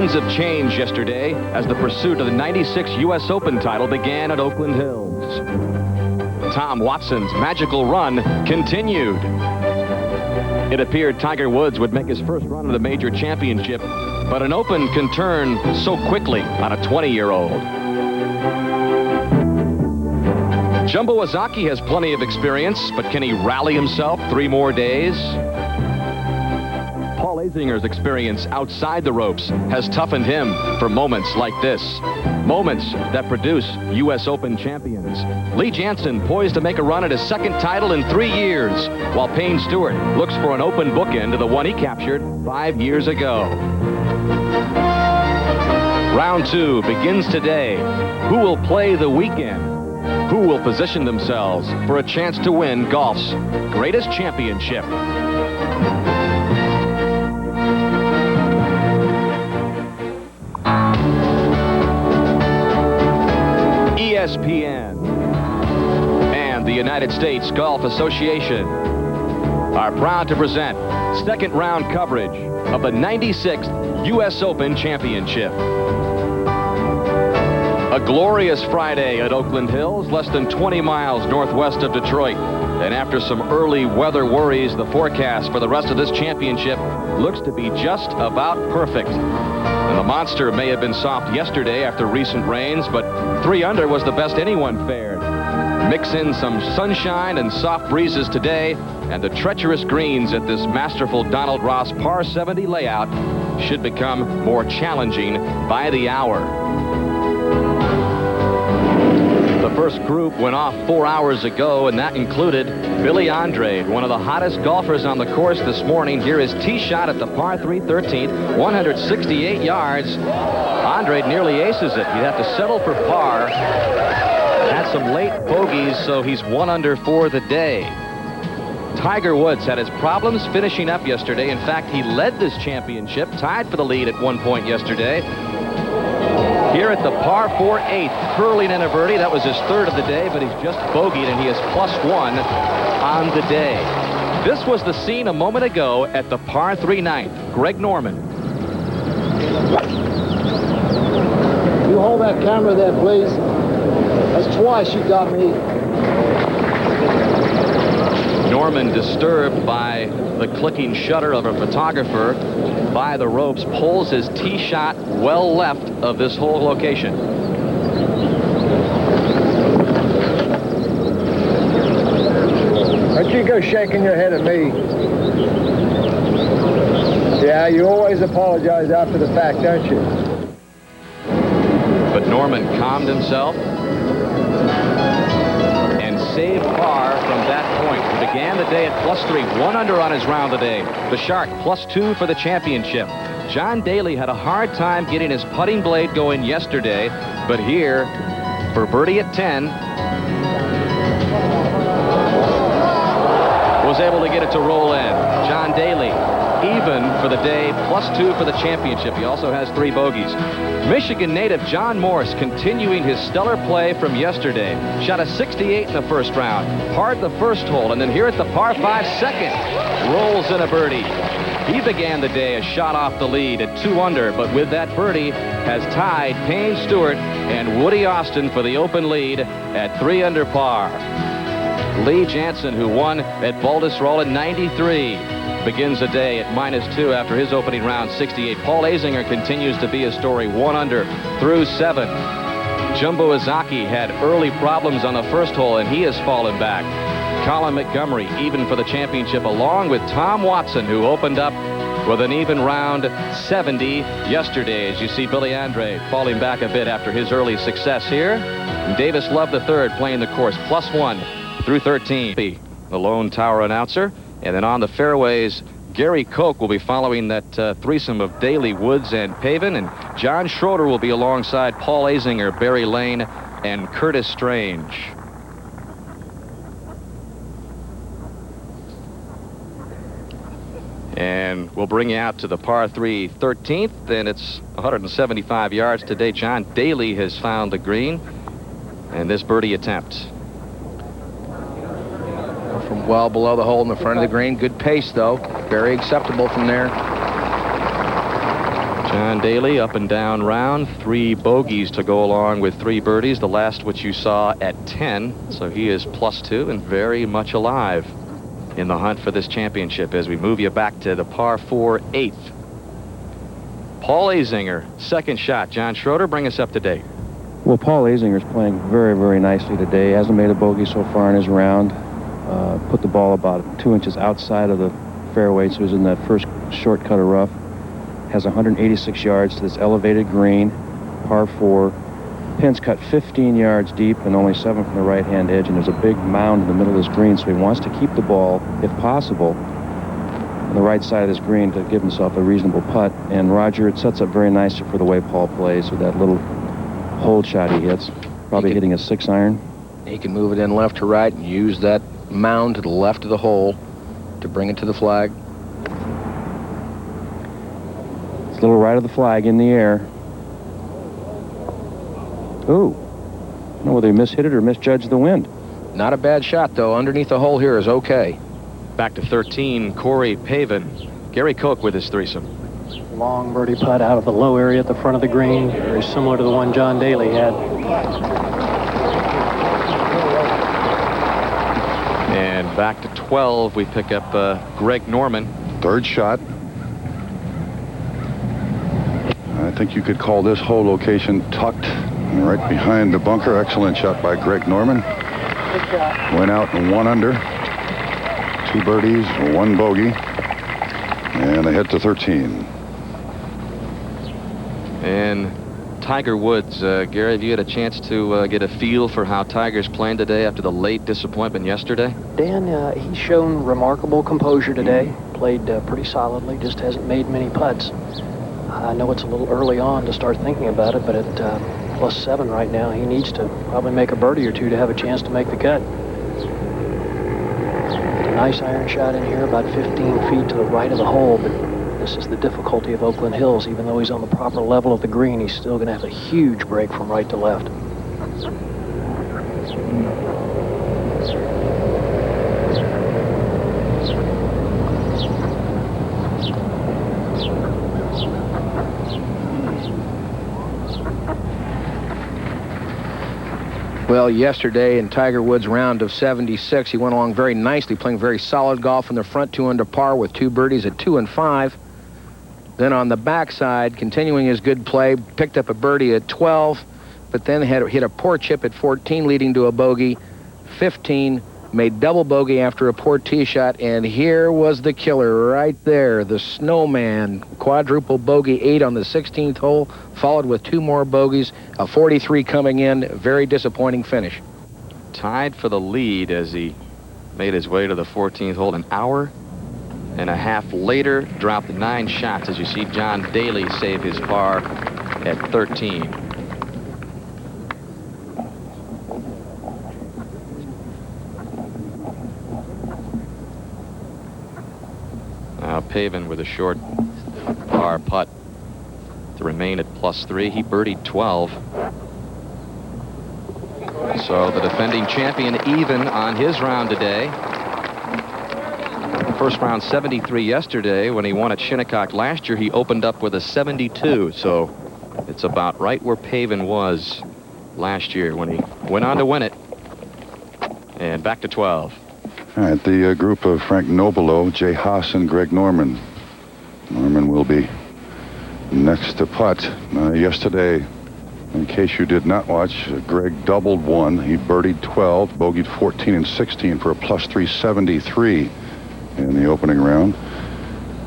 Winds of change yesterday as the pursuit of the '96 U.S. Open title began at Oakland Hills. Tom Watson's magical run continued. It appeared Tiger Woods would make his first run of the major championship, but an Open can turn so quickly on a 20-year-old. Jumbo Ozaki has plenty of experience, but can he rally himself 3 more days? Paul Azinger's experience outside the ropes has toughened him for moments like this. Moments that produce U.S. Open champions. Lee Janzen poised to make a run at his second title in 3 years, while Payne Stewart looks for an Open bookend to the one he captured 5 years ago. Round 2 begins today. Who will play the weekend? Who will position themselves for a chance to win golf's greatest championship? ESPN and the United States Golf Association are proud to present second round coverage of the 96th U.S. Open Championship. A glorious Friday at Oakland Hills, less than 20 miles northwest of Detroit. And after some early weather worries, the forecast for the rest of this championship looks to be just about perfect. And the monster may have been soft yesterday after recent rains, but 3 under was the best anyone fared. Mix in some sunshine and soft breezes today, and the treacherous greens at this masterful Donald Ross par 70 layout should become more challenging by the hour. The first group went off 4 hours ago, and that included Billy Andrade, one of the hottest golfers on the course this morning. Here is tee shot at the par 3 13th, 168 yards. Andrade nearly aces it. He'd have to settle for par. Had some late bogeys, so he's 1 under for the day. Tiger Woods had his problems finishing up yesterday. In fact, he led this championship, tied for the lead at one point yesterday. Here at the par 4 8th, curling in a birdie. That was his 3rd of the day, but he's just bogeyed, and he is +1 on the day. This was the scene a moment ago at the par 3 9th. Greg Norman. You hold that camera there, please. That's twice you got me. Norman, disturbed by the clicking shutter of a photographer by the ropes, pulls his tee shot well left of this whole location. Don't you go shaking your head at me. Yeah, you always apologize after the fact, don't you? But Norman calmed himself and saved par from that point. He began the day at +3, 1 under on his round today. The Shark +2 for the championship. John Daly had a hard time getting his putting blade going yesterday, but here for birdie at 10 was able to get it to roll in. John Daly even for the day, +2 for the championship. He also has 3 bogeys. Michigan native John Morse continuing his stellar play from yesterday. Shot a 68 in the first round, parred the first hole, and then here at the par 5 second, rolls in a birdie. He began the day a shot off the lead at 2 under, but with that birdie has tied Payne Stewart and Woody Austin for the Open lead at 3 under par. Lee Janzen, who won at Baltusrol in '93, begins the day at -2 after his opening round 68. Paul Azinger continues to be a story, 1 under through 7. Jumbo Ozaki had early problems on the first hole, and he has fallen back. Colin Montgomery even for the championship, along with Tom Watson, who opened up with an even round 70 yesterday. As you see Billy Andrade falling back a bit after his early success here. And Davis Love III playing the course, +1 through 13. The lone tower announcer. And then on the fairways, Gary Koch will be following that threesome of Daly, Woods, and Pavin. And John Schroeder will be alongside Paul Azinger, Barry Lane, and Curtis Strange. And we'll bring you out to the par 3 13th, and it's 175 yards today. John Daly has found the green, and this birdie attempt. From well below the hole in the front of the green. Good pace, though. Very acceptable from there. John Daly, up and down round. 3 bogeys to go along with 3 birdies, the last which you saw at 10. So he is +2 and very much alive in the hunt for this championship as we move you back to the par 4 8th. Paul Azinger, second shot. John Schroeder, bring us up to date. Well, Paul Azinger is playing very, very nicely today. Hasn't made a bogey so far in his round. Put the ball about 2 inches outside of the fairway, so he's in that first shortcut of rough. Has 186 yards to this elevated green, par 4. Pin's cut 15 yards deep and only 7 from the right-hand edge, and there's a big mound in the middle of this green, so he wants to keep the ball, if possible, on the right side of this green to give himself a reasonable putt. And Roger, it sets up very nicely for the way Paul plays with that little hold shot he hits. Probably hitting a 6-iron. He can move it in left to right and use that mound to the left of the hole to bring it to the flag. It's a little right of the flag in the air. Ooh. I don't know whether he mishit it or misjudged the wind. Not a bad shot, though. Underneath the hole here is okay. Back to 13, Corey Pavin. Gary Koch with his threesome. Long birdie putt out of the low area at the front of the green, very similar to the one John Daly had. And back to 12, we pick up Greg Norman. Third shot. I think you could call this hole location tucked right behind the bunker. Excellent shot by Greg Norman. Went out and 1 under. 2 birdies, 1 bogey. And they head to 13. And Tiger Woods. Gary, have you had a chance to get a feel for how Tiger's playing today after the late disappointment yesterday? Dan, he's shown remarkable composure today. Played pretty solidly, just hasn't made many putts. I know it's a little early on to start thinking about it, but at +7 right now, he needs to probably make a birdie or 2 to have a chance to make the cut. A nice iron shot in here, about 15 feet to the right of the hole, but this is the difficulty of Oakland Hills. Even though he's on the proper level of the green, he's still going to have a huge break from right to left. Well, yesterday in Tiger Woods' round of 76, he went along very nicely, playing very solid golf in the front, 2 under par with 2 birdies at 2 and 5. Then on the backside, continuing his good play, picked up a birdie at 12, but then hit a poor chip at 14, leading to a bogey. 15, made double bogey after a poor tee shot, and here was the killer right there, the snowman. Quadruple bogey 8 on the 16th hole, followed with 2 more bogeys, a 43 coming in. Very disappointing finish. Tied for the lead as he made his way to the 14th hole. An hour and a half later, dropped 9 shots as you see John Daly save his par at 13. Now Pavin with a short par putt to remain at +3. He birdied 12. So the defending champion even on his round today. First round 73 yesterday. When he won at Shinnecock last year, he opened up with a 72. So it's about right where Pavin was last year when he went on to win it. And back to 12. All right, the group of Frank Nobilo, Jay Haas, and Greg Norman. Norman will be next to putt. Yesterday, in case you did not watch, Greg doubled 1. He birdied 12, bogeyed 14 and 16 for a +373 in the opening round,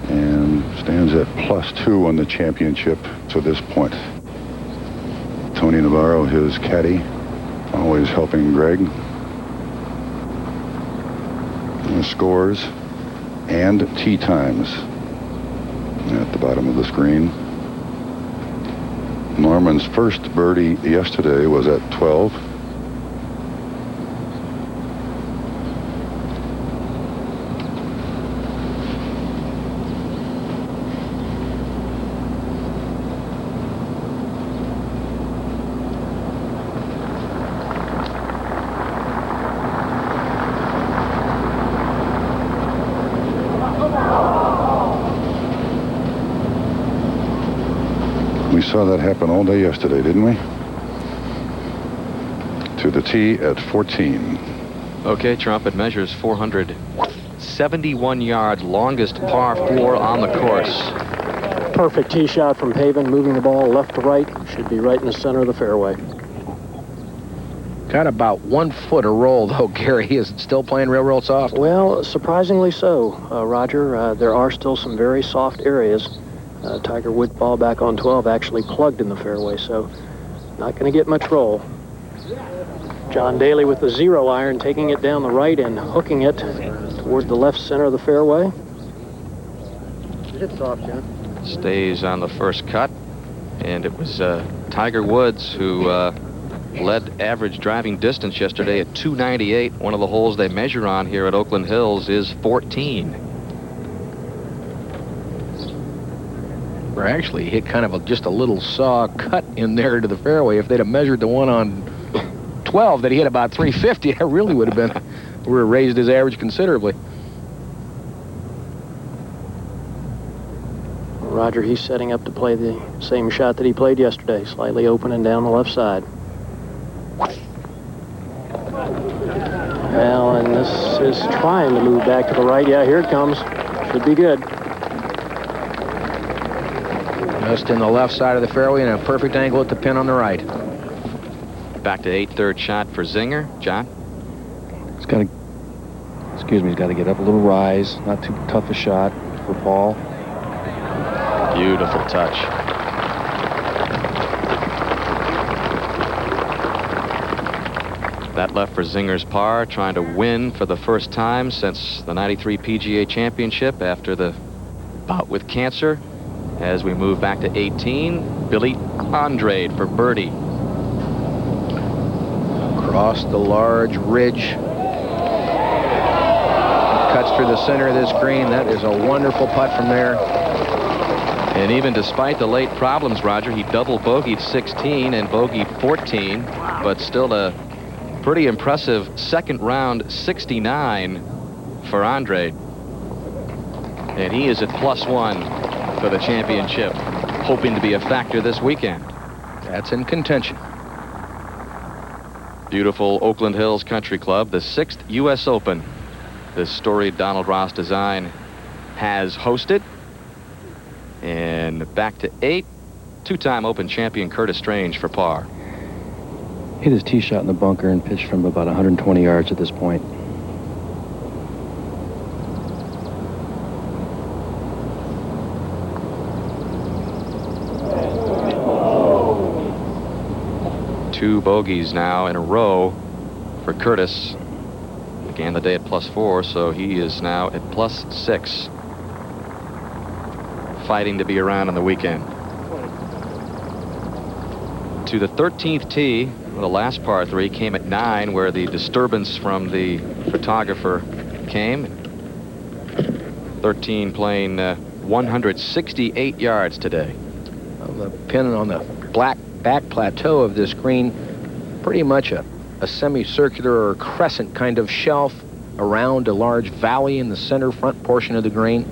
and stands at +2 on the championship to this point. Tony Navarro, his caddy, always helping Greg. And scores and tee times at the bottom of the screen. Norman's first birdie yesterday was at 12. We saw that happen all day yesterday, didn't we? To the tee at 14. Okay, Trump, it measures 471 yards, longest par 4 on the course. Perfect tee shot from Pavin, moving the ball left to right. Should be right in the center of the fairway. Got about 1 foot a roll, though, Gary. He is still playing real soft. Well, surprisingly so, Roger. There are still some very soft areas. Tiger Woods' ball back on 12 actually plugged in the fairway, so not going to get much roll. John Daly with the 0 iron, taking it down the right and hooking it toward the left center of the fairway. Hit soft, John. Stays on the first cut, and it was Tiger Woods who led average driving distance yesterday at 298. One of the holes they measure on here at Oakland Hills is 14. Or actually hit kind of just a little saw cut in there to the fairway. If they'd have measured the one on 12 that he hit about 350, that really would have raised his average considerably. Roger, he's setting up to play the same shot that he played yesterday, slightly open and down the left side. Well, and this is trying to move back to the right. Yeah, here it comes. Should be good. Just in the left side of the fairway and a perfect angle at the pin on the right. Back to 8th, third shot for Zinger. John? He's got to get up a little rise. Not too tough a shot for Paul. Beautiful touch. That left for Zinger's par, trying to win for the first time since the '93 PGA Championship after the bout with cancer. As we move back to 18, Billy Andrade for birdie. Across the large ridge. Cuts through the center of this green. That is a wonderful putt from there. And even despite the late problems, Roger, he double bogeyed 16 and bogeyed 14, but still a pretty impressive second round 69 for Andrade. And he is at +1 for the championship, hoping to be a factor this weekend. That's in contention. Beautiful Oakland Hills Country Club, the 6th U.S. Open this storied Donald Ross design has hosted. And back to 8, two-time Open champion Curtis Strange for par. Hit his tee shot in the bunker and pitched from about 120 yards at this point. Two bogeys now in a row for Curtis. Began the day at +4, so he is now at +6. Fighting to be around on the weekend. To the 13th tee, the last par 3 came at 9, where the disturbance from the photographer came. 13 playing 168 yards today. The pin on the black back plateau of this green, pretty much a semicircular or crescent kind of shelf around a large valley in the center front portion of the green.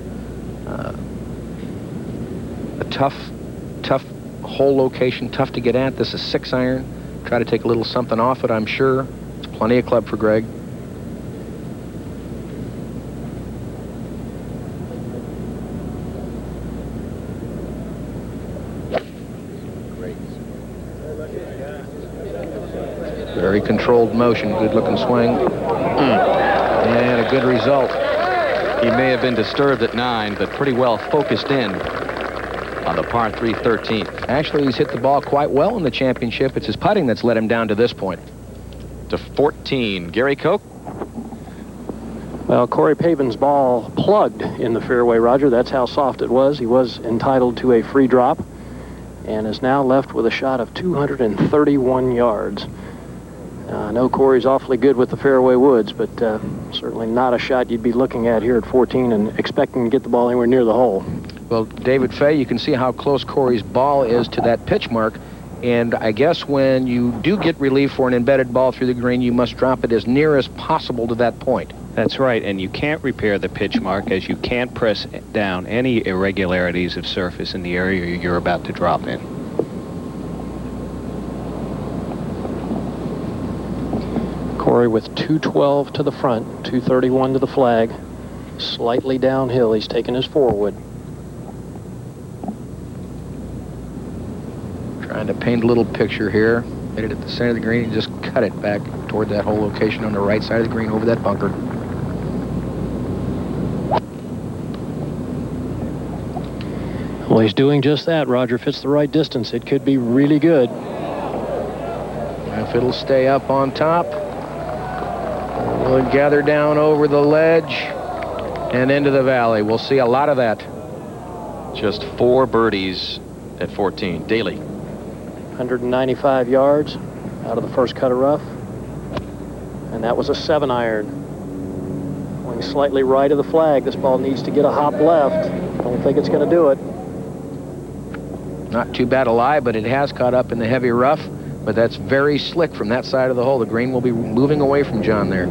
A tough hole location, tough to get at. This is 6 iron. Try to take a little something off it, I'm sure. It's plenty of club for Greg. Very controlled motion, good looking swing. And a good result. He may have been disturbed at 9, but pretty well focused in on the par 3 13th. Actually, he's hit the ball quite well in the championship. It's his putting that's led him down to this point. To 14, Gary Koch. Well, Corey Pavin's ball plugged in the fairway, Roger. That's how soft it was. He was entitled to a free drop and is now left with a shot of 231 yards. I know Corey's awfully good with the fairway woods, but certainly not a shot you'd be looking at here at 14 and expecting to get the ball anywhere near the hole. Well, David Fay, you can see how close Corey's ball is to that pitch mark. And I guess when you do get relief for an embedded ball through the green, you must drop it as near as possible to that point. That's right, and you can't repair the pitch mark as you can't press down any irregularities of surface in the area you're about to drop in. Rory with 212 to the front, 231 to the flag. Slightly downhill, he's taking his forward. Trying to paint a little picture here. Hit it at the center of the green and just cut it back toward that whole location on the right side of the green over that bunker. Well, he's doing just that, Roger. If it's the right distance, it could be really good. If it'll stay up on top, we'll gather down over the ledge and into the valley. We'll see a lot of that. Just 4 birdies at 14. Daly. 195 yards out of the first cut of rough. And that was a 7-iron. Going slightly right of the flag. This ball needs to get a hop left. Don't think it's going to do it. Not too bad a lie, but it has caught up in the heavy rough. But that's very slick from that side of the hole. The green will be moving away from John there.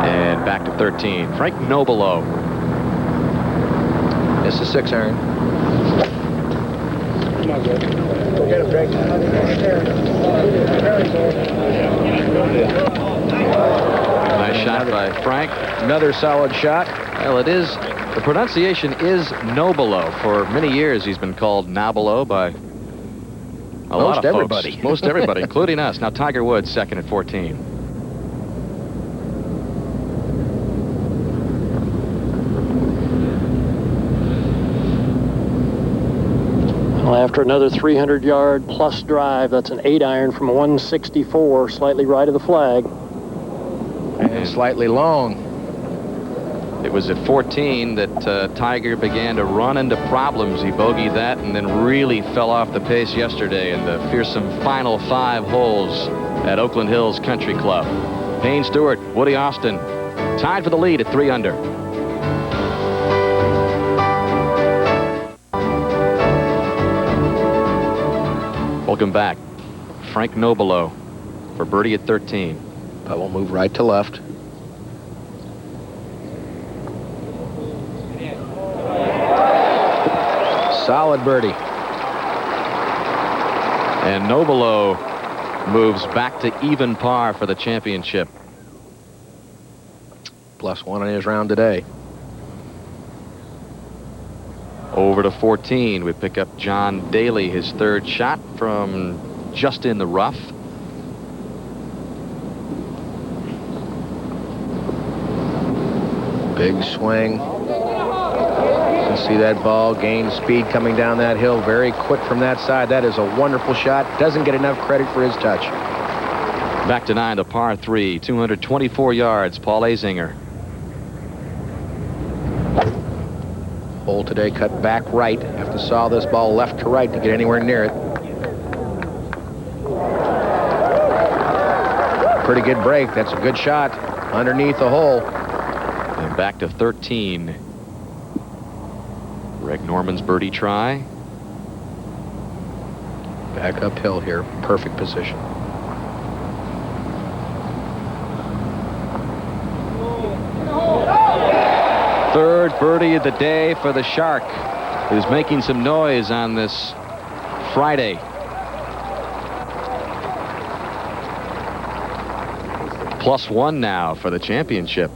And back to 13. Frank Nobilo. It's a 6-iron. Nice shot by Frank. Another solid shot. Well, it is. The pronunciation is Nobilo. For many years, he's been called Nobilo by a lot of everybody. folks. Most everybody, including us. Now Tiger Woods, second at 14. Well, after another 300-yard plus drive, that's an 8-iron from 164, slightly right of the flag. And slightly long. It was at 14 that Tiger began to run into problems. He bogeyed that and then really fell off the pace yesterday in the fearsome final 5 holes at Oakland Hills Country Club. Payne Stewart, Woody Austin, tied for the lead at 3 under. Welcome back. Frank Nobilo for birdie at 13. But we'll move right to left. Solid birdie. And Nobilo moves back to even par for the championship. +1 on his round today. Over to 14, we pick up John Daly, his 3rd shot from just in the rough. Big swing. You see that ball gain speed coming down that hill very quick from that side. That is a wonderful shot. Doesn't get enough credit for his touch. Back to 9, the par 3, 224 yards, Paul Azinger. Hole today cut back right. Have to saw this ball left to right to get anywhere near it. Pretty good break. That's a good shot underneath the hole. And back to 13. Greg Norman's birdie try. Back uphill here. Perfect position. Third birdie of the day for the Shark, who's making some noise on this Friday. +1 now for the championship.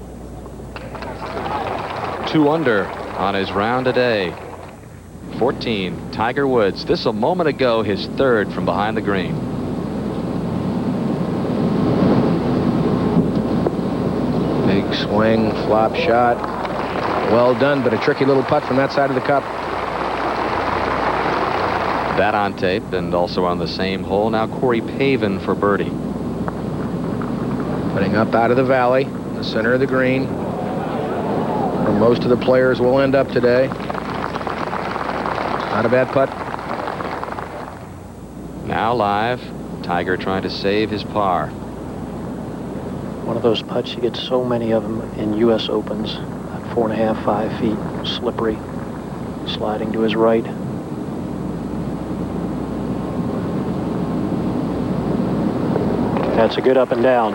2 under on his round today. 14, Tiger Woods. This a moment ago, his 3rd from behind the green. Big swing, flop shot. Well done, but a tricky little putt from that side of the cup. That on tape, and also on the same hole. Now Corey Pavin for birdie. Putting up out of the valley, the center of the green, where most of the players will end up today. Not a bad putt. Now live, Tiger trying to save his par. One of those putts, you get so many of them in U.S. Opens. 4.5, 5 feet, slippery, sliding to his right. That's a good up and down.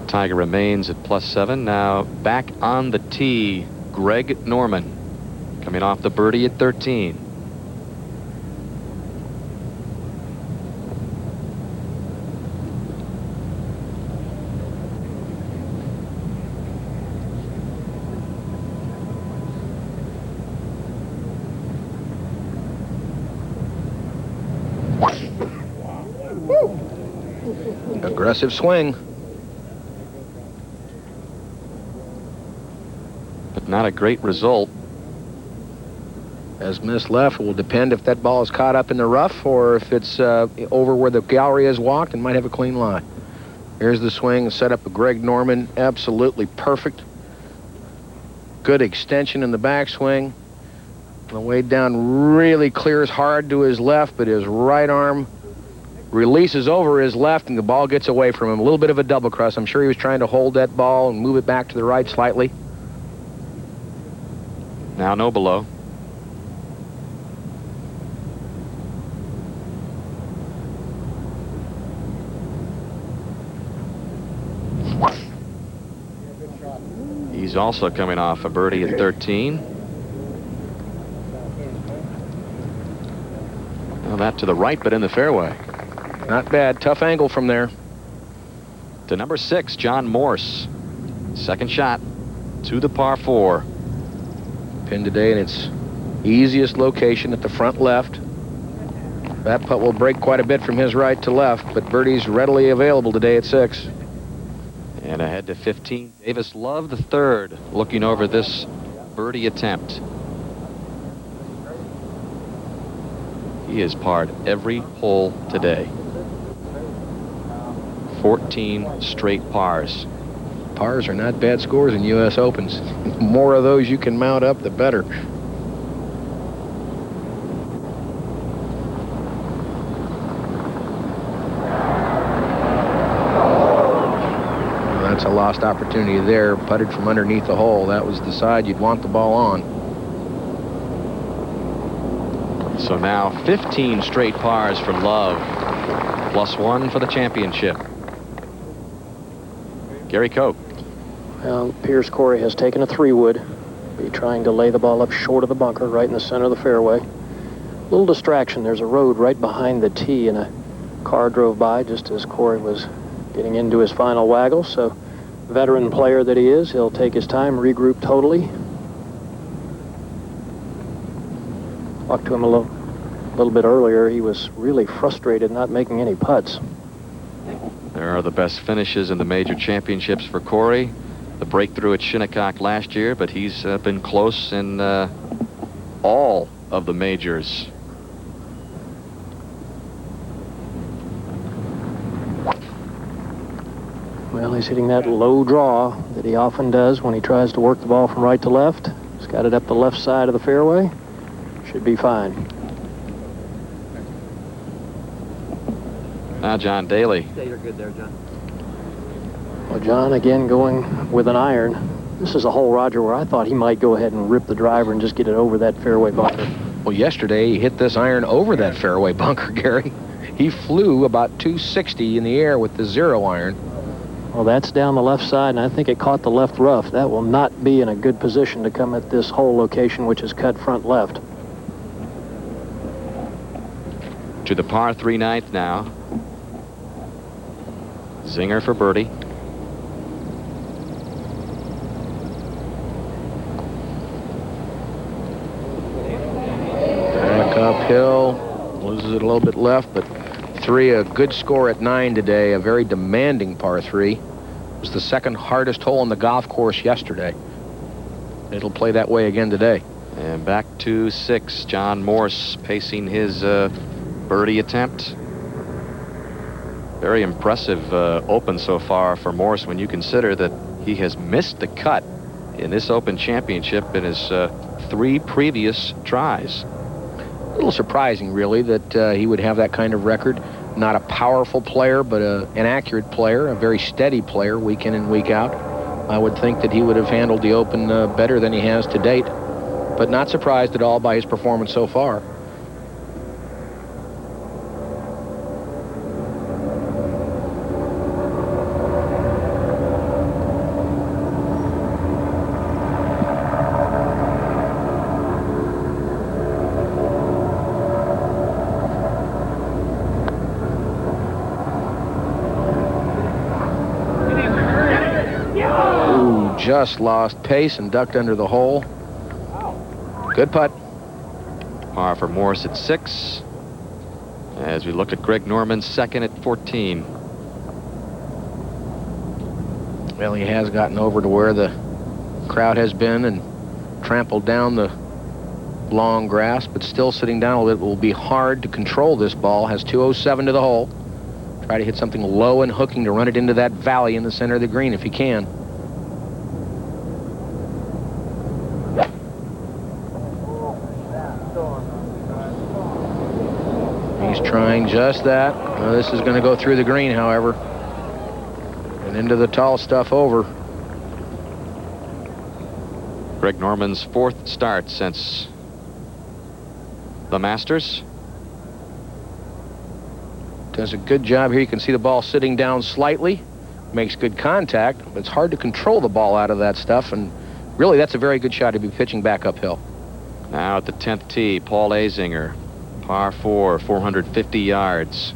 Tiger remains at +7. Now back on the tee, Greg Norman, coming off the birdie at 13. Aggressive swing. But not a great result. As missed left, it will depend if that ball is caught up in the rough or if it's over where the gallery has walked and might have a clean lie. Here's the swing, set up of Greg Norman. Absolutely perfect. Good extension in the backswing. The way down really clears hard to his left, but his right arm releases over his left and the ball gets away from him. A little bit of a double cross. I'm sure he was trying to hold that ball and move it back to the right slightly. Now no below. He's also coming off a birdie at 13. Now that to the right, but in the fairway. Not bad. Tough angle from there. To number 6, John Morse. Second shot to the par 4. Pin today in its easiest location at the front left. That putt will break quite a bit from his right to left, but birdie's readily available today at 6. And ahead to 15, Davis Love the third, looking over this birdie attempt. He has parred every hole today. 14 straight pars. Pars are not bad scores in U.S. Opens. The more of those you can mount up, the better. That's a lost opportunity there. Putted from underneath the hole. That was the side you'd want the ball on. So now 15 straight pars for Love. +1 for the championship. Gary Koch. Well, Piers Corey has taken a 3-wood. Be trying to lay the ball up short of the bunker, right in the center of the fairway. Little distraction. There's a road right behind the tee, and a car drove by just as Corey was getting into his final waggle. So, veteran player that he is, he'll take his time, regroup totally. Talked to him a little bit earlier. He was really frustrated not making any putts. There are the best finishes in the major championships for Corey. The breakthrough at Shinnecock last year, but he's been close in all of the majors. Well, he's hitting that low draw that he often does when he tries to work the ball from right to left. He's got it up the left side of the fairway. Should be fine. Now John Daly. Yeah, you're good there, John. Well, John again going with an iron. This is a hole, Roger, where I thought he might go ahead and rip the driver and just get it over that fairway bunker. Well, yesterday he hit this iron over that fairway bunker, Gary. He flew about 260 in the air with the 0 iron. Well, that's down the left side, and I think it caught the left rough. That will not be in a good position to come at this hole location, which is cut front left. To the par 3 ninth now. Zinger for birdie. Back uphill. Loses it a little bit left, but 3, a good score at 9 today. A very demanding par 3. It was the second hardest hole on the golf course yesterday. It'll play that way again today. And back to 6. John Morse pacing his birdie attempt. Very impressive Open so far for Morse when you consider that he has missed the cut in this Open Championship in his 3 previous tries. A little surprising, really, that he would have that kind of record. Not a powerful player, but an accurate player, a very steady player week in and week out. I would think that he would have handled the Open better than he has to date, but not surprised at all by his performance so far. Just lost pace and ducked under the hole. Good putt. Par for Morse at 6. As we look at Greg Norman's second at 14. Well, he has gotten over to where the crowd has been and trampled down the long grass, but still sitting down. It will be hard to control this ball. Has 207 to the hole. Try to hit something low and hooking to run it into that valley in the center of the green if he can. He's trying just that. This is going to go through the green, however, and into the tall stuff over. Greg Norman's 4th start since the Masters. Does a good job here. You can see the ball sitting down slightly. Makes good contact, but it's hard to control the ball out of that stuff, and really that's a very good shot to be pitching back uphill. Now at the 10th tee, Paul Azinger, par 4, 450 yards.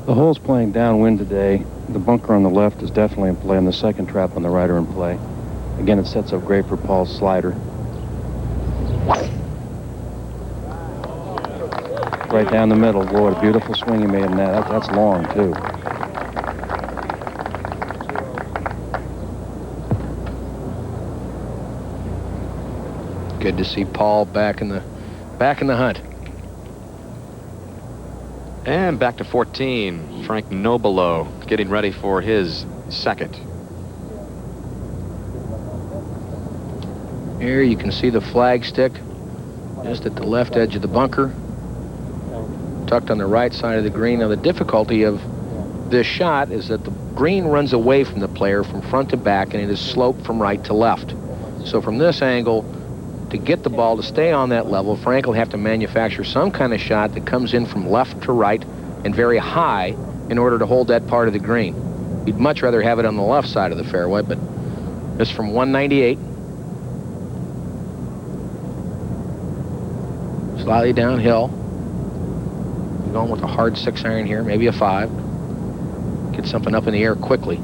The hole's playing downwind today. The bunker on the left is definitely in play, and the second trap on the right are in play. Again, it sets up great for Paul's slider. Right down the middle. Boy, what a beautiful swing he made in that. That's long, too. Good to see Paul back in the hunt. And back to 14, Frank Nobilo getting ready for his second. Here you can see the flagstick just at the left edge of the bunker, tucked on the right side of the green. Now the difficulty of this shot is that the green runs away from the player from front to back, and it is sloped from right to left. So from this angle, to get the ball to stay on that level, Frank will have to manufacture some kind of shot that comes in from left to right and very high in order to hold that part of the green. He'd much rather have it on the left side of the fairway, but this from 198. Slightly downhill. Going with a hard 6-iron here, maybe a 5. Get something up in the air quickly.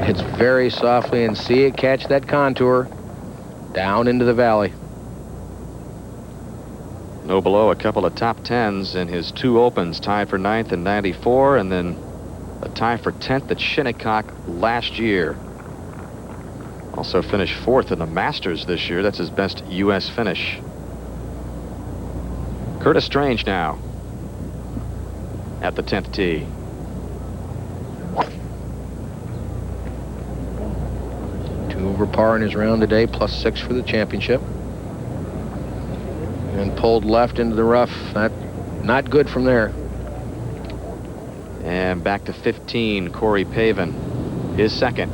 Hits very softly, and see it catch that contour down into the valley. Nobilo, a couple of top 10s in his 2 opens, tied for 9th in 94, and then a tie for 10th at Shinnecock last year. Also finished 4th in the Masters this year. That's his best U.S. finish. Curtis Strange now at the 10th tee. Over par in his round today, +6 for the championship. And pulled left into the rough. Not good from there. And back to 15, Corey Pavin, his second.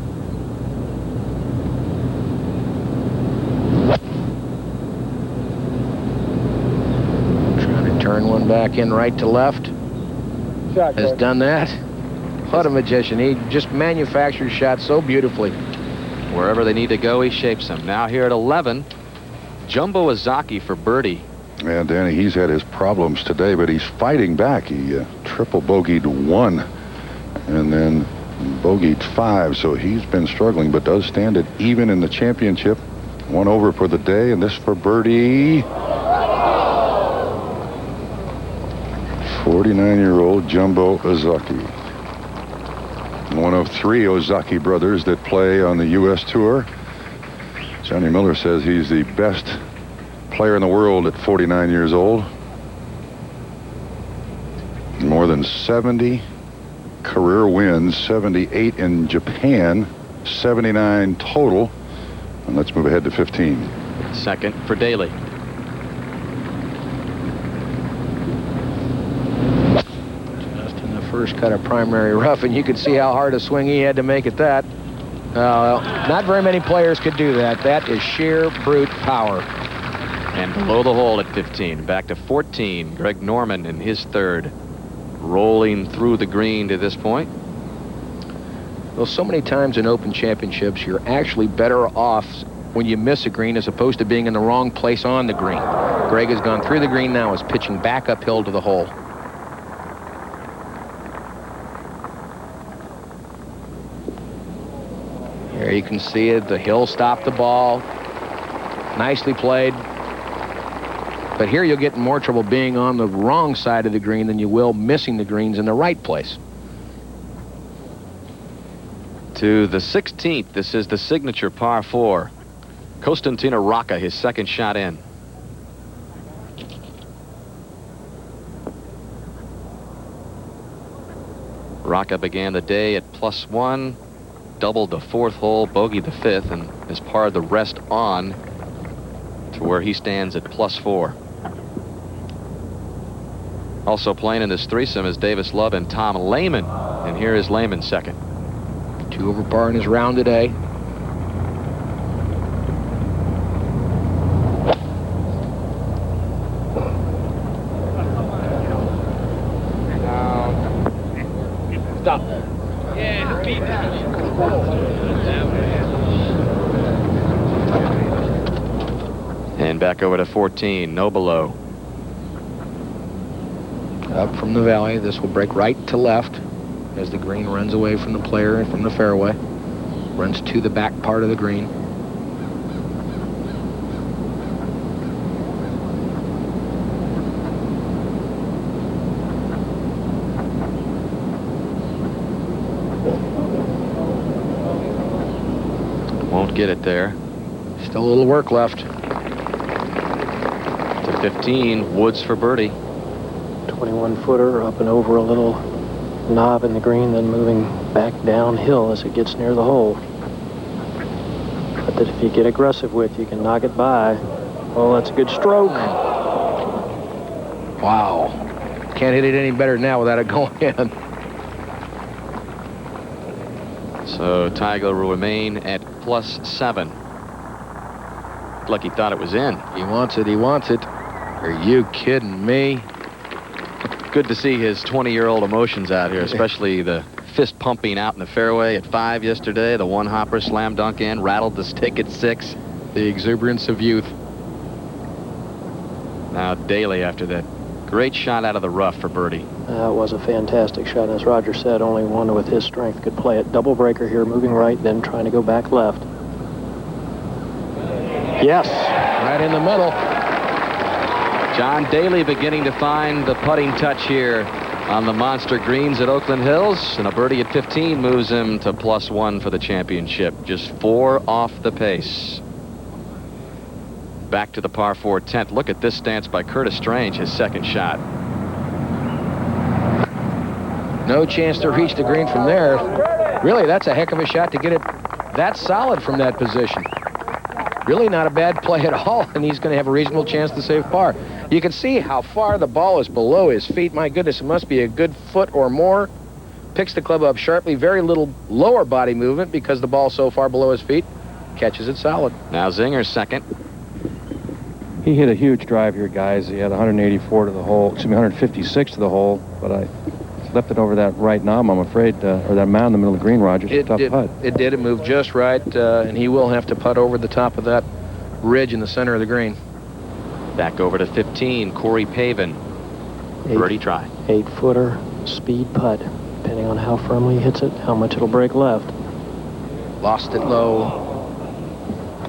Trying to turn one back in right to left. Has done that. What a magician. He just manufactures shots so beautifully. Wherever they need to go, he shapes them. Now here at 11, Jumbo Ozaki for birdie. And Danny, he's had his problems today, but he's fighting back. He triple bogeyed 1 and then bogeyed 5, so he's been struggling, but does stand it even in the championship. 1 over for the day, and this for birdie. 49-year-old Jumbo Ozaki. One of 3 Ozaki brothers that play on the U.S. Tour. Johnny Miller says he's the best player in the world at 49 years old. More than 70 career wins, 78 in Japan, 79 total. And let's move ahead to 15. Second for Daly. First cut of primary rough, and you could see how hard a swing he had to make at that. Well, not very many players could do that. That is sheer brute power. And below the hole at 15. Back to 14, Greg Norman in his third. Rolling through the green to this point. Well, so many times in Open Championships, you're actually better off when you miss a green as opposed to being in the wrong place on the green. Greg has gone through the green now, is pitching back uphill to the hole. There you can see it. The hill stopped the ball. Nicely played. But here you'll get in more trouble being on the wrong side of the green than you will missing the greens in the right place. To the 16th, this is the signature par 4. Costantino Rocca, his second shot in. Rocca began the day at +1, doubled the 4th hole, bogeyed the 5th, and has parred the rest on to where he stands at +4. Also playing in this threesome is Davis Love and Tom Lehman, and here is Lehman second. 2 over par in his round today. Stop. And back over to 14, no below. Up from the valley, this will break right to left as the green runs away from the player and from the fairway. Runs to the back part of the green. Won't get it there. Still a little work left. To 15, Woods for birdie. 21-footer up and over a little knob in the green, then moving back downhill as it gets near the hole. But that if you get aggressive with, you can knock it by. Oh, that's a good stroke. Wow. Can't hit it any better now without it going in. So Tiger will remain at +7. Like he thought it was in. He wants it, he wants it. Are you kidding me? Good to see his 20-year-old emotions out here, especially the fist pumping out in the fairway at 5 yesterday. The one hopper slam dunk in, rattled the stick at 6. The exuberance of youth. Now Daly after that great shot out of the rough for birdie. It was a fantastic shot. As Roger said, only one with his strength could play it. Double breaker here, moving right, then trying to go back left. Yes. Right in the middle. John Daly beginning to find the putting touch here on the monster greens at Oakland Hills, and a birdie at 15 moves him to +1 for the championship. Just 4 off the pace. Back to the par 4 10th. Look at this stance by Curtis Strange, his second shot. No chance to reach the green from there. Really, that's a heck of a shot to get it that solid from that position. Really not a bad play at all, and he's going to have a reasonable chance to save par. You can see how far the ball is below his feet. My goodness, it must be a good foot or more. Picks the club up sharply. Very little lower body movement because the ball's so far below his feet. Catches it solid. Now Zinger's second. He hit a huge drive here, guys. He had 184 to the hole, 156 to the hole, but I left it over that right knob, I'm afraid, or that mound in the middle of the green, Roger. It's a tough putt. It did. It moved just right, and he will have to putt over the top of that ridge in the center of the green. Back over to 15, Corey Pavin. Birdie try. 8-footer, speed putt. Depending on how firmly he hits it, how much it'll break left. Lost it low.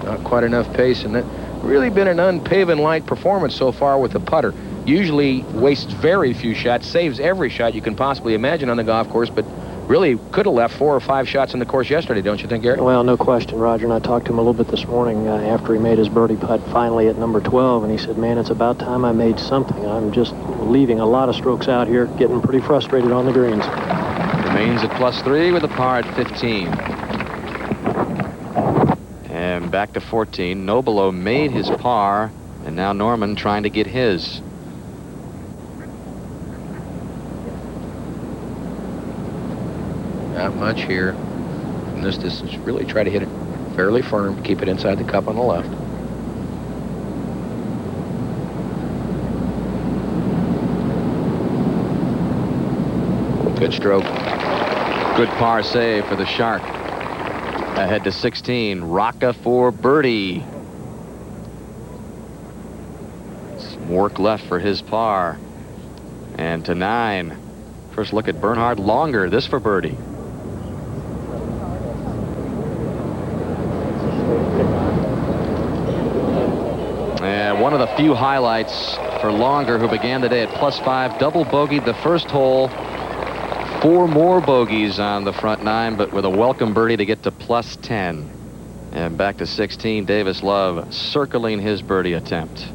Not quite enough pace, and that really been an unPavin-like performance so far with the putter. Usually wastes very few shots, saves every shot you can possibly imagine on the golf course, but really could have left 4 or 5 shots in the course yesterday, don't you think, Eric? Well, no question, Roger, and I talked to him a little bit this morning after he made his birdie putt finally at number 12, and he said, man, it's about time I made something. I'm just leaving a lot of strokes out here, getting pretty frustrated on the greens. Remains at +3 with a par at 15. And back to 14. Nobilo made his par, and now Norman trying to get his. Not much here from this distance. Really try to hit it fairly firm, keep it inside the cup on the left. Good stroke. Good par save for the Shark. Ahead to 16. Rocca for birdie. Some work left for his par. And to 9. First look at Bernhard Longer. This for birdie. And one of the few highlights for Longer, who began the day at +5, double bogeyed the first hole. 4 more bogeys on the front 9, but with a welcome birdie to get to +10. And back to 16, Davis Love circling his birdie attempt.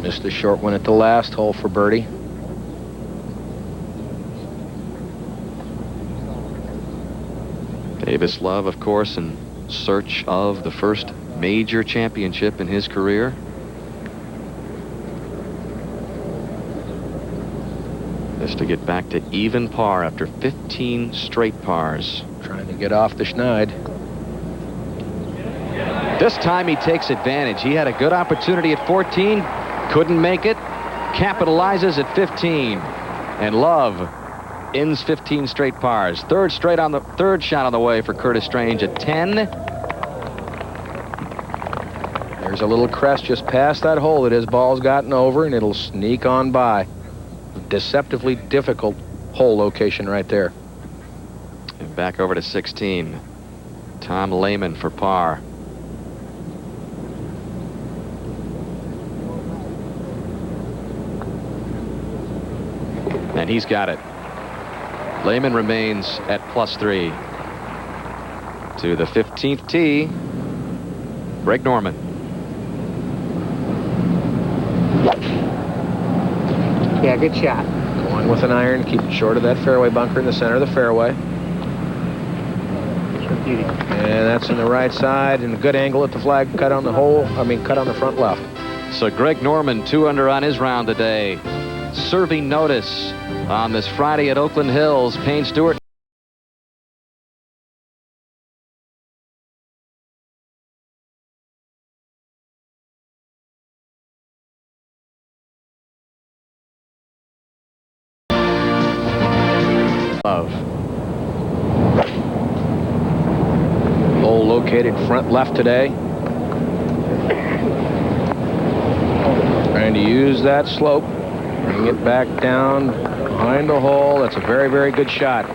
Missed a short one at the last hole for birdie. Davis Love, of course, in search of the first major championship in his career. Just to get back to even par after 15 straight pars. Trying to get off the schneid. This time he takes advantage. He had a good opportunity at 14, couldn't make it, capitalizes at 15, and Love ends 15 straight pars. Third shot on the way for Curtis Strange at 10. There's a little crest just past that hole that his ball's gotten over, and it'll sneak on by. Deceptively difficult hole location right there. And back over to 16. Tom Lehman for par. And he's got it. Lehman remains at +3. To the 15th tee, Greg Norman. Yeah, good shot. Going with an iron, keep it short of that fairway bunker in the center of the fairway. And that's in the right side, and a good angle at the flag, cut on the hole. Cut on the front left. So Greg Norman, 2 under on his round today. Serving notice on this Friday at Oakland Hills. Payne Stewart. Love. Hole located front left today. Trying to use that slope. Bring it back down behind the hole. That's a very, very good shot.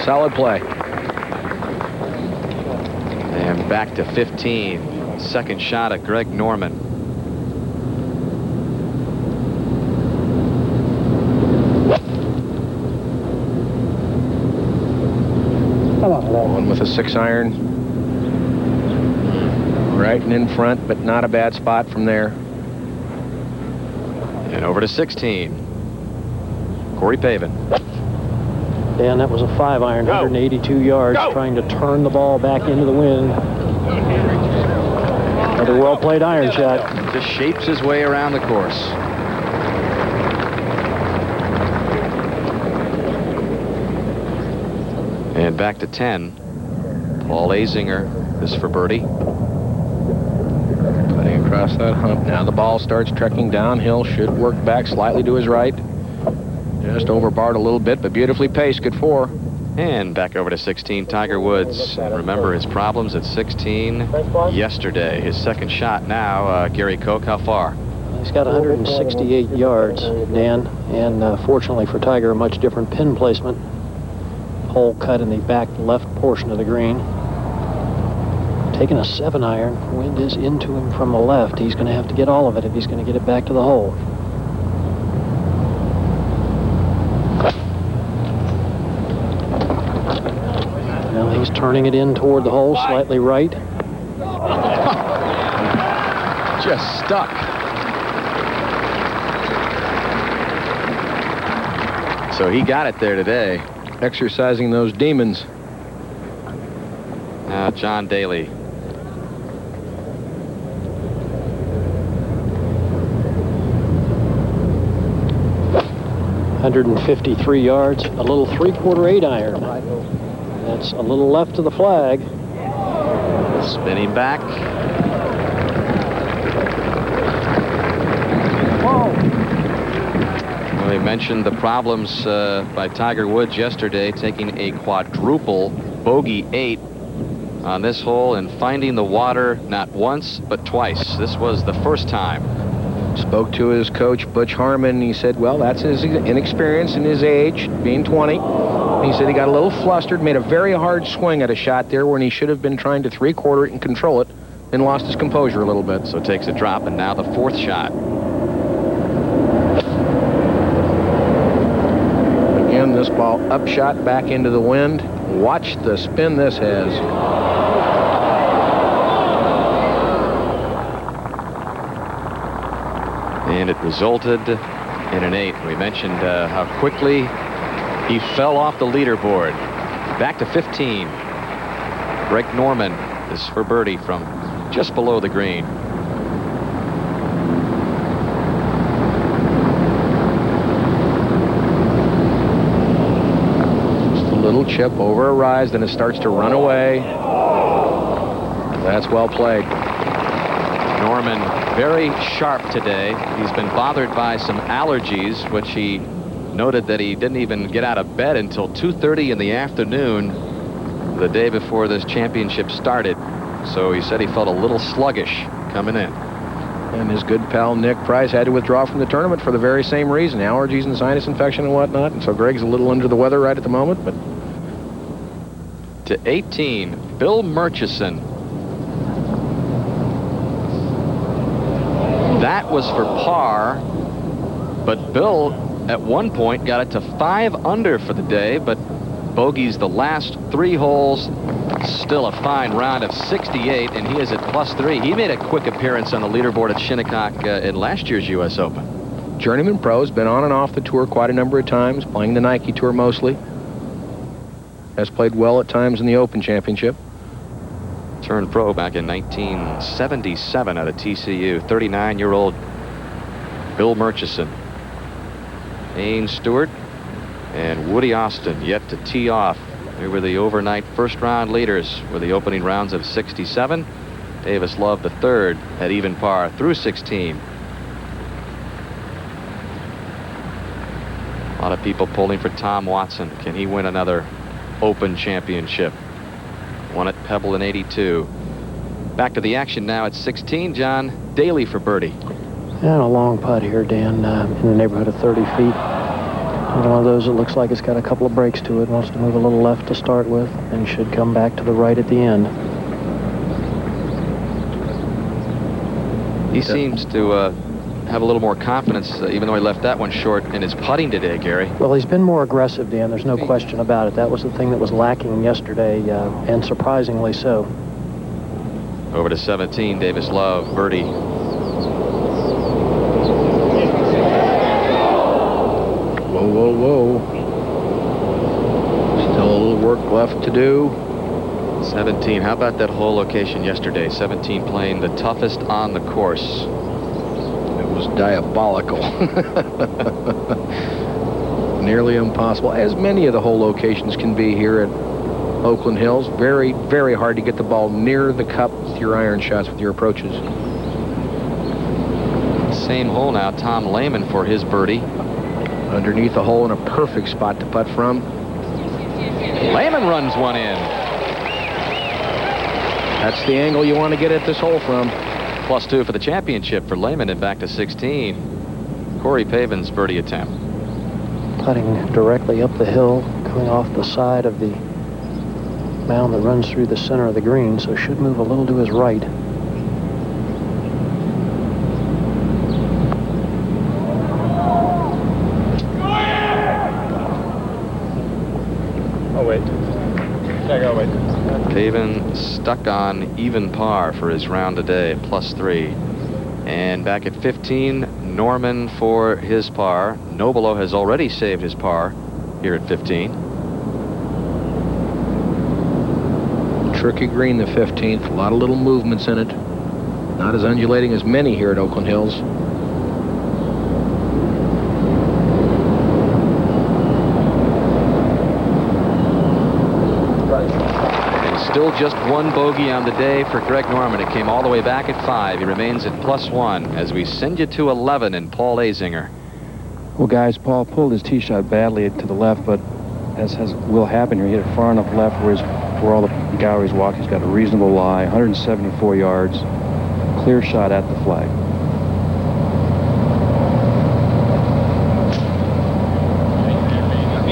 Solid play. And back to 15. Second shot at Greg Norman. One with a 6-iron. Right and in front, but not a bad spot from there. And over to 16. Corey Pavin. Dan, that was a 5-iron, 182 yards, trying to turn the ball back into the wind. Another well-played iron shot. Just shapes his way around the course. And back to 10. Paul Azinger is for birdie. Cutting across that hump. Now the ball starts trekking downhill. Should work back slightly to his right. Just overbarred a little bit, but beautifully paced. Good 4. And back over to 16, Tiger Woods. Remember his problems at 16 yesterday. His second shot now. Gary Koch, how far? He's got 168 yards, Dan, and fortunately for Tiger, a much different pin placement. Hole cut in the back left portion of the green. Taking a 7-iron, wind is into him from the left. He's going to have to get all of it if he's going to get it back to the hole. Now he's turning it in toward the hole, slightly right. Just stuck. So he got it there today. Exercising those demons. Now John Daly. .153 yards, a little 3/4 8-iron. That's a little left of the flag. Spinning back. Well, we mentioned the problems by Tiger Woods yesterday, taking a quadruple bogey 8 on this hole and finding the water not once but twice. This was the first time. Spoke to his coach, Butch Harmon. He said, well, that's his inexperience and his age, being 20. He said he got a little flustered, made a very hard swing at a shot there when he should have been trying to three-quarter it and control it, and lost his composure a little bit. So takes a drop, and now the fourth shot. Again, this ball upshot back into the wind. Watch the spin this has. And it resulted in an 8. We mentioned how quickly he fell off the leaderboard. Back to 15. Greg Norman is for birdie from just below the green. Just a little chip over a rise, then it starts to run away. That's well played. Norman very sharp today. He's been bothered by some allergies, which he noted that he didn't even get out of bed until 2:30 in the afternoon the day before this championship started. So he said he felt a little sluggish coming in. And his good pal Nick Price had to withdraw from the tournament for the very same reason, allergies and sinus infection and whatnot. And so Greg's a little under the weather right at the moment. But to 18, Bill Murchison. That was for par, but Bill at one point got it to 5 under for the day, but bogeys the last 3 holes. Still a fine round of 68, and he is at +3. He made a quick appearance on the leaderboard at Shinnecock in last year's U.S. Open. Journeyman pro, has been on and off the tour quite a number of times, playing the Nike Tour mostly. Has played well at times in the Open Championship. Turned pro back in 1977 out of TCU. 39-year-old Bill Murchison. Payne Stewart and Woody Austin yet to tee off. They were the overnight first-round leaders with the opening rounds of 67. Davis Love the third at even par through 16. A lot of people pulling for Tom Watson. Can he win another Open Championship? Won at Pebble in 82. Back to the action now at 16. John Daly for birdie. And a long putt here, Dan, in the neighborhood of 30 feet. One of those that looks like it's got a couple of breaks to it. Wants to move a little left to start with, and should come back to the right at the end. He seems to have a little more confidence, even though he left that one short in his putting today, Gary. Well, he's been more aggressive, Dan. There's no question about it. That was the thing that was lacking yesterday, and surprisingly so. Over to 17, Davis Love, birdie. Whoa, whoa, whoa. Still a little work left to do. 17, how about that hole location yesterday? 17 playing the toughest on the course. It was diabolical. Nearly impossible, as many of the hole locations can be here at Oakland Hills. Very, very hard to get the ball near the cup with your iron shots, with your approaches. Same hole now, Tom Lehman for his birdie. Underneath the hole in a perfect spot to putt from. Lehman runs one in. That's the angle you want to get at this hole from. +2 for the championship for Lehman and back to 16. Corey Pavin's birdie attempt. Putting directly up the hill, coming off the side of the mound that runs through the center of the green, so should move a little to his right. Pavin stuck on even par for his round today, +3. And back at 15, Norman for his par. Nobilo has already saved his par here at 15. Tricky green, the 15th. A lot of little movements in it. Not as undulating as many here at Oakland Hills. Still just one bogey on the day for Greg Norman. It came all the way back at 5. He remains at +1 as we send you to 11 and Paul Azinger. Well, guys, Paul pulled his tee shot badly to the left, but as will happen here, he hit it far enough left where all the galleries walk. He's got a reasonable lie, 174 yards, clear shot at the flag.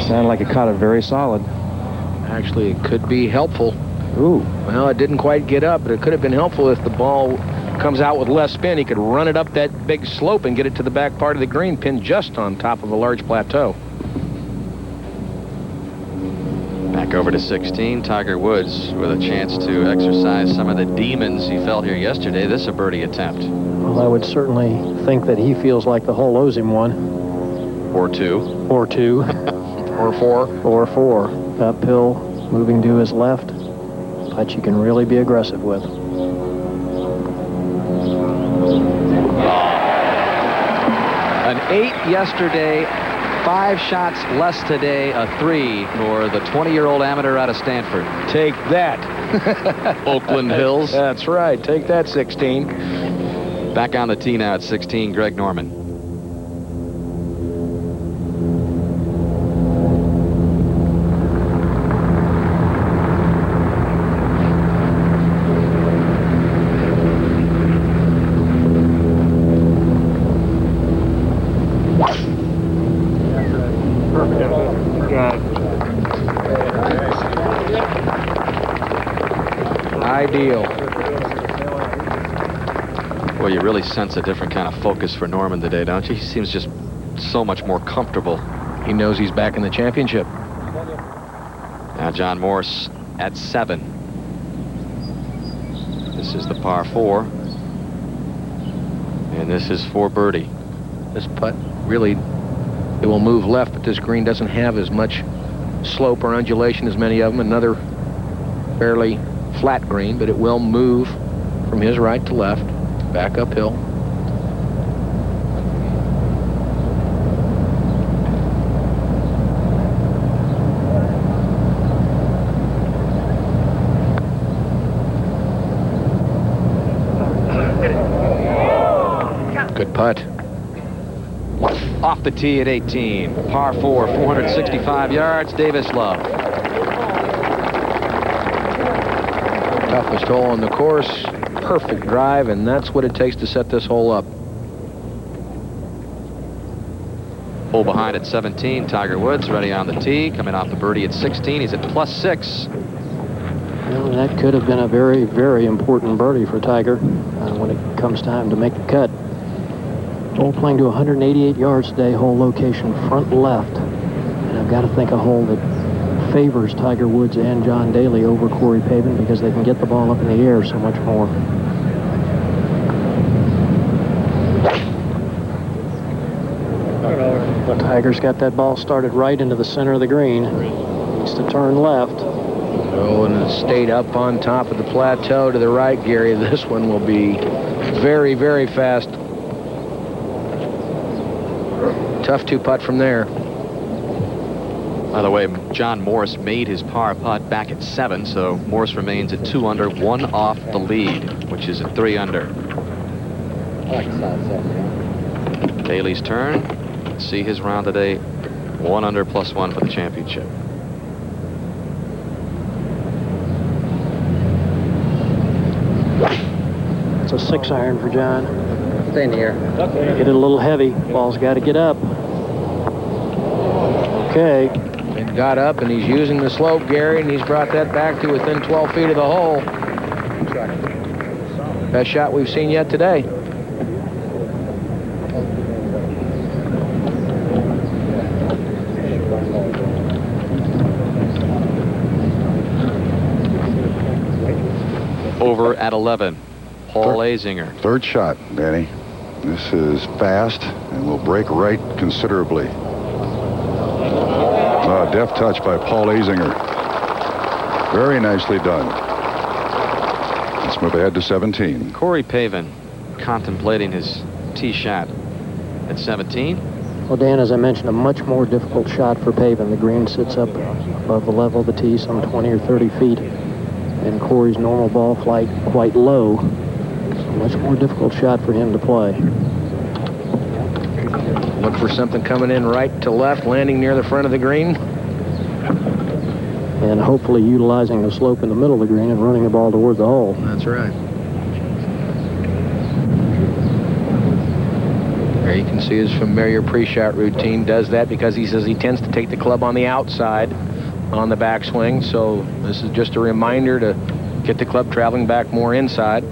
Sounded like it caught it very solid. Actually, it could be helpful. Ooh. Well, it didn't quite get up, but it could have been helpful if the ball comes out with less spin. He could run it up that big slope and get it to the back part of the green, pinned just on top of a large plateau. Back over to 16, Tiger Woods with a chance to exercise some of the demons he felt here yesterday. This is a birdie attempt. Well, I would certainly think that he feels like the hole owes him one. Or two. Or two. Or four. Or four. Uphill, moving to his left. But you can really be aggressive with. An 8 yesterday, 5 shots less today, a 3 for the 20-year-old amateur out of Stanford. Take that. Oakland Hills. That's right. Take that, 16. Back on the tee now at 16, Greg Norman. Ideal. Well, you really sense a different kind of focus for Norman today, don't you? He seems just so much more comfortable. He knows he's back in the championship. Now John Morris at 7. This is the par 4. And this is for birdie. This putt really, it will move left, but this green doesn't have as much slope or undulation as many of them. Another fairly flat green, but it will move from his right to left, back uphill. Good putt. Off the tee at 18. Par 4, 465 yards. Davis Love. Toughest hole on the course. Perfect drive, and that's what it takes to set this hole up. Hole behind at 17. Tiger Woods ready on the tee. Coming off the birdie at 16. He's at +6. Well, that could have been a very, very important birdie for Tiger when it comes time to make the cut. Hole playing to 188 yards today, hole location front left. And I've got to think a hole that favors Tiger Woods and John Daly over Corey Pavin because they can get the ball up in the air so much more. Tiger's got that ball started right into the center of the green. Needs to turn left. Oh, and it stayed up on top of the plateau to the right, Gary. This one will be very, very fast. Tough 2-putt from there. By the way, John Morris made his par putt back at 7, so Morris remains at 2 under, 1 off the lead, which is at 3 under. Daly's turn. See his round today, 1 under +1 for the championship. It's a 6-iron for John. Stay in the air. Get it a little heavy. Ball's got to get up. Okay. It got up, and he's using the slope, Gary, and he's brought that back to within 12 feet of the hole. Best shot we've seen yet today. Over at 11, Paul Azinger. Third shot, Danny. This is fast and will break right considerably. Deft touch by Paul Azinger. Very nicely done. Let's move ahead to 17. Corey Pavin contemplating his tee shot at 17. Well, Dan, as I mentioned, a much more difficult shot for Pavin. The green sits up above the level of the tee, some 20 or 30 feet. And Corey's normal ball flight quite low. So much more difficult shot for him to play. Look for something coming in right to left, landing near the front of the green. And hopefully utilizing the slope in the middle of the green and running the ball toward the hole. That's right. There you can see his familiar pre-shot routine. Does that because he says he tends to take the club on the outside on the backswing. So this is just a reminder to get the club traveling back more inside.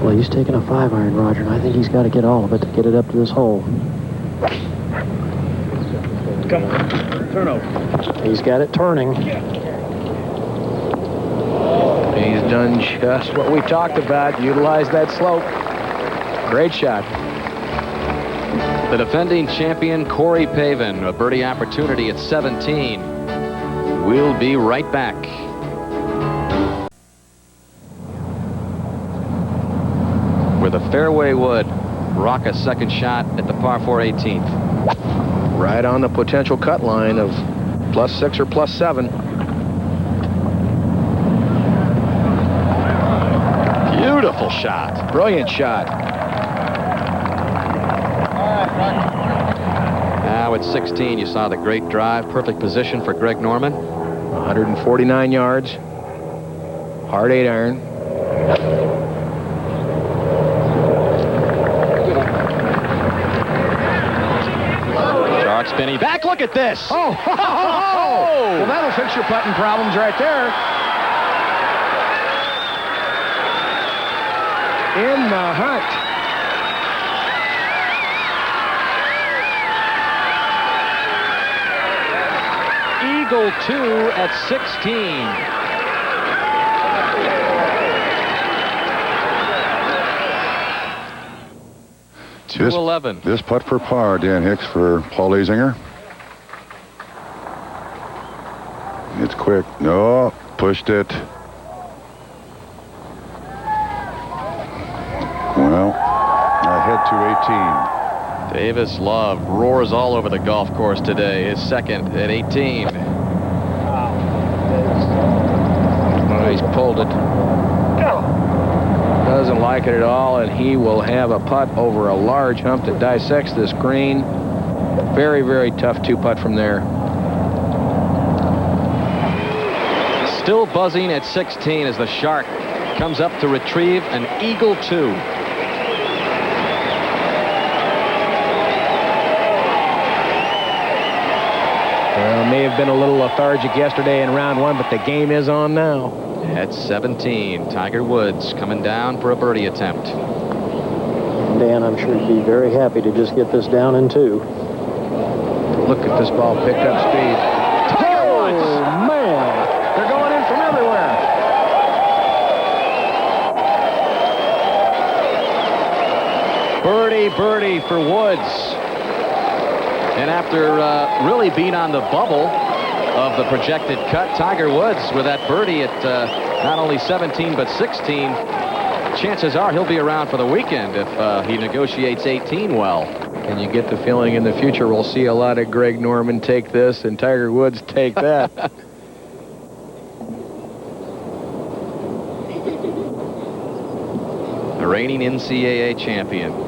Well, he's taking a 5-iron, Roger, and I think he's got to get all of it to get it up to this hole. Come on. Turn over. He's got it turning. He's done just what we talked about. Utilize that slope. Great shot. The defending champion, Corey Pavin, a birdie opportunity at 17. We'll be right back. With a fairway wood, rock a second shot at the par 4 18th. Right on the potential cut line of +6 or +7. Beautiful shot. Brilliant shot. Now at 16, you saw the great drive. Perfect position for Greg Norman. 149 yards. Hard 8-iron. Shark spinning back. Look at this. Oh! Well, that'll fix your putting problems right there. In the hunt. Eagle 2 at 16. This, 211. This putt for par, Dan Hicks for Paul Azinger. It's quick. No, pushed it. Well, ahead to 18. Davis Love roars all over the golf course today. His second at 18. Oh, he's pulled it. Doesn't like it at all, and he will have a putt over a large hump that dissects this green. Very, very tough 2-putt from there. Still buzzing at 16 as the Shark comes up to retrieve an Eagle 2. Well, may have been a little lethargic yesterday in round 1, but the game is on now. At 17, Tiger Woods coming down for a birdie attempt. Dan, I'm sure he'd be very happy to just get this down in 2. Look at this ball, picked up speed. Tiger Woods! Oh, man. They're going in from everywhere. Birdie, birdie for Woods. And after really being on the bubble of the projected cut, Tiger Woods with that birdie at not only 17 but 16, chances are he'll be around for the weekend if he negotiates 18 well. And you get the feeling in the future we'll see a lot of Greg Norman take this and Tiger Woods take that. The reigning NCAA champion.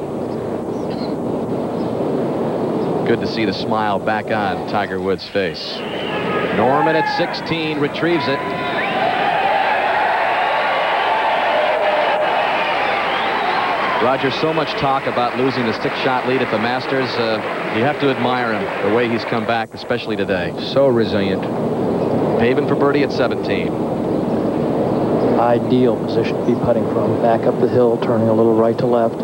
Good to see the smile back on Tiger Woods' face. Norman at 16 retrieves it. Roger, so much talk about losing the 6-shot lead at the Masters. You have to admire him, the way he's come back, especially today. So resilient. Pavin for birdie at 17. Ideal position to be putting from. Back up the hill, turning a little right to left.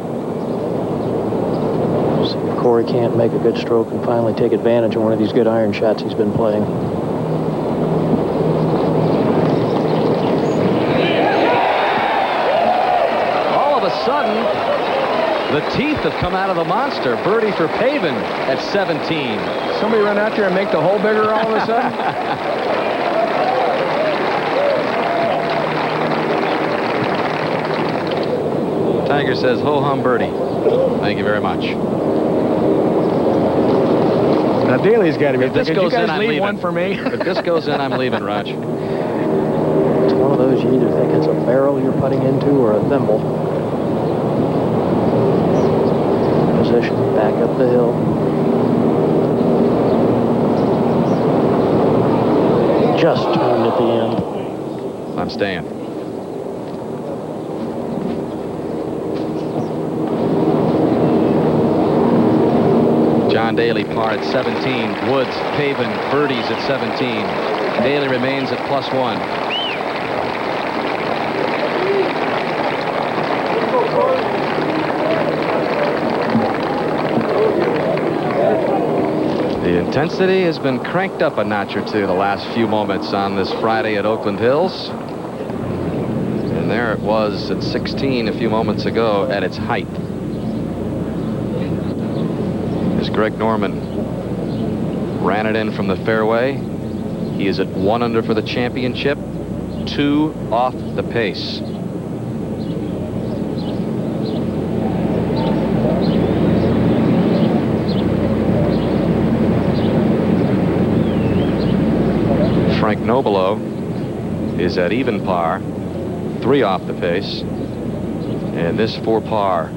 See if Corey can't make a good stroke and finally take advantage of one of these good iron shots he's been playing. All of a sudden, the teeth have come out of the monster. Birdie for Pavin at 17. Somebody run out there and make the hole bigger all of a sudden? Tiger says, ho-hum birdie. Thank you very much. Now, Daly's got to be If this thinking, goes you in, guys I'm leave leaving. one for me. If this goes in, I'm leaving, Raj. It's one of those you either think it's a barrel you're putting into or a thimble. Position, back up the hill. Just turned at the end. I'm staying. John Daly par at 17. Woods, Pavin, birdies at 17. Daly remains at +1. The intensity has been cranked up a notch or two the last few moments on this Friday at Oakland Hills. And there it was at 16 a few moments ago at its height. As Greg Norman ran it in from the fairway, he is at 1 under for the championship, 2 off the pace. Frank Nobilo is at even par, 3 off the pace, and this for par.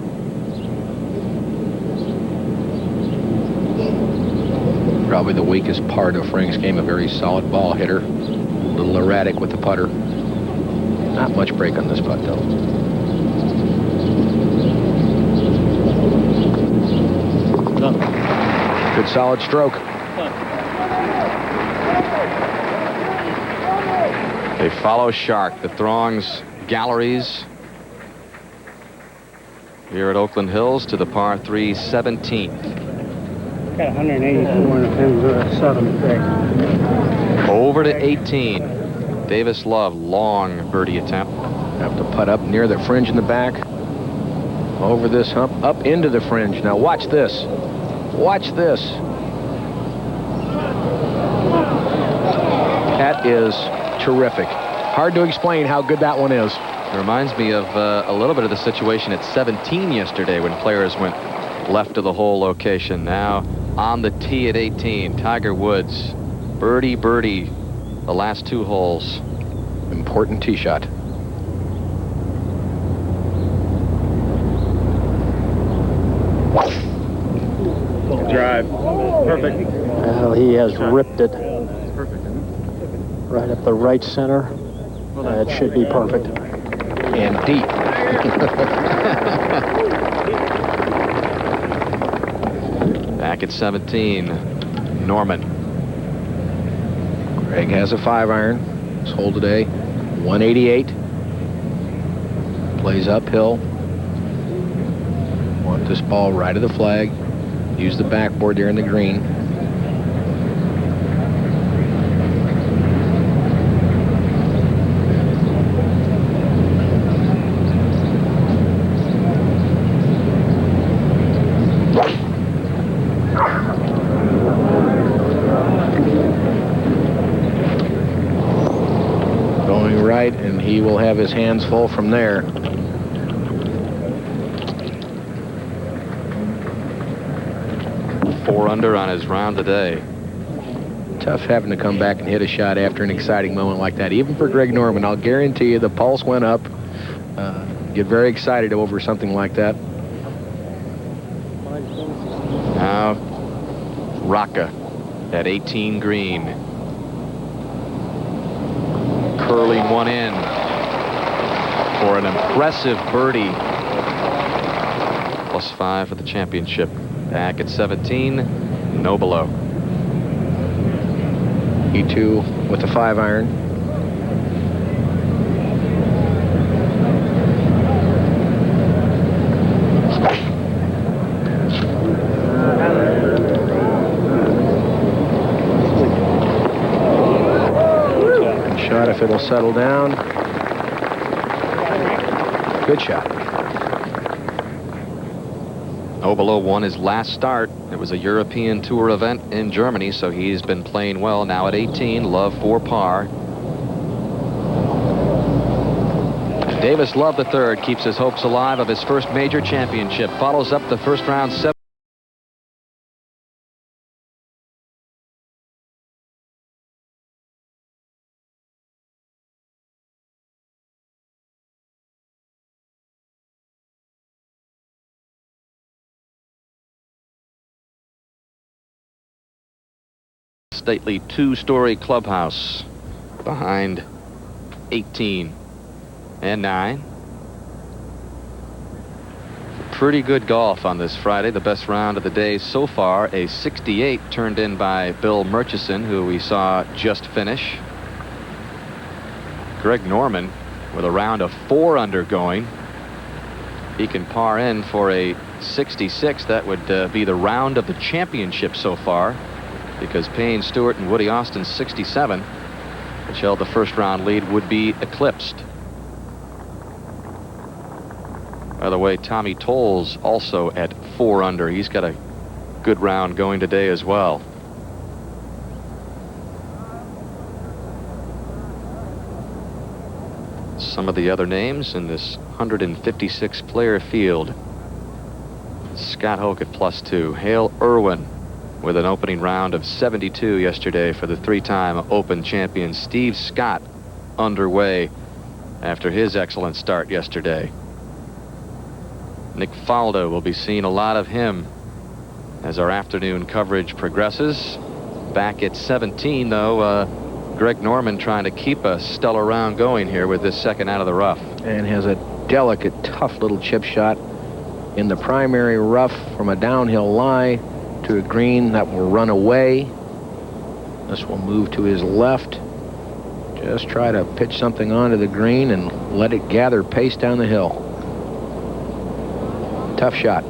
Probably the weakest part of Frank's game, a very solid ball hitter, a little erratic with the putter. Not much break on this putt, though. Good solid stroke. They follow Shark, the Throng's galleries here at Oakland Hills, to the par 3 17th. Got 184 in the pins at 7 today. Over to 18. Davis Love, long birdie attempt. Have to putt up near the fringe in the back. Over this hump, up into the fringe. Now watch this. Watch this. That is terrific. Hard to explain how good that one is. It reminds me of a little bit of the situation at 17 yesterday when players went left of the hole location. Now on the tee at 18, Tiger Woods, birdie, birdie, the last 2 holes. Important tee shot. Drive. Perfect. Well, he has ripped it right up the right center. That should be perfect. And deep. Back at 17, Norman. Greg has a 5-iron. His hole today, 188. Plays uphill. Want this ball right of the flag. Use the backboard there in the green. Going right, and he will have his hands full from there. Under on his round today. Tough having to come back and hit a shot after an exciting moment like that. Even for Greg Norman, I'll guarantee you the pulse went up. Get very excited over something like that. Now, Rocca at 18 green. Curling one in for an impressive birdie. +5 for the championship. Back at 17, Nobilo. E2 with the 5-iron. Good shot if it'll settle down. Good shot. Nobilo won his last start. It was a European Tour event in Germany, so he's been playing well. Now at 18, Love for par. Davis Love III keeps his hopes alive of his first major championship. Follows up the first round 7. Stately 2-story clubhouse behind 18 and 9. pretty good golf on this Friday. The best round of the day so far, a 68 turned in by Bill Murchison, who we saw just finish. Greg Norman with a round of 4 under going. He can par in for a 66. That would be the round of the championship so far, because Payne Stewart and Woody Austin's 67, which held the first round lead, would be eclipsed. By the way, Tommy Tolles also at 4 under. He's got a good round going today as well. Some of the other names in this 156 player field: Scott Hoke at +2, Hale Irwin with an opening round of 72 yesterday for the 3-time Open champion Steve Scott, underway after his excellent start yesterday. Nick Faldo, will be seeing a lot of him as our afternoon coverage progresses. Back at 17, though, Greg Norman trying to keep a stellar round going here with this second out of the rough. And has a delicate, tough little chip shot in the primary rough from a downhill lie to a green that will run away. This will move to his left. Just try to pitch something onto the green and let it gather pace down the hill. Tough shot.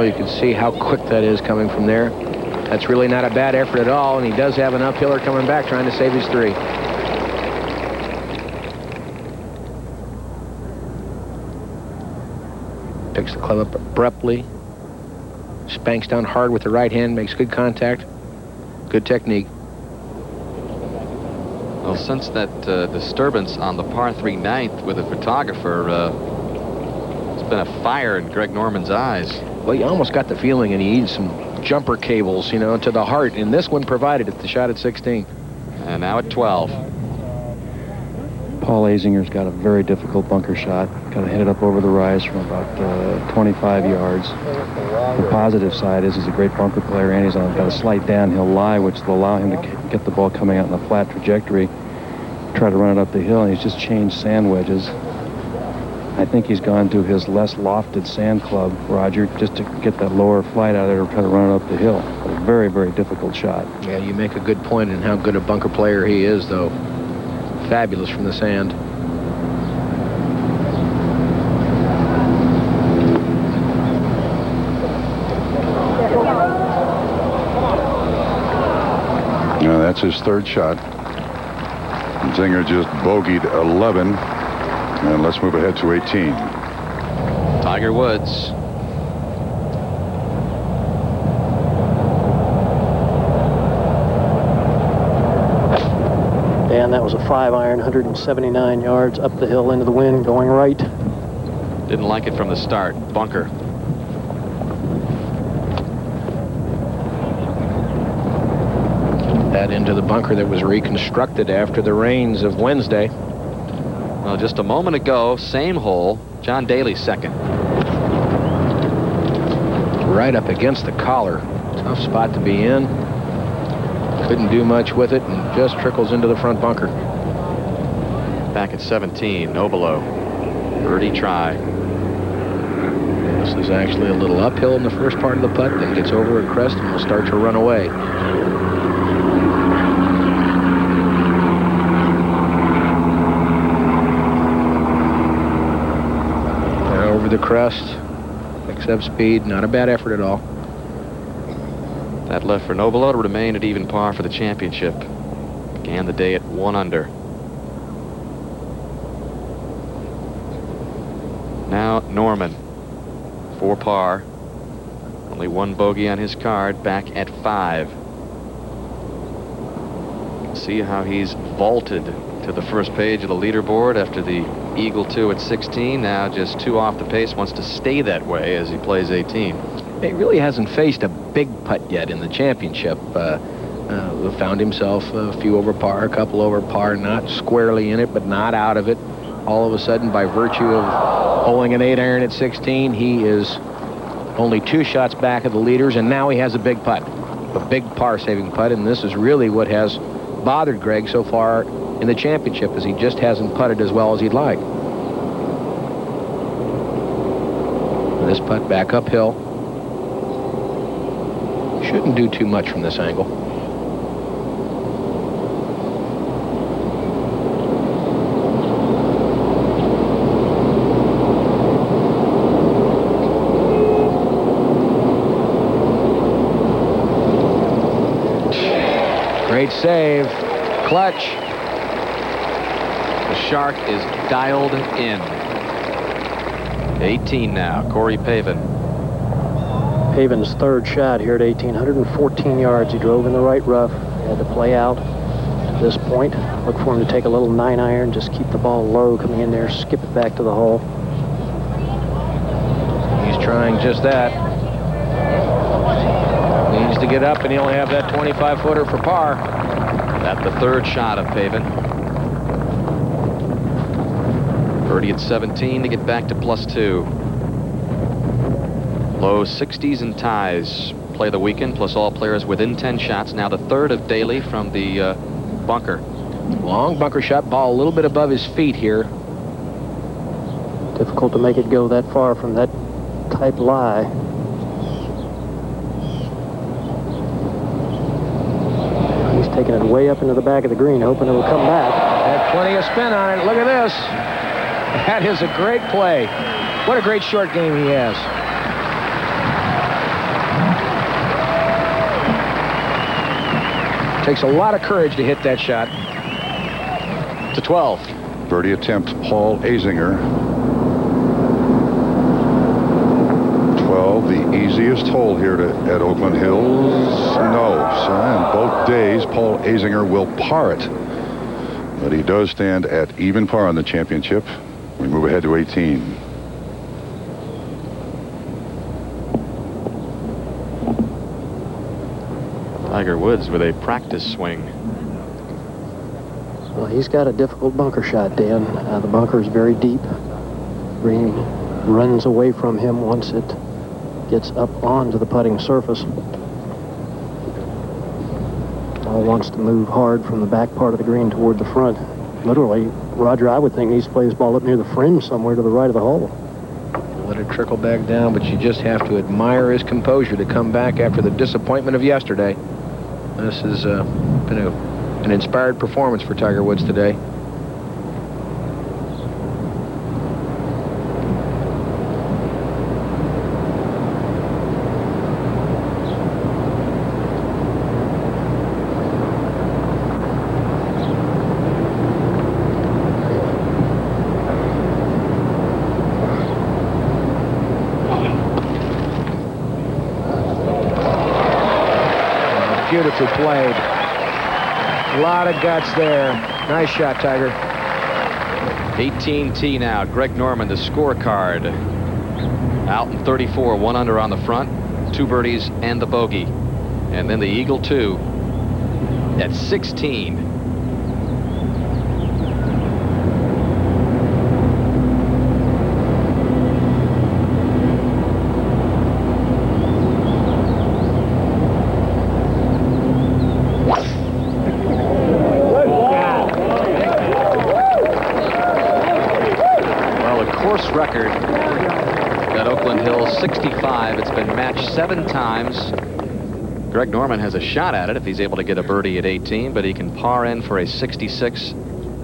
You can see how quick that is coming from there. That's really not a bad effort at all, and he does have an uphiller coming back trying to save his 3. Picks the club up abruptly, spanks down hard with the right hand, makes good contact, good technique. Well, since that disturbance on the par 3 ninth with a photographer, it's been a fire in Greg Norman's eyes. Well, you almost got the feeling and he needs some jumper cables, you know, to the heart, and this one provided it, the shot at 16. And now at 12. Paul Azinger's got a very difficult bunker shot. Got to hit it up over the rise from about 25 yards. The positive side is he's a great bunker player, and he's got a slight downhill lie, which will allow him to get the ball coming out in a flat trajectory, try to run it up the hill, and he's just changed sand wedges. I think he's gone to his less lofted sand club, Roger, just to get that lower flight out of there to try to run it up the hill. A very, very difficult shot. Yeah, you make a good point in how good a bunker player he is, though. Fabulous from the sand. Now that's his 3rd shot. Zinger just bogeyed 11. And let's move ahead to 18. Tiger Woods. Dan, that was a 5-iron, 179 yards up the hill into the wind, going right. Didn't like it from the start. Bunker. That into the bunker that was reconstructed after the rains of Wednesday. Well, just a moment ago, same hole, John Daly second. Right up against the collar. Tough spot to be in. Couldn't do much with it and just trickles into the front bunker. Back at 17, Nobilo. Birdie try. This is actually a little uphill in the first part of the putt, then gets over a crest and will start to run away. Over the crest, picks up speed, not a bad effort at all. That left for Nobilo to remain at even par for the championship. Began the day at 1 under. Now Norman, 4 par, only 1 bogey on his card, back at 5. See how he's vaulted to the first page of the leaderboard after the Eagle 2 at 16. Now just 2 off the pace, wants to stay that way as he plays 18. He really hasn't faced a big putt yet in the championship. Found himself a few over par, a couple over par, not squarely in it, but not out of it. all of a sudden, by virtue of holding an 8-iron at 16, he is only 2 shots back of the leaders, and now he has a big putt, a big par-saving putt, and this is really what has bothered Greg so far in the championship, is he just hasn't putted as well as he'd like. This putt back uphill. Shouldn't do too much from this angle. Great save. Clutch. The Shark is dialed in. 18 now, Corey Pavin. Pavin's third shot here at 18, 114 yards. He drove in the right rough. He had to play out to this point. Look for him to take a little 9-iron, just keep the ball low coming in there, skip it back to the hole. He's trying just that. Needs to get up, and he'll have that 25-footer for par. That's the third shot of Pavin. Birdie at 17 to get back to +2. Low 60s and ties play the weekend, plus all players within 10 shots. Now the third of Daly from the bunker. Long bunker shot, ball a little bit above his feet here. Difficult to make it go that far from that type lie. He's taking it way up into the back of the green, hoping it'll come back. Had plenty of spin on it. Look at this. That is a great play. What a great short game he has. Takes a lot of courage to hit that shot. To 12. Birdie attempt, Paul Azinger. 12, the easiest hole here at Oakland Hills. No, and both days, Paul Azinger will par it. But he does stand at even par on the championship. We move ahead to 18. Tiger Woods with a practice swing. Well, he's got a difficult bunker shot, Dan. The bunker is very deep. Green runs away from him once it gets up onto the putting surface. Ball wants to move hard from the back part of the green toward the front. Literally, Roger, I would think, needs to play his ball up near the fringe somewhere to the right of the hole. Let it trickle back down, but you just have to admire his composure to come back after the disappointment of yesterday. This has been an inspired performance for Tiger Woods today. Beautifully played. A lot of guts there. Nice shot, Tiger. 18T now. Greg Norman, the scorecard. Out in 34, 1 under on the front, 2 birdies and the bogey. And then the Eagle 2 at 16. Record at Oakland Hills, 65. It's been matched 7 times. Greg Norman has a shot at it if he's able to get a birdie at 18, but he can par in for a 66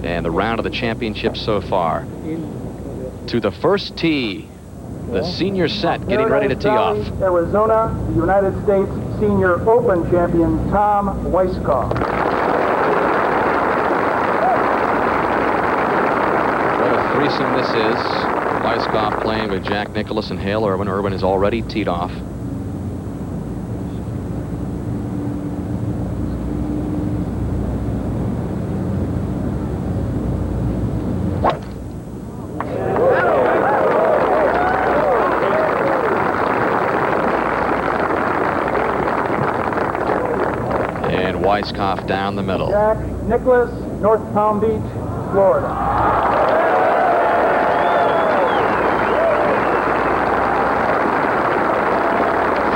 and the round of the championship so far. To the first tee, the senior set getting ready to tee off. Arizona, the United States Senior Open champion Tom Weiskopf. What a threesome this is. Weiskopf playing with Jack Nicklaus and Hale Irwin. Irwin is already teed off. And Weiskopf down the middle. Jack Nicklaus, North Palm Beach, Florida.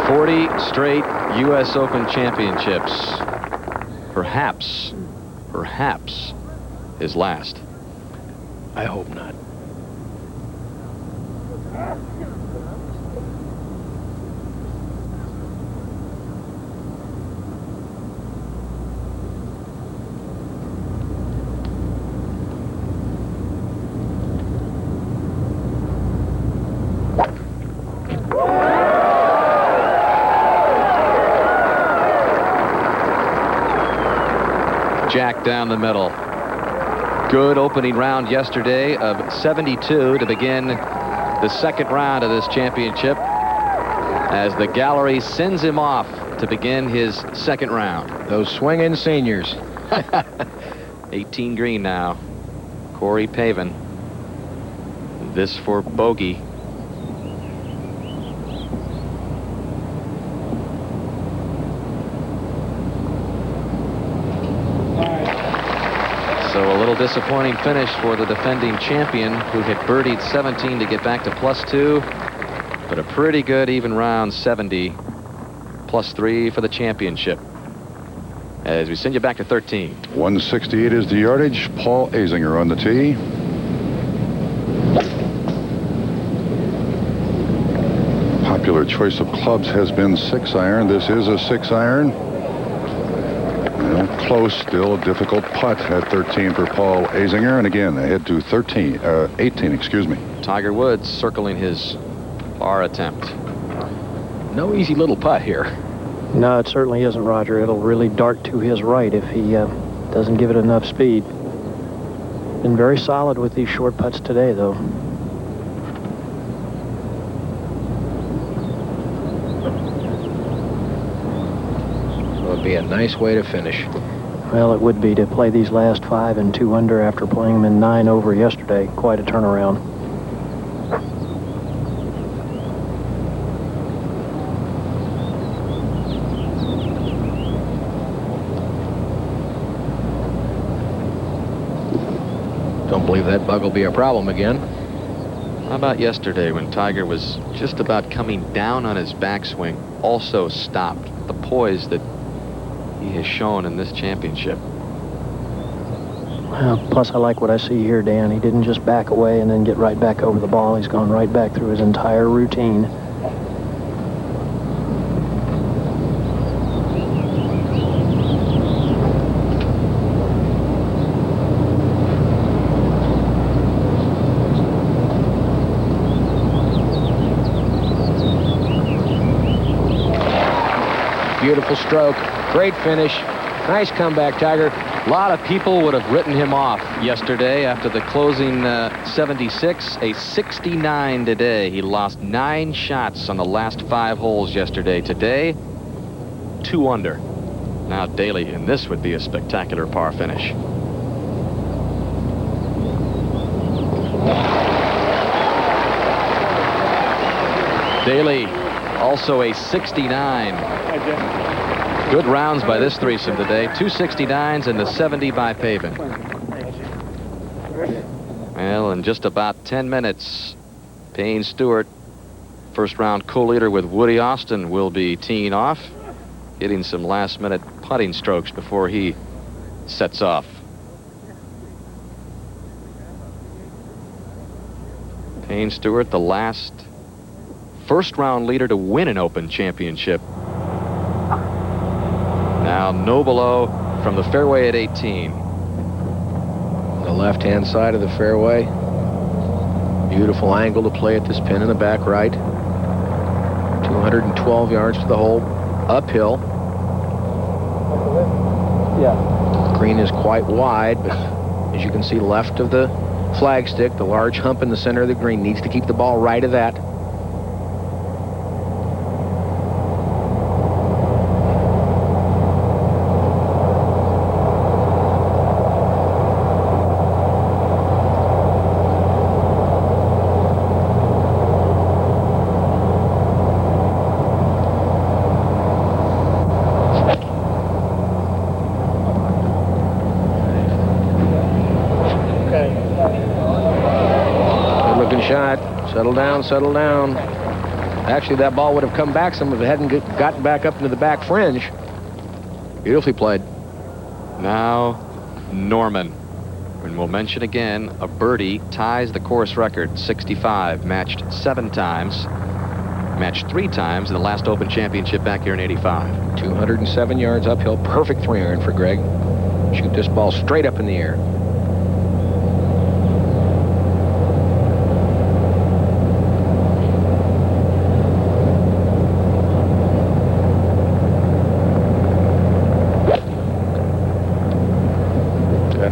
40 straight U.S. Open championships. Perhaps his last. I hope not. Jack down the middle. Good opening round yesterday of 72 to begin the second round of this championship as the gallery sends him off to begin his second round. Those swinging seniors. 18 green now. Corey Pavin. This for bogey. So a little disappointing finish for the defending champion, who had birdied 17 to get back to +2, but a pretty good even round 70, +3 for the championship. As we send you back to 13. 168 is the yardage. Paul Azinger on the tee. Popular choice of clubs has been 6-iron. This is a 6-iron. Close, still a difficult putt at 13 for Paul Azinger, and again ahead to 18, excuse me. Tiger Woods circling his par attempt. No easy little putt here. No, it certainly isn't, Roger. It'll really dart to his right if he doesn't give it enough speed. Been very solid with these short putts today, though. Would be a nice way to finish. Well, it would be to play these last 5 and 2 under after playing them in 9 over yesterday. Quite a turnaround. Don't believe that bug will be a problem again. How about yesterday when Tiger was just about coming down on his backswing, also stopped? The poise that he has shown in this championship. Well, plus I like what I see here, Dan. He didn't just back away and then get right back over the ball. He's gone right back through his entire routine. Beautiful stroke. Great finish. Nice comeback, Tiger. A lot of people would have written him off yesterday after the closing 76, a 69 today. He lost 9 shots on the last 5 holes yesterday. Today, 2 under. Now Daly, and this would be a spectacular par finish. Daly, also a 69. Good rounds by this threesome today. 2 69s and the 70 by Pavin. Well, in just about 10 minutes, Payne Stewart, first round co-leader with Woody Austin, will be teeing off, getting some last-minute putting strokes before he sets off. Payne Stewart, the last first-round leader to win an Open championship. Now Nobilo from the fairway at 18. The left-hand side of the fairway. Beautiful angle to play at this pin in the back right. 212 yards to the hole, uphill. Yeah. Green is quite wide, but as you can see left of the flagstick, the large hump in the center of the green needs to keep the ball right of that. Shot. Settle down, settle down. Actually, that ball would have come back some if it hadn't gotten back up into the back fringe. Beautifully played. Now, Norman. And we'll mention again, a birdie ties the course record, 65, matched 7 times, matched 3 times in the last Open Championship back here in 85. 207 yards uphill, perfect 3-iron for Greg. Shoot this ball straight up in the air.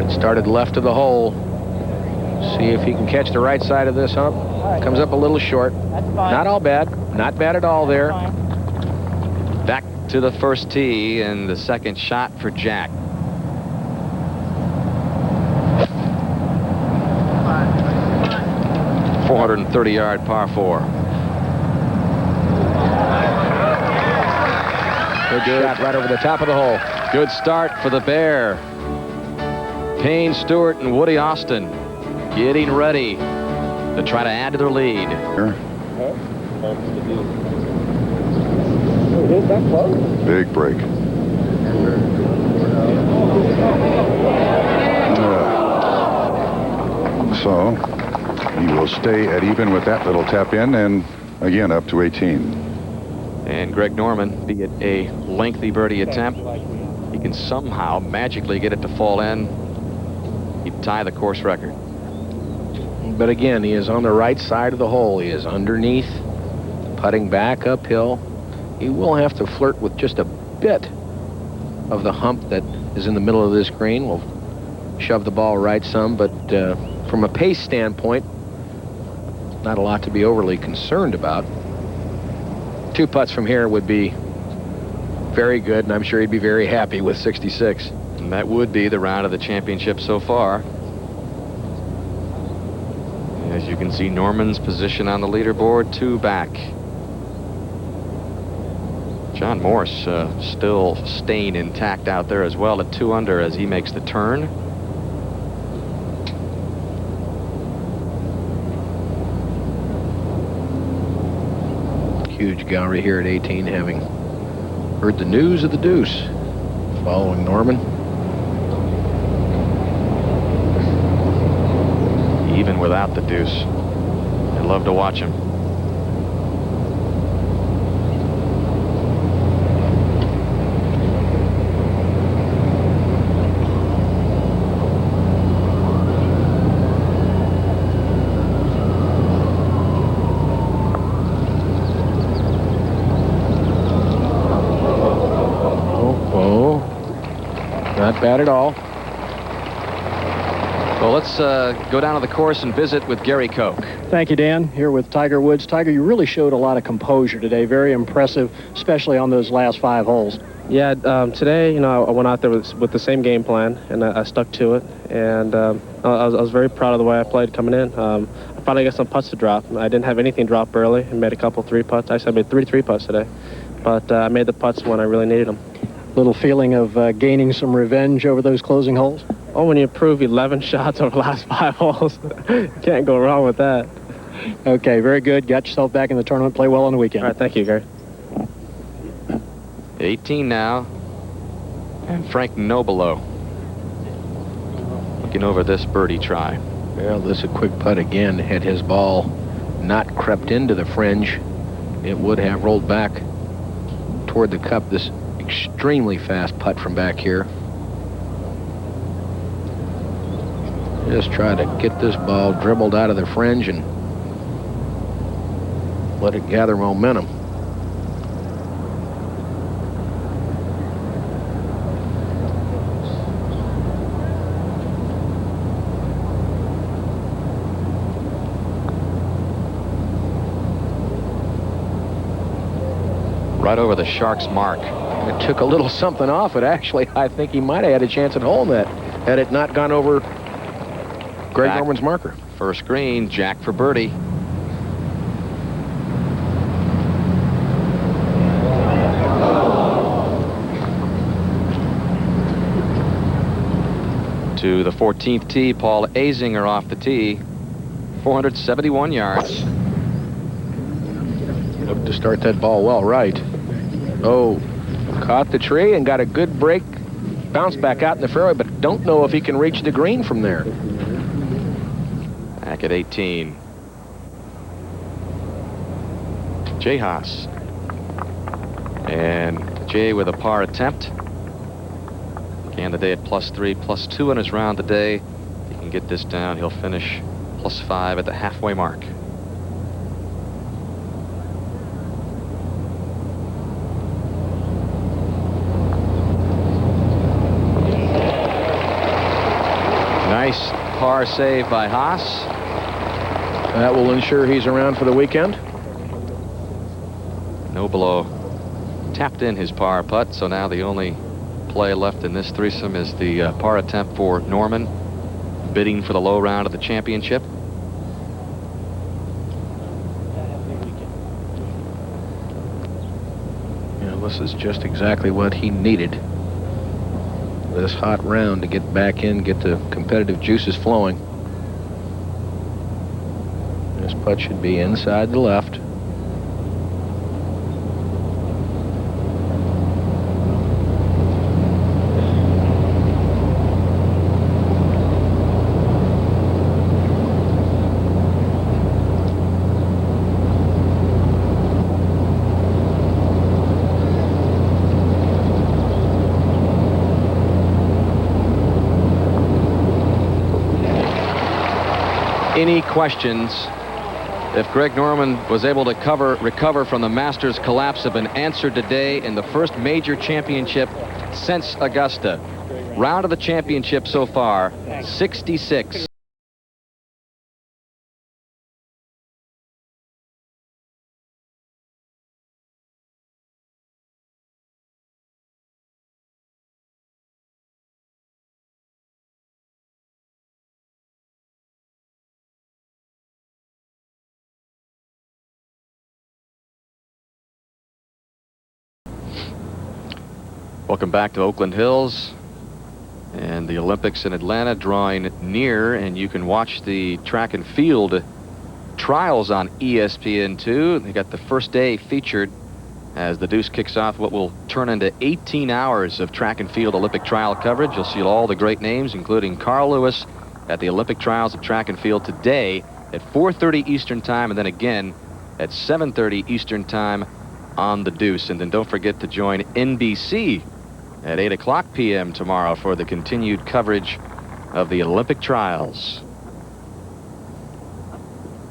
Started left of the hole. See if he can catch the right side of this hump. Comes up a little short. Not all bad. Not bad at all there. Back to the first tee and the second shot for Jack. .430-yard par 4. Good shot right over the top of the hole. Good start for the Bear. Payne Stewart and Woody Austin getting ready to try to add to their lead. Big break. So he will stay at even with that little tap in and again up to 18. And Greg Norman, be it a lengthy birdie attempt, he can somehow magically get it to fall in. He'd tie the course record. But again, he is on the right side of the hole. He is underneath, putting back uphill. He will have to flirt with just a bit of the hump that is in the middle of this green. We'll shove the ball right some, but from a pace standpoint, not a lot to be overly concerned about. 2 putts from here would be very good, and I'm sure he'd be very happy with 66. And that would be the round of the championship so far. As you can see, Norman's position on the leaderboard, 2 back. John Morse still staying intact out there as well at 2 under as he makes the turn. Huge gallery here at 18, having heard the news of the deuce following Norman. Even without the deuce, I love to watch him. Oh, not bad at all. Well, let's go down to the course and visit with Gary Koch. Thank you, Dan. Here with Tiger Woods. Tiger, you really showed a lot of composure today. Very impressive, especially on those last 5 holes. Yeah, today, I went out there with the same game plan, and I stuck to it. And I was very proud of the way I played coming in. I finally got some putts to drop. I didn't have anything drop early and made a couple 3 putts. Actually, I made 3 putts today. But I made the putts when I really needed them. Little feeling of gaining some revenge over those closing holes? Oh, when you improve 11 shots over the last 5 holes, you can't go wrong with that. Okay, very good. Got yourself back in the tournament. Play well on the weekend. All right, thank you, Gary. 18 now. And Frank Nobilo looking over this birdie try. Well, this is a quick putt again. Had his ball not crept into the fringe, it would have rolled back toward the cup. This extremely fast putt from back here. Just try to get this ball dribbled out of the fringe and let it gather momentum. Right over the Shark's mark. It took a little something off it, actually. I think he might have had a chance at holding that had it not gone over Greg Norman's marker. First green, Jack for birdie. To the 14th tee, Paul Azinger off the tee. 471 yards. Looked to start that ball well right. Oh, caught the tree and got a good break. Bounced back out in the fairway, but don't know if he can reach the green from there. Back at 18. Jay Haas. And Jay with a par attempt. Began the day at +3, +2 in his round today. If he can get this down, he'll finish +5 at the halfway mark. Nice par save by Haas. That will ensure he's around for the weekend. Nobilo tapped in his par putt, so now the only play left in this threesome is the par attempt for Norman, bidding for the low round of the championship. Yeah, this is just exactly what he needed. This hot round to get back in, get the competitive juices flowing. This putt should be inside the left. Any questions if Greg Norman was able to recover from the Masters collapse have been answered today in the first major championship since Augusta. Round of the championship so far, 66. Welcome back to Oakland Hills and the Olympics in Atlanta drawing near, and you can watch the track and field trials on ESPN2. They got the first day featured as the Deuce kicks off what will turn into 18 hours of track and field Olympic trial coverage. You'll see all the great names, including Carl Lewis at the Olympic trials of track and field today at 4:30 Eastern time, and then again at 7:30 Eastern time on the Deuce. And then don't forget to join NBC at 8:00 p.m. tomorrow for the continued coverage of the Olympic trials.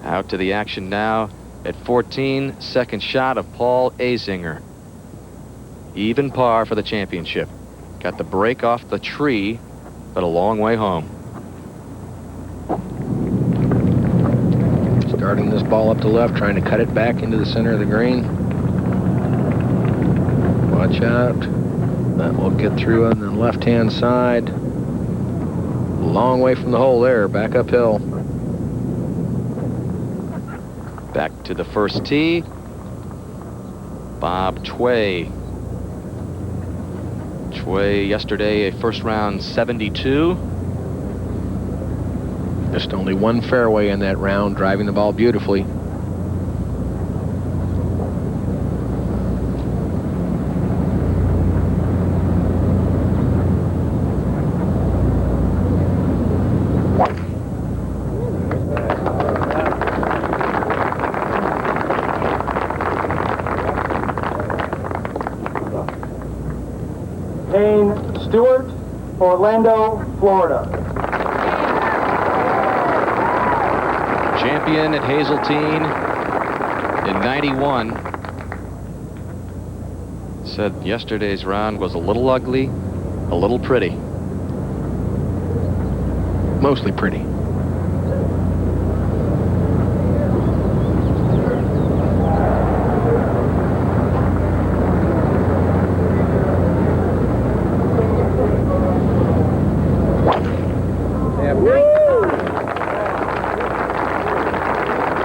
Out to the action now at 14, second shot of Paul Azinger. Even par for the championship. Got the break off the tree, but a long way home. Starting this ball up to left, trying to cut it back into the center of the green. Watch out. That will get through on the left-hand side. Long way from the hole there, back uphill. Back to the first tee. Bob Tway. Tway yesterday a first round 72. Just only one fairway in that round, driving the ball beautifully. Payne Stewart, Orlando, Florida. Champion at Hazeltine in 91. Said yesterday's round was a little ugly, a little pretty. Mostly pretty.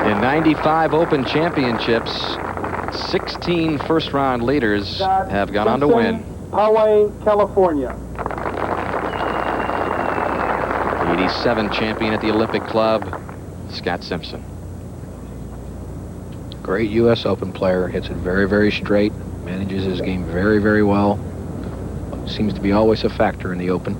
In 95 Open Championships, 16 first-round leaders have gone on to win. Poway, California. 87 champion at the Olympic Club, Scott Simpson. Great U.S. Open player. Hits it very, very straight. Manages his game very, very well. Seems to be always a factor in the Open.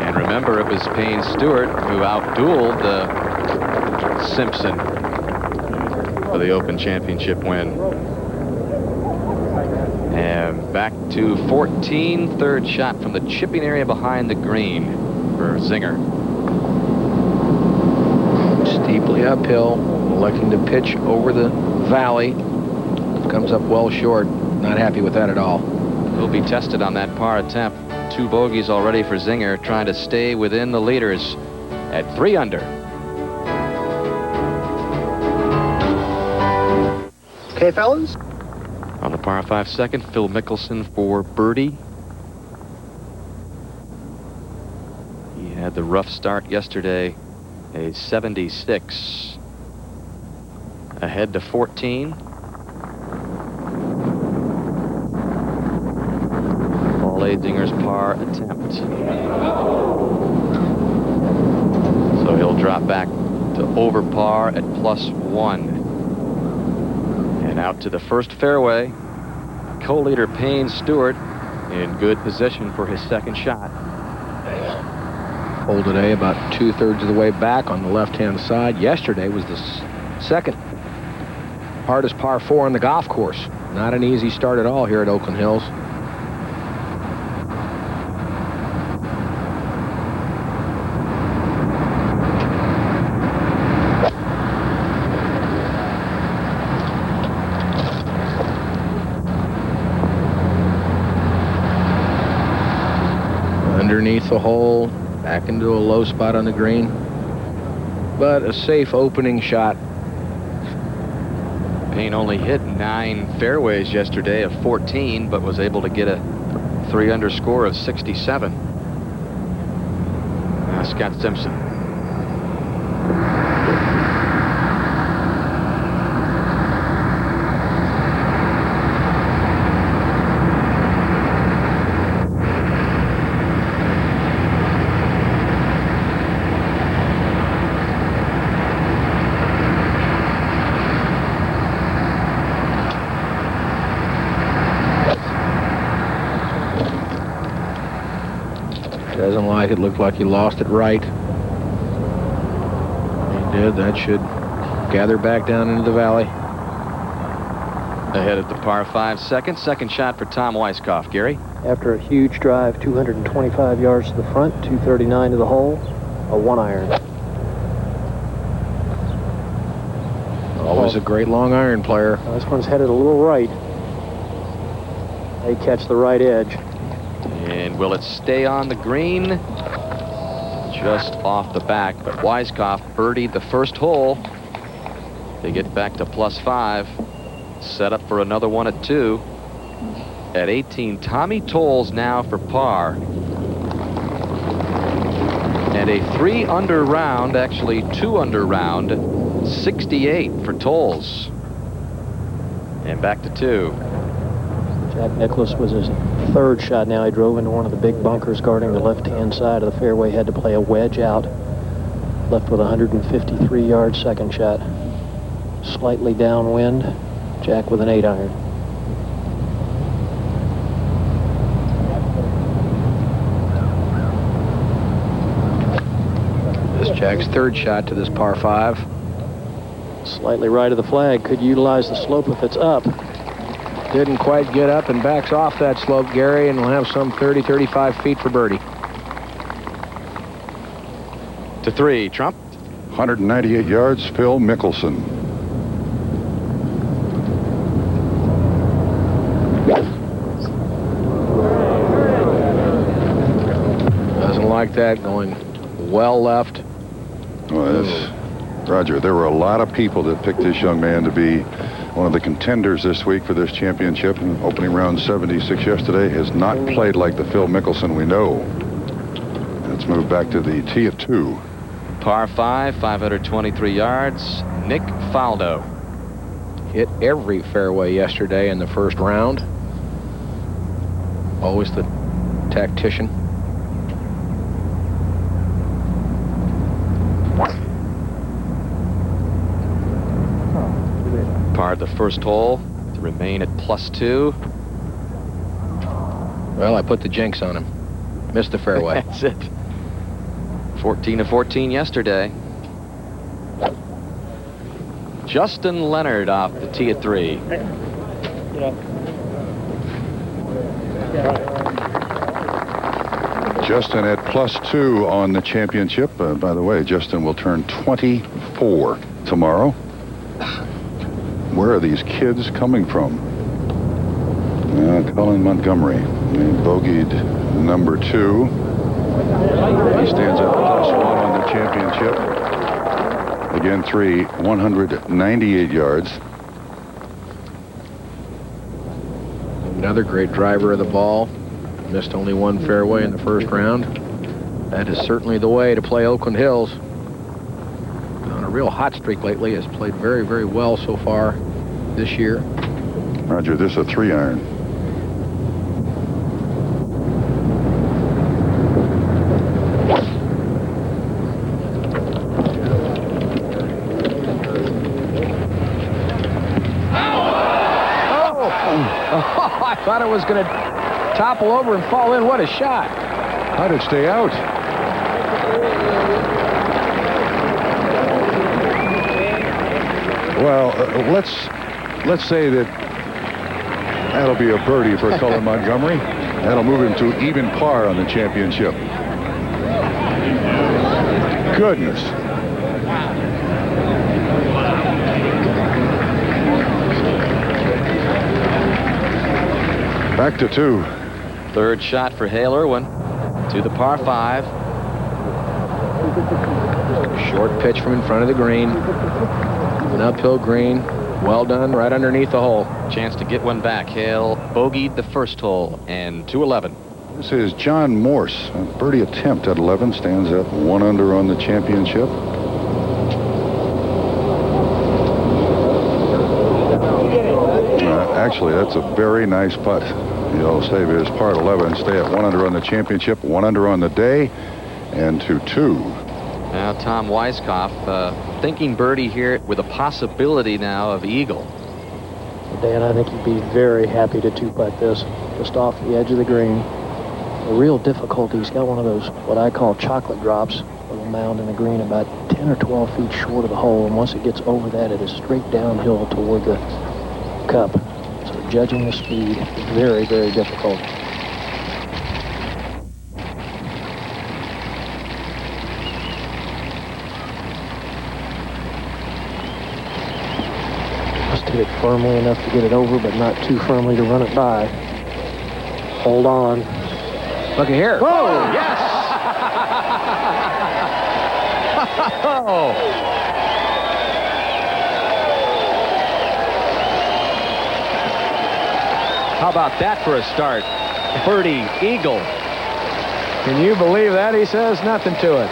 And remember, it was Payne Stewart who outdueled Simpson for the Open Championship win. And back to 14, third shot from the chipping area behind the green for Zinger. Steeply uphill, electing to pitch over the valley. Comes up well short. Not happy with that at all. Will be tested on that par attempt. 2 bogeys already for Zinger, trying to stay within the leaders at 3 under. Okay, fellas. On the par 5 second, Phil Mickelson for birdie. He had the rough start yesterday, a 76. Ahead to 14. Paul Zinger's par attempt. So he'll drop back to over par at +1. And out to the first fairway, co-leader Payne Stewart in good position for his second shot. Hole today about 2/3 of the way back on the left-hand side. Yesterday was the second hardest par 4 on the golf course. Not an easy start at all here at Oakland Hills. Underneath the hole, back into a low spot on the green, but a safe opening shot. Payne only hit 9 fairways yesterday of 14, but was able to get a 3 under score of 67. Now Scott Simpson. Doesn't like it. Looked like he lost it right. He did. That should gather back down into the valley. Ahead at the par 5 second. Second shot for Tom Weiskopf. Gary? After a huge drive, 225 yards to the front, 239 to the hole, a 1-iron. Always a great long iron player. This one's headed a little right. They catch the right edge. And will it stay on the green? Just off the back, but Weiskopf birdied the first hole. They get back to +5. Set up for another one at 2. At 18, Tommy Tolles now for par. And a 3 under round, actually 2 under round, 68 for Tolles. And back to 2. Jack Nicklaus was his third shot now. He drove into one of the big bunkers guarding the left-hand side of the fairway. Had to play a wedge out. Left with a 153-yard second shot. Slightly downwind. Jack with an 8-iron. This Jack's third shot to this par 5. Slightly right of the flag. Could utilize the slope if it's up. Didn't quite get up and backs off that slope, Gary, and will have some 30, 35 feet for birdie. To 3, Trump. 198 yards, Phil Mickelson. Doesn't like that, going well left. Well, Roger, there were a lot of people that picked this young man to be one of the contenders this week for this championship. Opening round 76 yesterday, has not played like the Phil Mickelson we know. Let's move back to the tee at 2. Par 5, 523 yards. Nick Faldo. Hit every fairway yesterday in the first round. Always the tactician. Parred the first hole to remain at +2. Well, I put the jinx on him. Missed the fairway. That's it. 14 of 14 yesterday. Justin Leonard off the tee at 3. Justin at +2 on the championship. By the way, Justin will turn 24 tomorrow. Where are these kids coming from? Colin Montgomery. He bogeyed number 2. He stands at +1 on the championship. Again, 3, 198 yards. Another great driver of the ball. Missed only one fairway in the first round. That is certainly the way to play Oakland Hills. On a real hot streak lately. Has played very, very well so far this year. Roger, this is a 3-iron. I thought it was going to topple over and fall in. What a shot. How did it stay out? Well, let's say that that'll be a birdie for Colin Montgomery. That'll move him to even par on the championship. Goodness. Back to 2. Third shot for Hale Irwin to the par 5. Short pitch from in front of the green. An uphill green. Well done, right underneath the hole. Chance to get one back. Hale bogeyed the first hole and 211. This is John Morse. A birdie attempt at 11. Stands at 1 under on the championship. Actually, that's a very nice putt. He'll save his par 11, stay at 1 under on the championship, 1 under on the day, and to 2. Now Tom Weiskopf thinking birdie here with a possibility now of eagle. Dan, I think he'd be very happy to two-putt this just off the edge of the green. The real difficulty, he's got one of those, what I call chocolate drops, little mound in the green about 10 or 12 feet short of the hole, and once it gets over that, it is straight downhill toward the cup. So judging the speed is very, very difficult. Just hit it firmly enough to get it over, but not too firmly to run it by. Hold on. Looky here. Oh, yes! Oh! How about that for a start? Birdie, eagle. Can you believe that? He says nothing to it.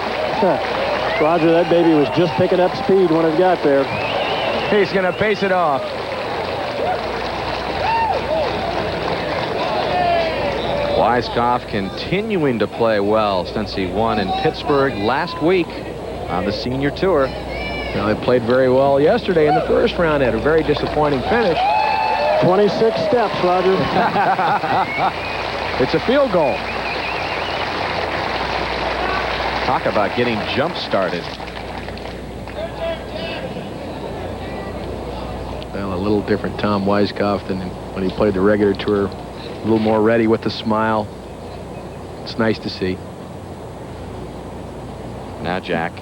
Roger, that baby was just picking up speed when it got there. He's going to pace it off. Weiskopf continuing to play well since he won in Pittsburgh last week on the senior tour. Well, he played very well yesterday in the first round. Had a very disappointing finish. 26 steps, Roger. It's a field goal. Talk about getting jump started. Well, a little different Tom Weiskopf than when he played the regular tour. A little more ready with the smile. It's nice to see. Now Jack.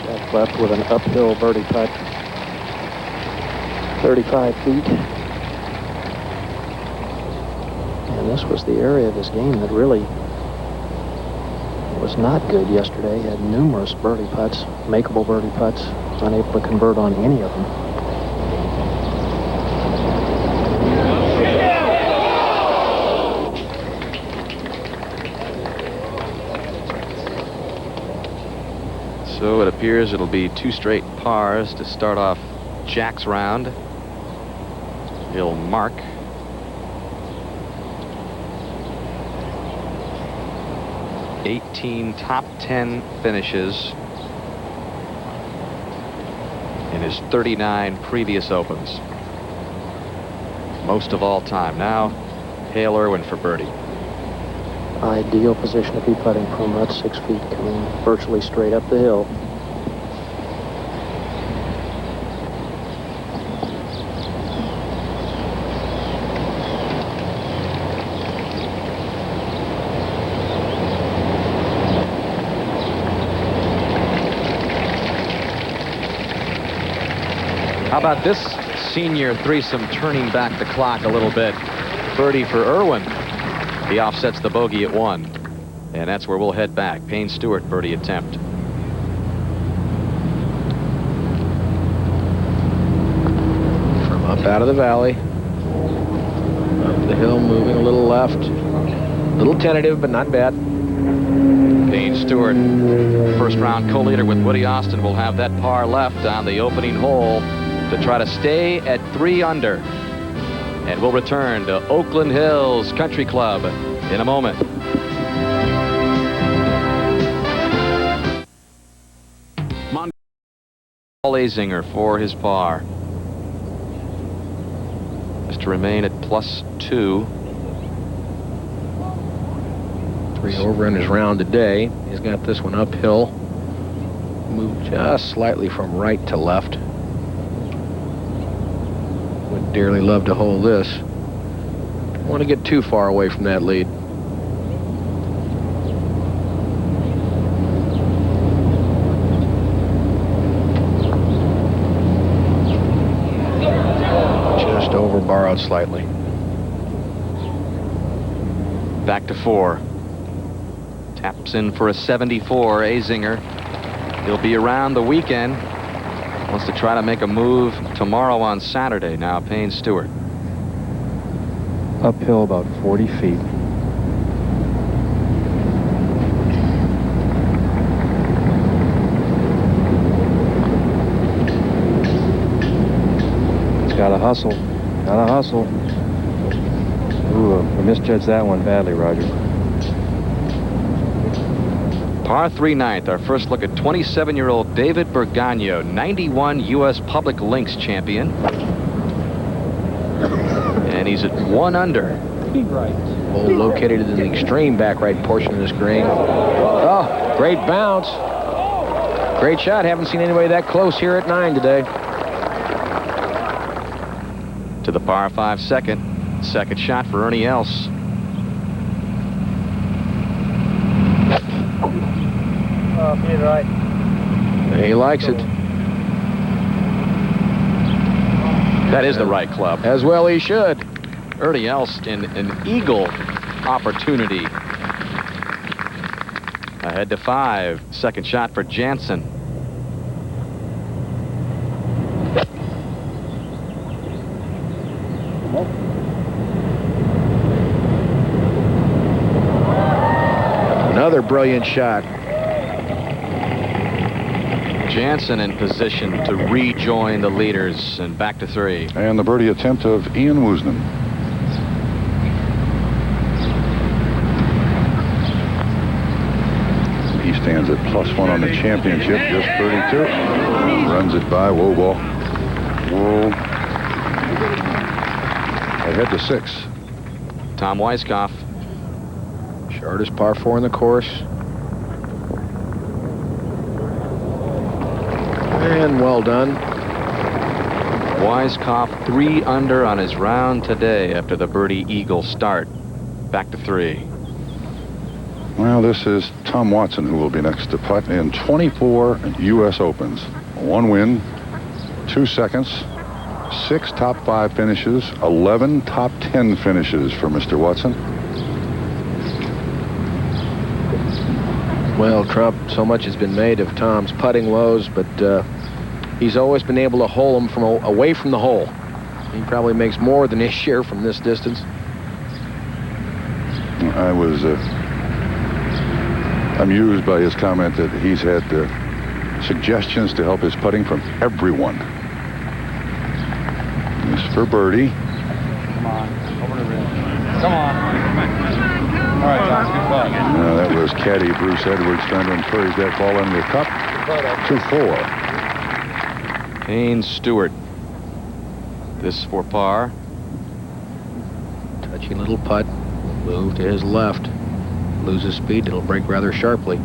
Jack left with an uphill birdie putt. 35 feet. And this was the area of his game that really was not good yesterday. He had numerous birdie putts, makeable birdie putts, unable to convert on any of them. So it appears it'll be 2 straight pars to start off Jack's round. He'll mark. $18 top 10 finishes in his 39 previous Opens. Most of all time. Now, Hale Irwin for birdie. Ideal position to be putting from about 6 feet, coming virtually straight up the hill. How about this senior threesome turning back the clock a little bit? Birdie for Irwin. He offsets the bogey at 1. And that's where we'll head back. Payne Stewart birdie attempt. From up out of the valley. Up the hill, moving a little left. A little tentative, but not bad. Payne Stewart, first round co-leader with Woody Austin, will have that par left on the opening hole to try to stay at 3 under. And we'll return to Oakland Hills Country Club in a moment. Paul Azinger for his par. Has to remain at +2. 3 over in his round today. He's got this one uphill. Moved just slightly from right to left. Would dearly love to hold this. Don't want to get too far away from that lead. Just over borrowed slightly. Back to 4. Taps in for a 74. Azinger. He'll be around the weekend. Wants to try to make a move tomorrow on Saturday. Now Payne Stewart. Uphill about 40 feet. He's gotta hustle. Gotta hustle. Ooh, we misjudged that one badly, Roger. Par 3 ninth, our first look at 27-year-old David Bergagno, 91 U.S. Public Links champion. And he's at 1 under. Hole located in the extreme back right portion of this green. Oh, great bounce. Great shot. Haven't seen anybody that close here at 9 today. To the par 5 second. Second shot for Ernie Els. Right. He likes it. That is the right club. As well he should. Ernie Els in an eagle opportunity. Ahead to 5. Second shot for Jansen. Another brilliant shot. Jansen in position to rejoin the leaders and back to 3. And the birdie attempt of Ian Woosnam. He stands at +1 on the championship, just 32. Runs it by, whoa, ball. Whoa. Ahead to 6. Tom Weiskopf. Shortest par 4 in the course. And well done. Weiskopf 3 under on his round today after the birdie eagle start. Back to 3. Well, this is Tom Watson who will be next to putt in 24 U.S. Opens. 1 win, 2 seconds, 6 top 5 finishes, 11 top 10 finishes for Mr. Watson. Well, Trump, so much has been made of Tom's putting woes, but he's always been able to hole them from away from the hole. He probably makes more than his share from this distance. I was amused by his comment that he's had suggestions to help his putting from everyone. This for birdie. Come on. Over the rim. Come on. All right, John. Good putt. That was caddy Bruce Edwards trying to encourage that ball into the cup. 2-4. Payne Stewart. This for par. Touchy little putt. Move to his left. Loses speed. It'll break rather sharply.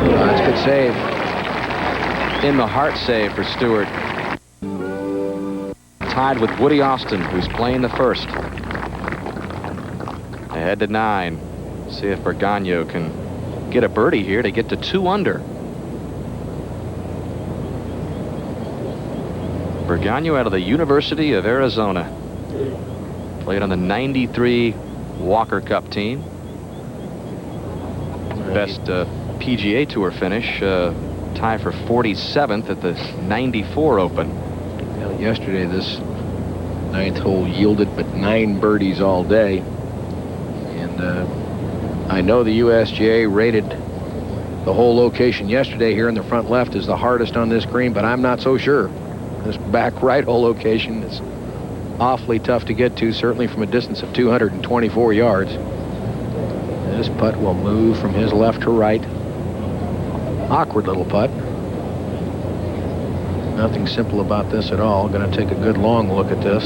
That's a good save. In the heart save for Stewart. Tied with Woody Austin, who's playing the first. Ahead to 9. See if Bergano can get a birdie here to get to 2 under. Bergano out of the University of Arizona. Played on the '93 Walker Cup team. Best PGA Tour finish. Tie for 47th at the '94 Open. Well, yesterday, this 9th hole yielded but 9 birdies all day. And I know the USGA rated the whole location yesterday here in the front left as the hardest on this green, but I'm not so sure. This back right hole location is awfully tough to get to, certainly from a distance of 224 yards. This putt will move from his left to right. Awkward little putt. Nothing simple about this at all. Going to take a good long look at this.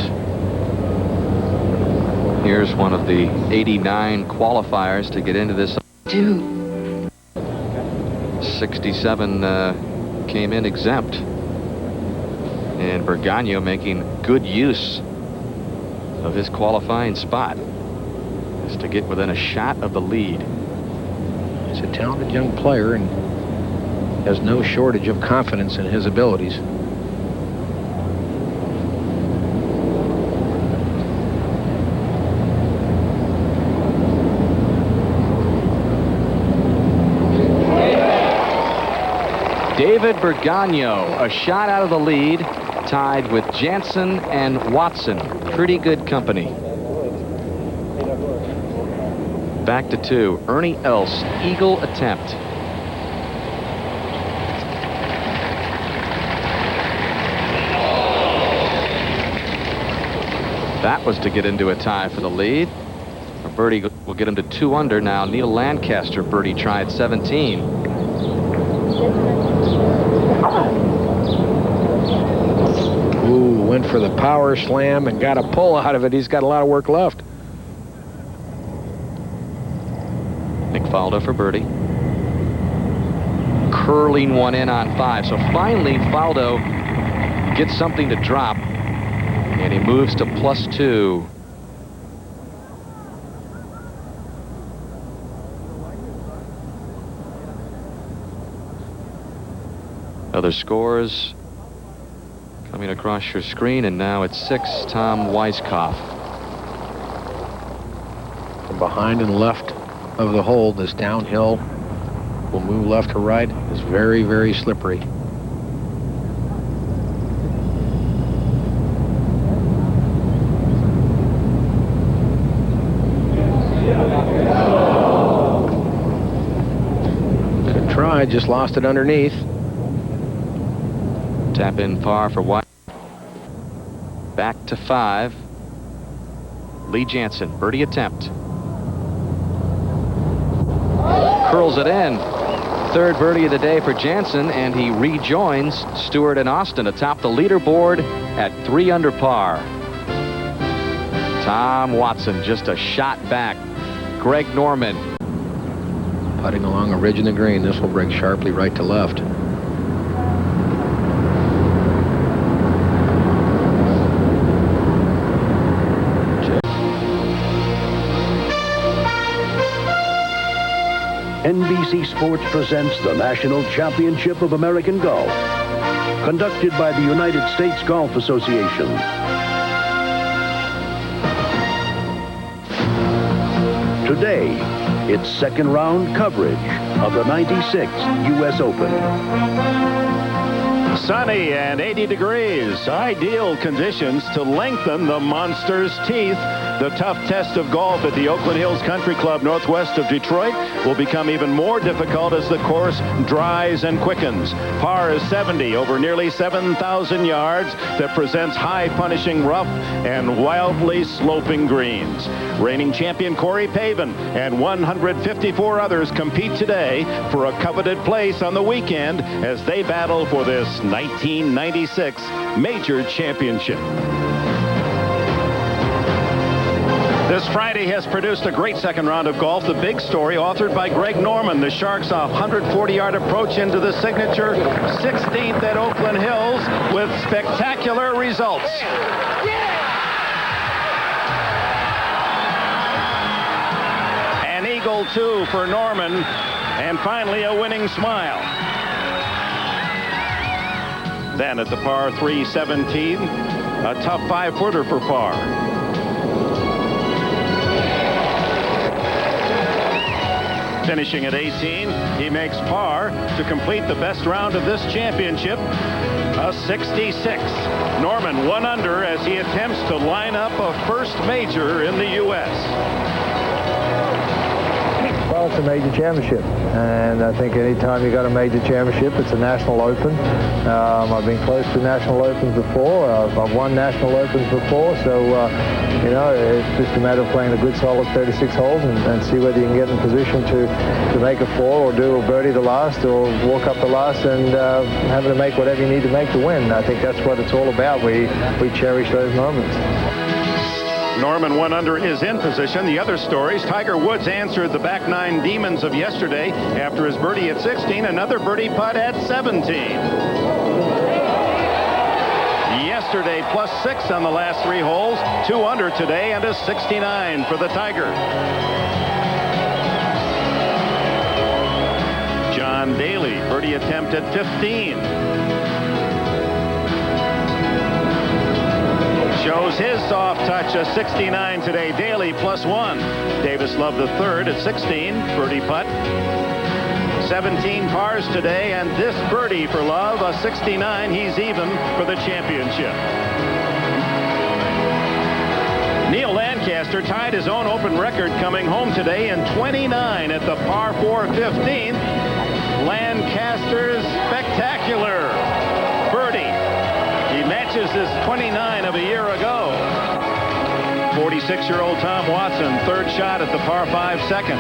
Here's one of the 89 qualifiers to get into this. 67 came in exempt. And Bergano making good use of his qualifying spot. Just to get within a shot of the lead. He's a talented young player and has no shortage of confidence in his abilities. David Bergano, a shot out of the lead, tied with Jansen and Watson. Pretty good company. Back to 2. Ernie Els, eagle attempt. That was to get into a tie for the lead. A birdie will get him to 2 under now. Neil Lancaster birdie tried 17. Ooh, went for the power slam and got a pull out of it. He's got a lot of work left. Nick Faldo for birdie. Curling one in on 5. So finally, Faldo gets something to drop. And he moves to +2. Other scores coming across your screen, and now it's 6. Tom Weiskopf. From behind and left of the hole, this downhill will move left to right. It's very, very slippery. Good try, just lost it underneath. Tap in par for White. Back to 5. Lee Jansen, birdie attempt. Curls it in. 3rd birdie of the day for Jansen, and he rejoins Stewart and Austin atop the leaderboard at 3 under par. Tom Watson just a shot back. Greg Norman. Putting along a ridge in the green. This will break sharply right to left. NBC Sports presents the National Championship of American Golf, conducted by the United States Golf Association. Today, it's second round coverage of the '96 U.S. Open. Sunny and 80 degrees, ideal conditions to lengthen the monster's teeth The tough test of golf at the Oakland Hills Country Club northwest of Detroit will become even more difficult as the course dries and quickens. Par is 70 over nearly 7,000 yards that presents high punishing rough and wildly sloping greens. Reigning champion Corey Pavin and 154 others compete today for a coveted place on the weekend as they battle for this 1996 major championship. This Friday has produced a great second round of golf. The Big Story, authored by Greg Norman. The Sharks a 140-yard approach into the signature 16th at Oakland Hills with spectacular results. An eagle, too, for Norman, and finally a winning smile. Then at the par 3 17, a tough 5-footer for par. Finishing at 18, he makes par to complete the best round of this championship, a 66. Norman 1 under as he attempts to line up a first major in the U.S. Well, it's a major championship, and I think anytime you got a major championship, it's a national open. I've been close to national opens before. I've won national opens before, so you know, it's just a matter of playing a good solid 36 holes and see whether you can get in position to make a 4 or do a birdie the last or walk up the last and having to make whatever you need to make to win. I think that's what it's all about. We cherish those moments. Norman 1 under is in position. The other stories, Tiger Woods answered the back 9 demons of yesterday after his birdie at 16, another birdie putt at 17. Yesterday +6 on the last 3 holes, 2 under today, and a 69 for the Tiger. John Daly, birdie attempt at 15. Shows his soft touch, a 69 today. Daly +1. Davis Love the third at 16, birdie putt. 17 pars today, and this birdie for Love, a 69. He's even for the championship. Neil Lancaster tied his own open record coming home today in 29 at the par 4 15th. Lancaster's spectacular birdie. He matches his 29 of a year ago. 46-year-old Tom Watson, third shot at the par 5 second.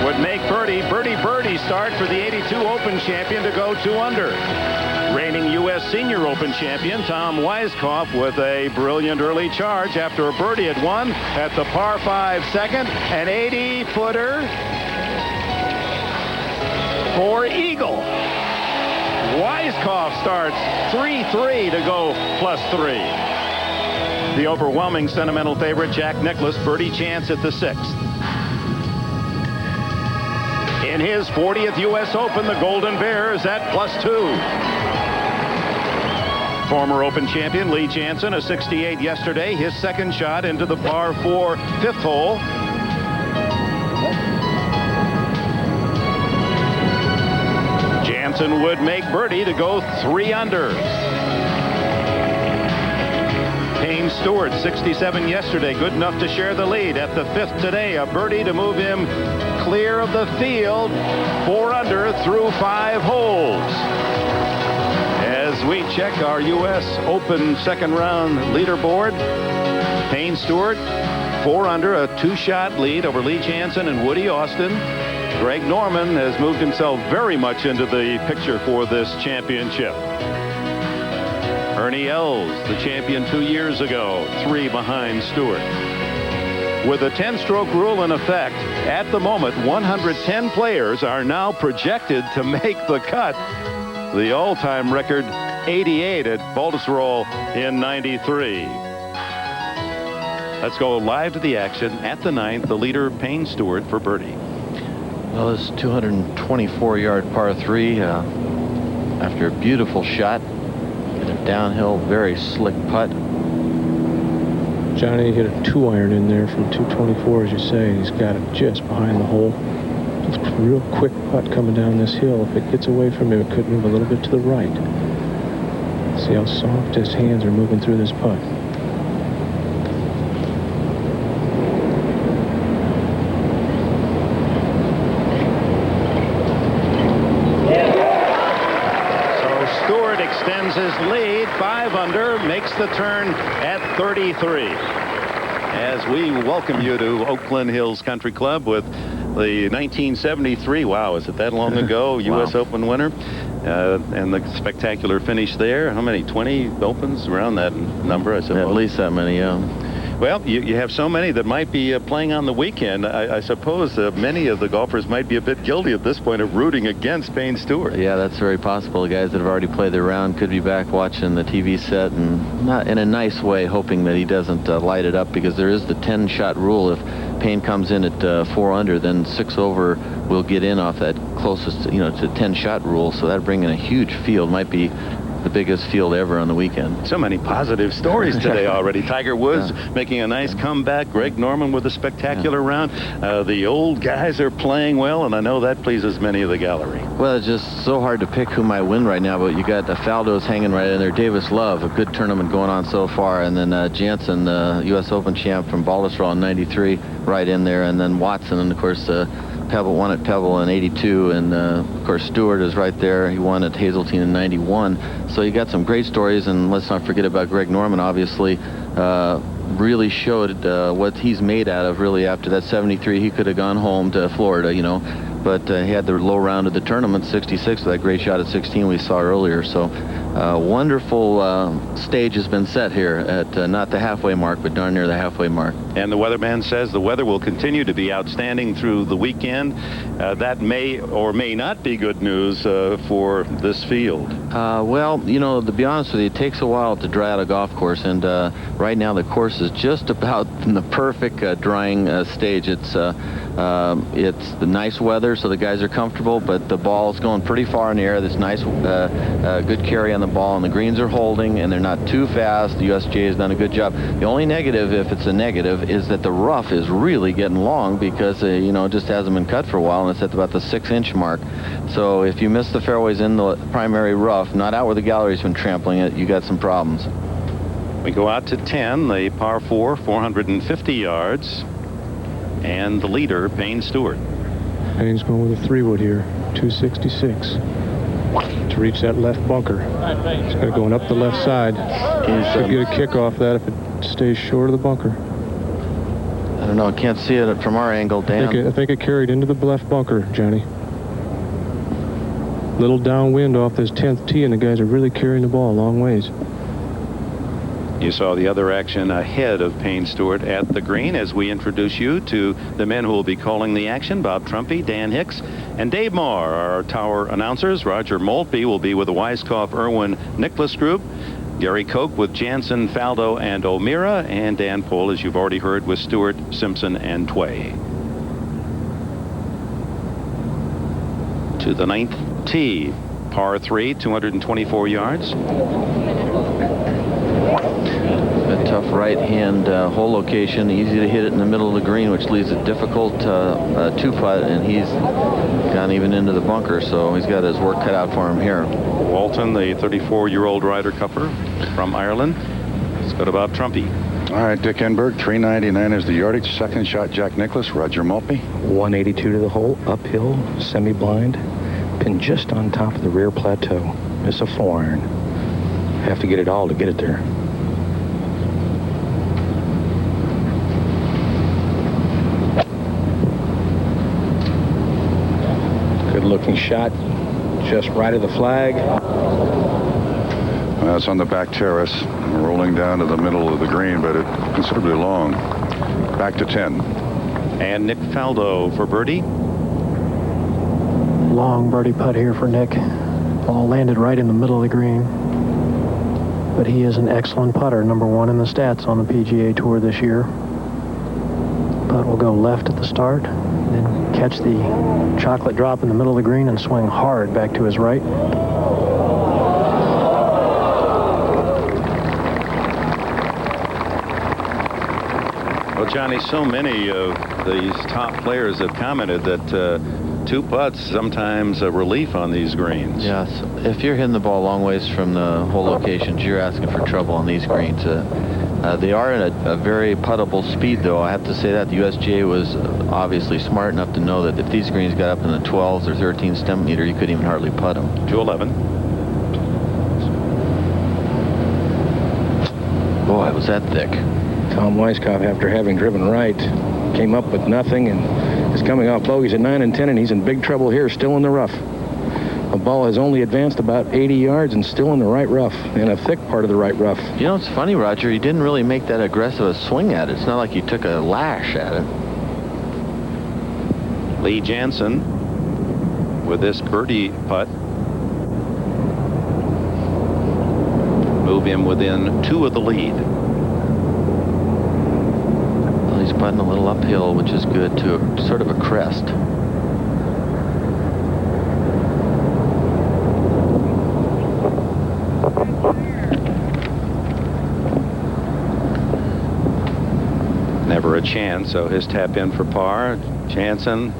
Would make birdie start for the 82 Open champion to go 2 under. Reigning U.S. Senior Open champion Tom Weiskopf with a brilliant early charge after a birdie at 1 at the par 5 second. An 80-footer for eagle. Weiskopf starts 3-3 to go +3. The overwhelming sentimental favorite Jack Nicklaus birdie chance at the 6th. In his 40th U.S. Open, the Golden Bear is at +2. Former Open champion Lee Janzen, a 68 yesterday, his second shot into the par 4 5th hole. Janzen would make birdie to go 3 under. Payne Stewart, 67 yesterday, good enough to share the lead at the 5th today. A birdie to move him clear of the field, 4 under through 5 holes. As we check our U.S. Open second round leaderboard, Payne Stewart 4 under, a 2-shot lead over Lee Janzen and Woody Austin. Greg Norman has moved himself very much into the picture for this championship. Ernie Els, the champion 2 years ago, 3 behind Stewart. With the 10-stroke rule in effect, at the moment, 110 players are now projected to make the cut. The all-time record, 88 at Baltusrol in 93. Let's go live to the action at the 9th. The leader, Payne Stewart, for birdie. Well, this 224-yard par 3 after a beautiful shot. And a downhill, very slick putt. Johnny hit a 2-iron in there from 224, as you say. He's got it just behind the hole. real quick putt coming down this hill. If it gets away from him, it could move a little bit to the right. See how soft his hands are moving through this putt. So Stewart extends his lead, 5 under, makes the turn at 33. As we welcome you to Oakland Hills Country Club with the 1973, wow, is it that long ago, Wow. U.S. Open winner? And the spectacular finish there. How many? 20 Opens? Around that number, I suppose. At least that many, yeah. Well, you have so many that might be playing on the weekend. I suppose many of the golfers might be a bit guilty at this point of rooting against Payne Stewart. Yeah, that's very possible. The guys that have already played their round could be back watching the TV set and not in a nice way, hoping that he doesn't light it up, because there is the 10-shot rule. If Payne comes in at 4 under, then 6 over will get in off that closest, to 10-shot rule. So that'd bring in a huge field. Might be the biggest field ever on the weekend. So many positive stories today already. Tiger Woods making a nice comeback. Greg Norman with a spectacular round. The old guys are playing well, and I know that pleases many of the gallery. Well, it's just so hard to pick who might win right now, but you got Faldo's hanging right in there. Davis Love, a good tournament going on so far, and then Jansen, the U.S. Open champ from Baltusrol in '93, right in there, and then Watson, and of course Pebble won at Pebble in '82, and of course Stewart is right there. He won at Hazeltine in '91. So you got some great stories, and let's not forget about Greg Norman. Obviously, really showed what he's made out of. Really, after that '73, he could have gone home to Florida, but he had the low round of the tournament, 66, with that great shot at 16 we saw earlier. So wonderful stage has been set here at not the halfway mark, but darn near the halfway mark. And the weatherman says the weather will continue to be outstanding through the weekend. That may or may not be good news for this field. Well, to be honest with you, it takes a while to dry out a golf course, and right now the course is just about in the perfect drying stage. It's the nice weather, so the guys are comfortable, but the ball's going pretty far in the air. This nice, good carry on the ball, and the greens are holding, and they're not too fast. The USGA has done a good job. The only negative, if it's a negative, is that the rough is really getting long, because it just hasn't been cut for a while, and it's at about the 6-inch mark. So if you miss the fairways in the primary rough, not out where the gallery's been trampling it, you got some problems. We go out to 10, the par 4, 450 yards, and the leader, Payne Stewart. Payne's going with a 3-wood here, 266. To reach that left bunker. It's going to go up the left side. Could get a kick off that if it stays short of the bunker. I don't know. I can't see it from our angle, Dan. I think it carried into the left bunker, Johnny. Little downwind off this 10th tee, and the guys are really carrying the ball a long ways. You saw the other action ahead of Payne Stewart at the green as we introduce you to the men who will be calling the action. Bob Trumpy, Dan Hicks, and Dave Marr, our tower announcers. Roger Maltby will be with the Weiskopf Irwin Nicklaus group. Gary Koch with Jansen, Faldo, and O'Meara, and Dan Pohl, as you've already heard, with Stewart, Simpson, and Tway. To the 9th tee, par 3, 224 yards. A tough right-hand hole location, easy to hit it in the middle of the green, which leaves a difficult 2-putt, and he's gone even into the bunker, so he's got his work cut out for him here. Walton, the 34-year-old Ryder Cupper from Ireland. Let's go to Bob Trumpy. All right, Dick Enberg, 399 is the yardage. Second shot, Jack Nicklaus. Roger Maltby. 182 to the hole, uphill, semi-blind. Pin just on top of the rear plateau. It's a 4-iron. Have to get it all to get it there. Good looking shot, just right of the flag. That's on the back terrace, rolling down to the middle of the green, but it's considerably long. Back to 10. And Nick Faldo for birdie. Long birdie putt here for Nick. Ball landed right in the middle of the green. But he is an excellent putter, #1 in the stats on the PGA Tour this year. Putt will go left at the start, then catch the chocolate drop in the middle of the green and swing hard back to his right. Well, Johnny, so many of these top players have commented that 2 putts, sometimes a relief on these greens. Yes, if you're hitting the ball a long ways from the hole locations, you're asking for trouble on these greens. They are at a very puttable speed, though. I have to say that the USGA was obviously smart enough to know that if these greens got up in the 12s or 13 stem meter, you couldn't even hardly putt them. 211. Boy, was that thick. Tom Weiskopf, after having driven right, came up with nothing and is coming off bogeys at 9 and 10, and he's in big trouble here, still in the rough. The ball has only advanced about 80 yards and still in the right rough, in a thick part of the right rough. You know, it's funny, Roger, he didn't really make that aggressive a swing at it. It's not like he took a lash at it. Lee Janzen with this birdie putt. Move him within 2 of the lead. Well, he's putting a little uphill, which is good, to sort of a crest. Never a chance, so his tap in for par. Jansen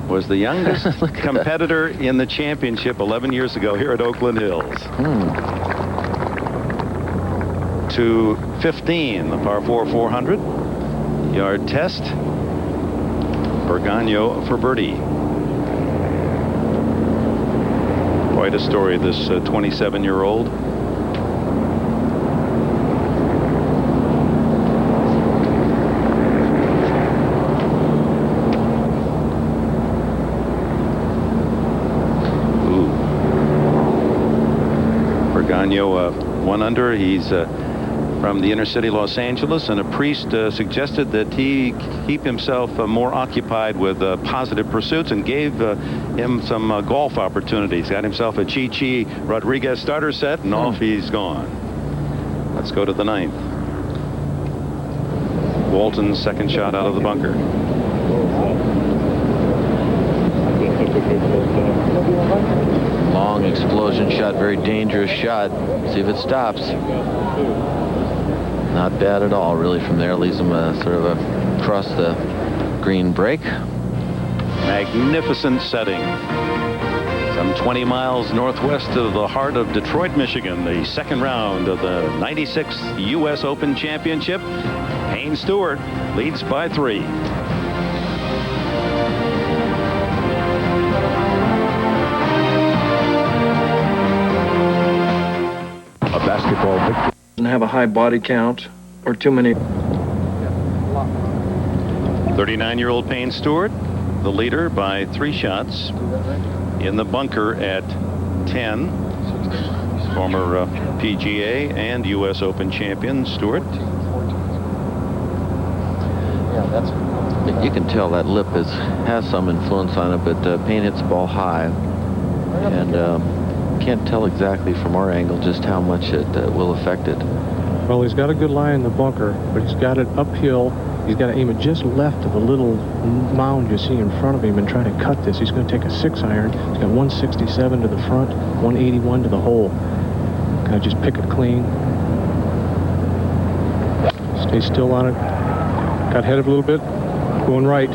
was the youngest competitor in the championship 11 years ago here at Oakland Hills. 215, the par 4 400 yard test. Bergano for birdie. Quite a story, this 27-year-old. Bergano 1 under. He's from the inner city Los Angeles, and a priest suggested that he keep himself more occupied with positive pursuits and gave him some golf opportunities. Got himself a Chi Rodriguez starter set, and off he's gone. Let's go to the 9th. Walton's second shot out of the bunker. Long explosion shot, very dangerous shot. See if it stops. Not bad at all, really, from there. Leaves him sort of across the green break. Magnificent setting. Some 20 miles northwest of the heart of Detroit, Michigan. The second round of the 96th U.S. Open Championship. Payne Stewart leads by 3. A basketball victory. Doesn't have a high body count or too many. 39-year-old Payne Stewart, the leader by 3 shots in the bunker at 10. Former PGA and U.S. Open champion Stewart. You can tell that lip has some influence on it, but Payne hits the ball high, and can't tell exactly from our angle just how much it will affect it. Well, he's got a good lie in the bunker, but he's got it uphill. He's got to aim it just left of the little mound you see in front of him and try to cut this. He's going to take a 6-iron. He's got 167 to the front, 181 to the hole. Got to just pick it clean. Stay still on it. Got headed a little bit. Going right.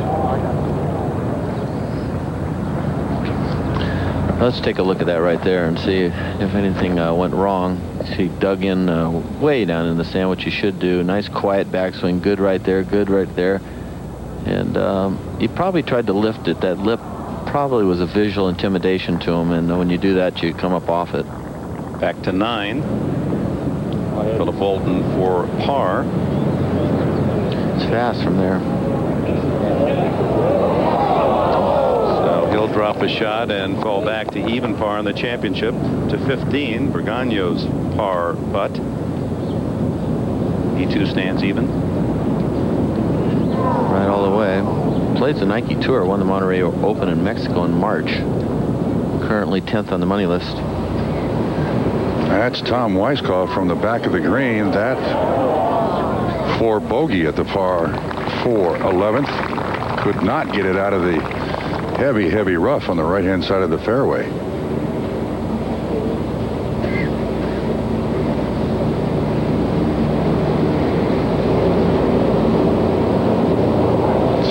Let's take a look at that right there and see if anything went wrong. He dug in way down in the sand, which he should do. Nice quiet backswing. Good right there. Good right there. And he probably tried to lift it. That lip probably was a visual intimidation to him. And when you do that, you come up off it. Back to 9. Philip Walton for par. It's fast from there. He'll drop a shot and fall back to even par in the championship to 15. Bergano's par putt. He too stands even. Right all the way. Played the Nike Tour, won the Monterey Open in Mexico in March. Currently 10th on the money list. That's Tom Weiskopf from the back of the green. That for bogey at the par 4 11th. Could not get it out of the heavy rough on the right-hand side of the fairway.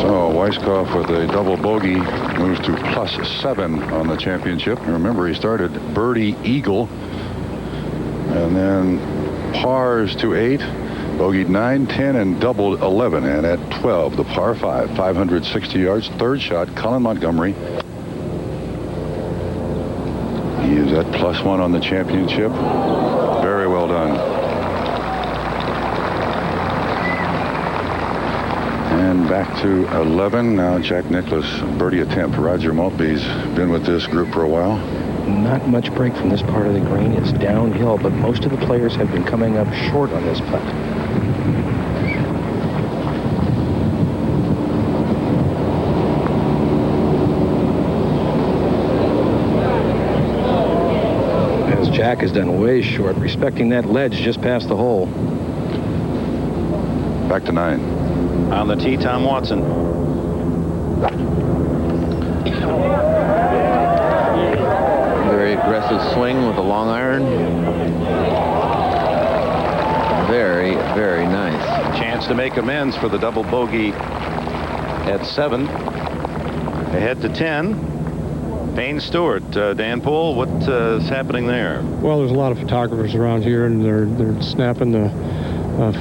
So Weiskopf with a double bogey moves to +7 on the championship. Remember, he started birdie eagle and then pars to 8, bogeyed 9, 10, and doubled 11. And at 12, the par 5, 560 yards, third shot, Colin Montgomery. He is at +1 on the championship. Very well done. And back to 11. Now Jack Nicklaus, birdie attempt. Roger Maltby's been with this group for a while. Not much break from this part of the green. It's downhill, but most of the players have been coming up short on this putt. As Jack has done way short, respecting that ledge just past the hole. Back to 9. On the tee, Tom Watson. Very aggressive swing with a long iron. Very, very nice. Chance to make amends for the double bogey at 7. Ahead to 10. Payne Stewart. Dan Poole, what's happening there? Well, there's a lot of photographers around here, and they're snapping the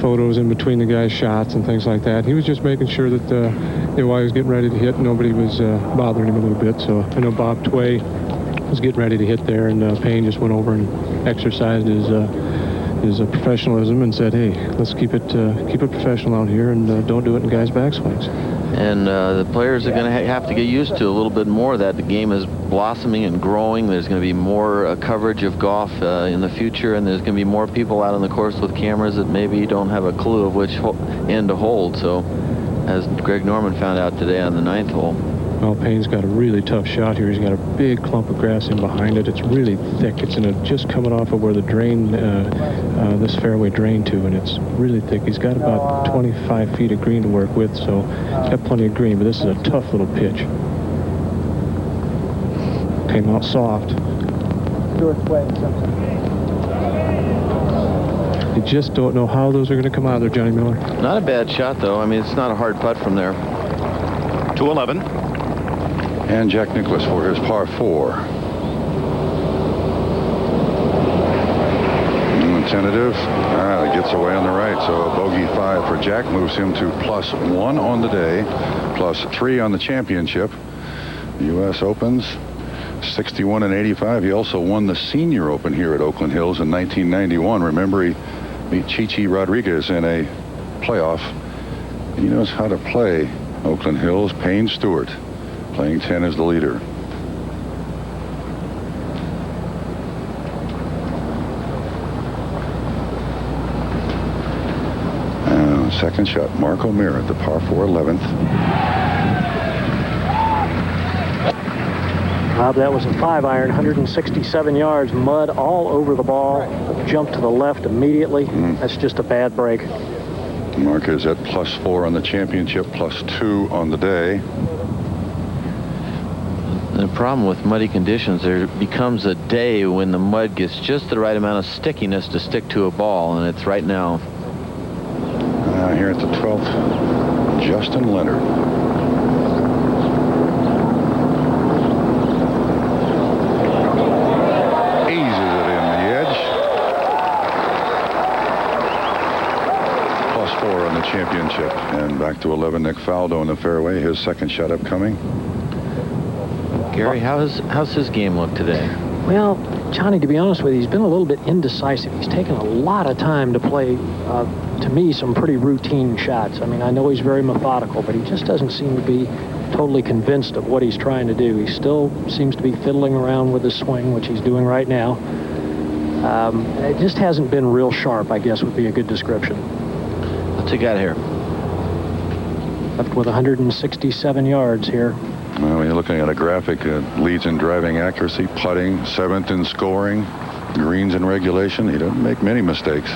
photos in between the guys' shots and things like that. He was just making sure that while he was getting ready to hit, nobody was bothering him a little bit. So I know Bob Tway was getting ready to hit there, and Payne just went over and exercised his professionalism and said, "Hey, let's keep it professional out here, and don't do it in guys' backswings." And the players are going to have to get used to a little bit more of that. The game is blossoming and growing. There's going to be more coverage of golf in the future, and there's going to be more people out on the course with cameras that maybe don't have a clue of which end to hold. So, as Greg Norman found out today on the 9th hole. Well, Payne's got a really tough shot here. He's got a big clump of grass in behind it. It's really thick. It's just coming off of where the drain, this fairway drained to, and it's really thick. He's got about 25 feet of green to work with, so he's got plenty of green, but this is a tough little pitch. Came out soft. You just don't know how those are going to come out there, Johnny Miller. Not a bad shot, though. I mean, it's not a hard putt from there. To 11. And Jack Nicklaus for his par 4. Tentative. It gets away on the right, so a bogey 5 for Jack moves him to +1 on the day, +3 on the championship. The U.S. Opens 61 and 85. He also won the Senior Open here at Oakland Hills in 1991. Remember, he beat Chichi Rodriguez in a playoff. He knows how to play Oakland Hills. Payne Stewart playing 10 as the leader. Second shot, Mark O'Meara at the par 4 11th. Bob, that was a 5-iron, 167 yards, mud all over the ball, jumped to the left immediately. That's just a bad break. Mark is at +4 on the championship, +2 on the day. The problem with muddy conditions, there becomes a day when the mud gets just the right amount of stickiness to stick to a ball, and it's right now. Here at the 12th, Justin Leonard. Eases it in the edge. +4 on the championship. And back to 11, Nick Faldo in the fairway. His second shot upcoming. Gary, how's his game look today? Well, Johnny, to be honest with you, he's been a little bit indecisive. He's taken a lot of time to play, to me, some pretty routine shots. I mean, I know he's very methodical, but he just doesn't seem to be totally convinced of what he's trying to do. He still seems to be fiddling around with his swing, which he's doing right now. It just hasn't been real sharp, I guess, would be a good description. What's he got here? Left with 167 yards here. Well, when you're looking at a graphic, leads in driving accuracy, putting, 7th in scoring, greens in regulation. He doesn't make many mistakes.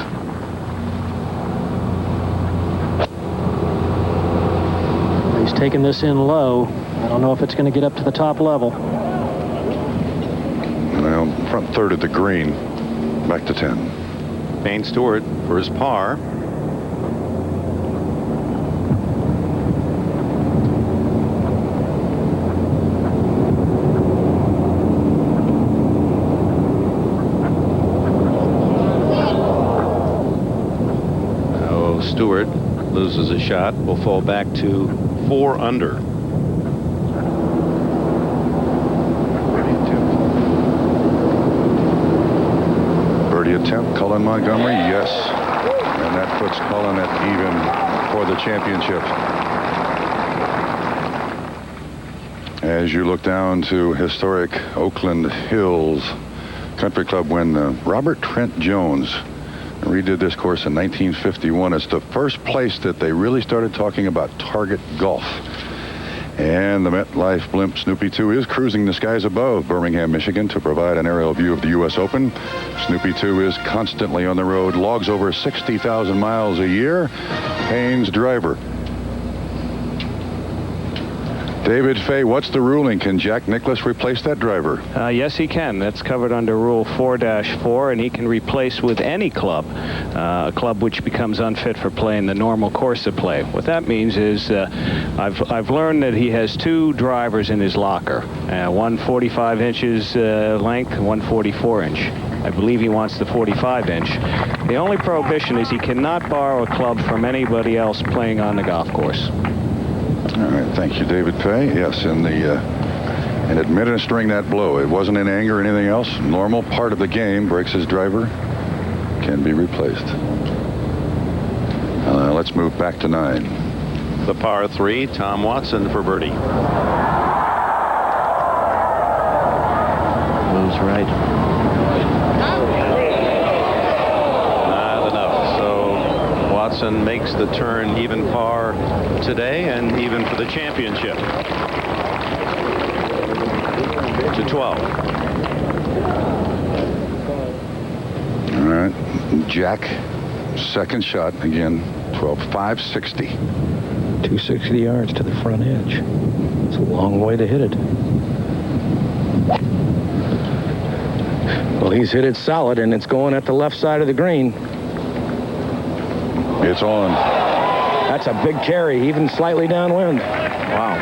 He's taking this in low. I don't know if it's going to get up to the top level. Well, front third of the green, back to 10. Payne Stewart for his par. Stewart loses a shot, will fall back to 4 under. Birdie attempt, Cullen Montgomery, yes. And that puts Cullen at even for the championship. As you look down to historic Oakland Hills Country Club when Robert Trent Jones redid this course in 1951. It's the first place that they really started talking about target golf. And the MetLife blimp Snoopy 2 is cruising the skies above Birmingham, Michigan to provide an aerial view of the U.S. Open. Snoopy 2 is constantly on the road, logs over 60,000 miles a year. Payne's driver. David Fay, what's the ruling? Can Jack Nicklaus replace that driver? Yes, he can. That's covered under Rule 4-4, and he can replace with any club, a club which becomes unfit for play in the normal course of play. What that means is I've learned that he has 2 drivers in his locker, one 45 inches length, one 44-inch. I believe he wants the 45-inch. The only prohibition is he cannot borrow a club from anybody else playing on the golf course. All right, thank you, David Fay. Yes, in administering that blow, it wasn't in anger or anything else. Normal part of the game. Breaks his driver, can be replaced. Let's move back to 9. The par 3, Tom Watson for birdie. Moves right. Not enough. So Watson makes the turn even par today and even for the championship. To 12. All right, Jack, second shot again, 12, 560. 260 yards to the front edge. It's a long way to hit it. Well, he's hit it solid, and it's going at the left side of the green. It's on. That's a big carry, even slightly downwind. Wow.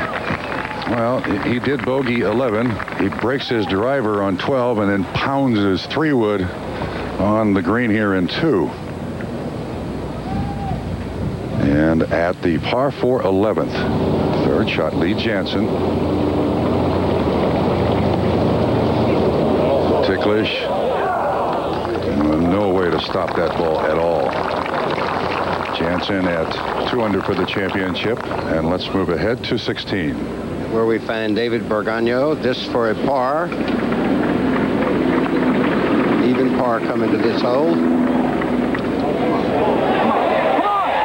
Well, he did bogey 11. He breaks his driver on 12 and then pounds his 3-wood on the green here in 2. And at the par 4 11th, third shot, Lee Jansen. Ticklish. No way to stop that ball at all. Jansen at 2 under for the championship. And let's move ahead to 16. Where we find David Bergagno. This for a par. Even par coming to this hole.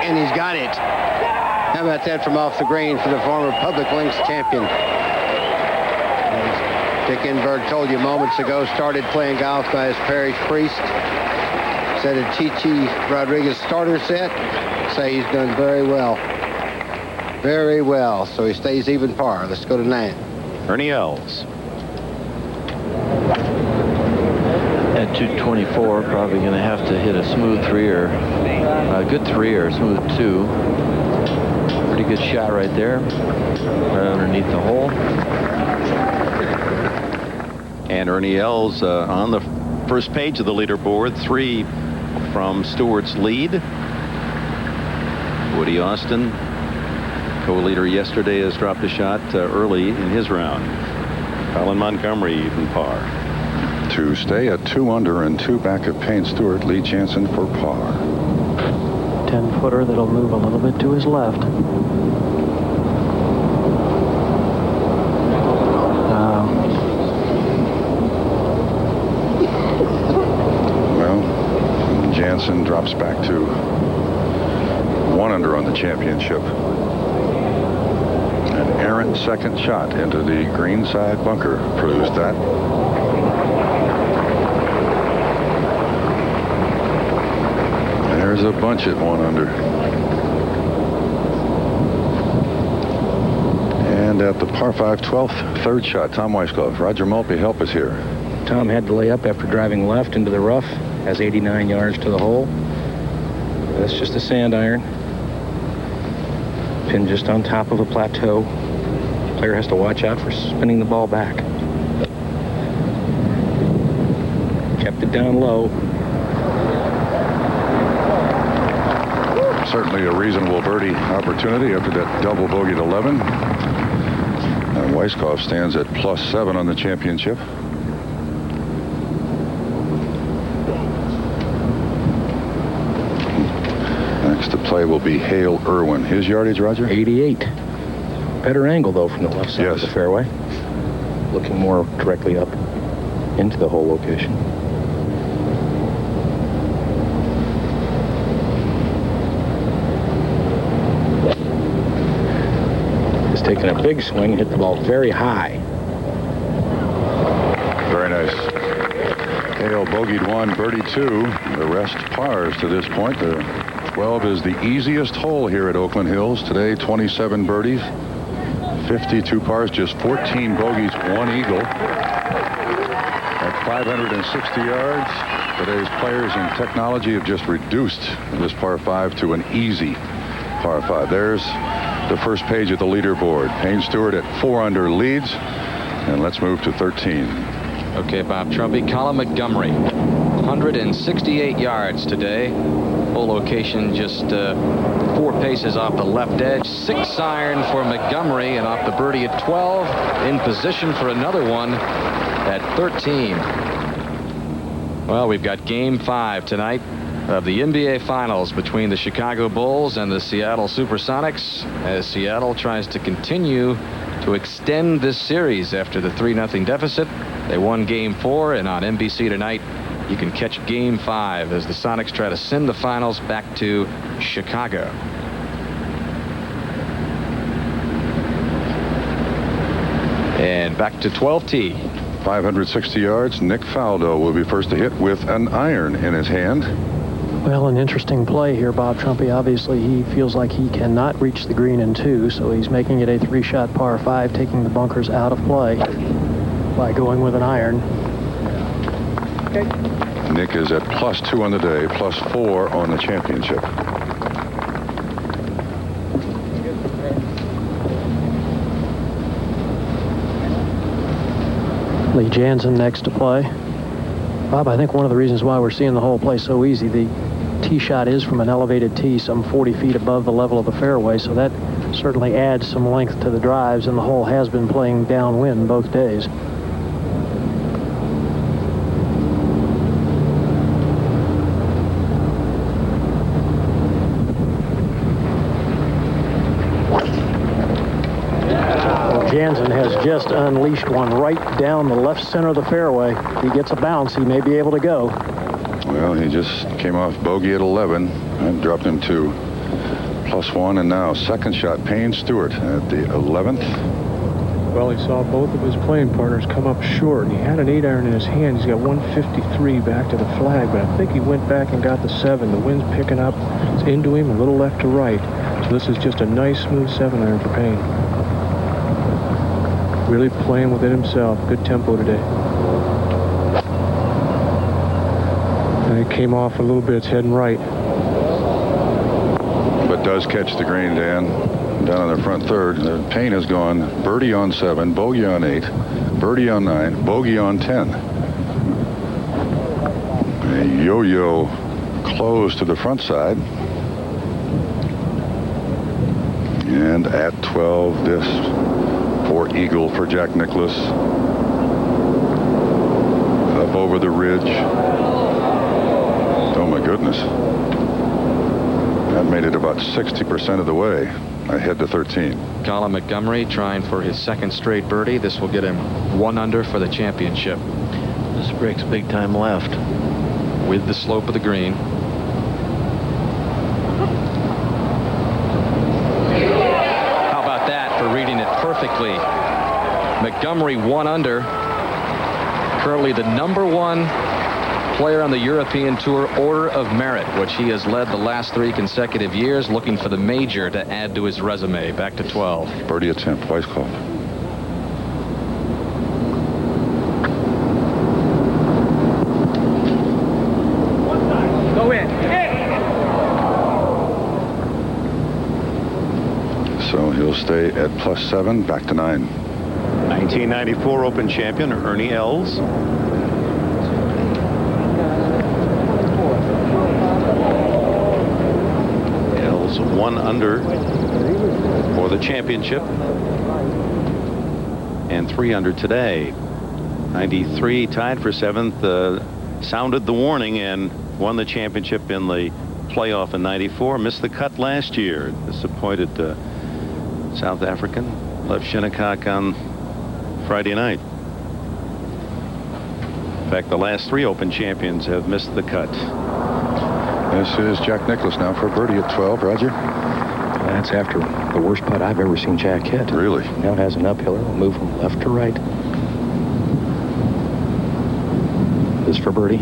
And he's got it. How about that from off the green for the former Public Links champion? As Dick Enberg told you moments ago, started playing golf by his parish priest. Said a Chichi Rodriguez starter set. Say he's done very well. Very well. So he stays even par. Let's go to 9. Ernie Els. At 224, probably going to have to hit a smooth 3 or a good 3 or a smooth 2. Pretty good shot right there, right underneath the hole. And Ernie Els on the first page of the leaderboard, 3 from Stewart's lead. Woody Austin, co-leader yesterday, has dropped a shot early in his round. Colin Montgomery even par. To stay at 2 under and 2 back of Payne Stewart, Lee Jansen for par. 10-footer that'll move a little bit to his left. Well, Jansen drops back to 1 under on the championship. An errant second shot into the green side bunker proves that. There's a bunch at 1 under. And at the par 5 12th, third shot, Tom Weisskopf. Roger Maltby, help us here. Tom had to lay up after driving left into the rough. Has 89 yards to the hole. That's just a sand iron. Pin just on top of a plateau. Player has to watch out for spinning the ball back. Kept it down low. certainly a reasonable birdie opportunity after that double bogey at 11. Weiskopf stands at +7 on the championship. Next to play will be Hale Irwin. His yardage, Roger? 88. Better angle, though, from the left side of the fairway. Looking more directly up into the hole location. He's taking a big swing, hit the ball very high. Very nice. Hale bogeyed 1, birdied 2. The rest pars to this point. The 12 is the easiest hole here at Oakland Hills. Today, 27 birdies, 52 pars, just 14 bogeys, 1 eagle. At 560 yards, today's players and technology have just reduced this par 5 to an easy par 5. There's the first page of the leaderboard. Payne Stewart at 4 under leads. And let's move to 13. Okay, Bob Trumpy. Colin Montgomery, 168 yards today. Full location just 4 paces off the left edge. 6 iron for Montgomery, and off the birdie at 12, in position for another one at 13. Well, we've got Game 5 tonight of the NBA Finals between the Chicago Bulls and the Seattle Supersonics, as Seattle tries to continue to extend this series after the 3-0 deficit. They won Game 4, and on NBC tonight, you can catch Game 5 as the Sonics try to send the finals back to Chicago. And back to 12T. 560 yards. Nick Faldo will be first to hit with an iron in his hand. Well, an interesting play here, Bob Trumpy. Obviously, he feels like he cannot reach the green in 2, so he's making it a 3-shot par 5, taking the bunkers out of play by going with an iron. Okay. Nick is at +2 on the day, +4 on the championship. Lee Jansen next to play. Bob, I think one of the reasons why we're seeing the hole play so easy, the tee shot is from an elevated tee some 40 feet above the level of the fairway, so that certainly adds some length to the drives, and the hole has been playing downwind both days. Jansen has just unleashed one right down the left center of the fairway. If he gets a bounce, he may be able to go. Well, he just came off bogey at 11 and dropped him to +1, and now second shot, Payne Stewart at the 11th. Well, he saw both of his playing partners come up short. He had an 8-iron in his hand. He's got 153 back to the flag, but I think he went back and got the 7. The wind's picking up. It's into him, a little left to right. So this is just a nice, smooth 7-iron for Payne. Really playing with it himself. Good tempo today. And it came off a little bit. It's heading right. But does catch the green, Dan. Down on the front third. Payne has gone birdie on 7, bogey on 8, birdie on 9, bogey on 10. A yo-yo close to the front side. And at 12, this for eagle for Jack Nicklaus. Up over the ridge. Oh my goodness. That made it about 60% of the way ahead to 13. Colin Montgomery trying for his second straight birdie. This will get him 1 under for the championship. This breaks big time left. With the slope of the green. How about that for reading it perfectly? Montgomery 1 under. Currently the #1 player on the European Tour Order of Merit, which he has led the last 3 consecutive years, looking for the major to add to his resume. Back to 12. Birdie attempt, Weiskopf. Go in. So he'll stay at +7, back to 9. 1994 Open champion Ernie Els. 1 under for the championship, and 3 under today. 93 tied for 7th, sounded the warning and won the championship in the playoff in 94. Missed the cut last year. Disappointed South African. Left Shinnecock on Friday night. In fact, the last 3 Open champions have missed the cut. This is Jack Nicklaus now for birdie at 12. Roger. That's after the worst putt I've ever seen Jack hit. Really? Now has an uphill. It'll move from left to right. This for birdie.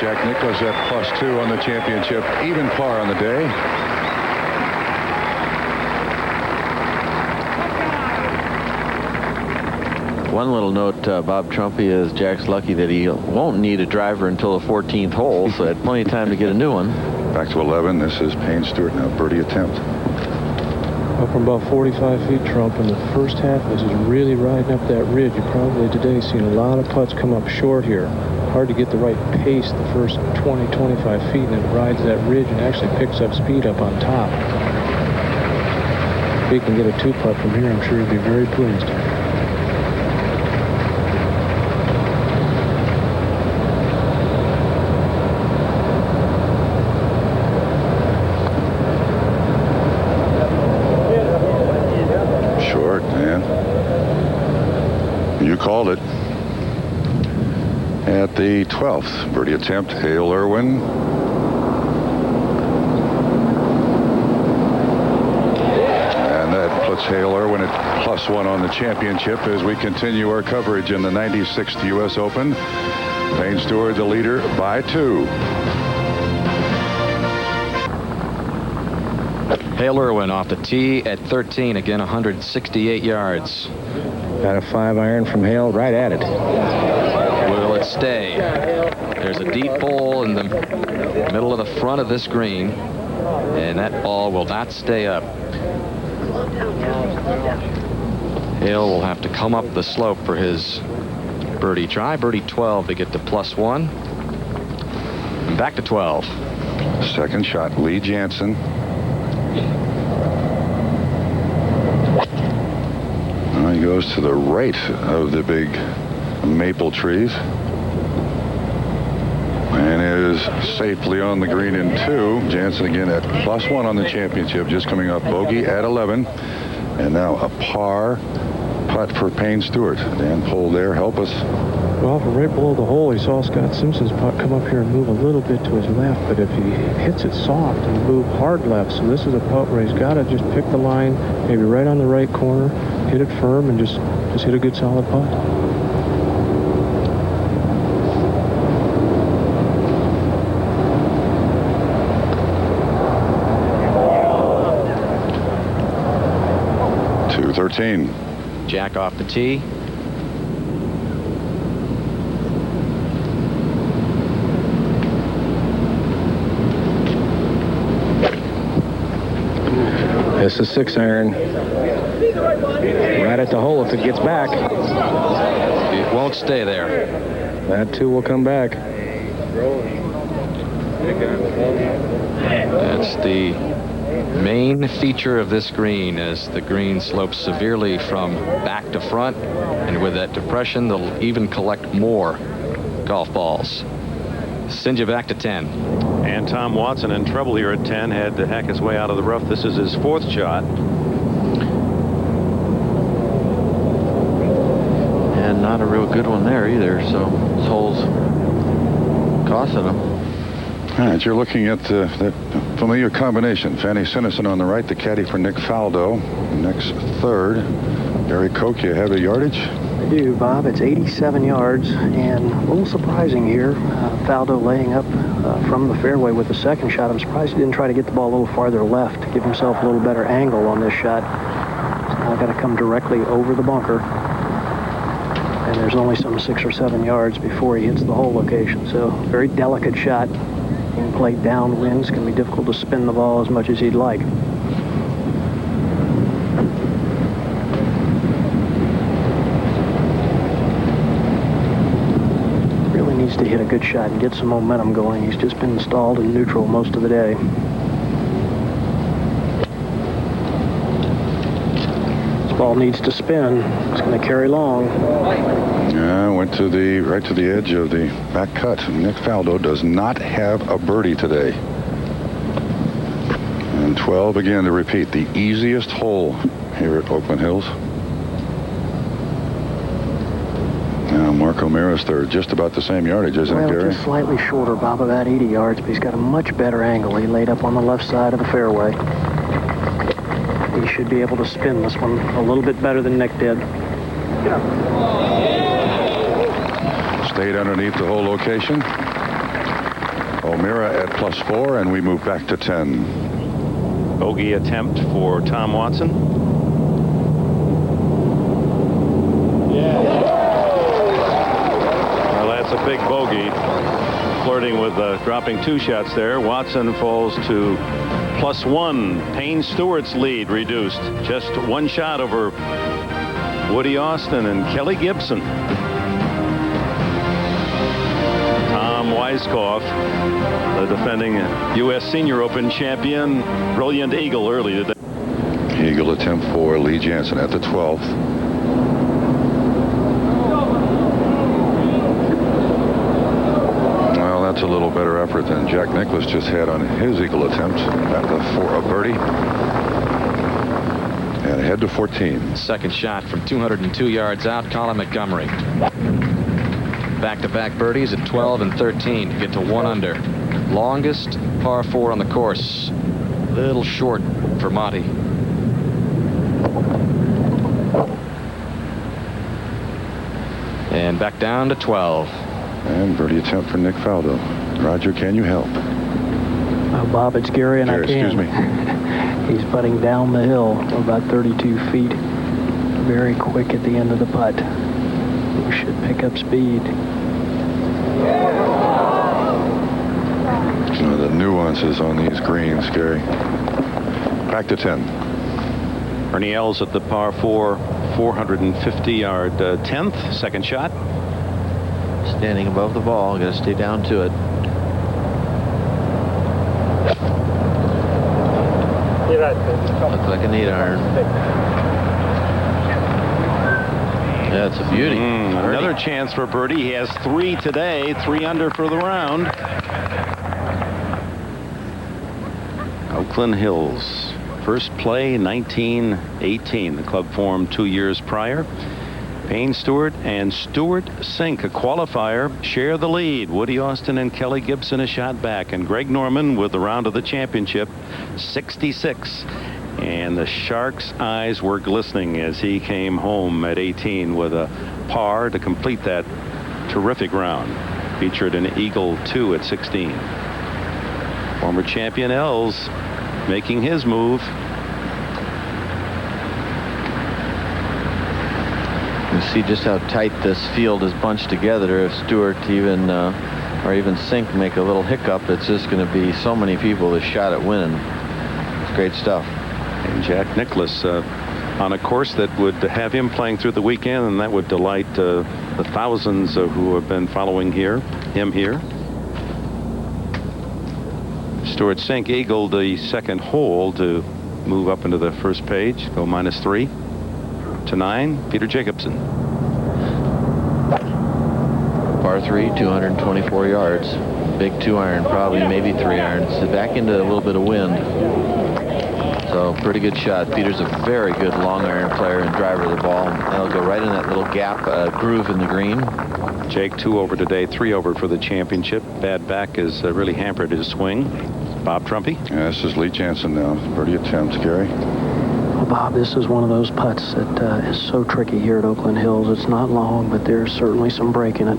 Jack Nicklaus at +2 on the championship. Even par on the day. One little note, Bob Trumpy, is Jack's lucky that he won't need a driver until the 14th hole, so had plenty of time to get a new one. Back to 11. This is Payne Stewart now. Birdie attempt. Up from about 45 feet, Trump, in the first half, this is really riding up that ridge. You probably today seen a lot of putts come up short here. Hard to get the right pace the first 20, 25 feet, and it rides that ridge and actually picks up speed up on top. If he can get a 2-putt from here, I'm sure he'll be very pleased. You called it. At the 12th birdie attempt, Hale Irwin. And that puts Hale Irwin at +1 on the championship as we continue our coverage in the 96th U.S. Open. Payne Stewart, the leader, by 2. Hale Irwin off the tee at 13, again 168 yards. Got a 5-iron from Hale, right at it. Will it stay? There's a deep hole in the middle of the front of this green, and that ball will not stay up. Hale will have to come up the slope for his birdie try. Birdie 12 to get to +1. And back to 12. Second shot, Lee Jansen. He goes to the right of the big maple trees and is safely on the green in 2. Jansen again at +1 on the championship, just coming off bogey at 11, and now a par putt for Payne Stewart. Dan Pohl there, help us. Well, from right below the hole, he saw Scott Simpson's putt come up here and move a little bit to his left, but if he hits it soft and move hard left, so this is a putt where he's got to just pick the line, maybe right on the right corner, hit it firm, and just hit a good solid putt. .213. Jack off the tee. This is 6-iron. Right at the hole if it gets back. It won't stay there. That too will come back. That's the main feature of this green, as the green slopes severely from back to front, and with that depression they'll even collect more golf balls. Send you back to 10. And Tom Watson in trouble here at 10, had to hack his way out of the rough. This is his 4th shot. And not a real good one there either, so this hole's costing him. All right, you're looking at that familiar combination. Fanny Sinison on the right, the caddy for Nick Faldo. Next 3rd. Gary Koch, you have a yardage? I do, Bob. It's 87 yards, and a little surprising here. Faldo laying up from the fairway with the second shot. I'm surprised he didn't try to get the ball a little farther left to give himself a little better angle on this shot. He's now got to come directly over the bunker, and there's only some 6 or 7 yards before he hits the hole location. So very delicate shot. Being played downwind, it's going to be difficult to spin the ball as much as he'd like. to hit a good shot and get some momentum going. He's just been stalled in neutral most of the day. This ball needs to spin. It's going to carry long. Yeah, went to the right to the edge of the back cut. Nick Faldo does not have a birdie today. And 12 again to repeat, the easiest hole here at Oakland Hills. Now Mark O'Meara's third, just about the same yardage, isn't it, Gary? Just slightly shorter, Bob, about 80 yards, but he's got a much better angle. He laid up on the left side of the fairway. He should be able to spin this one a little bit better than Nick did. Stayed underneath the whole location. O'Meara at +4, and we move back to 10. Bogey attempt for Tom Watson. Well, that's a big bogey. Flirting with dropping 2 shots there. Watson falls to +1. Payne Stewart's lead reduced. Just 1 shot over Woody Austin and Kelly Gibson. Tom Weiskopf, the defending U.S. Senior Open champion, brilliant eagle early today. Eagle attempt for Lee Janzen at the 12th. Well, that's a little better effort than Jack Nicklaus just had on his eagle attempt for a birdie. And ahead to 14. Second shot from 202 yards out, Colin Montgomery. Back-to-back birdies at 12 and 13 to get to 1 under. Longest par 4 on the course. Little short for Monty. And back down to 12. And birdie attempt for Nick Faldo. Roger, can you help? Oh, Bob, it's Gary, and Gary, I can. excuse me. He's putting down the hill about 32 feet. Very quick at the end of the putt. He should pick up speed. The nuances on these greens, Gary. Back to 10. Ernie Els at the par 4, 450-yard 10th. Second shot. Standing above the ball. Got to stay down to it. Looks like an 8-iron. Yeah, it's a beauty. Another chance for birdie. He has 3 today. 3 under for the round. Oakland Hills. First play 1918. The club formed 2 years prior. Payne Stewart and Stewart Sink, a qualifier, share the lead. Woody Austin and Kelly Gibson a shot back, and Greg Norman with the round of the championship, 66. And the Sharks' eyes were glistening as he came home at 18 with a par to complete that terrific round. Featured an eagle 2 at 16. Former champion Els making his move. You see just how tight this field is bunched together. If Stewart even or even Sink make a little hiccup, it's just going to be so many people a shot at winning. It's great stuff. And Jack Nicklaus on a course that would have him playing through the weekend, and that would delight the thousands who have been following him here. Stewart Sink eagled the second hole to move up into the first page, go -3 to 9. Peter Jacobsen. Par 3, 224 yards. Big 2-iron, probably maybe 3-iron. So back into a little bit of wind. So pretty good shot. Peter's a very good long iron player and driver of the ball. That'll go right in that little gap groove in the green. Jake 2 over today, 3 over for the championship. Bad back has really hampered his swing. Bob Trumpy. Yeah, this is Lee Janzen now. Birdie attempt, Gary. Well, Bob, this is one of those putts that is so tricky here at Oakland Hills. It's not long, but there's certainly some break in it.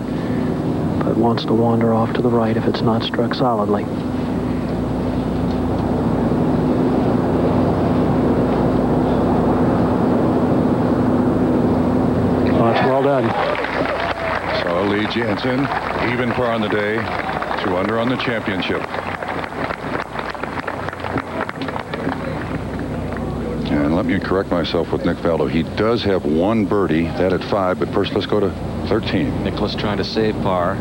But wants to wander off to the right if it's not struck solidly. Oh, it's well done. So Lee Janzen, even par on the day, 2 under on the championship. And let me correct myself with Nick Faldo. He does have 1 birdie, that at 5, but first let's go to 13. Nicklaus trying to save par.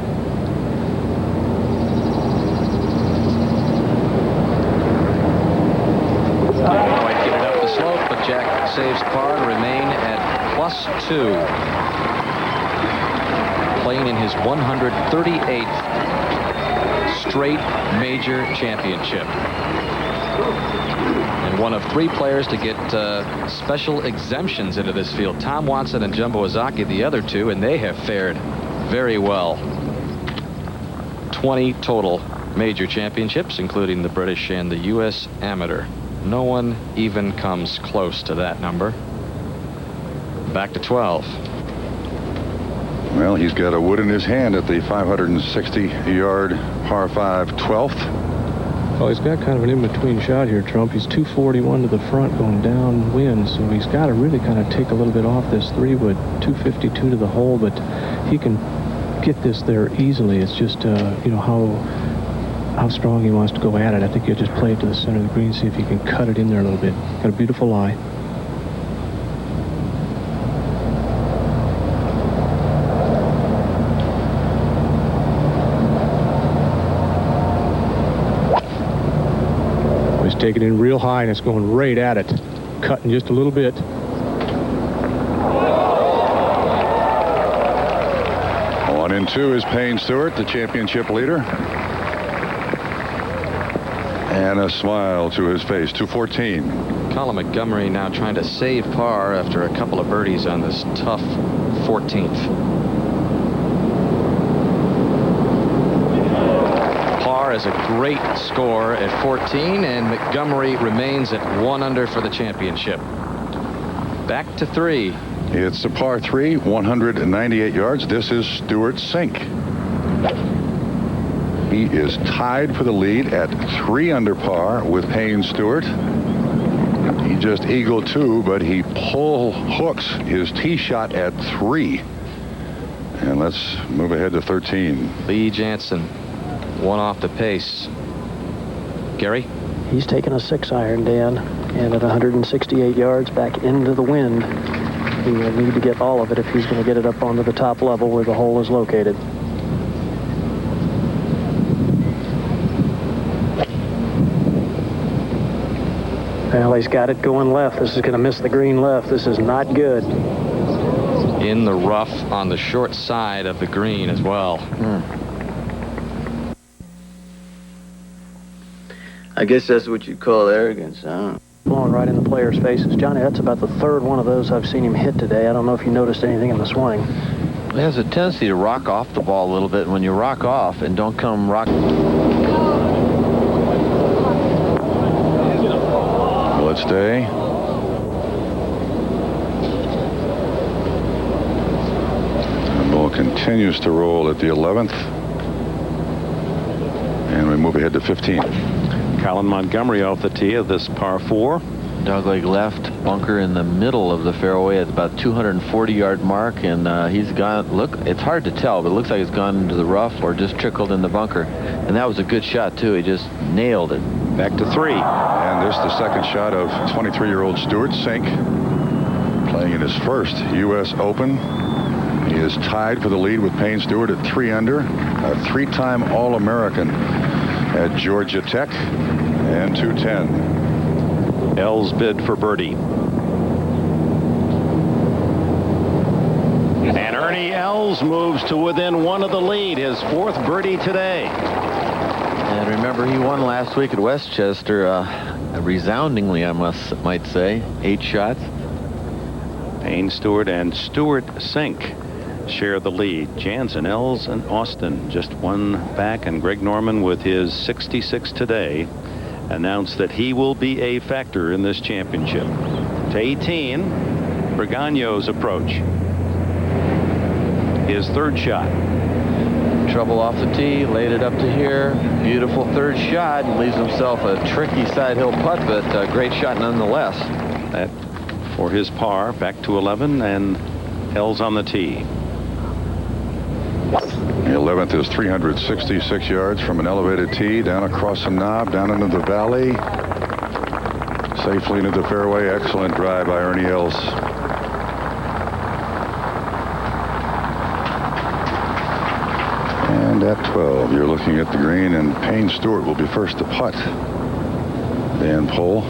saves par to remain at +2. Playing in his 138th straight major championship. And one of 3 players to get special exemptions into this field. Tom Watson and Jumbo Ozaki, the other 2, and they have fared very well. 20 total major championships, including the British and the U.S. Amateur. No one even comes close to that number. Back to 12. Well, he's got a wood in his hand at the 560-yard par 5 12th. Well, he's got kind of an in-between shot here, Trump. He's 241 to the front going downwind, so he's got to really kind of take a little bit off this 3-wood. 252 to the hole, but he can get this there easily. It's just, you know, how strong he wants to go at it. I think he'll just play it to the center of the green, see if he can cut it in there a little bit. Got a beautiful lie. He's taking it in real high, and it's going right at it. Cutting just a little bit. On in 2 is Payne Stewart, the championship leader. And a smile to his face. 214. Colin Montgomery now trying to save par after a couple of birdies on this tough 14th. Par is a great score at 14, and Montgomery remains at 1 under for the championship. Back to 3. It's a par 3, 198 yards. This is Stewart's sink. He is tied for the lead at 3 under par with Payne Stewart. He just eagled 2, but he hooks his tee shot at 3. And let's move ahead to 13. Lee Jansen, 1 off the pace. Gary? He's taking a 6-iron, Dan, and at 168 yards back into the wind. He will need to get all of it if he's going to get it up onto the top level where the hole is located. Well, he's got it going left. This is going to miss the green left. This is not good. In the rough on the short side of the green as well. I guess that's what you call arrogance, huh? Blowing right in the players' faces. Johnny, that's about the 3rd one of those I've seen him hit today. I don't know if you noticed anything in the swing. He has a tendency to rock off the ball a little bit. When you rock off and don't come rock. Let's stay. The ball continues to roll at the 11th. And we move ahead to 15. Colin Montgomery off the tee of this par 4. Dogleg left bunker in the middle of the fairway at about 240-yard mark, and he's gone. Look, it's hard to tell, but it looks like it's gone into the rough or just trickled in the bunker. And that was a good shot too. He just nailed it. Back to 3. And this the second shot of 23-year-old Stewart Sink, playing in his first U.S. Open. He is tied for the lead with Payne Stewart at 3 under, a 3-time All-American at Georgia Tech, and 210. Els bid for birdie. And Ernie Els moves to within 1 of the lead, his 4th birdie today. And remember, he won last week at Westchester, resoundingly, I might say. 8 shots. Payne Stewart and Stewart Sink share the lead. Jansen, Els, and Austin just 1 back, and Greg Norman with his 66 today announced that he will be a factor in this championship. To 18, Bragano's approach. His 3rd shot. Trouble off the tee, laid it up to here. Beautiful 3rd shot, and leaves himself a tricky side hill putt, but a great shot nonetheless. That for his par. Back to 11, and Els on the tee. The 11th is 366 yards from an elevated tee, down across some knob, down into the valley. Safely into the fairway. Excellent drive by Ernie Els. And at 12, you're looking at the green, and Payne Stewart will be first to putt. Dan Pohl.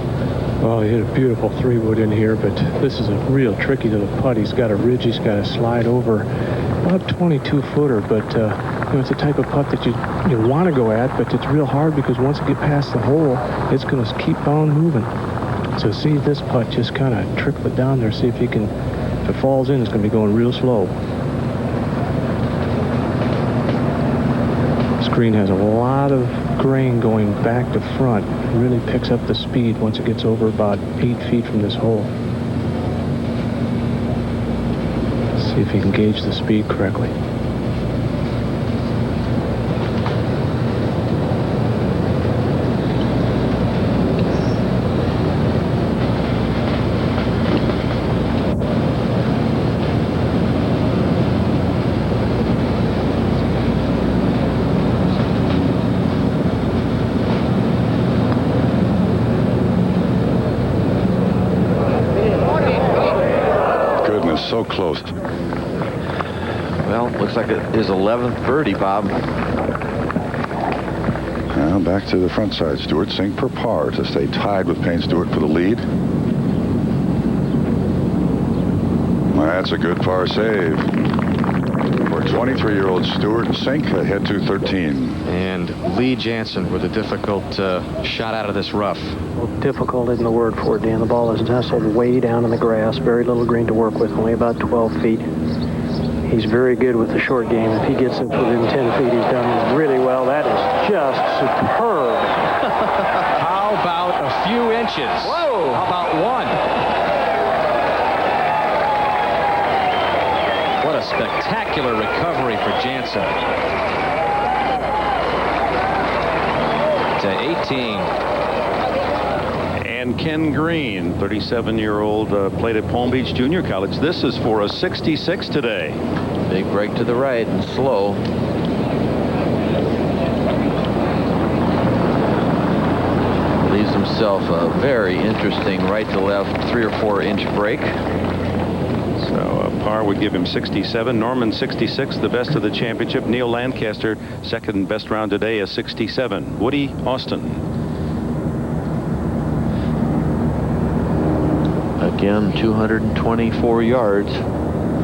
Well, he hit a beautiful 3-wood in here, but this is a real tricky little putt. He's got a ridge he's got to slide over, about 22-footer, but you know, it's a type of putt that you want to go at, but it's real hard because once you get past the hole, it's going to keep on moving. So see this putt, just kind of trickle it down there, see if he can, if it falls in, it's going to be going real slow. This green has a lot of grain going back to front. It really picks up the speed once it gets over about 8 feet from this hole. See if he can gauge the speed correctly. So close. Well, looks like his 11th birdie, Bob. Now back to the front side. Stewart Cink per par to stay tied with Payne Stewart for the lead. That's a good par save for 23-year-old Stewart Cink, ahead to 13. And Lee Jansen with a difficult shot out of this rough. Well, difficult isn't the word for it, Dan. The ball is nestled way down in the grass. Very little green to work with, only about 12 feet. He's very good with the short game. If he gets it within 10 feet, he's done really well. That is just superb. How about a few inches? Whoa! How about one? What a spectacular recovery for Jansen. To 18. And Ken Green, 37-year-old, played at Palm Beach Junior College. This is for a 66 today. Big break to the right and slow. Leaves himself a very interesting right to left 3 or 4 inch break. So a par would give him 67. Norman 66, the best of the championship. Neil Lancaster, second best round today, a 67. Woody Austin. Again, 224 yards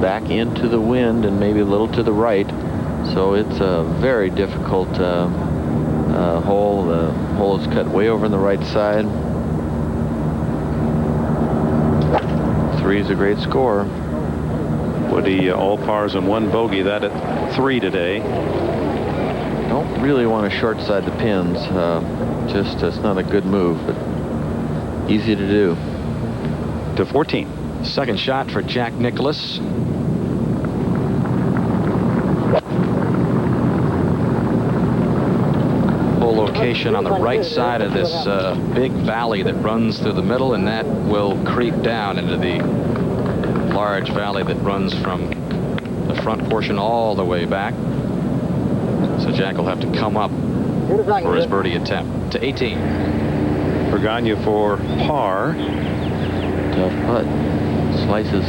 back into the wind and maybe a little to the right. So it's a very difficult hole. The hole is cut way over on the right side. 3 is a great score. Woody, all pars and 1 bogey, that at 3 today. Don't really want to short side the pins. Just it's not a good move, but easy to do. To 14. Second shot for Jack Nicklaus. Full location on the right side of this big valley that runs through the middle, and that will creep down into the large valley that runs from the front portion all the way back. So Jack will have to come up for his birdie attempt. To 18. Bergagna for par. Tough putt. Slices.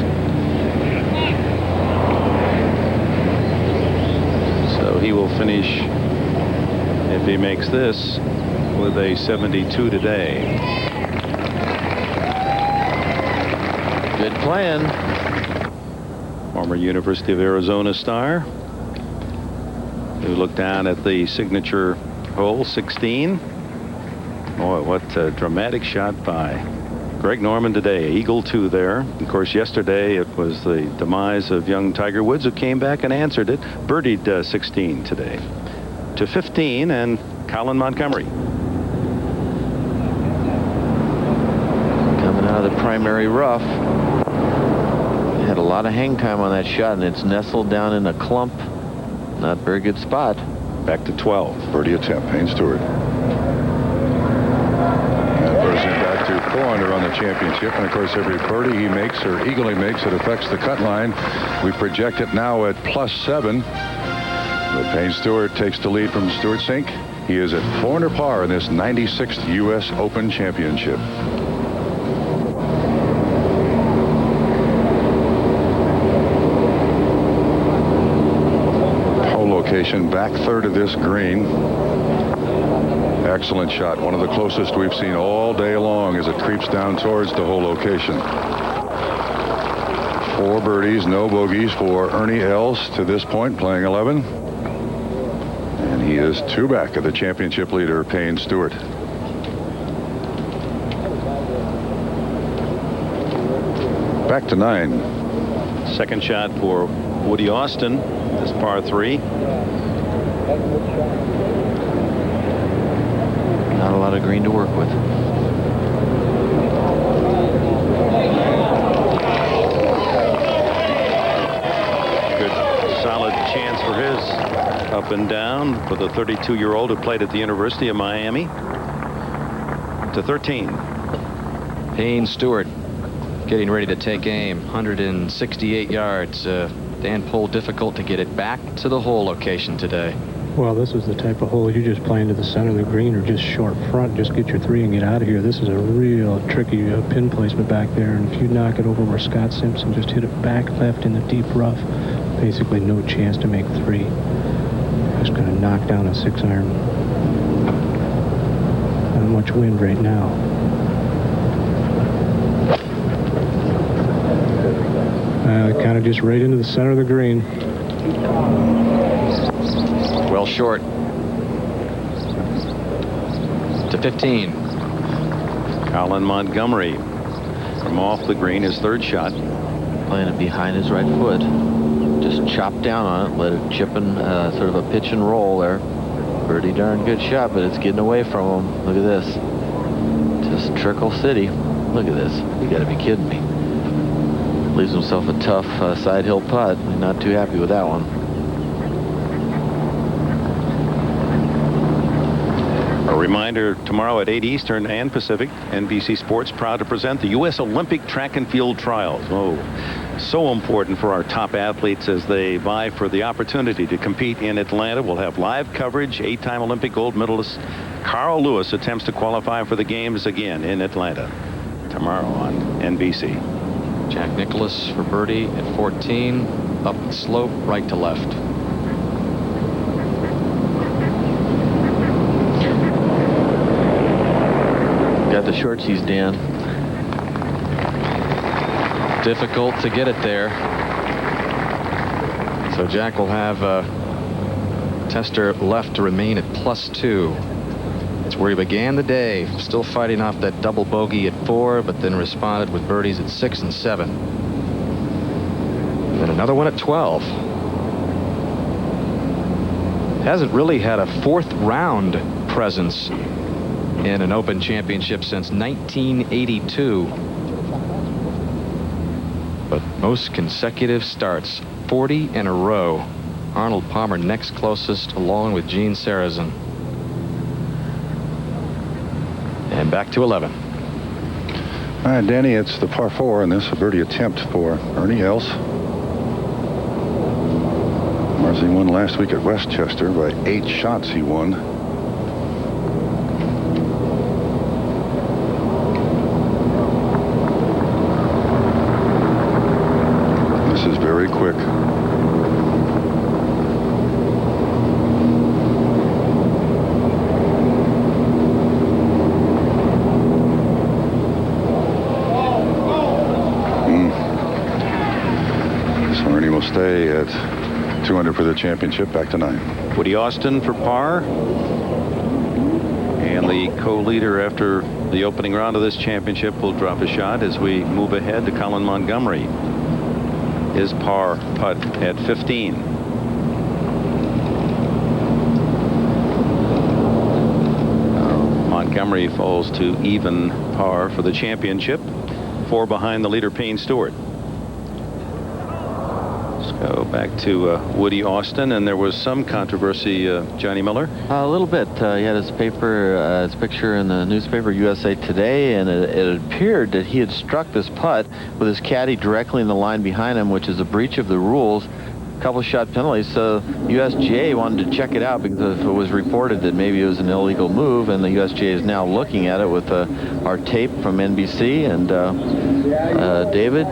So he will finish, if he makes this, with a 72 today. Good plan. Former University of Arizona star, who looked down at the signature hole, 16. Boy, what a dramatic shot by Greg Norman today. Eagle 2 there. Of course, yesterday it was the demise of young Tiger Woods, who came back and answered it. Birdied 16 today. To 15, and Colin Montgomery. Coming out of the primary rough. Had a lot of hang time on that shot, and it's nestled down in a clump. Not very good spot. Back to 12. Birdie attempt, Payne Stewart. That brings him back to 4 under on the championship. And of course, every birdie he makes or eagle he makes, it affects the cut line. We project it now at +7. But Payne Stewart takes the lead from Stewart Cink. He is at 4 under par in this 96th U.S. Open Championship. Hole location back third of this green. Excellent shot. One of the closest we've seen all day long as it creeps down towards the hole location. 4 birdies, no bogeys for Ernie Els to this point, playing 11. And he is 2 back of the championship leader, Payne Stewart. Back to 9. Second shot for Woody Austin, this par 3. Not a lot of green to work with. Good solid chance for his up and down for the 32-year-old who played at the University of Miami. To 13. Payne Stewart getting ready to take aim. 168 yards. Dan Pohl difficult to get it back to the hole location today. Well, this is the type of hole you just play into the center of the green or just short front. Just get your 3 and get out of here. This is a real tricky pin placement back there. And if you knock it over where Scott Simpson just hit it back left in the deep rough, basically no chance to make 3. Just going to knock down a 6-iron. Not much wind right now. Kind of just right into the center of the green. Well short. To 15. Colin Montgomery from off the green, his 3rd shot. Playing it behind his right foot. Just chop down on it, let it chip in sort of a pitch and roll there. Pretty darn good shot, but it's getting away from him. Look at this. Just Trickle City. Look at this. You got to be kidding me. Leaves himself a tough side hill putt. Not too happy with that one. A reminder, tomorrow at 8 Eastern and Pacific, NBC Sports proud to present the U.S. Olympic Track and Field Trials. Oh, so important for our top athletes as they vie for the opportunity to compete in Atlanta. We'll have live coverage. 8-time Olympic gold medalist Carl Lewis attempts to qualify for the games again in Atlanta tomorrow on NBC. Jack Nicklaus for birdie at 14. Up the slope, right to left. Got the shortsies, Dan. Difficult to get it there. So Jack will have Tester left to remain at +2. It's where he began the day, still fighting off that double bogey at 4, but then responded with birdies at 6 and 7. And then another one at 12. Hasn't really had a 4th round presence in an Open Championship since 1982. But most consecutive starts, 40 in a row. Arnold Palmer next closest, along with Gene Sarazen. And back to 11. All right, Danny, it's the par 4, and this a birdie attempt for Ernie Els. Marzi won last week at Westchester by 8 shots he won. This is very quick. Stay at 2 under for the championship, back to 9. Woody Austin for par. And the co-leader after the opening round of this championship will drop a shot as we move ahead to Colin Montgomery. His par putt at 15. Montgomery falls to even par for the championship. 4 behind the leader, Payne Stewart. Go back to Woody Austin, and there was some controversy, Johnny Miller. A little bit. He had his picture in the newspaper USA Today, and it appeared that he had struck this putt with his caddy directly in the line behind him, which is a breach of the rules. Couple shot penalties. So USGA wanted to check it out because it was reported that maybe it was an illegal move, and the USGA is now looking at it with our tape from NBC, and David,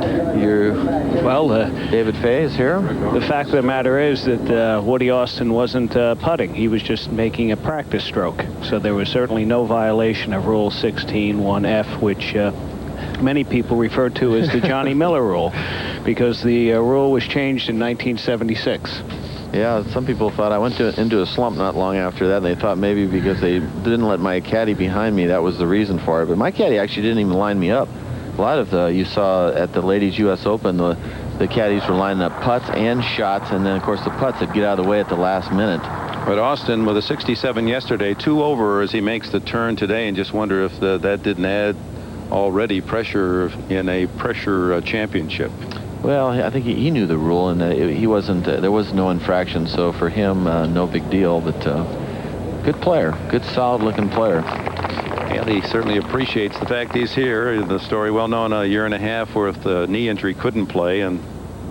David Fay is here. The fact of the matter is that Woody Austin wasn't putting. He was just making a practice stroke. So there was certainly no violation of Rule 16(1)F, which many people refer to as the Johnny Miller rule, because the rule was changed in 1976. Yeah, some people thought I went into a slump not long after that. And they thought maybe because they didn't let my caddy behind me, that was the reason for it. But my caddy actually didn't even line me up. A lot of you saw at the Ladies U.S. Open, the caddies were lining up putts and shots, and then of course the putts would get out of the way at the last minute. But Austin with a 67 yesterday, 2 over as he makes the turn today, and just wonder if that didn't add already pressure in a pressure championship. Well, I think he knew the rule, and he wasn't. There was no infraction, so for him, no big deal. But good player, good, solid-looking player. Yeah, he certainly appreciates the fact he's here. The story well known, a year and a half with the knee injury, couldn't play, and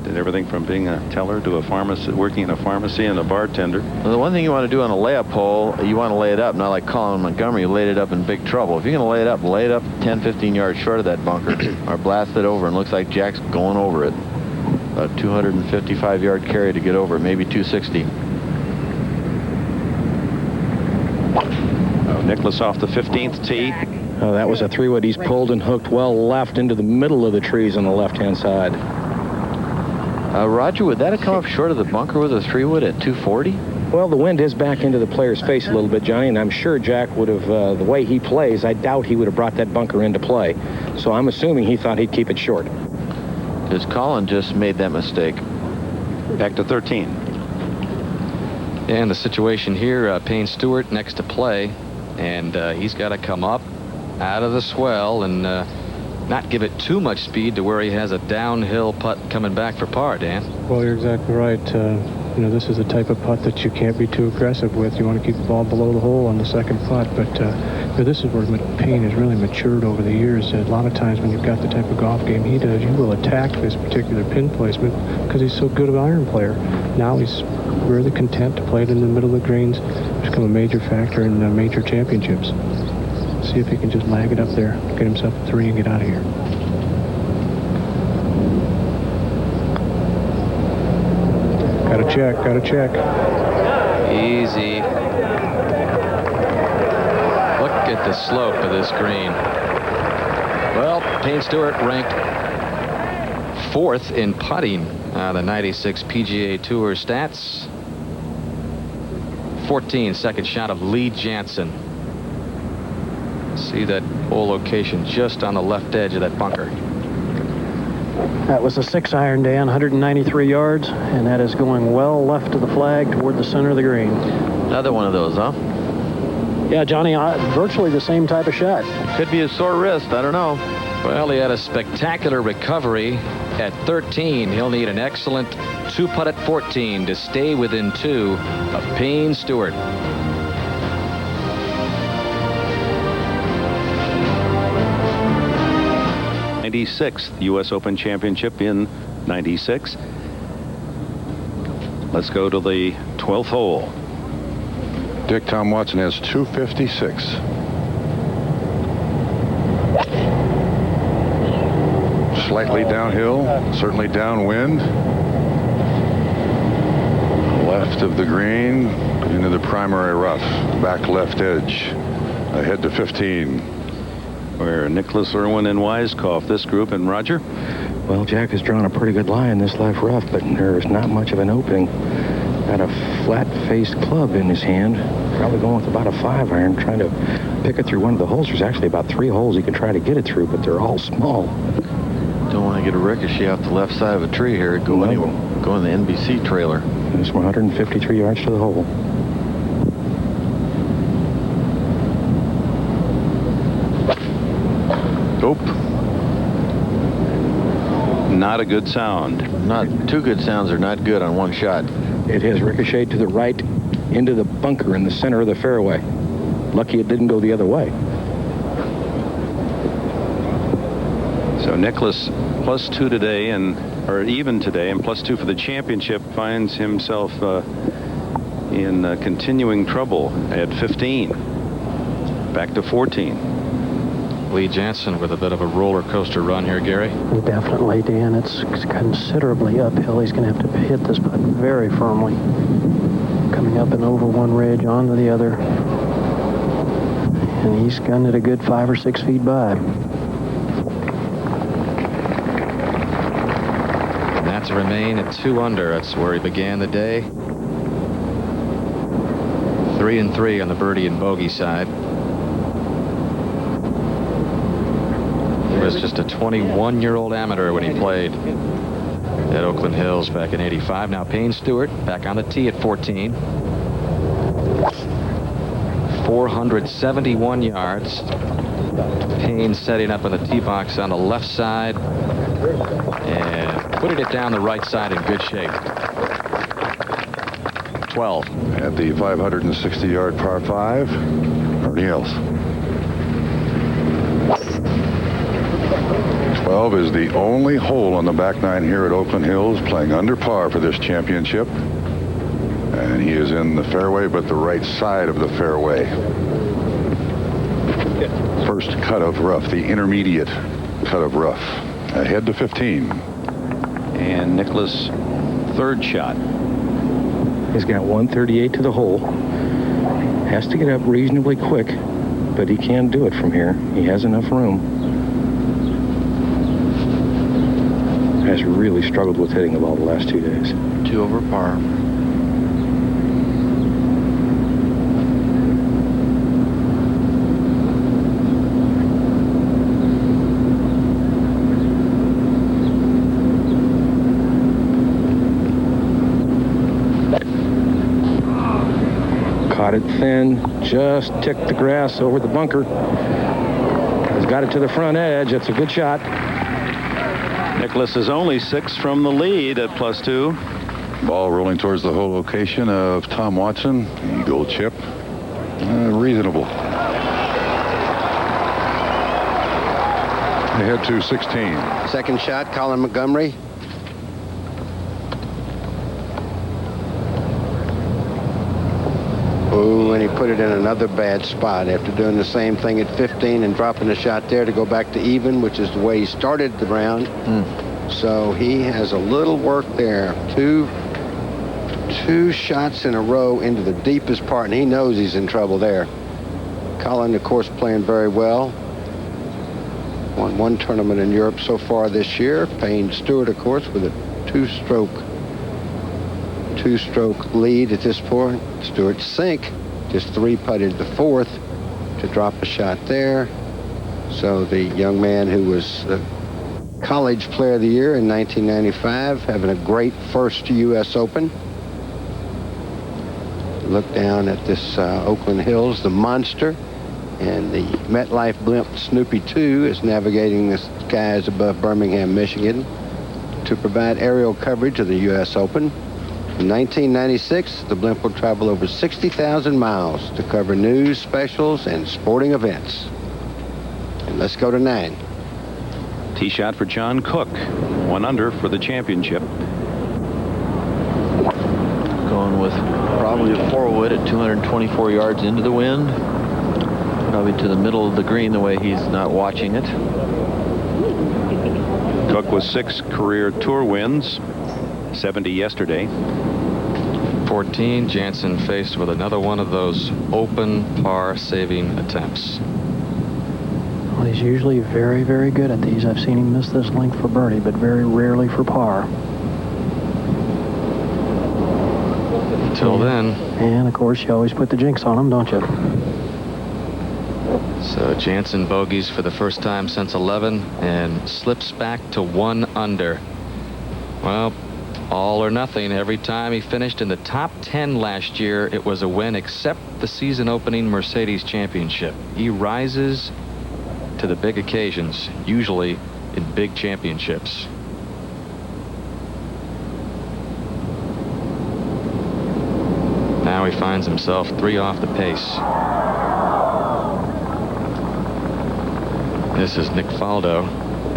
did everything from being a teller to a pharmacy, working in a pharmacy, and a bartender. Well, the one thing you want to do on a layup hole, you want to lay it up, not like Colin Montgomery laid it up in big trouble. If you're going to lay it up 10, 15 yards short of that bunker, or blast it over, and looks like Jack's going over it. A 255-yard carry to get over it, maybe 260. Nicklaus off the 15th tee. Oh, that was a 3-wood. He's pulled and hooked well left into the middle of the trees on the left-hand side. Roger, would that have come up short of the bunker with a 3-wood at 240? Well, the wind is back into the player's face a little bit, Johnny, and I'm sure Jack would have, the way he plays, I doubt he would have brought that bunker into play. So I'm assuming he thought he'd keep it short. Because Colin just made that mistake. Back to 13. And the situation here, Payne Stewart next to play, and he's got to come up out of the swell and not give it too much speed to where he has a downhill putt coming back for par, Dan. Well, you're exactly right. You know, this is the type of putt that you can't be too aggressive with. You want to keep the ball below the hole on the second putt, but you know, this is where Payne has really matured over the years. A lot of times when you've got the type of golf game he does, you will attack this particular pin placement because he's so good of an iron player. Now he's really content to play it in the middle of the greens. It's become a major factor in major championships. See if he can just lag it up there, get himself a 3 and get out of here. Got to check. Easy. Look at the slope of this green. Well, Payne Stewart ranked 4th in putting the 96 PGA Tour stats. 14, second shot of Lee Jansen. See that hole location just on the left edge of that bunker. That was a 6-iron, Dan, 193 yards, and that is going well left of the flag toward the center of the green. Another one of those, huh? Yeah, Johnny, virtually the same type of shot. Could be a sore wrist, I don't know. Well, he had a spectacular recovery at 13. He'll need an excellent 2-putt at 14 to stay within 2 of Payne Stewart. 96th U.S. Open Championship in 96. Let's go to the 12th hole. Dick Tom Watson has 256. Slightly downhill, certainly downwind. Left of the green into the primary rough, back left edge, ahead to 15. Where Nicklaus, Irwin, and Weiskopf, this group, and Roger. Well, Jack has drawn a pretty good lie in this left rough, but there's not much of an opening. Got a flat-faced club in his hand, probably going with about a 5-iron, trying to pick it through one of the holes. There's actually about 3 holes he can try to get it through, but they're all small. Don't want to get a ricochet off the left side of a tree here. Go in the NBC trailer. It's 153 yards to the hole. Nope. Not a good sound. Not 2 good sounds are not good on one shot. It has ricocheted to the right into the bunker in the center of the fairway. Lucky it didn't go the other way. So Nicklaus +2 today, or even today, and +2 for the championship, finds himself in continuing trouble at 15. Back to 14. Lee Jansen with a bit of a roller coaster run here, Gary. Definitely, Dan. It's considerably uphill. He's going to have to hit this putt very firmly. Coming up and over one ridge onto the other. And he's gunned it a good 5 or 6 feet by. And that's to remain at 2 under. That's where he began the day. 3 and 3 on the birdie and bogey side. He was just a 21-year-old amateur when he played at Oakland Hills back in '85. Now Payne Stewart back on the tee at 14. 471 yards. Payne setting up in the tee box on the left side and putting it down the right side in good shape. 12. At the 560-yard par 5, Ernie Els. 12 is the only hole on the back nine here at Oakland Hills, playing under par for this championship. And he is in the fairway, but the right side of the fairway. First cut of rough, the intermediate cut of rough. Ahead to 15. And Nicklaus, third shot. He's got 138 to the hole. Has to get up reasonably quick, but he can do it from here. He has enough room. Has really struggled with hitting the ball the last 2 days. 2 over par. Caught it thin, just ticked the grass over the bunker. He's got it to the front edge. That's a good shot. Nicklaus is only 6 from the lead at +2. Ball rolling towards the hole location of Tom Watson. Eagle chip. Reasonable. Ahead to 16. Second shot, Colin Montgomery. Oh, and he put it in another bad spot after doing the same thing at 15 and dropping a shot there to go back to even, which is the way he started the round. So he has a little work there. Two shots in a row into the deepest part, and he knows he's in trouble there. Colin, of course, playing very well. Won 1 tournament in Europe so far this year. Payne Stewart, of course, with a two-stroke lead at this point. Stewart sink, just 3-putted the 4th to drop a shot there. So the young man who was the College Player of the Year in 1995, having a great first U.S. Open. Look down at this Oakland Hills, the Monster, and the MetLife blimp Snoopy 2 is navigating the skies above Birmingham, Michigan to provide aerial coverage of the U.S. Open. In 1996, the blimp will travel over 60,000 miles to cover news, specials, and sporting events. And let's go to 9. Tee shot for John Cook. 1 under for the championship. Going with probably a 4-wood at 224 yards into the wind. Probably to the middle of the green the way he's not watching it. Cook with 6 career tour wins. 70 yesterday. 14, Jansen faced with another one of those open par-saving attempts. Well, he's usually very, very good at these. I've seen him miss this length for birdie, but very rarely for par. Until then. And, of course, you always put the jinx on him, don't you? So Jansen bogeys for the first time since 11 and slips back to 1 under. Well, all or nothing. Every time he finished in the top 10 last year, it was a win, except the season-opening Mercedes Championship. He rises to the big occasions, usually in big championships. Now he finds himself 3 off the pace. This is Nick Faldo,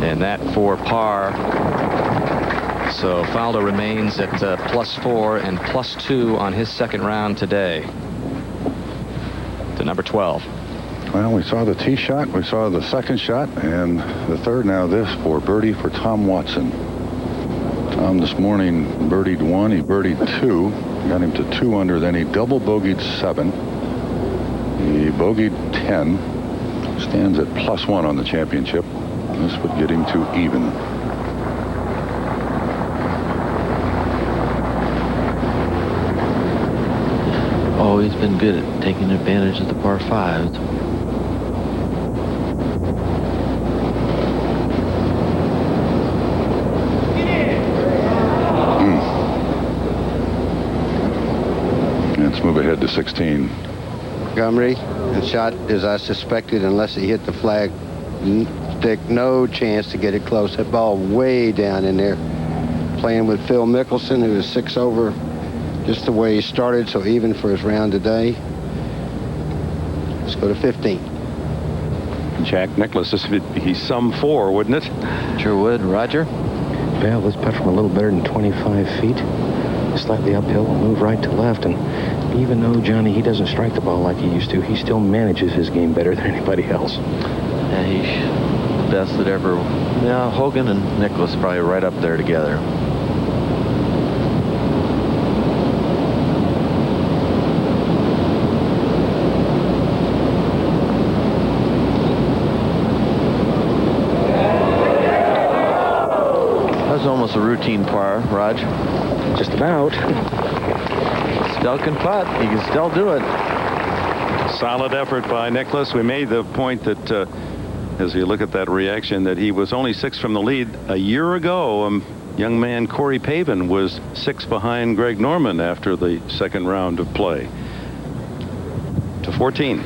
and that for par. So Faldo remains at +4 and +2 on his second round today. To number 12. Well, we saw the tee shot, we saw the second shot, and the third now this for birdie for Tom Watson. Tom this morning birdied 1, he birdied 2, got him to 2 under, then he double bogeyed 7. He bogeyed 10, stands at +1 on the championship. This would get him to even. Oh, he's been good at taking advantage of the par 5s. Let's move ahead to 16. Montgomery, the shot, as I suspected, unless he hit the flag stick, no chance to get it close. That ball way down in there. Playing with Phil Mickelson, who was 6 over, just the way he started, so even for his round today. Let's go to 15. Jack Nicklaus, this would be some 4, wouldn't it? Sure would. Roger? Well, this putt from a little better than 25 feet. Slightly uphill, will move right to left, and even though Johnny, he doesn't strike the ball like he used to, he still manages his game better than anybody else. Yeah, he's the best that ever. Yeah, Hogan and Nicklaus probably right up there together. That was almost a routine par, Raj. Just about. Still can putt. He can still do it. Solid effort by Nicklaus. We made the point that, as you look at that reaction, that he was only 6 from the lead. A year ago, young man Corey Pavin was 6 behind Greg Norman after the second round of play. To 14.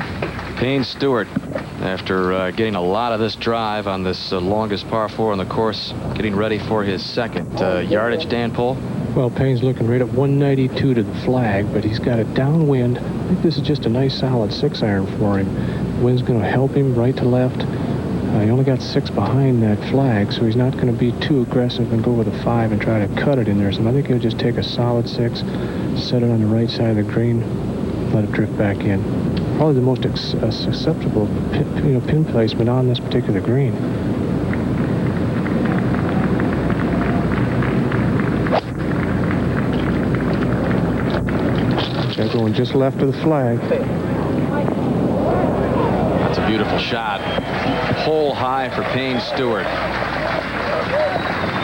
Payne Stewart, after getting a lot of this drive on this longest par 4 on the course, getting ready for his second yardage. Dan Pohl? Well, Payne's looking right at 192 to the flag, but he's got a downwind. I think this is just a nice solid 6-iron for him. Wind's going to help him right to left. He only got 6 behind that flag, so he's not going to be too aggressive and go with a 5 and try to cut it in there. So I think he'll just take a solid 6, set it on the right side of the green, let it drift back in. Probably the most susceptible pin placement on this particular green. They're going just left of the flag. That's a beautiful shot. Hole high for Payne Stewart.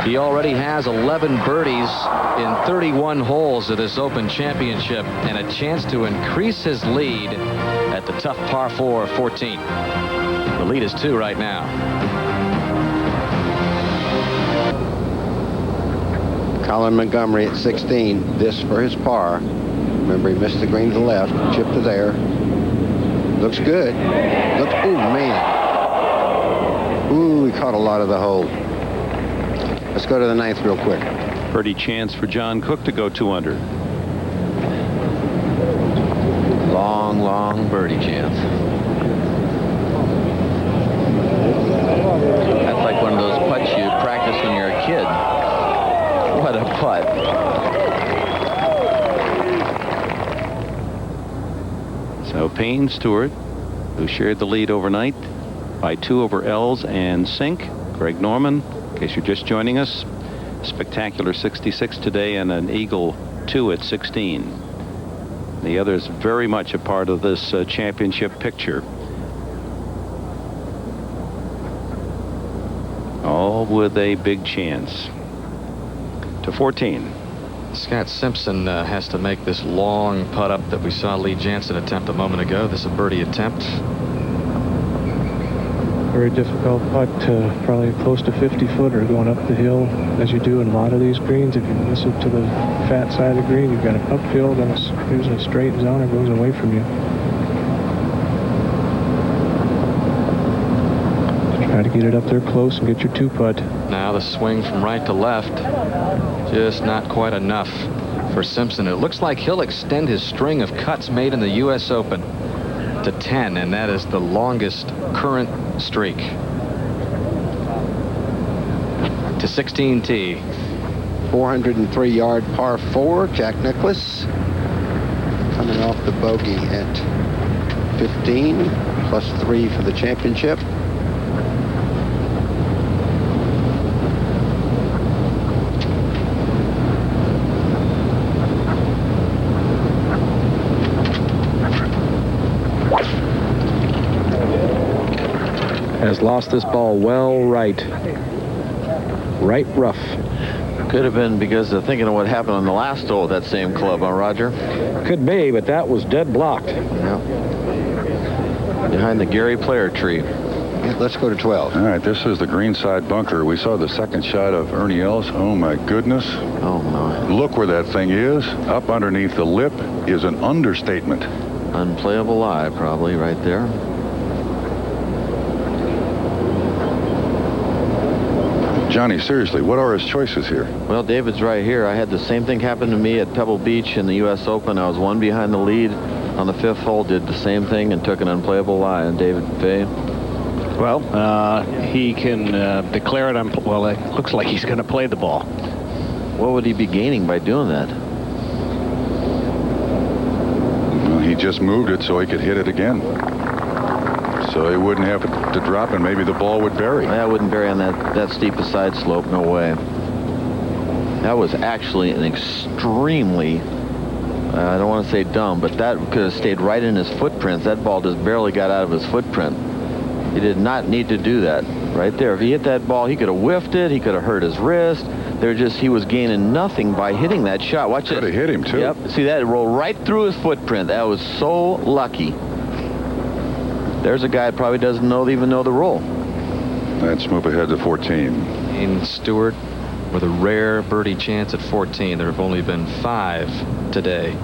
He already has 11 birdies in 31 holes of this Open Championship and a chance to increase his lead at the tough par 4 of 14. The lead is 2 right now. Colin Montgomery at 16. This for his par. Remember, he missed the green to the left. Chip to there. Looks good. Looks, oh, man. Ooh, he caught a lot of the hole. Let's go to the 9th real quick. Birdie chance for John Cook to go 2 under. Long, long birdie chance. That's like one of those putts you practice when you're a kid. What a putt. So Payne Stewart, who shared the lead overnight by 2 over Els and Sink. Greg Norman, in case you're just joining us, spectacular 66 today and an eagle 2 at 16. The others very much a part of this championship picture. All with a big chance. To 14. Scott Simpson has to make this long putt up that we saw Lee Jansen attempt a moment ago. This is a birdie attempt. Very difficult putt, probably close to 50-footer going up the hill, as you do in a lot of these greens. If you miss it to the fat side of the green, you've got an uphill, then there's a straight zone, it goes away from you. Try to get it up there close and get your 2-putt. Now the swing from right to left, just not quite enough for Simpson. It looks like he'll extend his string of cuts made in the U.S. Open to 10, and that is the longest current streak. To 16T. 403-yard par 4. Jack Nicklaus coming off the bogey at 15. +3 for the championship. Has lost this ball well right rough. Could have been because of thinking of what happened on the last hole at that same club, huh, Roger? Could be, but that was dead blocked. Yeah. Behind the Gary Player tree. Yeah, let's go to 12. All right, this is the greenside bunker. We saw the second shot of Ernie Els. Oh, my goodness. Oh, my. Look where that thing is. Up underneath the lip is an understatement. Unplayable lie, probably, right there. Johnny, seriously, what are his choices here? Well, David's right here. I had the same thing happen to me at Pebble Beach in the U.S. Open. I was one behind the lead on the 5th hole, did the same thing and took an unplayable lie on David Fay. Well, he can declare it well, it looks like he's going to play the ball. What would he be gaining by doing that? Well, he just moved it so he could hit it again. So he wouldn't have to drop, and maybe the ball would bury. I wouldn't bury on that steep a side slope. No way. That was actually an extremely, I don't want to say dumb, but that could have stayed right in his footprints. That ball just barely got out of his footprint. He did not need to do that right there. If he hit that ball, he could have whiffed it. He could have hurt his wrist. He was gaining nothing by hitting that shot. Watch it. Could have hit him, too. Yep. See that? It rolled right through his footprint. That was so lucky. There's a guy that probably doesn't even know the roll. Let's move ahead to 14. Payne Stewart with a rare birdie chance at 14. There have only been 5 today.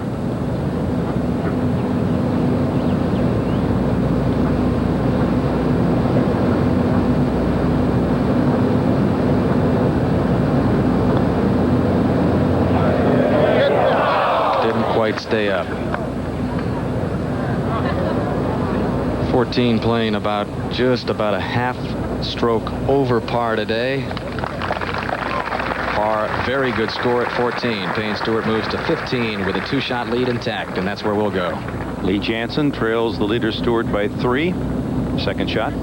Didn't quite stay up. 14 playing just about a half stroke over par today. Par, very good score at 14. Payne Stewart moves to 15 with a 2-shot lead intact, and that's where we'll go. Lee Jansen trails the leader Stewart by 3. Second shot.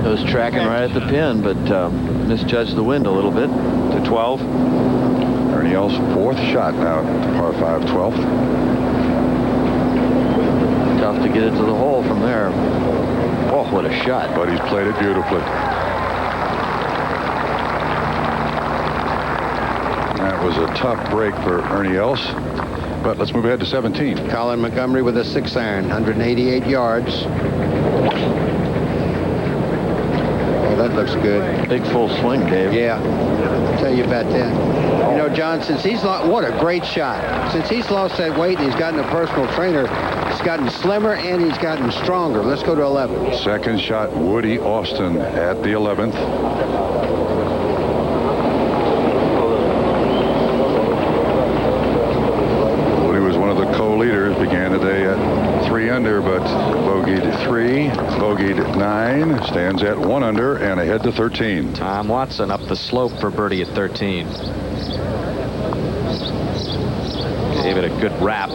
It was tracking right at the pin, but misjudged the wind a little bit. To 12. Ernie Els' 4th shot now, par 5, 12th. Tough to get it to the hole from there. Oh, what a shot. But he's played it beautifully. That was a tough break for Ernie Els. But let's move ahead to 17. Colin Montgomery with a 6-iron, 188 yards. That looks good. Big full swing, Dave. Yeah, I'll tell you about that. You know, John, since he's lost, what a great shot. Since he's lost that weight and he's gotten a personal trainer, he's gotten slimmer and he's gotten stronger. Let's go to 11. Second shot, Woody Austin at the 11th. Woody was one of the co-leaders, began today at 3 under, but bogeyed 3, bogeyed 9, stands at 1 under and ahead to 13. Tom Watson up the slope for birdie at 13. Gave it a good wrap.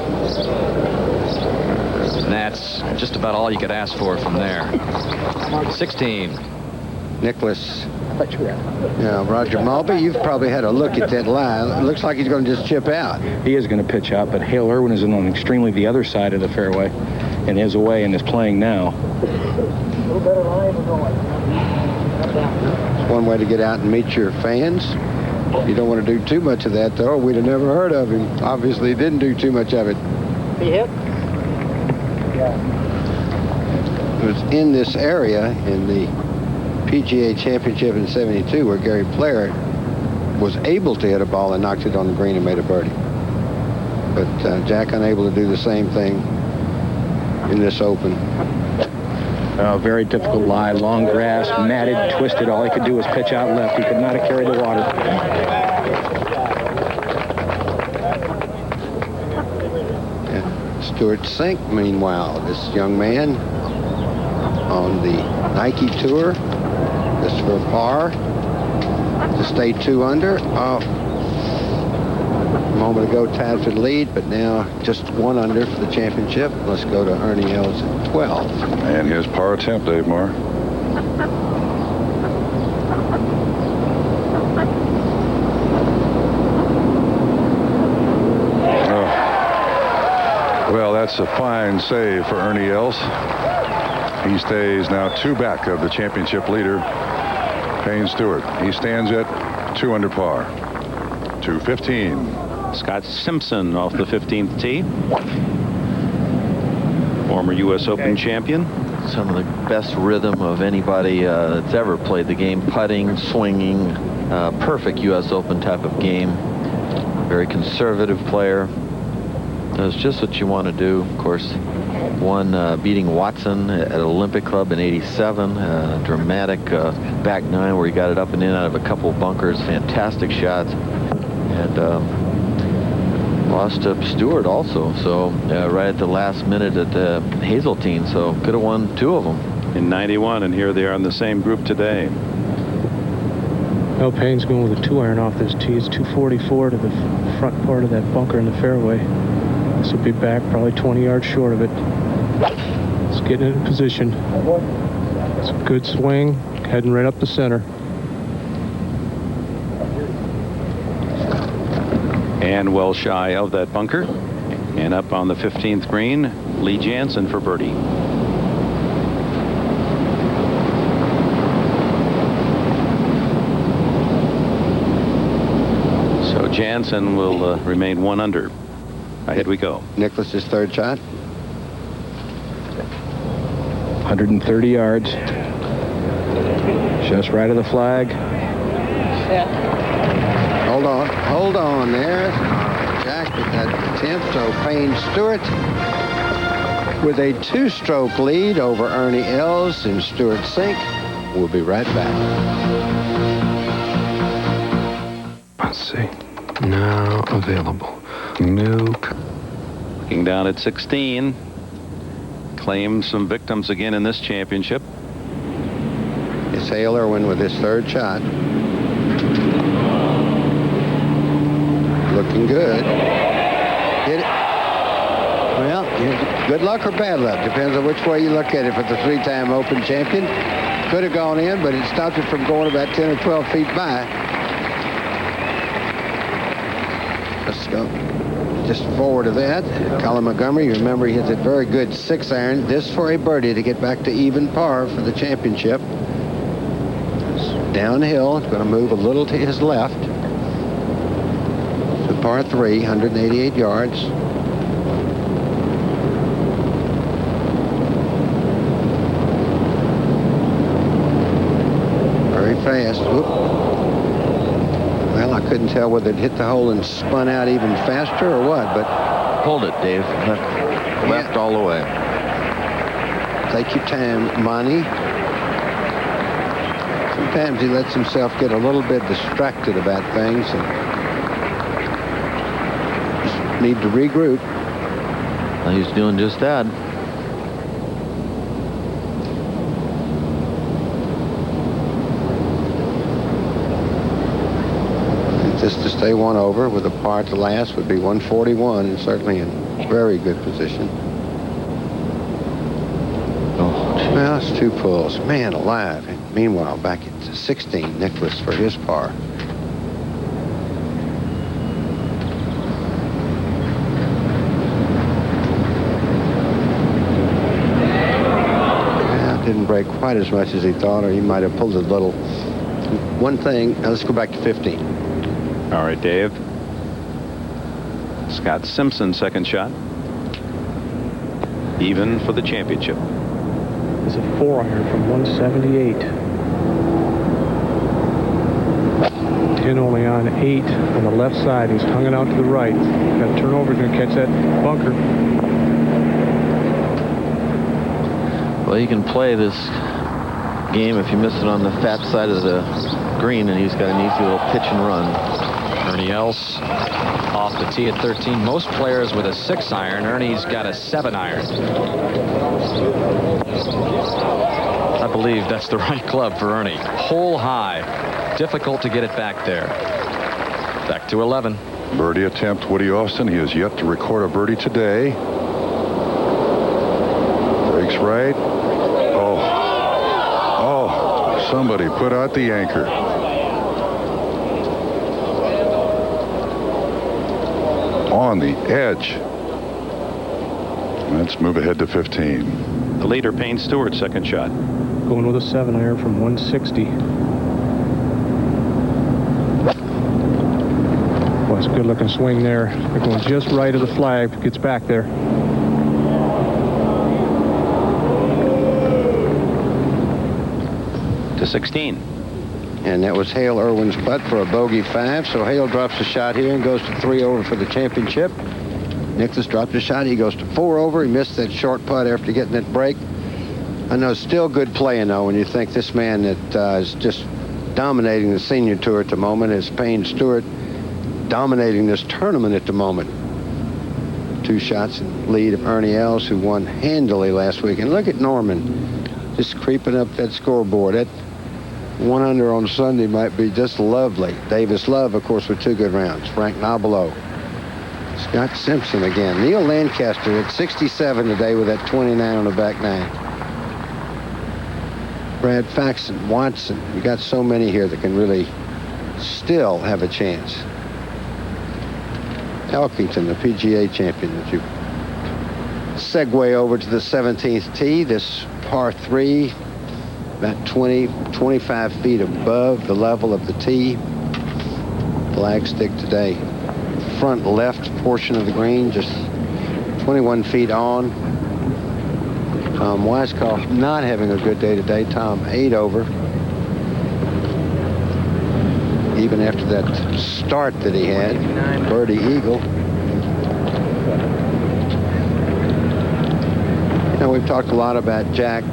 And that's just about all you could ask for from there. 16. Nicklaus. Yeah, Roger Mulvey, you've probably had a look at that line. It looks like he's going to just chip out. He is going to pitch out, but Hale Irwin is on extremely the other side of the fairway and is away and is playing now. It's one way to get out and meet your fans. You don't want to do too much of that, though. We'd have never heard of him. Obviously, he didn't do too much of it. He hit? Yeah. It was in this area in the PGA Championship in '72 where Gary Player was able to hit a ball and knocked it on the green and made a birdie. But Jack unable to do the same thing in this Open. Very difficult lie, long grass, matted, twisted. All he could do was pitch out left. He could not have carried the water. Yeah. Stuart Sink, meanwhile, this young man on the Nike Tour, just for par. to stay 2 under. A moment ago tied for the lead, but now just 1 under for the championship. Let's go to Ernie Els at 12. And his par attempt, Dave Moore. Well, that's a fine save for Ernie Els. He stays now 2 back of the championship leader, Payne Stewart. He stands at 2 under par. 215. Scott Simpson off the 15th tee. Former U.S. Open champion. Some of the best rhythm of anybody that's ever played the game. Putting, swinging, perfect U.S. Open type of game. Very conservative player. Does just what you want to do. Of course, won beating Watson at Olympic Club in '87. Dramatic back 9 where he got it up and in out of a couple of bunkers. Fantastic shots. And lost to Stewart also. So right at the last minute at Hazeltine. So could have won 2 of them. In '91, and here they are in the same group today. Well, Payne's going with a 2-iron off this tee. It's 244 to the front part of that bunker in the fairway. This will be back probably 20 yards short of it. It's getting in position. It's a good swing, heading right up the center. And well shy of that bunker. And up on the 15th green, Lee Janzen for birdie. So Janzen will remain 1 under. Ahead we go. Nicklaus' 3rd shot. 130 yards. Just right of the flag. Hold on there. Jack with that 10th. So Payne Stewart with a 2-stroke lead over Ernie Els and Stewart Sink. We'll be right back. Let's see. Now available. New. Looking down at 16. Claims some victims again in this championship. It's Hale Irwin with his 3rd shot. Looking good. Hit it. Well, good luck or bad luck. Depends on which way you look at it. For the 3-time Open champion, could have gone in, but it stopped it from going about 10 or 12 feet by. Let's go. Just forward of that, Colin Montgomery, you remember he hits a very good 6-iron. This for a birdie to get back to even par for the championship. It's downhill. It's going to move a little to his left. To par 3, 188 yards. Very fast. Whoop. Well, I couldn't tell whether it hit the hole and spun out even faster or what, but... Hold it, Dave. Left all the way. Take your time, Monty. Sometimes he lets himself get a little bit distracted about things and just need to regroup. Well, he's doing just that. Just to stay 1 over with a par to last would be 141, and certainly in very good position. Well, it's 2 pulls. Man alive. And meanwhile, back at 16, Nicklaus for his par. Well, didn't break quite as much as he thought, or he might have pulled a little. One thing, now let's go back to 15. All right, Dave. Scott Simpson, 2nd shot. Even for the championship. It's a 4-iron from 178. Pin only on 8 on the left side. He's hung it out to the right. Got to turn over. He's going to catch that bunker. Well, you can play this game if you miss it on the fat side of the green, and he's got an easy little pitch and run. Ernie Els off the tee at 13. Most players with a 6-iron. Ernie's got a 7-iron. I believe that's the right club for Ernie. Hole high. difficult to get it back there. Back to 11. Birdie attempt, Woody Austin. He has yet to record a birdie today. Breaks right. Oh, somebody put out the anchor. On the edge. Let's move ahead to 15. The leader, Payne Stewart, second shot. Going with a 7-iron from 160. Well, it's a good-looking swing there. They're going just right of the flag. Gets back there. To 16. And that was Hale Irwin's putt for a bogey 5. So Hale drops a shot here and goes to 3 over for the championship. Nicklaus dropped a shot. He goes to 4 over. He missed that short putt after getting that break. I know, still good playing, though, when you think this man that is just dominating the senior tour at the moment is Payne Stewart, dominating this tournament at the moment. 2 shots in lead of Ernie Els, who won handily last week. And look at Norman just creeping up that scoreboard. That 1 under on Sunday might be just lovely. Davis Love, of course, with 2 good rounds. Frank Nobilo. Scott Simpson again. Neil Lancaster at 67 today with that 29 on the back 9. Brad Faxon, Watson. You got so many here that can really still have a chance. Elkington, the PGA champion. That you segue over to the 17th tee. This par 3, about 25 feet above the level of the tee. Flagstick today. Front left portion of the green, just 21 feet on. Tom Weiskopf not having a good day today. Tom 8 over. Even after that start that he had. Birdie eagle. You know, we've talked a lot about Jack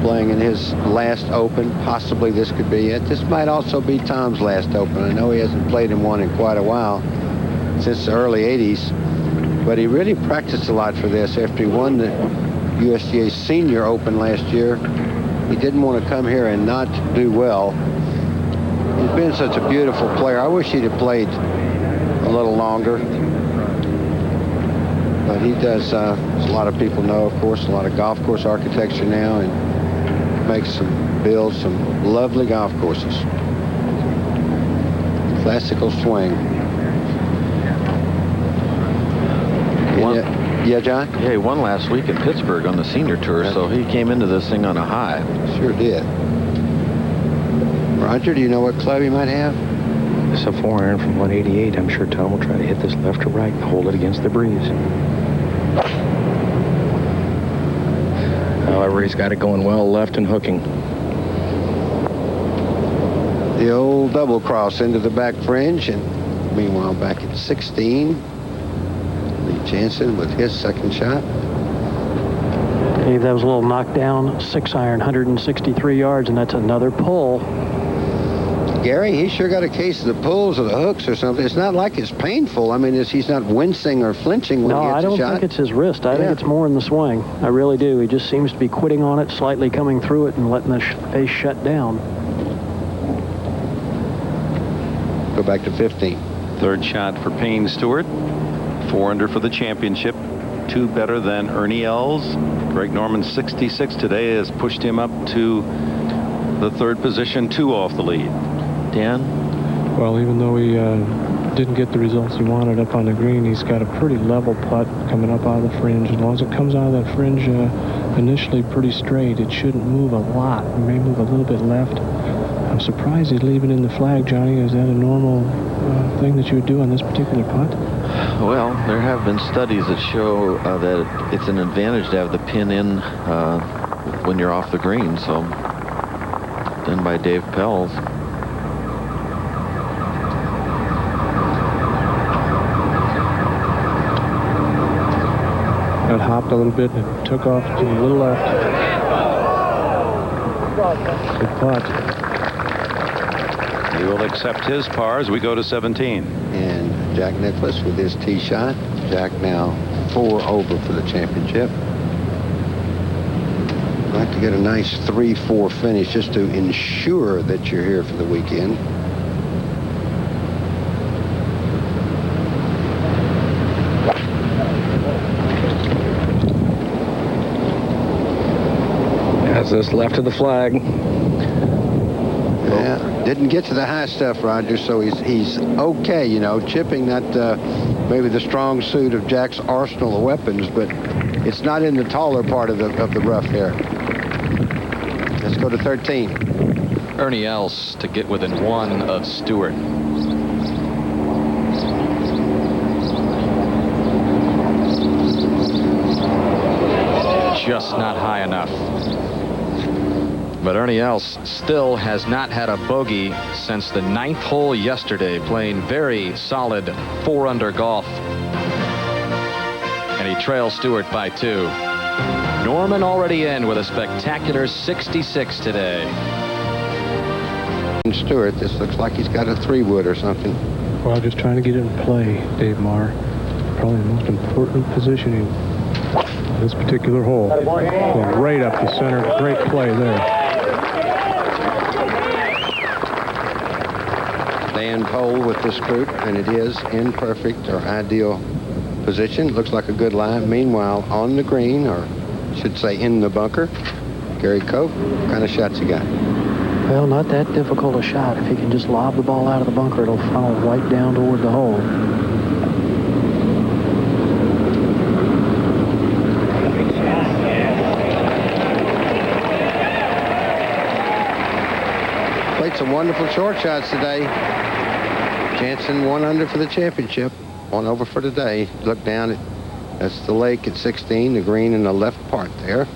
playing in his last Open. Possibly this could be it. This might also be Tom's last Open. I know he hasn't played in one in quite a while, since the early 80s. But he really practiced a lot for this. After he won the USGA Senior Open last year, he didn't want to come here and not do well. He's been such a beautiful player. I wish he'd have played a little longer. But he does, as a lot of people know, of course, a lot of golf course architecture now, and builds some lovely golf courses. Classical swing. Yeah, John? Yeah, he won last week in Pittsburgh on the senior tour, so he came into this thing on a high. Sure did. Roger, do you know what club he might have? It's a 4-iron from 188. I'm sure Tom will try to hit this left or right and hold it against the breeze. However, he's got it going well left and hooking. The old double cross into the back fringe, and meanwhile back at 16. Lee Jansen with his second shot. Dave, that was a little knockdown 6-iron, 163 yards, and that's another pull. Gary, he sure got a case of the pulls or the hooks or something. It's not like it's painful. I mean, he's not wincing or flinching when he hits a shot. No, I don't think it's his wrist. I think it's more in the swing. I really do. He just seems to be quitting on it, slightly coming through it, and letting the face shut down. Go back to 15. Third shot for Payne Stewart. 4 under for the championship. 2 better than Ernie Els. Greg Norman's 66 today has pushed him up to the 3rd position, 2 off the lead. Dan? Well, even though he didn't get the results he wanted up on the green, he's got a pretty level putt coming up out of the fringe. As long as it comes out of that fringe initially pretty straight, it shouldn't move a lot. It may move a little bit left. I'm surprised he's leaving in the flag, Johnny. Is that a normal thing that you would do on this particular putt? Well, there have been studies that show that it's an advantage to have the pin in when you're off the green. So, done by Dave Pells. Got hopped a little bit and took off to the little left. Good putt. He will accept his par as we go to 17. And Jack Nicklaus with his tee shot. Jack now 4 over for the championship. Like to get a nice 3-4 finish just to ensure that you're here for the weekend. Has this left of the flag. Yeah, didn't get to the high stuff, Roger, so he's okay, you know, chipping not maybe the strong suit of Jack's arsenal of weapons, but it's not in the taller part of the rough there. Let's go to 13. Ernie Els to get within 1 of Stewart. Just not high enough. But Ernie Els still has not had a bogey since the 9th hole yesterday, playing very solid 4-under golf. And he trails Stewart by 2. Norman already in with a spectacular 66 today. Stewart, this looks like he's got a 3-wood or something. Well, just trying to get it in play, Dave Marr. Probably the most important positioning on this particular hole. Going right up the center. Great play there. Stand pole with this group, and it is in perfect or ideal position. Looks like a good line. Meanwhile, on the green, or should say in the bunker, Gary Cope, what kind of shots he got? Well, not that difficult a shot. If he can just lob the ball out of the bunker, it'll funnel right down toward the hole. Played some wonderful short shots today. Jansen 1 under for the championship. 1 over for today. Look down at, that's the lake at 16, the green in the left part there.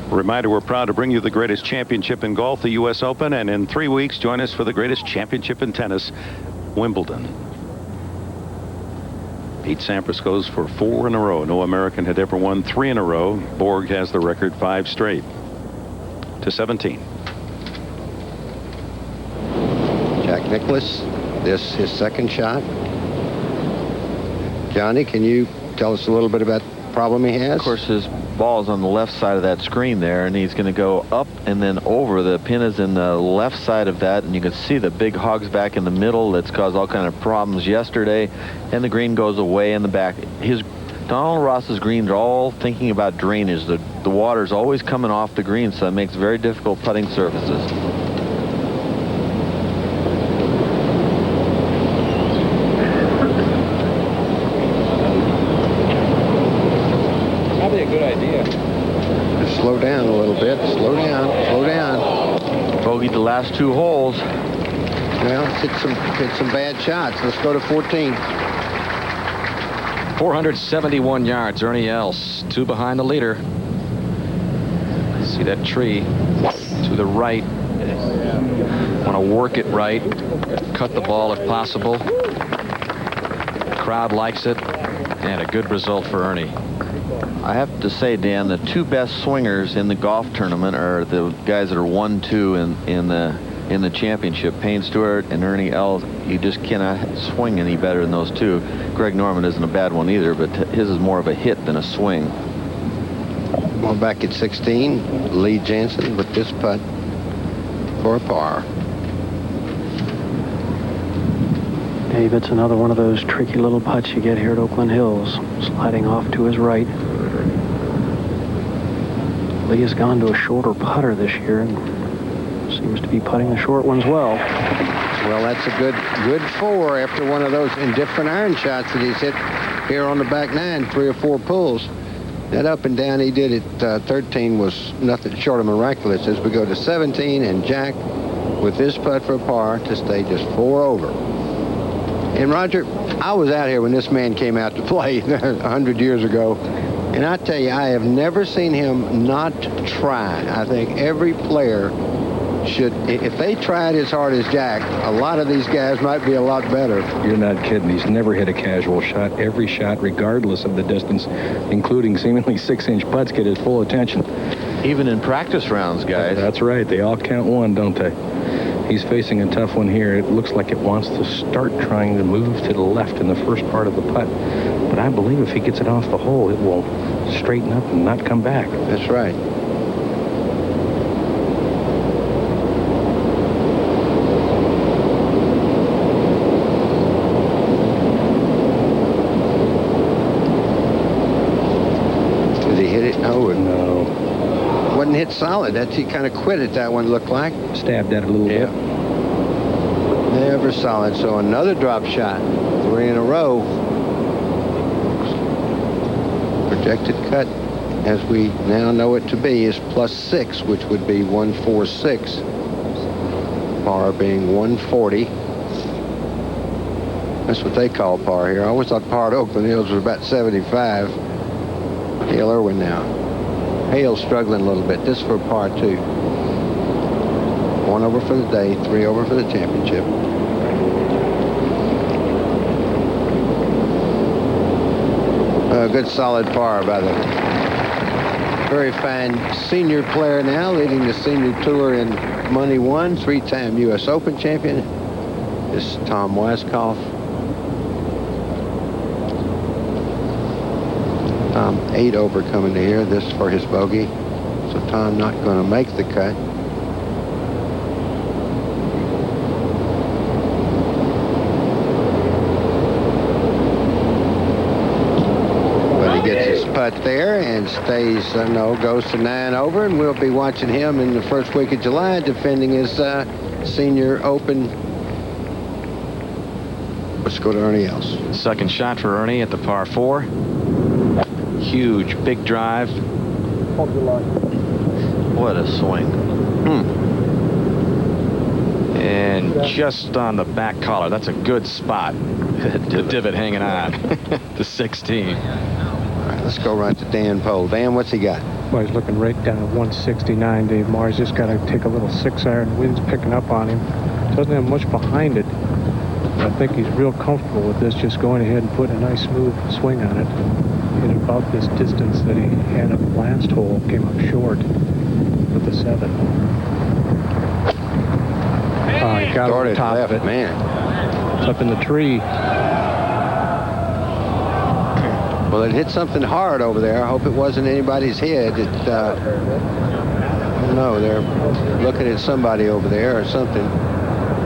Reminder, we're proud to bring you the greatest championship in golf, the U.S. Open, and in 3 weeks, join us for the greatest championship in tennis, Wimbledon. Pete Sampras goes for 4 in a row. No American had ever won 3 in a row. Borg has the record 5 straight. To 17. Jack Nicklaus, this his second shot. Johnny, can you tell us a little bit about the problem he has? Of course, his ball's on the left side of that screen there, and he's going to go up and then over. The pin is in the left side of that, and you can see the big hogs back in the middle that's caused all kind of problems yesterday, and the green goes away in the back. Donald Ross's greens are all thinking about drainage. The water's always coming off the green, so it makes very difficult putting surfaces. Probably a good idea. Just slow down a little bit. Slow down. Slow down. Bogeyed the last 2 holes. Well, hit some bad shots. Let's go to 14. 471 yards, Ernie Els, 2 behind the leader. See that tree to the right. Want to work it right. Cut the ball if possible. Crowd likes it. And a good result for Ernie. I have to say, Dan, the 2 best swingers in the golf tournament are the guys that are 1-2 in the championship. Payne Stewart and Ernie Els. You just cannot swing any better than those 2. Greg Norman isn't a bad one either, but his is more of a hit than a swing. Well, back at 16, Lee Jansen with this putt for a par. Dave, it's another one of those tricky little putts you get here at Oakland Hills. Sliding off to his right. Lee has gone to a shorter putter this year and seems to be putting the short ones well. Well, that's a good 4 after one of those indifferent iron shots that he's hit here on the back 9, 3 or 4 pulls. That up and down he did at 13 was nothing short of miraculous. As we go to 17, and Jack with this putt for a par to stay just 4 over. And Roger, I was out here when this man came out to play 100 years ago, and I tell you, I have never seen him not try. I think every player should, if they tried as hard as Jack, a lot of these guys might be a lot better. You're not kidding. He's never hit a casual shot. Every shot, regardless of the distance, including seemingly 6-inch putts, get his full attention. Even in practice rounds, guys. That's right. They all count 1, don't they? He's facing a tough one here. It looks like it wants to start trying to move to the left in the first part of the putt. But I believe if he gets it off the hole, it will straighten up and not come back. That's right. Did he hit it? No. Wasn't hit solid. He kind of quit it, that one looked like. Stabbed at it a little bit. Never solid. So another drop shot. 3 in a row. Projected cut, as we now know it to be, is +6, which would be 146. Par being 140. That's what they call par here. I always thought par at Oakland Hills was about 75. Hale Irwin now. Hale struggling a little bit. This for par 2. 1 over for the day, 3 over for the championship. A good solid par by the very fine senior player now, leading the senior tour in money won, 3-time U.S. Open champion. This is Tom Weiskopf. Tom 8 over coming to here. This for his bogey. So Tom not going to make the cut. Putt there and stays, goes to 9 over, and we'll be watching him in the first week of July defending his senior open. Let's go to Ernie Els. Second shot for Ernie at the par 4. Huge, big drive. What a swing. And just on the back collar. That's a good spot. Divot hanging on to 16. Let's go right to Dan Pohl. Dan, what's he got? Well, he's looking right down at 169, Dave Mars. Just got to take a little 6-iron. Wind's picking up on him. Doesn't have much behind it. I think he's real comfortable with this, just going ahead and putting a nice smooth swing on it. Hit about this distance that he had at the last hole. Came up short with the 7. He got over the top of it. Man. It's up in the tree. Well, it hit something hard over there. I hope it wasn't anybody's head. I don't know. They're looking at somebody over there or something.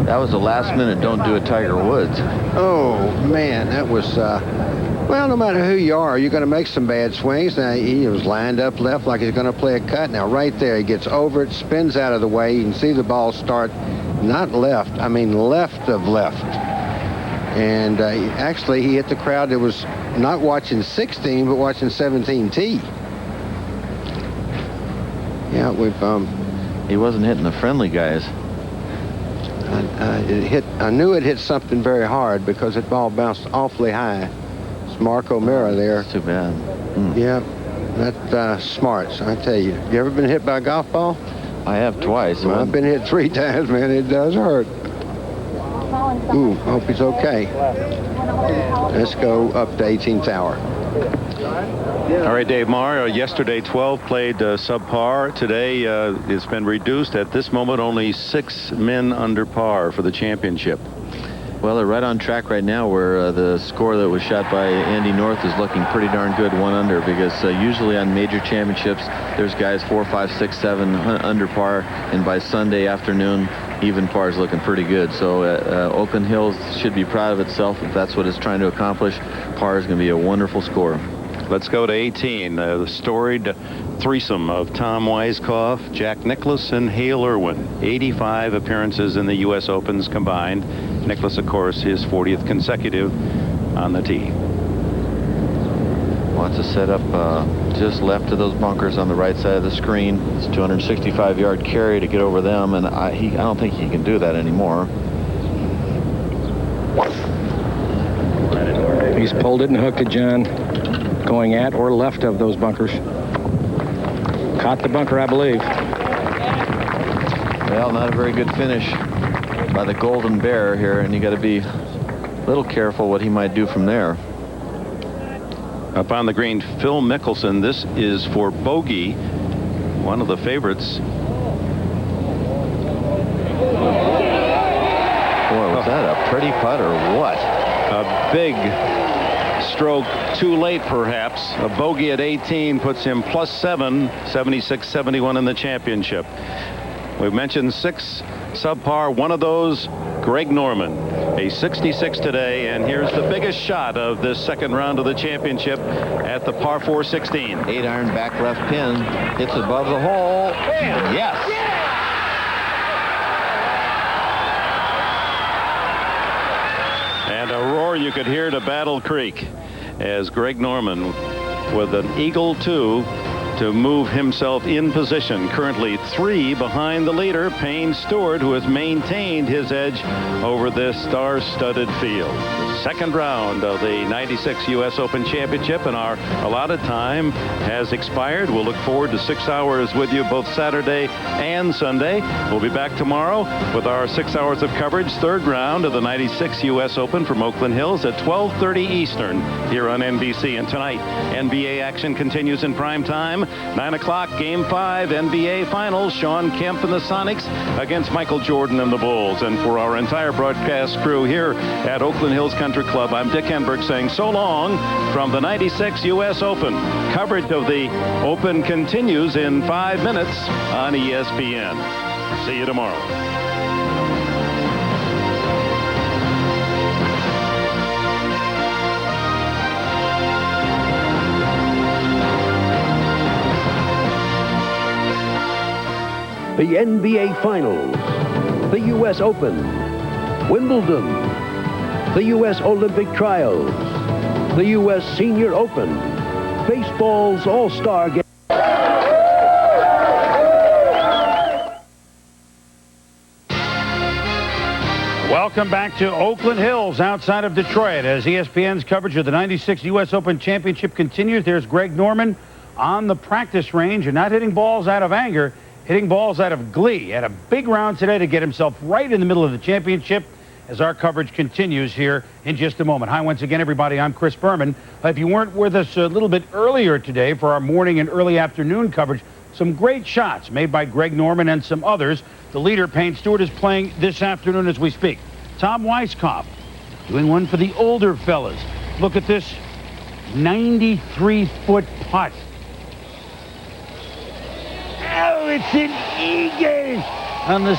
That was the last minute don't do it Tiger Woods. Oh, man, that was, well, no matter who you are, you're going to make some bad swings. Now, he was lined up left like he's going to play a cut. Now, right there, he gets over it, spins out of the way. You can see the ball start not left, I mean left of left. And actually, he hit the crowd that was not watching 16, but watching 17T. Yeah, he wasn't hitting the friendly guys. I knew it hit something very hard because that ball bounced awfully high. It's Mark O'Meara there. That's too bad. Yeah, that's smart. So I tell you, you ever been hit by a golf ball? I have twice. Well, I've been hit 3 times, man. It does hurt. Ooh, hope he's okay. Let's go up to 18th hour. All right, Dave Marr, yesterday 12 played subpar. Today it's been reduced. At this moment, only 6 men under par for the championship. Well, they're right on track right now where the score that was shot by Andy North is looking pretty darn good, 1 under, because usually on major championships, there's guys 4, 5, 6, 7 under par, and by Sunday afternoon, even par is looking pretty good. So Oakland Hills should be proud of itself if that's what it's trying to accomplish. Par is going to be a wonderful score. Let's go to 18, the storied threesome of Tom Weiskopf, Jack Nicklaus, and Hale Irwin. 85 appearances in the U.S. Opens combined. Nicklaus, of course, his 40th consecutive on the tee. Wants to set up just left of those bunkers on the right side of the screen. It's a 265-yard carry to get over them, and I don't think he can do that anymore. He's pulled it and hooked it, John. Going at or left of those bunkers. Caught the bunker, I believe. Well, not a very good finish by the Golden Bear here, and you got to be a little careful what he might do from there. Up on the green, Phil Mickelson. This is for bogey, one of the favorites. Boy, was that a pretty putt or what? A big stroke too late, perhaps. A bogey at 18 puts him +7, 76-71 in the championship. We've mentioned 6 subpar. One of those, Greg Norman, a 66 today, and here's the biggest shot of this second round of the championship at the par 4 16. 8-iron back left pin, hits above the hole. Yes. And a roar you could hear to Battle Creek as Greg Norman with an eagle 2 to move himself in position. Currently 3 behind the leader, Payne Stewart, who has maintained his edge over this star-studded field. The second round of the 96 U.S. Open Championship, and our allotted time has expired. We'll look forward to 6 hours with you both Saturday and Sunday. We'll be back tomorrow with our 6 hours of coverage. Third round of the 96 U.S. Open from Oakland Hills at 12:30 Eastern here on NBC. And tonight, NBA action continues in prime time. 9 o'clock, Game 5, NBA Finals. Sean Kemp and the Sonics against Michael Jordan and the Bulls. And for our entire broadcast crew here at Oakland Hills Country Club, I'm Dick Enberg saying so long from the 96 U.S. Open. Coverage of the Open continues in 5 minutes on ESPN. See you tomorrow. The NBA Finals, the U.S. Open, Wimbledon, the U.S. Olympic Trials, the U.S. Senior Open, baseball's All-Star Game. Welcome back to Oakland Hills outside of Detroit as ESPN's coverage of the 96 U.S. Open Championship continues. There's Greg Norman on the practice range and not hitting balls out of anger, hitting balls out of glee. Had a big round today to get himself right in the middle of the championship as our coverage continues here in just a moment. Hi once again, everybody. I'm Chris Berman. If you weren't with us a little bit earlier today for our morning and early afternoon coverage, some great shots made by Greg Norman and some others. The leader, Payne Stewart, is playing this afternoon as we speak. Tom Weisskopf doing one for the older fellas. Look at this 93-foot putt. Oh, it's an eagle on the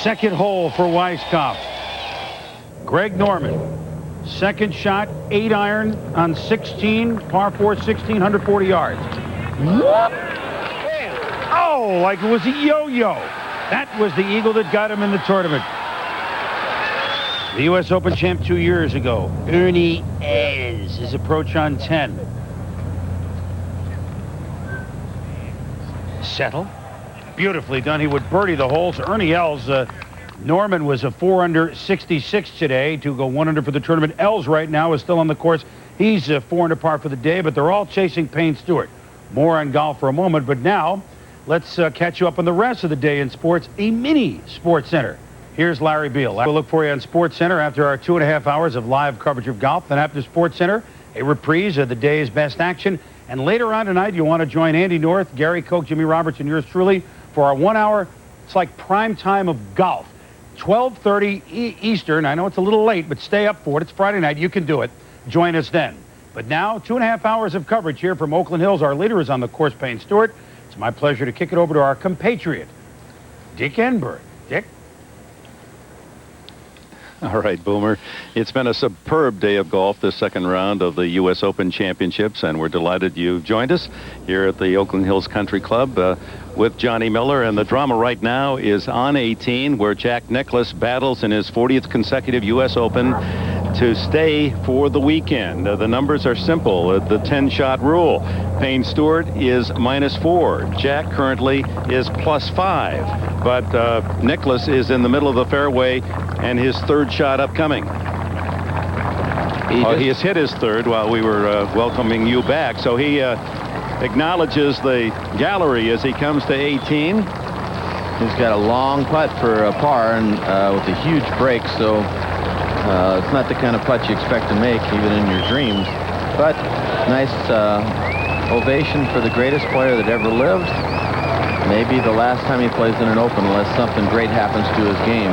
second hole for Weisskopf. Greg Norman, second shot, 8-iron on 16, par 4, 16, 140 yards. Oh, like it was a yo-yo. That was the eagle that got him in the tournament. The U.S. Open champ 2 years ago, Ernie Els, his approach on 10. Settle. Beautifully done. He would birdie the hole. So Ernie Els, Norman was a 4 under 66 today to go 1 under for the tournament. Els right now is still on the course. He's 4 under par for the day, but they're all chasing Payne Stewart. More on golf for a moment, but now let's catch you up on the rest of the day in sports. A mini Sports Center. Here's Larry Beal. We'll look for you on Sports Center after our 2.5 hours of live coverage of golf. Then after Sports Center, a reprise of the day's best action. And later on tonight, you'll want to join Andy North, Gary Koch, Jimmy Roberts, and yours truly for our 1 hour, it's like prime time of golf. 12:30 Eastern. I know it's a little late, but stay up for it. It's Friday night. You can do it. Join us then. But now, 2.5 hours of coverage here from Oakland Hills. Our leader is on the course, Payne Stewart. It's my pleasure to kick it over to our compatriot, Dick Enberg. Dick? All right, Boomer. It's been a superb day of golf, this second round of the U.S. Open Championships, and we're delighted you've joined us here at the Oakland Hills Country Club with Johnny Miller. And the drama right now is on 18, where Jack Nicklaus battles in his 40th consecutive U.S. Open to stay for the weekend. The numbers are simple. The 10-shot rule. Payne Stewart is -4. Jack currently is +5. But Nicklaus is in the middle of the fairway and his third shot upcoming. He has hit his third while we were welcoming you back. So he acknowledges the gallery as he comes to 18. He's got a long putt for a par and with a huge break, so it's not the kind of putt you expect to make even in your dreams. But nice ovation for the greatest player that ever lived. Maybe the last time he plays in an Open unless something great happens to his game.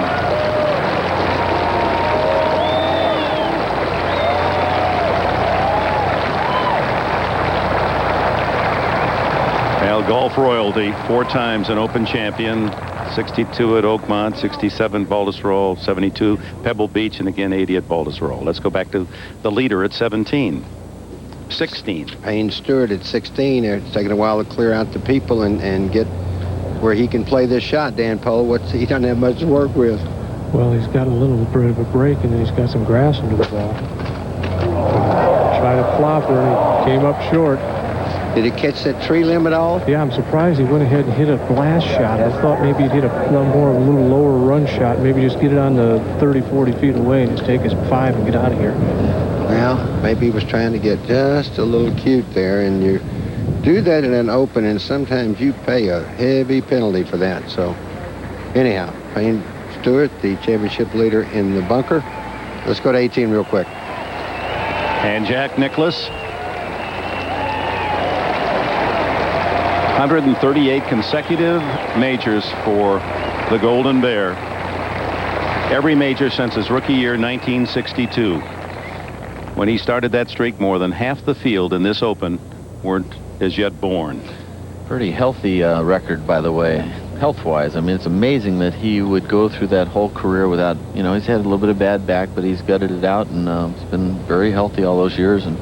Meanwhile, golf royalty, 4 times an Open champion, 62 at Oakmont, 67 Baltusrol, 72 Pebble Beach, and again 80 at Baltusrol. Let's go back to the leader at 16. Payne Stewart at 16. It's taking a while to clear out the people and get where he can play this shot. Dan Polo, he doesn't have much to work with. Well, he's got a little bit of a break, and then he's got some grass under the ball. Tried a flopper, and he came up short. Did he catch that tree limb at all? Yeah, I'm surprised he went ahead and hit a blast shot. I thought maybe he'd hit a little lower run shot, maybe just get it on the 30, 40 feet away and just take his 5 and get out of here. Well, maybe he was trying to get just a little cute there, and you do that in an Open, and sometimes you pay a heavy penalty for that. So, anyhow, Payne Stewart, the championship leader in the bunker. Let's go to 18 real quick. And Jack Nicklaus, 138 consecutive majors for the Golden Bear. Every major since his rookie year, 1962. When he started that streak, more than half the field in this Open weren't as yet born. Pretty healthy record, by the way, health-wise. I mean, it's amazing that he would go through that whole career without, you know, he's had a little bit of bad back, but he's gutted it out, and it's been very healthy all those years, and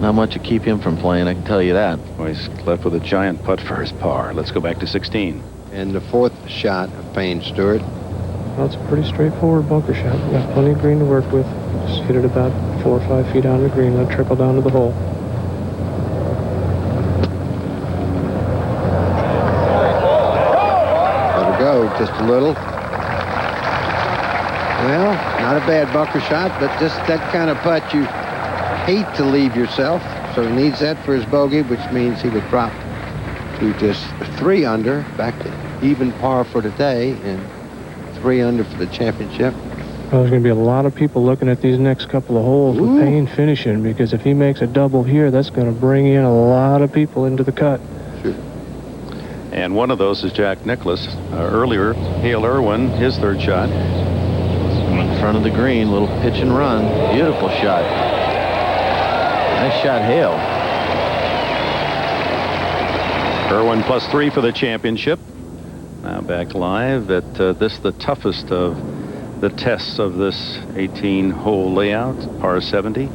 not much to keep him from playing, I can tell you that. Well, he's left with a giant putt for his par. Let's go back to 16. And the 4th shot of Payne Stewart. Well, it's a pretty straightforward bunker shot. We've got plenty of green to work with. Just hit it about 4 or 5 feet out of the green, let it trickle down to the hole. Let it go just a little. Well, not a bad bunker shot, but just that kind of putt you hate to leave yourself. So he needs that for his bogey, which means he would drop to just 3 under, back to even par for today, and 3 under for the championship. Well, there's going to be a lot of people looking at these next couple of holes with Payne finishing, because if he makes a double here, that's going to bring in a lot of people into the cut. Sure. And one of those is Jack Nicklaus. Earlier, Hale Irwin, his 3rd shot. In front of the green, little pitch and run. Beautiful shot. Nice shot, Hale. Irwin +3 for the championship. Now back live at this, the toughest of the tests of this 18-hole layout, par 70.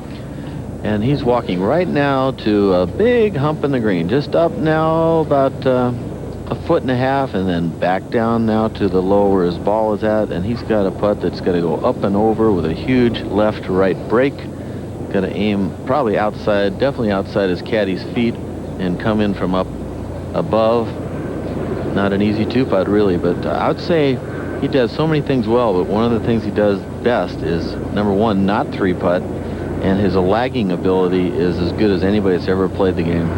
And he's walking right now to a big hump in the green. Just up now about a 1.5 feet, and then back down now to the low where his ball is at. And he's got a putt that's got to go up and over with a huge left-right break. Got to aim probably outside, definitely outside his caddy's feet, and come in from up above. Not an easy 2-putt, really, but I would say he does so many things well, but one of the things he does best is, number 1, not 3-putt, and his lagging ability is as good as anybody that's ever played the game.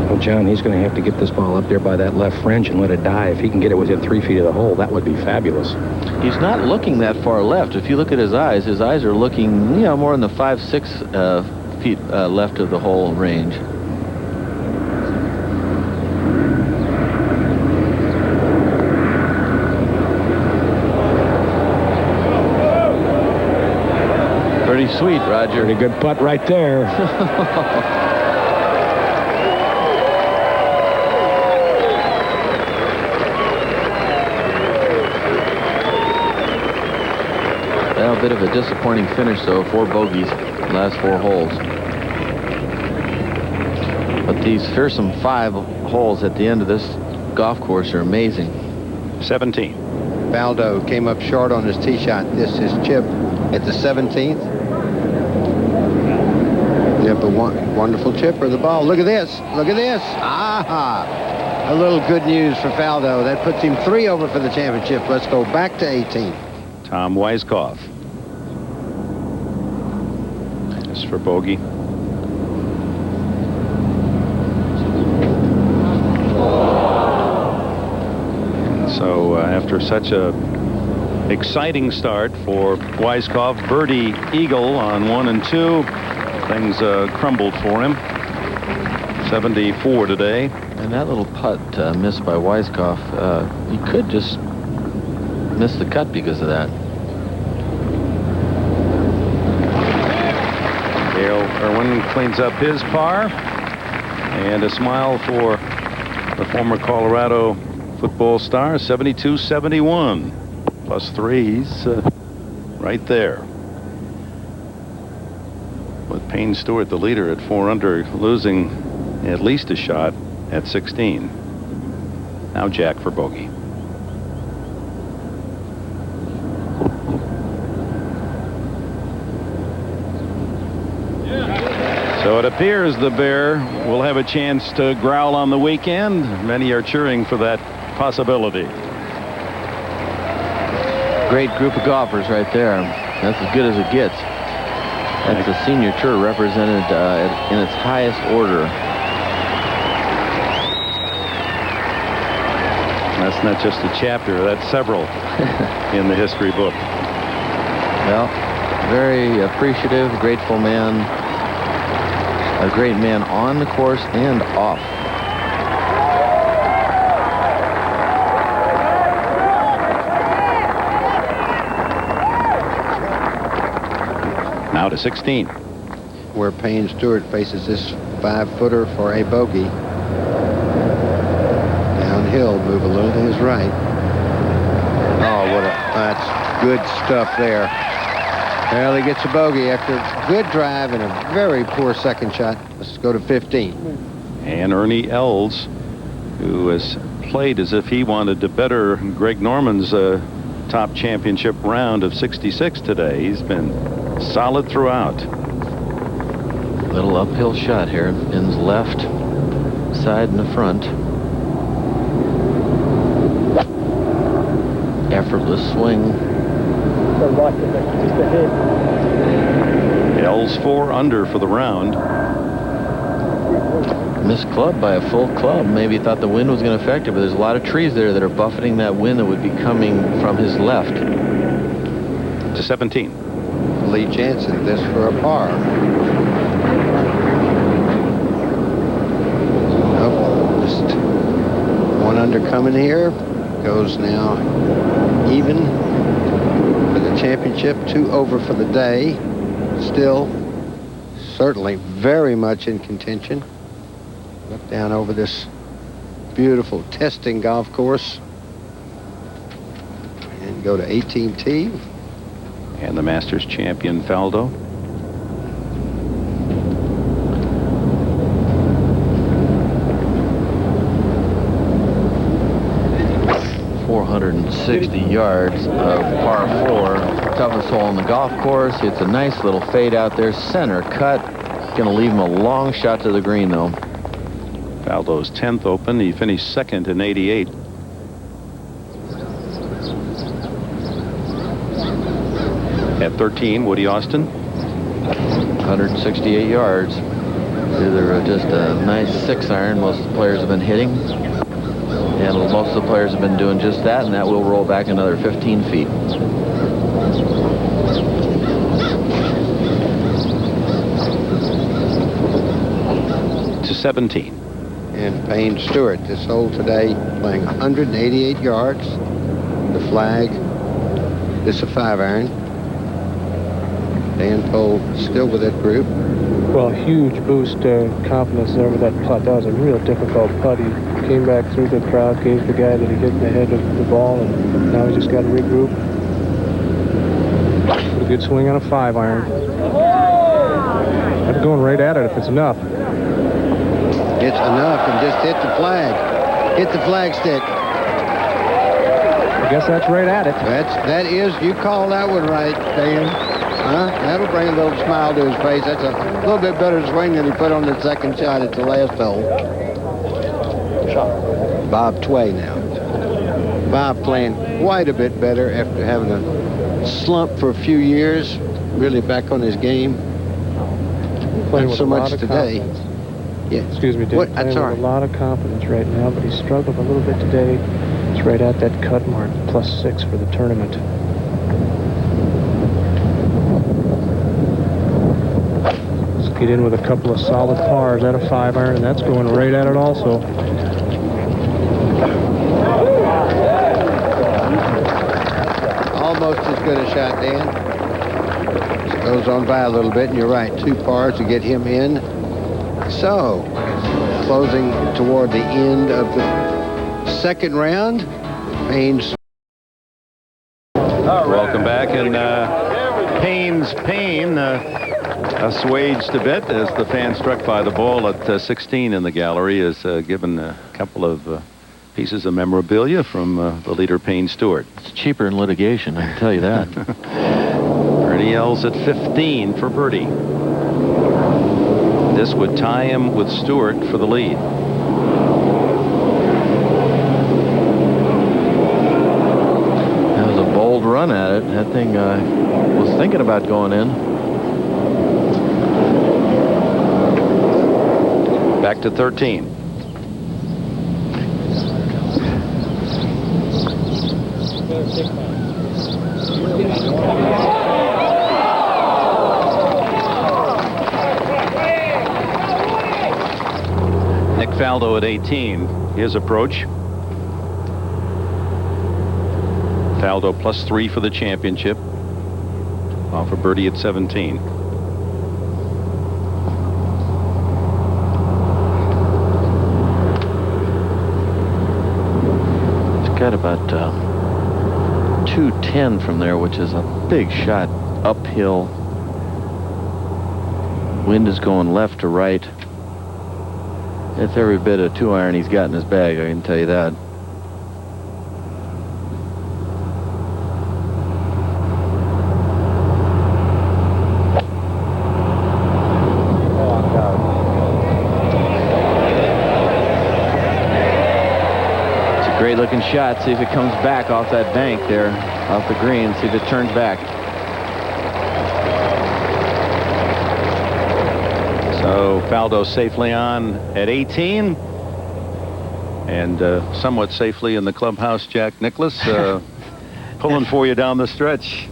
Well, John, he's going to have to get this ball up there by that left fringe and let it die. If he can get it within 3 feet of the hole, that would be fabulous. He's not looking that far left. If you look at his eyes are looking, you know, more in the 5-6 feet left of the hole range. Pretty sweet, Roger. Pretty good putt right there. Well, a bit of a disappointing finish, though. 4 bogeys, last 4 holes. But these fearsome 5 holes at the end of this golf course are amazing. 17. Faldo came up short on his tee shot. This is chip at the 17th. Yep, a wonderful chip for the ball. Look at this. Look at this. Aha! A little good news for Faldo. That puts him 3 over for the championship. Let's go back to 18. Tom Weiskopf. This for bogey. And so after such a exciting start for Weiskopf, birdie eagle on 1 and 2. Things crumbled for him. 74 today. And that little putt missed by Weiskopf, he could just miss the cut because of that. Hale Irwin cleans up his par. And a smile for the former Colorado football star, 72-71. +3, he's right there. With Payne Stewart, the leader, at 4 under, losing at least a shot at 16. Now Jack for bogey. So it appears the Bear will have a chance to growl on the weekend. Many are cheering for that possibility. Great group of golfers right there. That's as good as it gets. That's the senior tour represented in its highest order. That's not just a chapter, that's several in the history book. Well, very appreciative, grateful man. A great man on the course and off. Now to 16. Where Payne Stewart faces this 5-footer for a bogey. Downhill, move a little to his right. Oh, that's good stuff there. Well, he gets a bogey after a good drive and a very poor second shot. Let's go to 15. And Ernie Els, who has played as if he wanted to better Greg Norman's top championship round of 66 today. He's been solid throughout. Little uphill shot here. Pins left, side and the front. Effortless swing. Els 4 under for the round. Missed club by a full club. Maybe he thought the wind was going to affect it, but there's a lot of trees there that are buffeting that wind that would be coming from his left. To 17. Lee Jansen, this for a par. Oh, just 1 under coming here. Goes now even for the championship. 2 over for the day. Still, certainly very much in contention. Look down over this beautiful testing golf course. And go to 18T. And the Masters champion, Faldo. .460 yards of par 4. Toughest hole on the golf course. It's a nice little fade out there. Center cut. Going to leave him a long shot to the green, though. Faldo's 10th Open. He finished second in 88. At 13, Woody Austin. 168 yards. Either just a nice 6-iron most of the players have been hitting. And most of the players have been doing just that, and that will roll back another 15 feet. To 17. And Payne Stewart, this hole today, playing 188 yards. The flag, this a 5-iron. Dan Pohl still with that group. Well, huge boost confidence there with that putt. That was a real difficult putt. He came back through the crowd, gave the guy that he hit in the head of the ball, and now he's just got to regroup. Put a good swing on a 5-iron. I'm going right at it if it's enough. It's enough, and just hit the flag. Hit the flag stick. I guess that's right at it. That is, you call that one right, Dan. Huh? That'll bring a little smile to his face. That's a little bit better swing than he put on the second shot at the last hole. Bob Tway now. Bob playing quite a bit better after having a slump for a few years. Really back on his game. Playing Not so much today. Yeah. Excuse me, Dave. What? That's all right. With a lot of confidence right now, but he struggled a little bit today. It's right at that cut mark, +6 for the tournament. Let's get in with a couple of solid pars at a 5-iron, and that's going right at it also. Almost as good a shot, Dan. Just goes on by a little bit, and you're right. 2 pars to get him in. So, closing toward the end of the second round, Payne. Welcome back, and Payne's pain assuaged a bit as the fan struck by the ball at 16 in the gallery is given a couple of pieces of memorabilia from the leader, Payne Stewart. It's cheaper in litigation, I can tell you that. Ernie Els at 15 for birdie. This would tie him with Stewart for the lead. That was a bold run at it. That thing was thinking about going in. Back to 13. Nick Faldo at 18. His approach. Faldo +3 for the championship. Off a birdie at 17. It's got about 210 from there, which is a big shot uphill. Wind is going left to right. It's every bit of 2-iron he's got in his bag, I can tell you that. It's a great looking shot. See if it comes back off that bank there, off the green. See if it turns back. So Faldo safely on at 18, and somewhat safely in the clubhouse. Jack Nicklaus pulling for you down the stretch.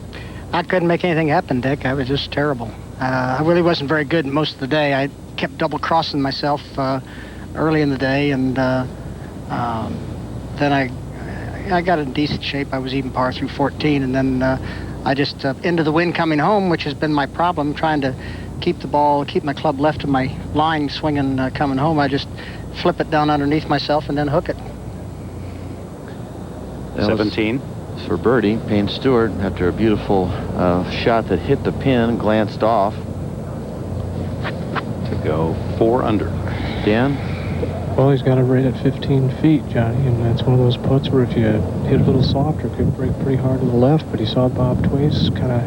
I couldn't make anything happen, Dick. I was just terrible. I really wasn't very good most of the day. I kept double crossing myself early in the day, and then I got in decent shape. I was even par through 14, and then I just into the wind coming home, which has been my problem, trying to keep my club left of my line swinging coming home. I just flip it down underneath myself and then hook it. 17. For birdie, Payne Stewart, after a beautiful shot that hit the pin, glanced off. To go 4 under. Dan? Well, he's got it right at 15 feet, Johnny, and that's one of those putts where if you hit a little softer, it could break pretty hard to the left, but he saw Bob Tway's kind of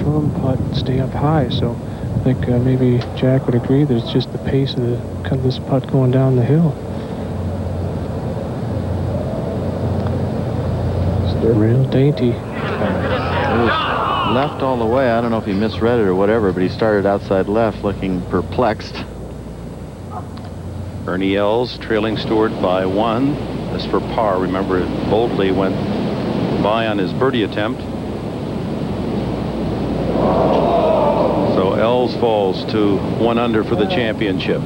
firm putt stay up high, so I think maybe Jack would agree that it's just the pace of this putt going down the hill. It's real dainty. It was left all the way. I don't know if he misread it or whatever, but he started outside left looking perplexed. Ernie Els trailing Stewart by 1. This for par. Remember, it boldly went by on his birdie attempt. So Els falls to 1 under for the championship.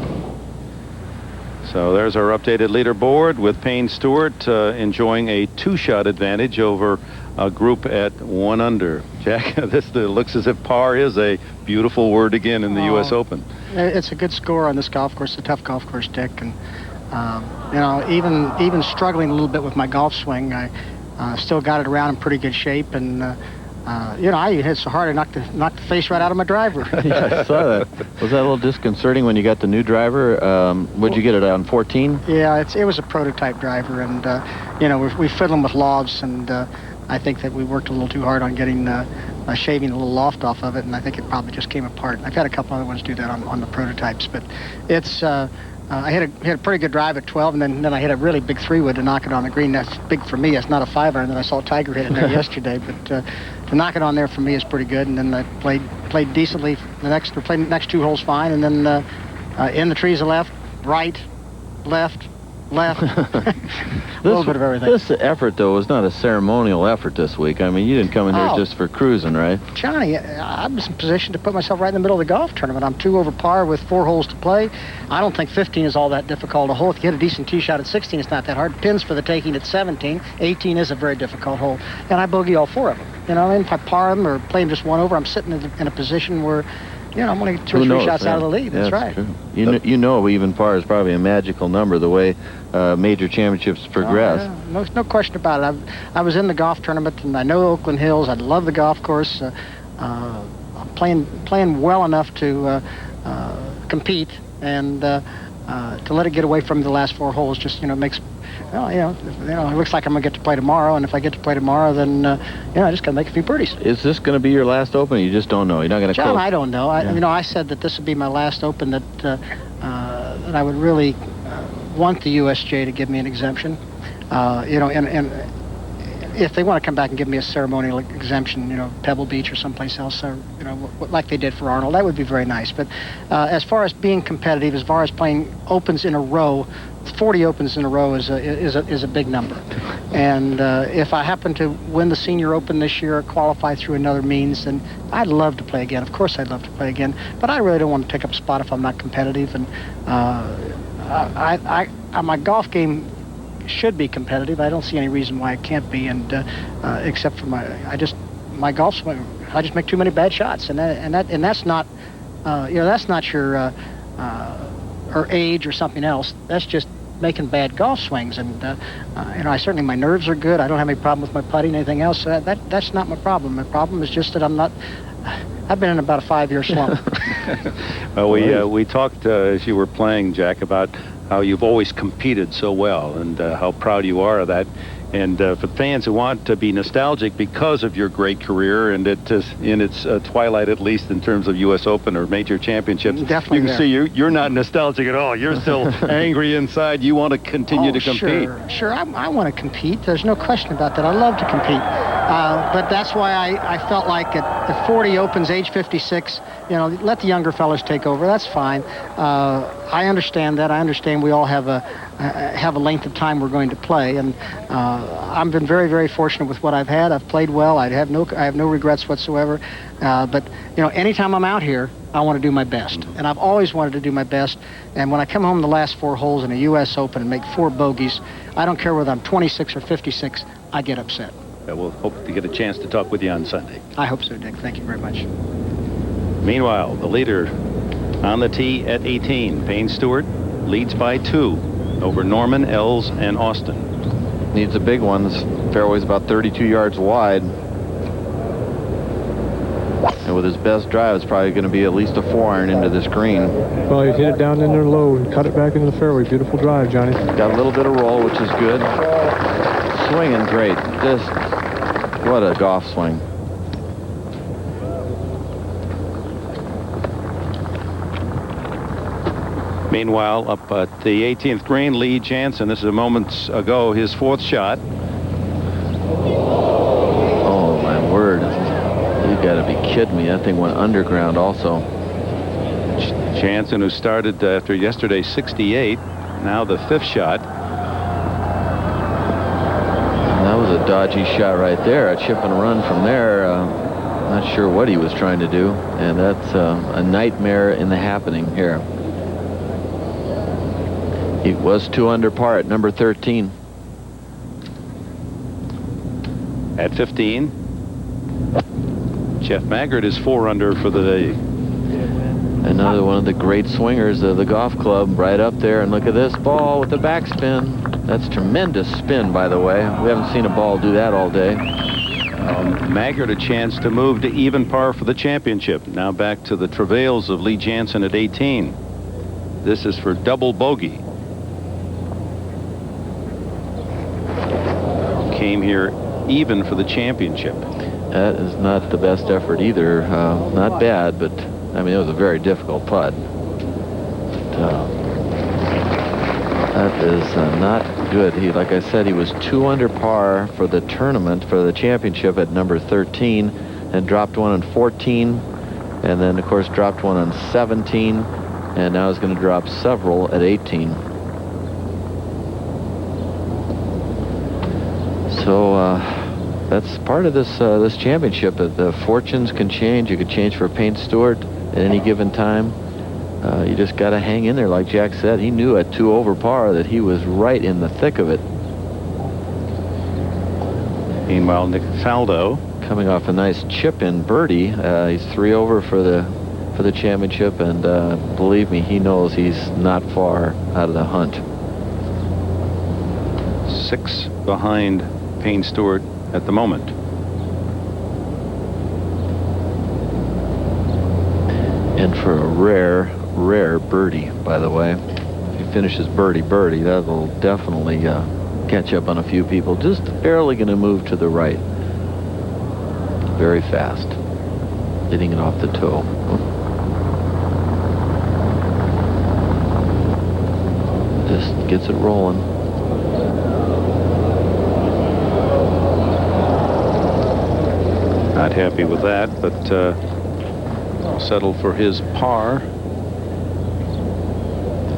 So there's our updated leaderboard with Payne Stewart enjoying a 2-shot advantage over a group at 1 under. Jack, this looks as if par is a beautiful word again in the U.S. Open. It's a good score on this golf course, a tough golf course, Dick, and you know, even struggling a little bit with my golf swing, I still got it around in pretty good shape, and you know, I hit so hard I knocked the face right out of my driver. Yeah, I saw that. Was that a little disconcerting when you got the new driver? Would you get it on 14? Yeah, it was a prototype driver, and you know, we fiddling with lofts, and I think that we worked a little too hard on getting shaving a little loft off of it, and I think it probably just came apart. I've had a couple other ones do that on the prototypes, but it's I hit a pretty good drive at 12, and then I hit a really big 3-wood to knock it on the green. That's big for me. That's not a 5-iron that I saw Tiger hit it there yesterday, but to knock it on there for me is pretty good. And then I played decently. Played the next 2 holes fine, and then in the trees left, right, left. A little bit of everything. This effort, though, was not a ceremonial effort this week. I mean, you didn't come in here just for cruising, right? Johnny, I was in position to put myself right in the middle of the golf tournament. I'm 2 over par with 4 holes to play. I don't think 15 is all that difficult a hole. If you hit a decent tee shot at 16, it's not that hard. Pins for the taking at 17. 18 is a very difficult hole. And I bogey all 4 of them. You know, and if I par them or play them just 1 over, I'm sitting in a position where I'm only 2 or 3 shots out of the lead. That's right. True. You know, even par is probably a magical number the way major championships progress. Oh, yeah. No question about it. I was in the golf tournament, and I know Oakland Hills. I love the golf course. I'm playing well enough to compete, and to let it get away from the last 4 holes just makes. Well, it looks like I'm gonna get to play tomorrow, and if I get to play tomorrow, then I just gotta make a few birdies. Is this gonna be your last Open? Or you just don't know. You're not gonna. John, close? I don't know. I said that this would be my last Open. That I would really want the USJ to give me an exemption. And if they want to come back and give me a ceremonial exemption, Pebble Beach or someplace else, or like they did for Arnold, that would be very nice. But as far as being competitive, as far as playing Opens in a row, 40 Opens in a row is a big number. And if I happen to win the Senior Open this year or qualify through another means, then I'd love to play again. Of course, I'd love to play again. But I really don't want to take up a spot if I'm not competitive. And my golf game should be competitive. I don't see any reason why it can't be, and except for my golf swing. I just make too many bad shots, and that's not that's not your or age or something else. That's just making bad golf swings, and I certainly, my nerves are good. I don't have any problem with my putting, anything else. That's not my problem. My problem is just that I've been in about a 5-year slump. Well, we talked as you were playing, Jack, about how you've always competed so well, and how proud you are of that. And for fans who want to be nostalgic because of your great career, and it is in its twilight, at least in terms of U.S. Open or major championships, definitely you can see you're not nostalgic at all. You're still angry inside. You want to continue to compete. Sure. I want to compete. There's no question about that. I love to compete. But that's why I felt like at 40 Opens, age 56, let the younger fellas take over. That's fine. I understand that. I understand we all have a length of time we're going to play, and I've been very, very fortunate with what I've had. I've played well. I have no regrets whatsoever. But anytime I'm out here, I want to do my best, and I've always wanted to do my best. And when I come home the last 4 holes in a U.S. Open and make 4 bogeys, I don't care whether I'm 26 or 56. I get upset. We'll hope to get a chance to talk with you on Sunday. I hope so, Dick. Thank you very much. Meanwhile, the leader on the tee at 18, Payne Stewart, leads by 2 over Norman, Els, and Austin. Needs a big one. This fairway's about 32 yards wide. And with his best drive, it's probably going to be at least a 4-iron into this green. Well, he hit it down in there low and cut it back into the fairway. Beautiful drive, Johnny. Got a little bit of roll, which is good. Swinging great. Just what a golf swing. Meanwhile, up at the 18th green, Lee Janzen, this is a moments ago, his 4th shot. Oh, my word. You got to be kidding me. That thing went underground also. Janzen, who started after yesterday's 68, now the 5th shot. That was a dodgy shot right there. A chip and run from there. Not sure what he was trying to do. And that's a nightmare in the happening here. He was 2 under par at number 13. At 15, Jeff Maggart is 4 under for the day. Another one of the great swingers of the golf club, right up there. And look at this ball with the backspin. That's tremendous spin, by the way. We haven't seen a ball do that all day. Maggart a chance to move to even par for the championship. Now back to the travails of Lee Janzen at 18. This is for double bogey. Came here even for the championship. That is not the best effort either. Not bad, but I mean, it was a very difficult putt. That is not good. Like I said, he was 2 under par for the tournament, for the championship at number 13, and dropped one on 14, and then of course dropped one on 17, and now he's going to drop several at 18. So that's part of this championship. The fortunes can change. You could change for Payne Stewart at any given time. You just got to hang in there, like Jack said. He knew at 2 over par that he was right in the thick of it. Meanwhile, Nick Faldo coming off a nice chip-in birdie. He's 3 over for the for the championship, and believe me, he knows he's not far out of the hunt. 6 behind Payne Stewart at the moment. And for a rare birdie, by the way, if he finishes birdie, that will definitely catch up on a few people. Just barely going to move to the right. Very fast. Hitting it off the toe. Just gets it rolling. Not happy with that, but settled for his par.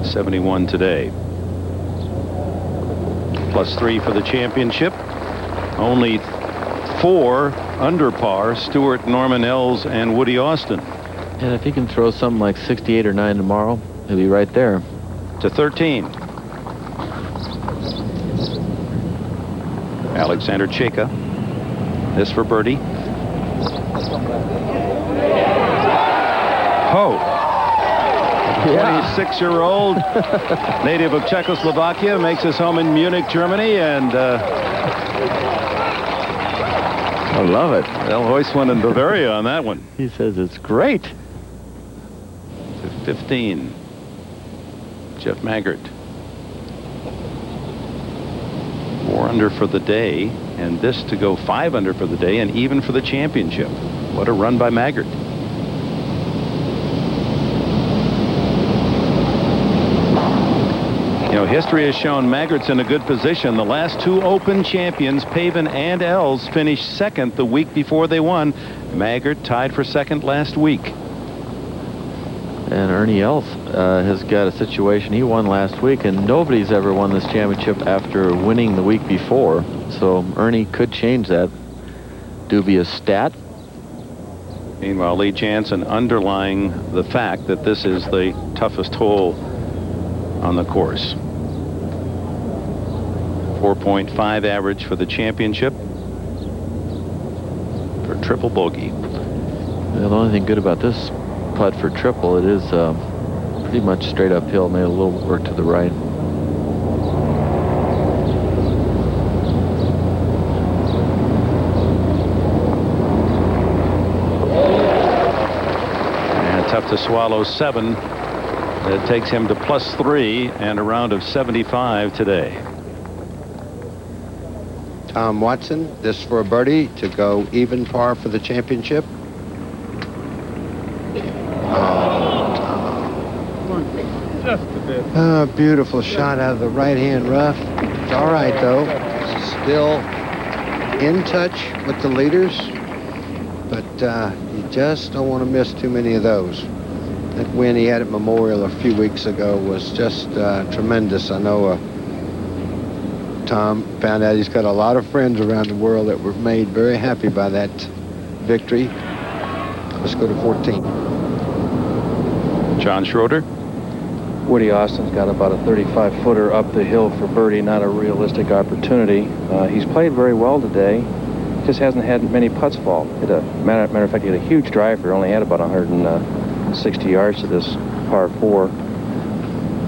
71 today. +3 for the championship. Only 4 under par: Stewart, Norman, Els, and Woody Austin. And if he can throw something like 68 or 9 tomorrow, he'll be right there. To 13. Alexander Cheka. This for birdie. Oh. 26-year-old native of Czechoslovakia makes his home in Munich, Germany, and I love it. they'll hoist one in Bavaria on that one. He says it's great. To 15. Jeff Maggart. 4 under for the day, and this to go 5 under for the day and even for the championship. What a run by Maggart. You know, history has shown Maggart's in a good position. The last 2 Open champions, Pavin and Els, finished second the week before they won. Maggart tied for second last week. And Ernie Els has got a situation. He won last week, and nobody's ever won this championship after winning the week before. So Ernie could change that dubious stat. Meanwhile, Lee Janzen underlying the fact that this is the toughest hole on the course. 4.5 average for the championship for triple bogey. Well, the only thing good about this putt for triple, it is pretty much straight uphill. Made a little work to the right. And tough to swallow 7. It takes him to +3 and a round of 75 today. Tom Watson, this for a birdie to go even par for the championship. Just a bit. Beautiful shot out of the right-hand rough. It's all right, though. Still in touch with the leaders, but you just don't want to miss too many of those. That win he had at Memorial a few weeks ago was just tremendous. I know Tom found out he's got a lot of friends around the world that were made very happy by that victory. Let's go to 14. John Schroeder. Woody Austin's got about a 35-footer up the hill for birdie, not a realistic opportunity. He's played very well today. Just hasn't had many putts fall. Matter of fact, he had a huge driver. Only had about 160 yards to this par 4.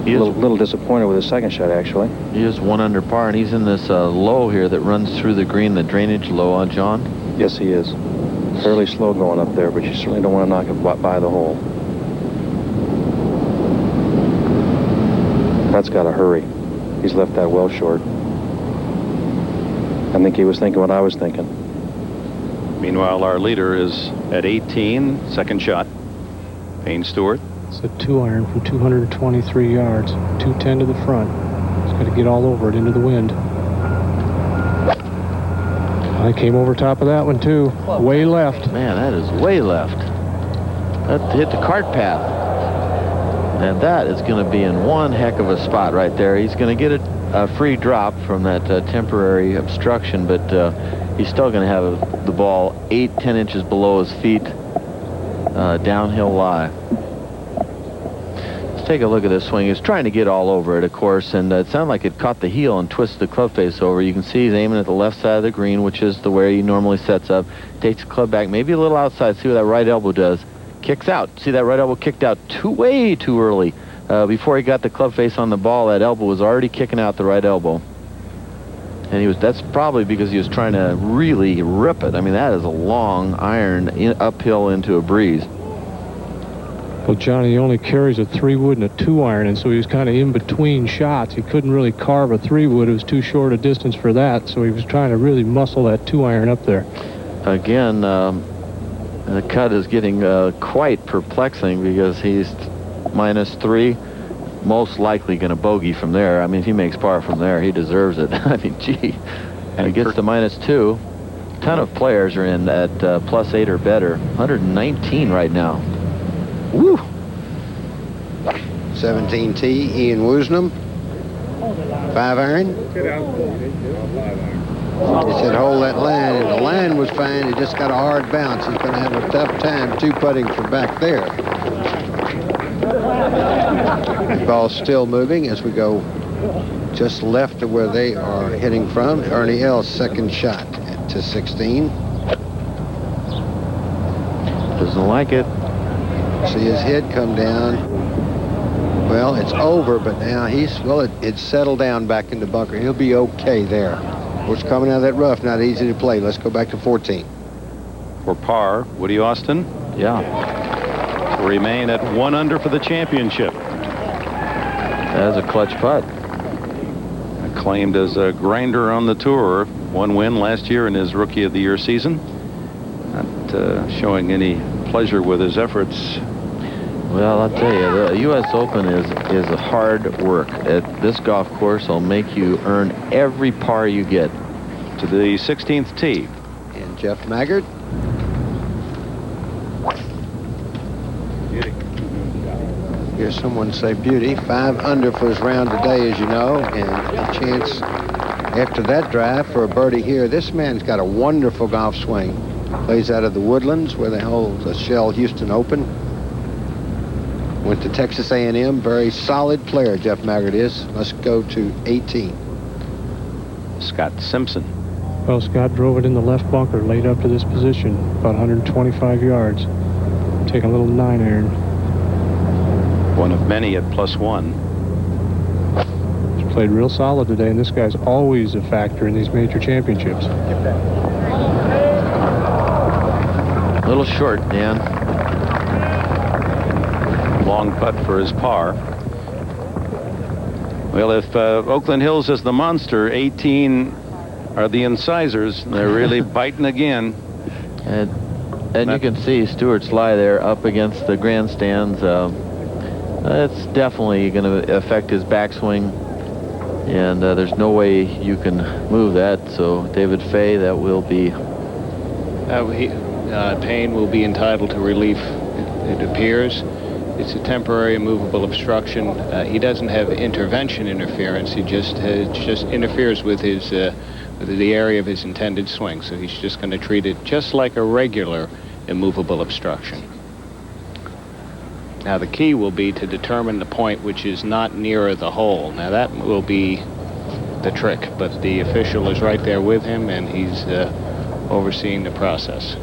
A little disappointed with his second shot, actually. He is 1 under par, and he's in this low here that runs through the green, the drainage low on John. Yes, he is. Fairly slow going up there, but you certainly don't want to knock it by the hole. That's got to hurry. He's left that well short. I think he was thinking what I was thinking. Meanwhile, our leader is at 18, second shot. Payne Stewart. It's a 2-iron from 223 yards, 210 to the front. He's got to get all over it into the wind. I came over top of that one too. Way left. Man, that is way left. That hit the cart path. And that is going to be in one heck of a spot right there. He's going to get a free drop from that temporary obstruction, but he's still going to have the ball 8-10 inches below his feet, downhill lie. Let's take a look at this swing. He's trying to get all over it, of course, and it sounded like it caught the heel and twisted the club face over. You can see he's aiming at the left side of the green, which is the way he normally sets up. Takes the club back, maybe a little outside. See what that right elbow does. Kicks out. See that right elbow kicked out way too early. Before he got the club face on the ball, that elbow was already kicking out the right elbow. And that's probably because he was trying to really rip it. I mean, that is a long iron uphill into a breeze. Well, Johnny only carries a 3-wood and a 2-iron, and so he was kind of in between shots. He couldn't really carve a 3-wood. It was too short a distance for that, so he was trying to really muscle that 2-iron up there. Again, the cut is getting quite perplexing because he's -3, most likely going to bogey from there. I mean, if he makes par from there, he deserves it. I mean, gee, and he gets to -2. A ton of players are in at +8 or better. 119 right now. Woo! 17T, Ian Woosnam. 5-iron. He said hold that line, and the line was fine. He just got a hard bounce. He's going to have a tough time 2-putting from back there. The ball's still moving as we go just left of where they are hitting from. Ernie Els' second shot to 16. Doesn't like it. See his head come down. Well, it's over, but now it's settled down back in the bunker. He'll be okay there. What's coming out of that rough, not easy to play. Let's go back to 14. For par, Woody Austin. Yeah. To remain at 1 under for the championship. That's a clutch putt. Acclaimed as a grinder on the tour. 1 win last year in his Rookie of the Year season. Not showing any pleasure with his efforts. Well, I'll tell you, the U.S. Open is hard work. This golf course will make you earn every par you get. To the 16th tee. And Jeff Maggard. Here's someone say beauty. 5 under for his round today, as you know, and a chance after that drive for a birdie here. This man's got a wonderful golf swing. Plays out of the Woodlands where they hold the Shell Houston Open. Went to Texas A&M. Very solid player, Jeff Maggard is. Let's go to 18. Scott Simpson. Well, Scott drove it in the left bunker, laid up to this position, about 125 yards. Take a little 9-iron. One of many at +1. He's played real solid today, and this guy's always a factor in these major championships. A little short, Dan. Long putt for his par. Well, if Oakland Hills is the monster, 18 are the incisors. They're really biting again. And you can see Stewart's lie there up against the grandstands. It's definitely going to affect his backswing. And there's no way you can move that. So David Fay, that will be... Payne will be entitled to relief, it appears. It's a temporary immovable obstruction. He doesn't have intervention interference. He just interferes with his the area of his intended swing. So he's just going to treat it just like a regular immovable obstruction. Now the key will be to determine the point which is not nearer the hole. Now that will be the trick, but the official is right there with him, and he's overseeing the process.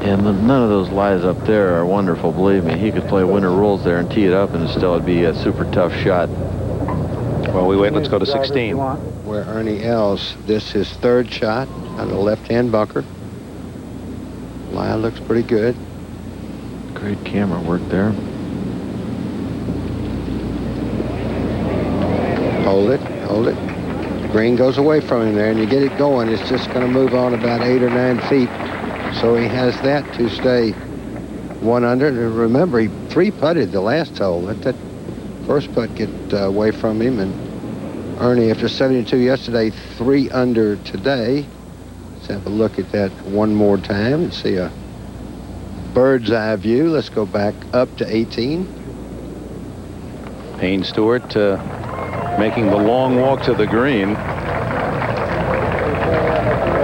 And none of those lies up there are wonderful, believe me. He could play winter rules there and tee it up, and still it'd be a super tough shot. Well, we wait. Let's go to 16. Where Ernie Els, this his 3rd shot out of the left-hand bunker. Lie looks pretty good. Great camera work there. Hold it, hold it. The green goes away from him there, and you get it going. It's just going to move on about 8 or 9 feet. So he has that to stay 1 under. And remember, he 3-putted the last hole. Let that first putt get away from him. And Ernie, after 72 yesterday, 3 under today. Let's have a look at that one more time and see a bird's eye view. Let's go back up to 18. Payne Stewart making the long walk to the green.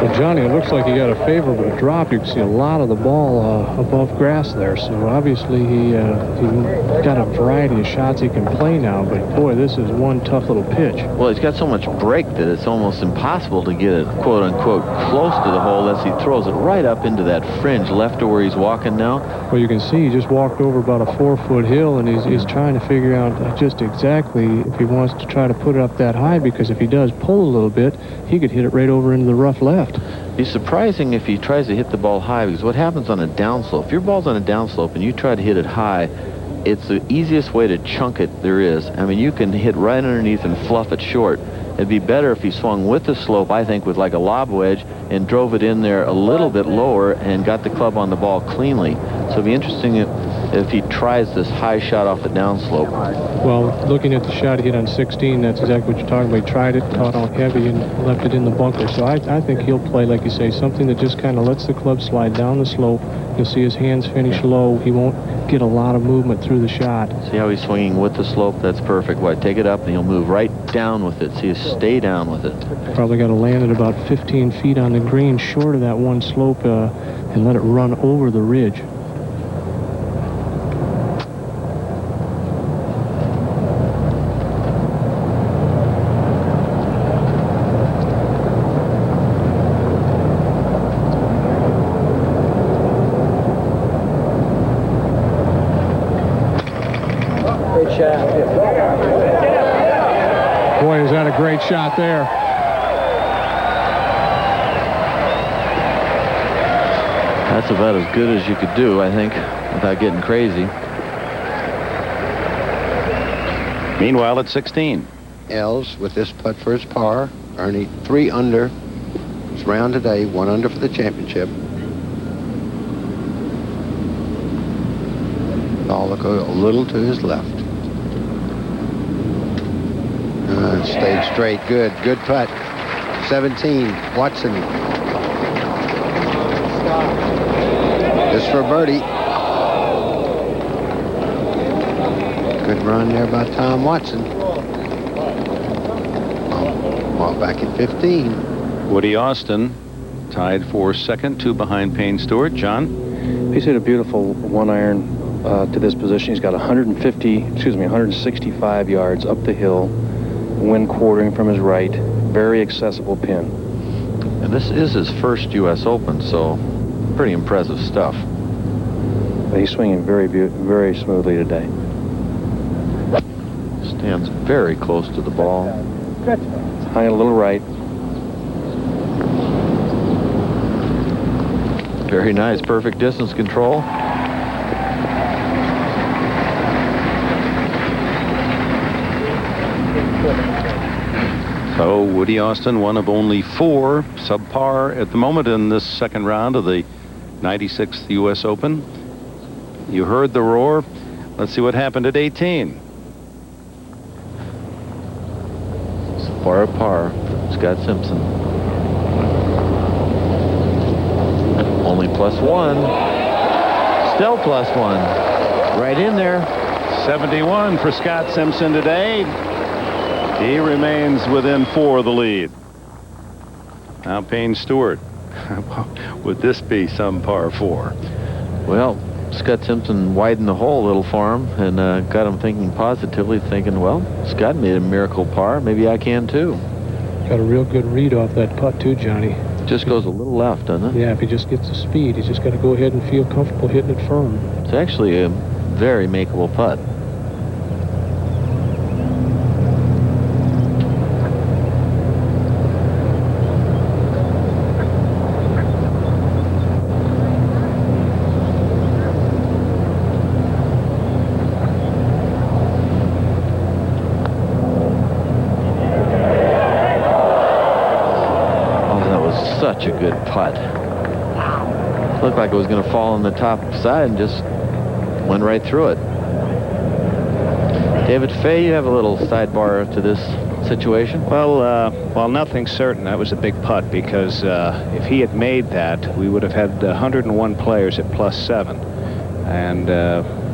Well, Johnny, it looks like he got a favorable drop. You can see a lot of the ball above grass there. So obviously he got a variety of shots he can play now. But boy, this is one tough little pitch. Well, he's got so much break that it's almost impossible to get it, quote unquote, close to the hole unless he throws it right up into that fringe left to where he's walking now. Well, you can see he just walked over about a 4-foot hill, and he's trying to figure out just exactly if he wants to try to put it up that high, because if he does pull a little bit, he could hit it right over into the rough left. Be surprising if he tries to hit the ball high, because what happens on a downslope, if your ball's on a downslope and you try to hit it high, it's the easiest way to chunk it there is. I mean, you can hit right underneath and fluff it short. It'd be better if he swung with the slope, I think, with like a lob wedge, and drove it in there a little bit lower and got the club on the ball cleanly. So it'd be interesting if he tries this high shot off the downslope. Well, looking at the shot he hit on 16, that's exactly what you're talking about. He tried it, caught on heavy, and left it in the bunker. So I think he'll play, like you say, something that just kind of lets the club slide down the slope. You'll see his hands finish low. He won't get a lot of movement through the shot. See how he's swinging with the slope? That's perfect. Well, take it up, and he'll move right down with it. See, you stay down with it. Probably got to land at about 15 feet on the green, short of that one slope, and let it run over the ridge. Boy, is that a great shot there. That's about as good as you could do, I think, without getting crazy. Meanwhile, at 16. Els with this putt for his par. Ernie 3 under. His round today, 1 under for the championship. Ball will go a little to his left. Stayed straight. Good putt. 17. Watson. This for birdie. Good run there by Tom Watson. Well, back at 15. Woody Austin tied for second, 2 behind Payne Stewart. John? He's hit a beautiful 1-iron to this position. He's got 165 yards up the hill. Wind quartering from his right, very accessible pin. And this is his first U.S. Open, so pretty impressive stuff. He's swinging very smoothly today. Stands very close to the ball. High a little right. Very nice, perfect distance control. So Woody Austin, one of only 4 subpar at the moment in this second round of the 96th U.S. Open. You heard the roar. Let's see what happened at 18. Par Scott Simpson. Only +1. Still +1. Right in there. 71 for Scott Simpson today. He remains within 4 of the lead. Now Payne Stewart. Would this be some par 4? Well, Scott Simpson widened the hole a little for him and got him thinking positively, thinking, well, Scott made a miracle par. Maybe I can too. Got a real good read off that putt too, Johnny. Just goes a little left, doesn't it? Yeah, if he just gets the speed, he's just got to go ahead and feel comfortable hitting it firm. It's actually a very makeable putt. Such a good putt. Looked like it was going to fall on the top side and just went right through it. David Fay, you have a little sidebar to this situation? Well, nothing's certain. That was a big putt because if he had made that, we would have had 101 players at +7. And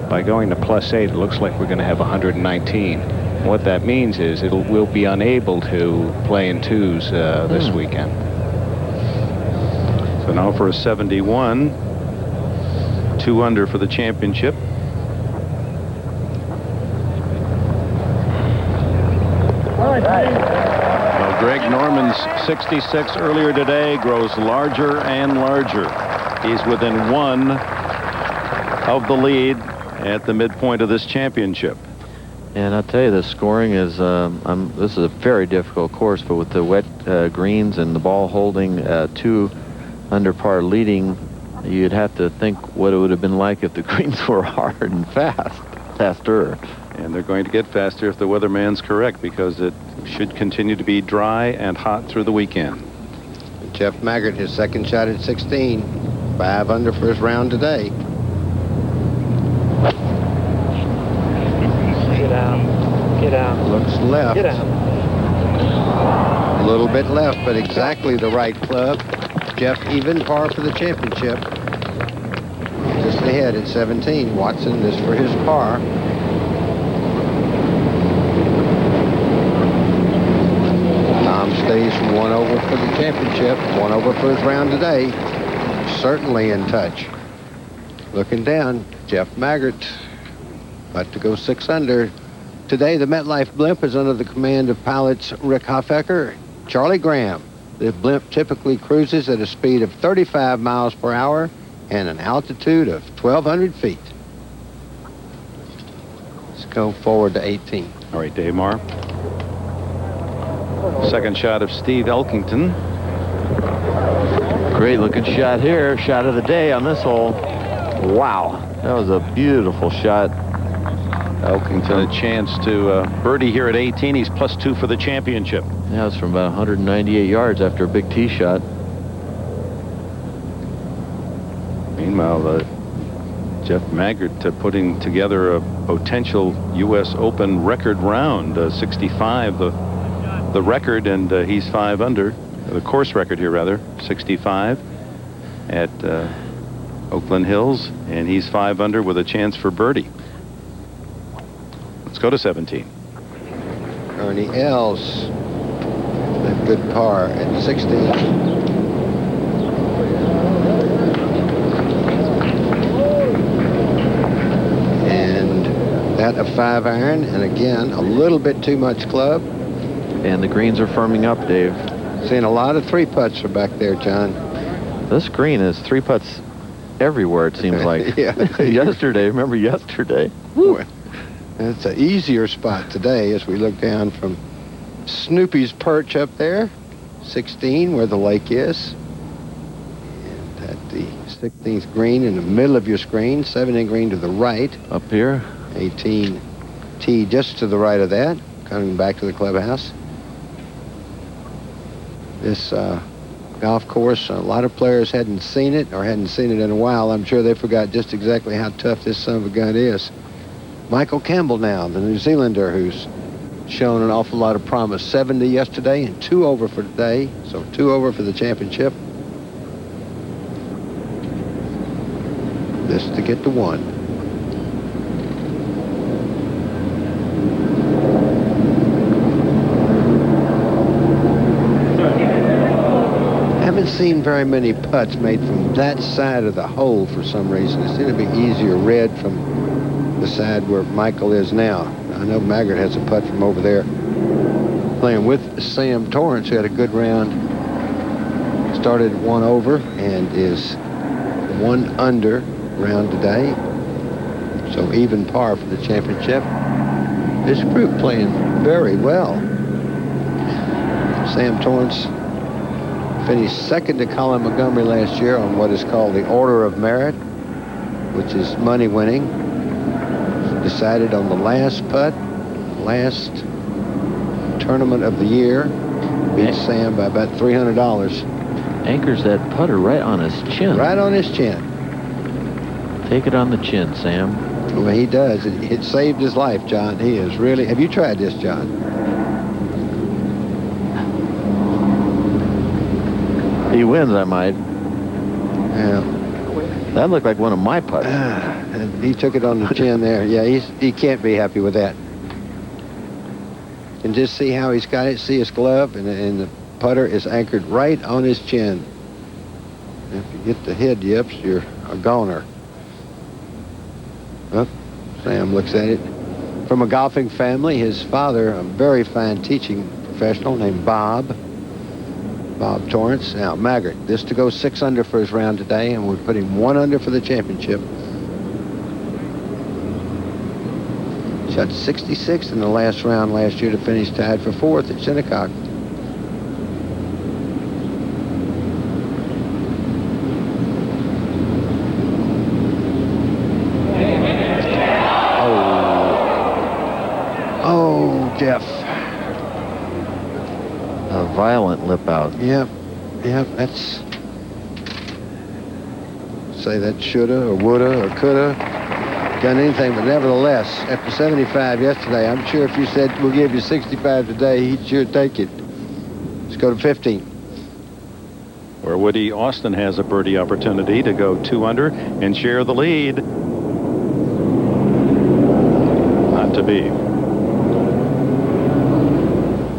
by going to +8, it looks like we're going to have 119. What that means is we'll be unable to play in 2s this weekend. So now for a 71. 2 under for the championship. Well, Greg Norman's 66 earlier today grows larger and larger. He's within 1 of the lead at the midpoint of this championship. And I'll tell you, the scoring is, this is a very difficult course, but with the wet greens and the ball holding 2 under par leading, you'd have to think what it would have been like if the greens were hard and faster. And they're going to get faster if the weatherman's correct, because it should continue to be dry and hot through the weekend. Jeff Maggart, his second shot at 16. 5 under for his round today. Get out. Get out. Looks left. Get out. A little bit left, but exactly the right club. Jeff even par for the championship. Just ahead at 17. Watson is for his par. Tom stays 1 over for the championship. 1 over for his round today. Certainly in touch. Looking down, Jeff Maggart about to go 6 under. Today, the MetLife blimp is under the command of pilots Rick Hoffecker, Charlie Graham. The blimp typically cruises at a speed of 35 miles per hour and an altitude of 1,200 feet. Let's go forward to 18. All right, Dave Marr. Second shot of Steve Elkington. Great looking shot here. Shot of the day on this hole. Wow. That was a beautiful shot. Elkington a chance to birdie here at 18. He's +2 for the championship. Yeah, it's from about 198 yards after a big tee shot. Meanwhile, Jeff Maggart putting together a potential U.S. Open record round. 65, the record, and he's 5 under. The course record here, rather. 65 at Oakland Hills, and he's 5 under with a chance for birdie. Let's go to 17. Ernie Els, a good par at 16. And that a 5-iron, and again, a little bit too much club. And the greens are firming up, Dave. Seeing a lot of 3-putts are back there, John. This green is 3-putts everywhere, it seems like. Yeah. Yesterday, remember yesterday? Boy, it's an easier spot today as we look down from Snoopy's perch up there, 16, where the lake is. And at the 16th green in the middle of your screen, 17 green to the right. Up here. 18 tee just to the right of that, coming back to the clubhouse. This golf course, a lot of players hadn't seen it or hadn't seen it in a while. I'm sure they forgot just exactly how tough this son of a gun is. Michael Campbell now, the New Zealander, who's shown an awful lot of promise. 70 yesterday and 2 over for today, so 2 over for the championship. This to get to 1. Haven't seen very many putts made from that side of the hole for some reason. It seemed to be easier read from the side where Michael is now. I know Maggart has a putt from over there, playing with Sam Torrance, who had a good round. Started 1 over and is 1 under round today. So even par for the championship. This group playing very well. Sam Torrance finished second to Colin Montgomery last year on what is called the Order of Merit, which is money winning. Decided on the last putt, last tournament of the year. Beat Sam by about $300. Anchors that putter right on his chin. Right on his chin. Take it on the chin, Sam. Well, he does. It saved his life, John. He is really... Have you tried this, John? He wins, I might. Yeah. That looked like one of my putts. And he took it on the chin there. Yeah, he can't be happy with that. And just see how he's got it. See his glove, and the putter is anchored right on his chin. If you get the head yips, you're a goner. Oh, Sam looks at it. From a golfing family, his father, a very fine teaching professional named Bob Torrance. Now, Maggart, this to go 6 under for his round today, and we put him 1 under for the championship. Shot 66 in the last round last year to finish tied for 4th at Shinnecock. Oh, Jeff. A violent lip out. Yeah, that's... Say that shoulda or woulda or coulda done anything, but nevertheless, after 75 yesterday, I'm sure if you said we'll give you 65 today, he'd sure take it. Let's go to 15. Where Woody Austin has a birdie opportunity to go 2 under and share the lead. Not to be.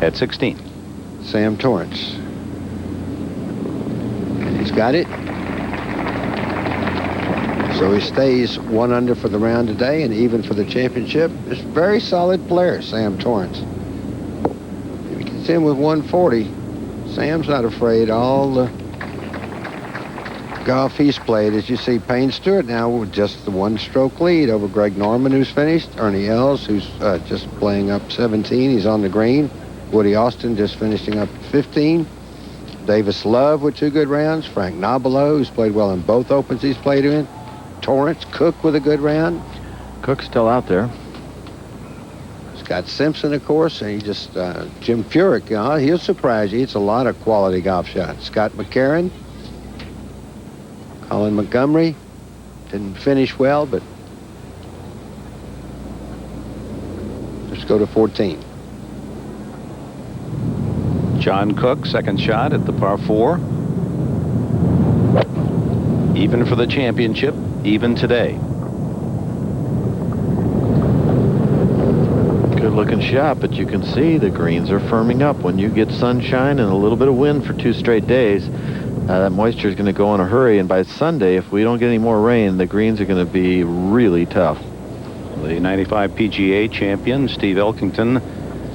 At 16. Sam Torrance. And he's got it. So he stays 1 under for the round today and even for the championship. It's a very solid player, Sam Torrance. If he gets in with 140, Sam's not afraid. All the golf he's played, as you see, Payne Stewart now with just the 1-stroke lead over Greg Norman, who's finished. Ernie Els, who's just playing up 17. He's on the green. Woody Austin just finishing up 15. Davis Love with 2 good rounds. Frank Nobilo, who's played well in both Opens he's played in. Torrance, Cook with a good round. Cook's still out there. Scott Simpson, of course, and he just, Jim Furyk, he'll surprise you. It's a lot of quality golf shots. Scott McCarron. Colin Montgomery. Didn't finish well, but let's go to 14. John Cook, second shot at the par 4. Even for the championship, even today. Good looking shot, but you can see the greens are firming up. When you get sunshine and a little bit of wind for 2 straight days, that moisture is going to go in a hurry, and by Sunday, if we don't get any more rain, the greens are going to be really tough. The 95 PGA champion, Steve Elkington,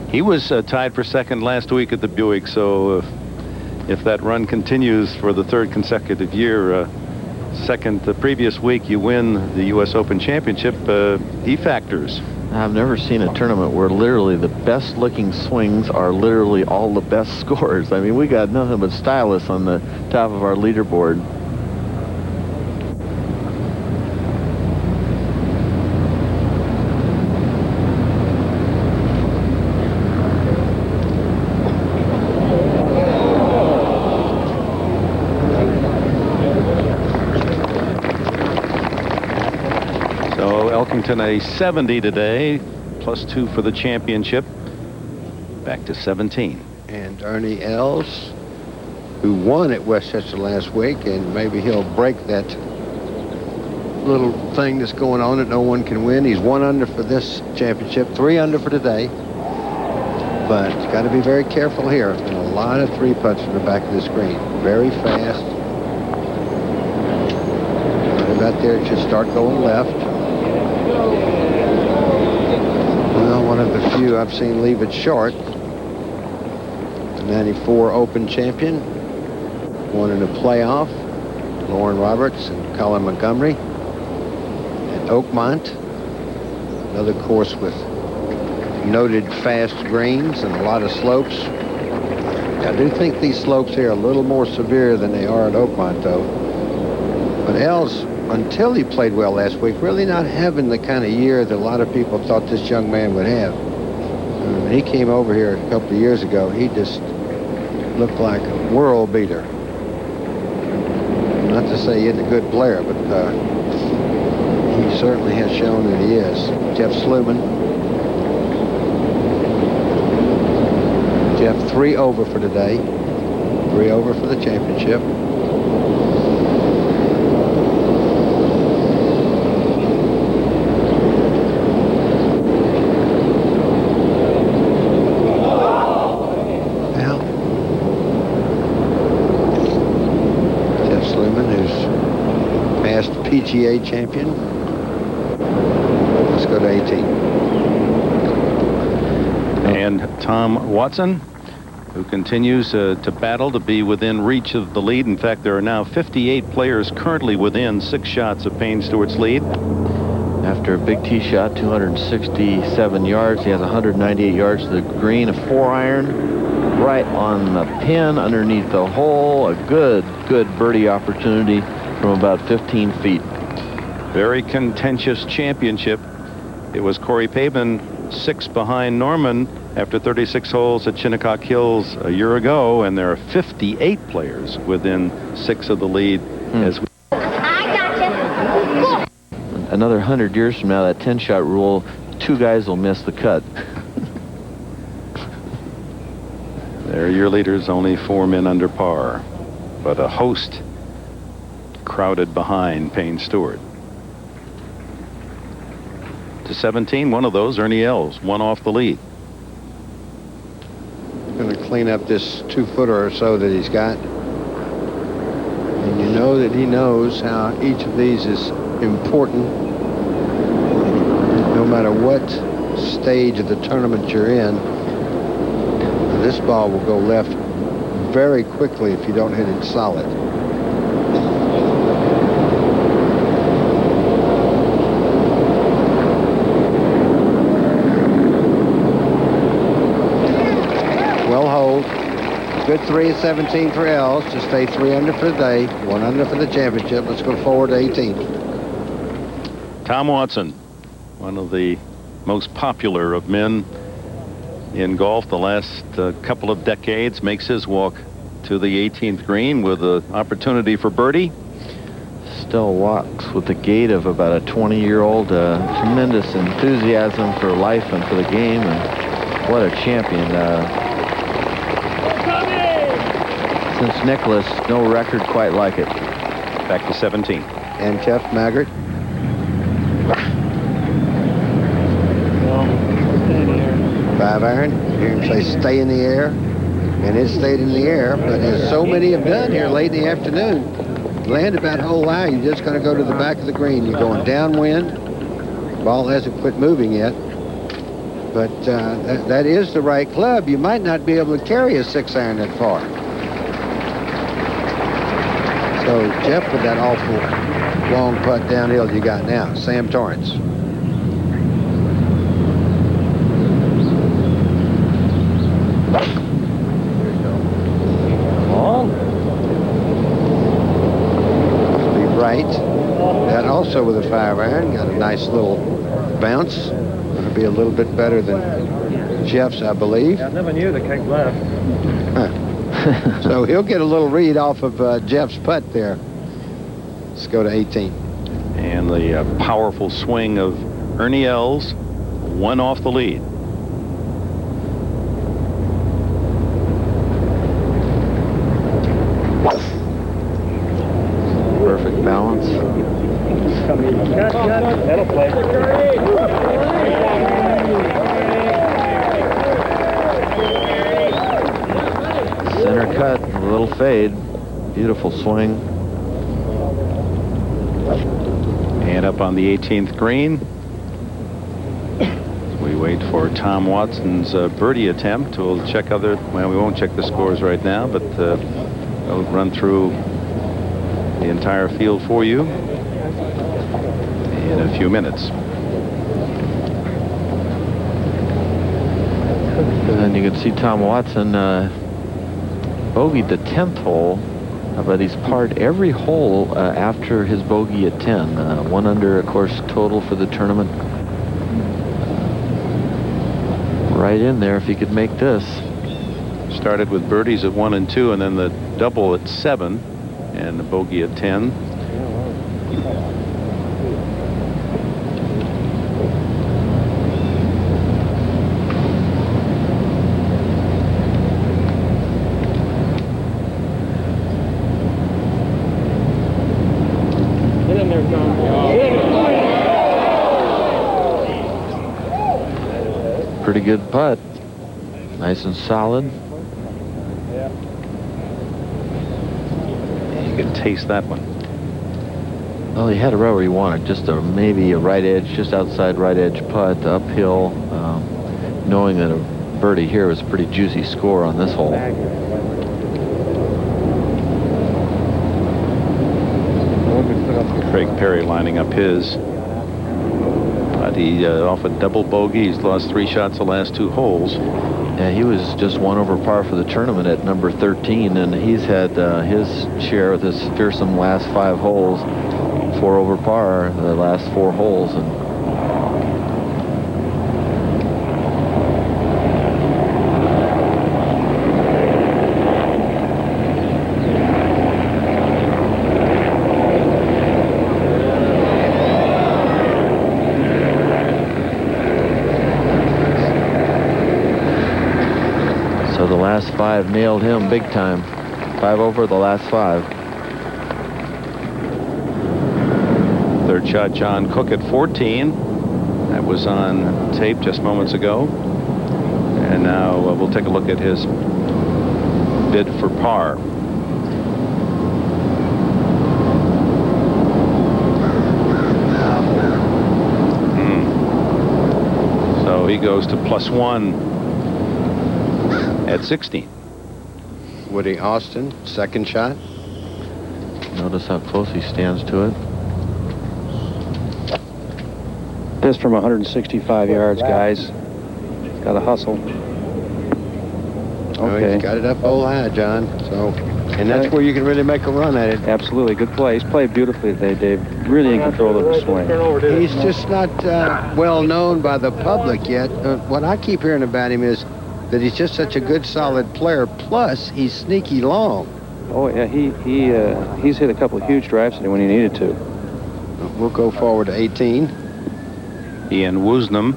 he was tied for second last week at the Buick, so if that run continues for the 3rd consecutive year, the previous week you win the U.S. Open Championship, he factors. I've never seen a tournament where literally the best looking swings are literally all the best scores. I mean, we got nothing but stylists on the top of our leaderboard. A 70 today, +2 for the championship. Back to 17. And Ernie Els, who won at Westchester last week, and maybe he'll break that little thing that's going on that no one can win. He's 1 under for this championship, 3 under for today. But you got to be very careful here. And a lot of 3-putts from the back of the screen. Very fast. Right about there, it should start going left. Well, one of the few I've seen leave it short. The 94 Open champion. Won in a playoff. Lauren Roberts and Colin Montgomery. At Oakmont. Another course with noted fast greens and a lot of slopes. I do think these slopes here are a little more severe than they are at Oakmont, though. But Els, until he played well last week, really not having the kind of year that a lot of people thought this young man would have. When he came over here a couple of years ago, he just looked like a world beater. Not to say he isn't a good player, but he certainly has shown that he is. Jeff Sluman. Jeff 3 over for today. 3 over for the championship. PGA champion. Let's go to 18. And Tom Watson, who continues to battle to be within reach of the lead. In fact, there are now 58 players currently within 6 shots of Payne Stewart's lead. After a big tee shot, 267 yards. He has 198 yards to the green, a 4-iron right on the pin underneath the hole. A good birdie opportunity from about 15 feet. Very contentious championship. It was Corey Pavin 6 behind Norman after 36 holes at Shinnecock Hills a year ago, and there are 58 players within 6 of the lead. As we Another 100 years from now, that 10-shot rule, 2 guys will miss the cut. There are your leaders, only 4 men under par, but a host crowded behind Payne Stewart. To 17, one of those, Ernie Els, 1 off the lead. Going to clean up this 2-footer or so that he's got. And you know that he knows how each of these is important. No matter what stage of the tournament you're in, this ball will go left very quickly if you don't hit it solid. Well hold. Good 3 at 17 for Els to stay 3 under for the day, 1 under for the championship. Let's go forward to 18. Tom Watson, one of the most popular of men in golf the last couple of decades, makes his walk to the 18th green with an opportunity for birdie. Still walks with the gait of about a 20-year-old. Tremendous enthusiasm for life and for the game, and what a champion. Since Nicklaus, no record quite like it. Back to 17. And Jeff Maggart. Five iron. You hear him say stay in the air, and it stayed in the air, but as so many have done here late in the afternoon, land about hole high, you're just going to go to the back of the green. You're going downwind. Ball hasn't quit moving yet, but that is the right club. You might not be able to carry a 6-iron that far. So Jeff with that awful long putt downhill you got now. Sam Torrance. That also with a 5-iron, got a nice little bounce. Going to be a little bit better than Jeff's, I believe. I never knew the kick left. So he'll get a little read off of Jeff's putt there. Let's go to 18. And the powerful swing of Ernie Els, 1 off the lead. Perfect balance. That'll play. Center cut, a little fade. Beautiful swing. And up on the 18th green, we wait for Tom Watson's birdie attempt. We'll check we won't check the scores right now, but I'll run through the entire field for you in a few minutes. And you can see Tom Watson bogeyed the 10th hole, but he's parred every hole after his bogey at 10. 1 under, of course, total for the tournament. Right in there if he could make this. Started with birdies at 1 and 2, and then the double at 7, and the bogey at 10. Pretty good putt. Nice and solid. You can taste that one. Well, he had it right where he wanted, just maybe a right edge, just outside right edge putt, uphill, knowing that a birdie here was a pretty juicy score on this hole. Craig Perry lining up his. But he off a double bogey. He's lost 3 shots the last 2 holes. Yeah, he was just 1 over par for the tournament at number 13, and he's had his share of this fearsome last 5 holes. 4 over par the last 4 holes, and so the last 5 nailed him big time. 5 over the last 5. Third shot, John Cook at 14. That was on tape just moments ago. And now we'll take a look at his bid for par. So he goes to +1 at 16. Woody Austin, second shot. notice how close he stands to it. This from 165 yards, guys. Got to hustle. Okay. He's got it up old high, John. So, and that's where you can really make a run at it. Absolutely. Good play. He's played beautifully today, Dave. Really in control of the swing. He's just not well known by the public yet. What I keep hearing about him is that he's just such a good, solid player. Plus, he's sneaky long. Oh, yeah. He's hit a couple of huge drives today when he needed to. We'll go forward to 18. Ian Woosnam.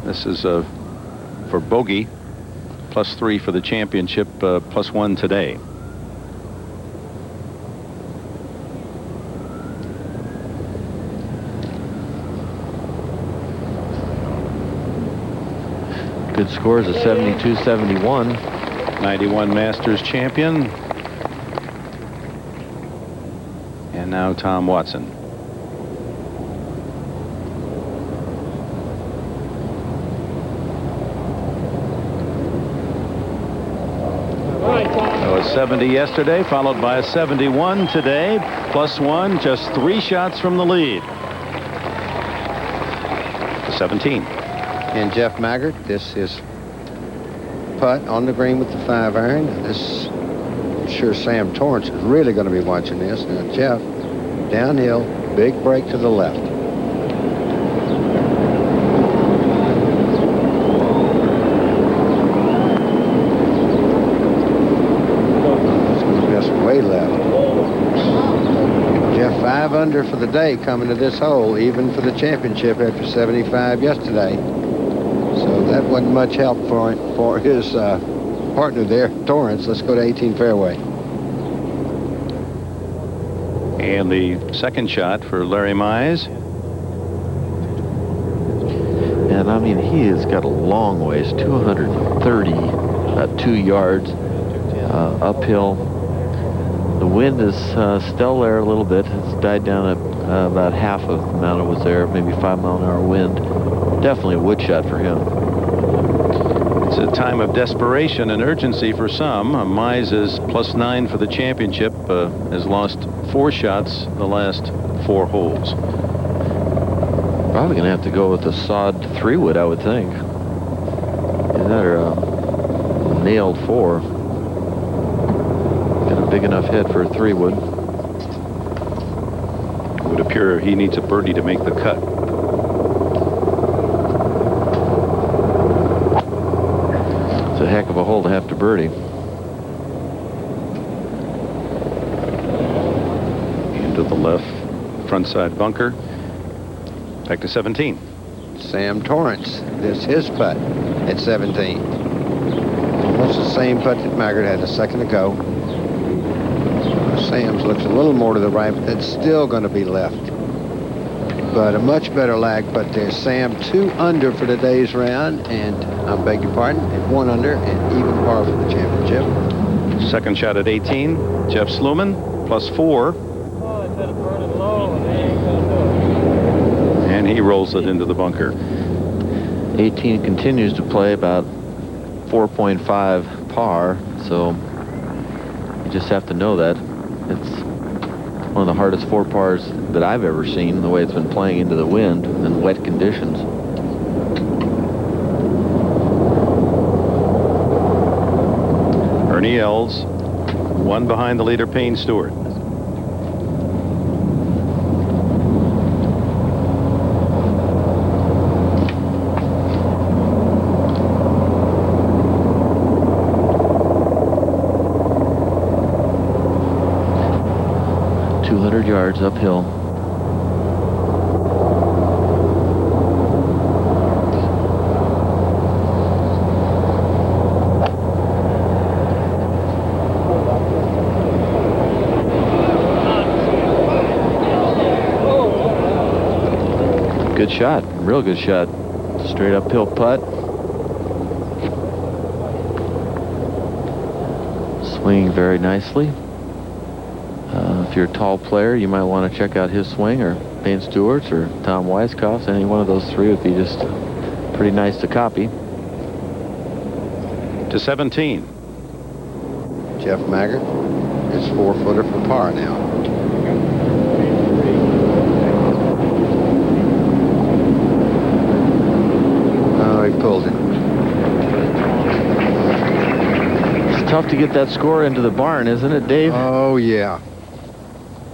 This is for bogey. +3 for the championship, +1 today. Good scores of 72-71. 91 Masters champion. And now Tom Watson. So a 70 yesterday, followed by a 71 today, +1, just 3 shots from the lead. To 17. And Jeff Maggart, this is putt on the green with the 5-iron. This, I'm sure Sam Torrance is really going to be watching this. Now, Jeff, downhill, big break to the left. Way left. Jeff 5 under for the day coming to this hole, even for the championship after 75 yesterday. So that wasn't much help for his partner there, Torrance. Let's go to 18 fairway. And the second shot for Larry Mize. And I mean, he has got a long ways, 230, about 2 yards uphill. The wind is still there a little bit. It's died down at about half of the amount it was there, maybe 5-mile-an-hour wind. Definitely a wood shot for him. It's a time of desperation and urgency for some. Mize is +9 for the championship, has lost 4 shots the last 4 holes. Probably going to have to go with the sod 3-wood, I would think. Either nailed 4. Big enough head for a 3-wood. It would appear he needs a birdie to make the cut. It's a heck of a hole to have to birdie. Into the left front side bunker. Back to 17. Sam Torrance. This is his putt at 17. Almost the same putt that Maggart had a second ago. Sam's looks a little more to the right, but that's still going to be left. But a much better lag putt there. Sam 2 under for today's round, and I beg your pardon, at 1 under and even par for the championship. Second shot at 18. Jeff Sluman +4. and he rolls it into the bunker. 18 continues to play about 4.5 par, so you just have to know that. It's one of the hardest 4 pars that I've ever seen, the way it's been playing into the wind and wet conditions. Ernie Els, 1 behind the leader, Payne Stewart. Yards uphill. Good shot, real good shot. Straight uphill putt. Swinging very nicely. If you're a tall player, you might want to check out his swing, or Payne Stewart's, or Tom Weiskopf's. Any one of those 3 would be just pretty nice to copy. To 17. Jeff Maggart is 4-footer for par now. Oh, he pulled it. It's tough to get that score into the barn, isn't it, Dave? Oh, yeah.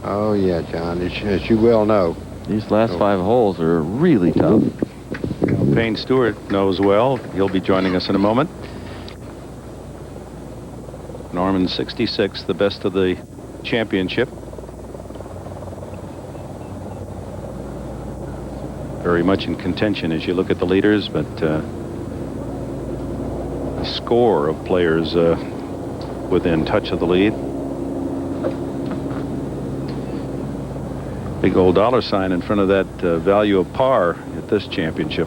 Oh, yeah, John, as you well know. These last 5 holes are really tough. Payne Stewart knows well. He'll be joining us in a moment. Norman, 66, the best of the championship. Very much in contention as you look at the leaders, but a score of players within touch of the lead. Big old dollar sign in front of that value of par at this championship.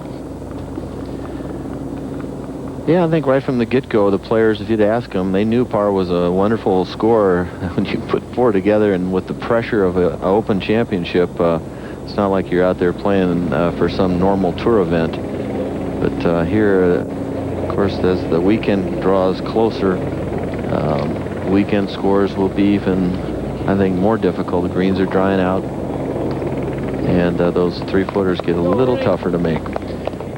Yeah, I think right from the get-go, the players, if you'd ask them, they knew par was a wonderful score when you put 4 together, and with the pressure of an Open Championship, it's not like you're out there playing for some normal tour event. But here, of course, as the weekend draws closer, weekend scores will be even, I think, more difficult. The greens are drying out, and those 3-footers get a little tougher to make.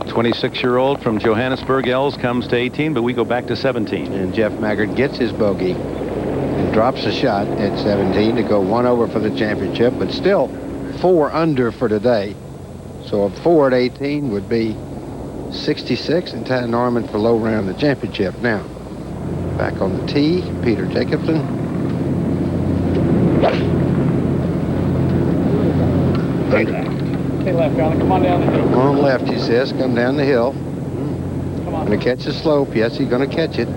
26-year-old from Johannesburg, Els, comes to 18, but we go back to 17. And Jeff Maggart gets his bogey and drops a shot at 17 to go 1 over for the championship, but still 4 under for today. So a 4 at 18 would be 66 and tie Norman for low round of the championship. Now, back on the tee, Peter Jacobsen. Hey, left, Johnny. Come on down the hill. Come on left, he says. Come down the hill. Come on. Going to catch the slope. Yes, he's going to catch it.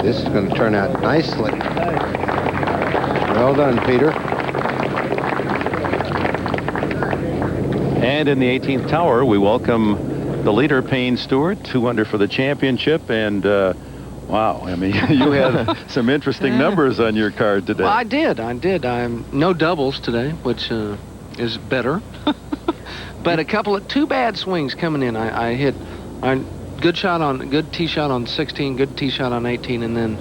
This is going to turn out nicely. Well done, Peter. And in the 18th tower, we welcome the leader, Payne Stewart, 2 under for the championship. And wow, I mean, you had some interesting numbers on your card today. Well, I did. I'm no doubles today, which is better. But a couple of 2 bad swings coming in. I hit a good tee shot on 16, good tee shot on 18, and then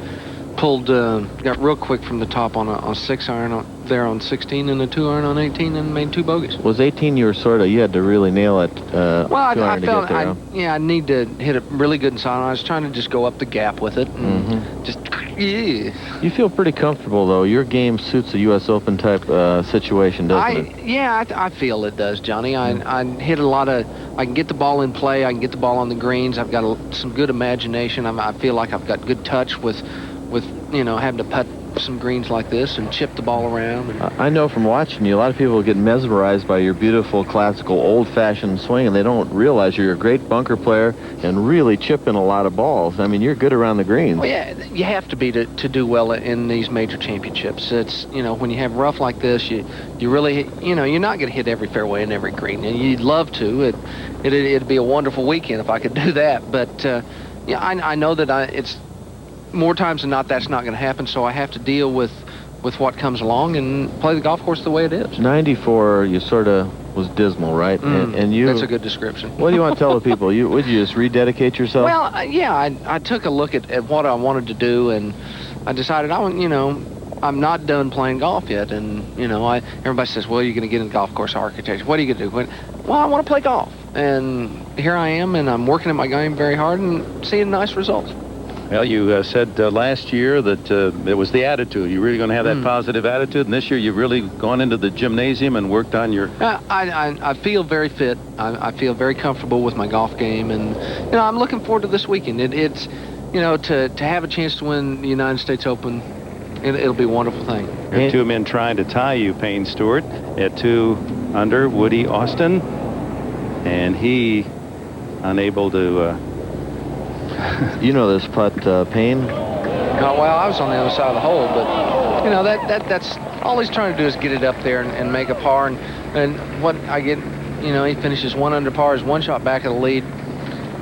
pulled, got real quick from the top on a 6-iron there on 16 and a 2-iron on 18, and made 2 bogeys. Was 18 you had to really nail it? Well, I felt, I need to hit it really good and solid. I was trying to just go up the gap with it, and just, yeah. You feel pretty comfortable, though. Your game suits a U.S. Open type situation, doesn't it? Yeah, I feel it does, Johnny. I hit a lot of, I can get the ball in play, I can get the ball on the greens, I've got some good imagination. I feel like I've got good touch with having to putt some greens like this and chip the ball around. I know from watching you, a lot of people get mesmerized by your beautiful, classical, old-fashioned swing, and they don't realize you're a great bunker player and really chipping a lot of balls. I mean, you're good around the greens. Well, yeah, you have to be to do well in these major championships. It's, when you have rough like this, you really, you're not going to hit every fairway and every green. And you'd love to. It'd be a wonderful weekend if I could do that. But, I know that it's more times than not, that's not going to happen, so I have to deal with what comes along and play the golf course the way it is. 94, you sort of was dismal, right? And you. That's a good description. What do you want to tell the people? Would you just rededicate yourself? Well, yeah, I took a look at what I wanted to do, and I decided I'm not done playing golf yet. And everybody says, well, you're going to get into golf course architecture. What are you going to do? Well, I want to play golf, and here I am, and I'm working at my game very hard and seeing nice results. Well, you said last year that it was the attitude. You're really going to have that positive attitude, and this year you've really gone into the gymnasium and worked on your... I feel very fit. I feel very comfortable with my golf game, and I'm looking forward to this weekend. It's to have a chance to win the United States Open, it'll be a wonderful thing. There are two men trying to tie you, Payne Stewart, at 2 under, Woody Austin, and he unable to... You know this putt, Payne? Well, I was on the other side of the hole, but that's all he's trying to do is get it up there and make a par. And what I get, he finishes 1 under par, is 1 shot back of the lead.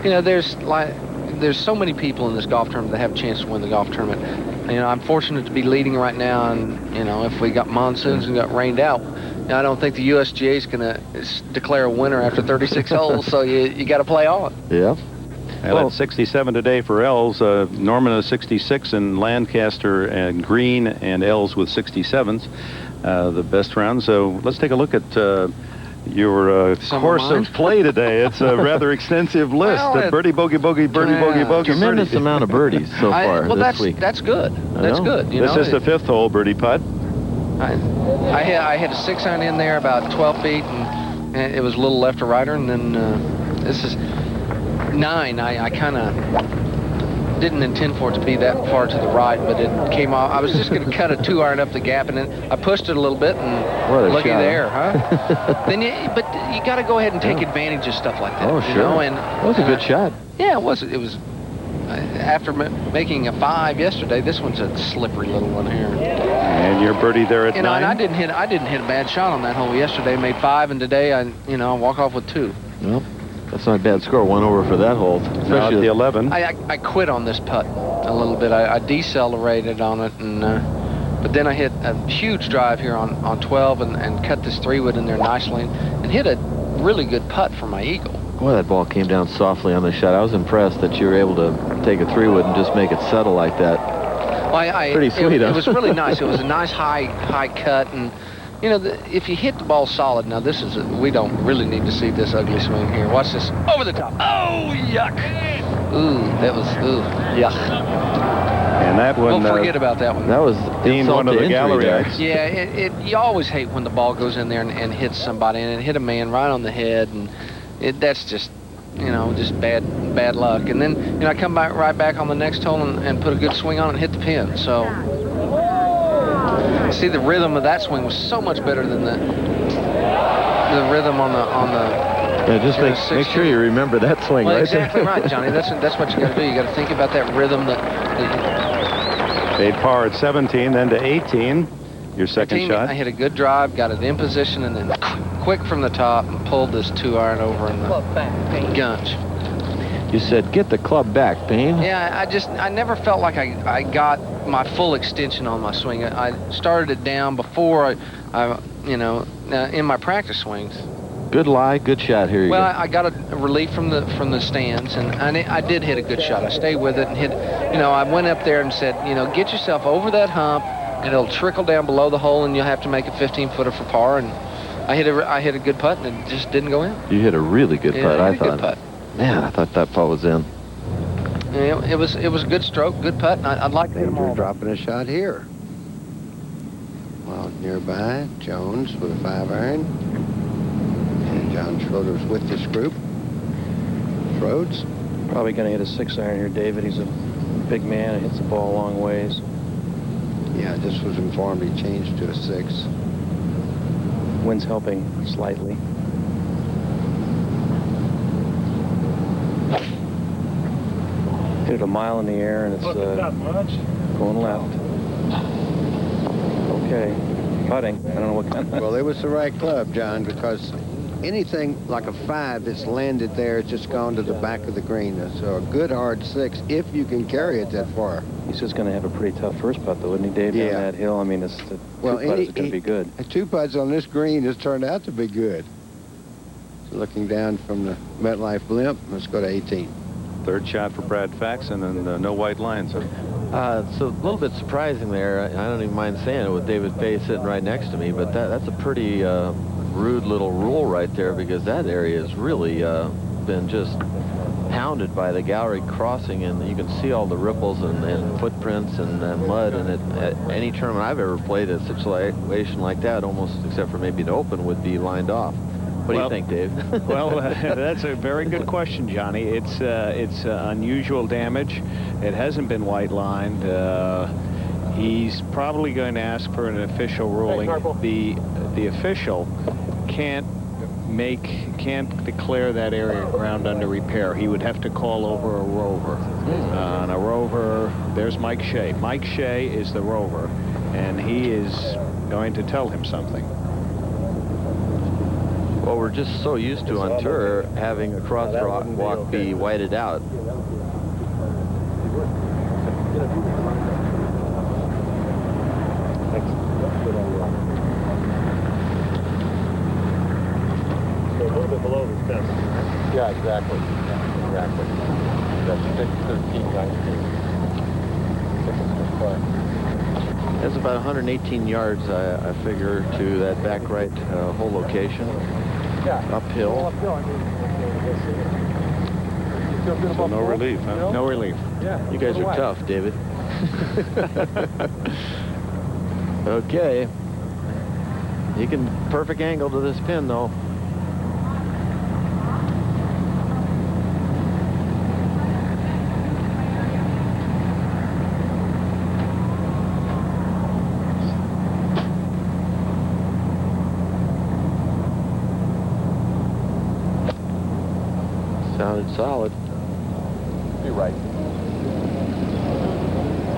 There's so many people in this golf tournament that have a chance to win the golf tournament. I'm fortunate to be leading right now, and if we got monsoons and got rained out, I don't think the USGA is going to declare a winner after 36 holes. So you got to play on. Yeah. Well, it's 67 today for Els. Norman is 66 in Lancaster and Green, and Els with 67s, the best round. So let's take a look at your course of play today. It's a rather extensive list. Birdie, bogey, bogey, birdie, bogey, bogey. Tremendous amount of birdies so far this week. That's good. That's good. This is the 5th hole birdie putt. I hit a 6-iron in there about 12 feet, and it was a little left or righter, and then this is 9. I kind of didn't intend for it to be that far to the right, but it came off. I was just going to cut a 2-iron up the gap, and then I pushed it a little bit, and looky there, huh? But you got to go ahead and take advantage of stuff like that. Oh, sure. And it was a good shot. Yeah, it was. It was. After making a 5 yesterday, this one's a slippery little one here. And your birdie there at 9. And I didn't hit a bad shot on that hole yesterday. Made 5, and today I walk off with 2. Well, that's not a bad score. 1 over for that hole. Now at the 11. I quit on this putt a little bit. I decelerated on it, and but then I hit a huge drive here on 12 and cut this 3-wood in there nicely and hit a really good putt for my eagle. Boy, that ball came down softly on the shot. I was impressed that you were able to take a 3-wood and just make it settle like that. Well, pretty sweet. It was really nice. It was a nice high cut, and if you hit the ball solid, now we don't really need to see this ugly swing here. Watch this over the top. Oh, yuck! Ooh, that was yuck. And that one. Don't forget about that one. That was Dean, one of the gallery there. acts. Yeah, you always hate when the ball goes in there and hits somebody, and it hit a man right on the head, and that's just just bad luck. And then I come right back on the next hole and put a good swing on it and hit the pin. So see, the rhythm of that swing was so much better than the rhythm on the. Yeah, just make sure you remember that swing. Well, right exactly there. right, Johnny. That's what you got to do. You got to think about that rhythm. Made par at 17, then to 18. Your second 18, shot. I hit a good drive, got it in position, and then quick from the top and pulled this 2-iron over in the gunch. You said get the club back, Payne. Yeah, I never felt like I got my full extension on my swing. I started it down before I in my practice swings. Good lie, good shot. Here you go. Well, I got a relief from the stands, and I did hit a good shot. I stayed with it and hit. I went up there and said, get yourself over that hump, and it'll trickle down below the hole, and you'll have to make a 15-footer for par. And I hit a good putt, and it just didn't go in. You hit a really good putt. I thought. Good putt. Man, I thought that putt was in. It was a good stroke, good putt, and I'd like to hit them all. Dropping a shot here. Well, nearby, Jones with a 5-iron. And John Schroeder's with this group. Schroeds. Probably going to hit a 6-iron here, David. He's a big man and hits the ball a long ways. Yeah, just was informed he changed to a 6. Wind's helping slightly. Hit it a mile in the air, and it's going left. Okay, putting. I don't know what kind of... Well, it was the right club, John, because anything like a 5 that's landed there, it's just gone to the back of the green. So a good hard 6, if you can carry it that far. He's just going to have a pretty tough first putt, though, isn't he, Dave? Yeah. Down that hill. I mean, it's the two putts is going to be good. 2 putts on this green has turned out to be good. looking down from the MetLife blimp. Let's go to 18. Third shot for Brad Faxon, and no white lines. It's a little bit surprising there. I don't even mind saying it with David Fay sitting right next to me, but that's a pretty rude little rule right there, because that area has really been just pounded by the gallery crossing, and you can see all the ripples and footprints and mud. And at any tournament I've ever played, a situation like that, almost except for maybe the Open, would be lined off. What do you think, Dave? Well, that's a very good question, Johnny. It's unusual damage. It hasn't been white lined. He's probably going to ask for an official ruling. The official can't declare that area ground under repair. He would have to call over a rover. On a rover, there's Mike Shea. Mike Shea is the rover, and he is going to tell him something. Well, we're just so used to on tour having a crosswalk be whited out. So a little bit below the fence. Yeah, exactly. Exactly. That's 6:13. That's about 118 yards, I figure, to that back right hole location. Uphill. So no relief, huh? No relief. Yeah. You guys are tough, David. Okay. You can perfect angle to this pin, though. Sounded solid. You're right.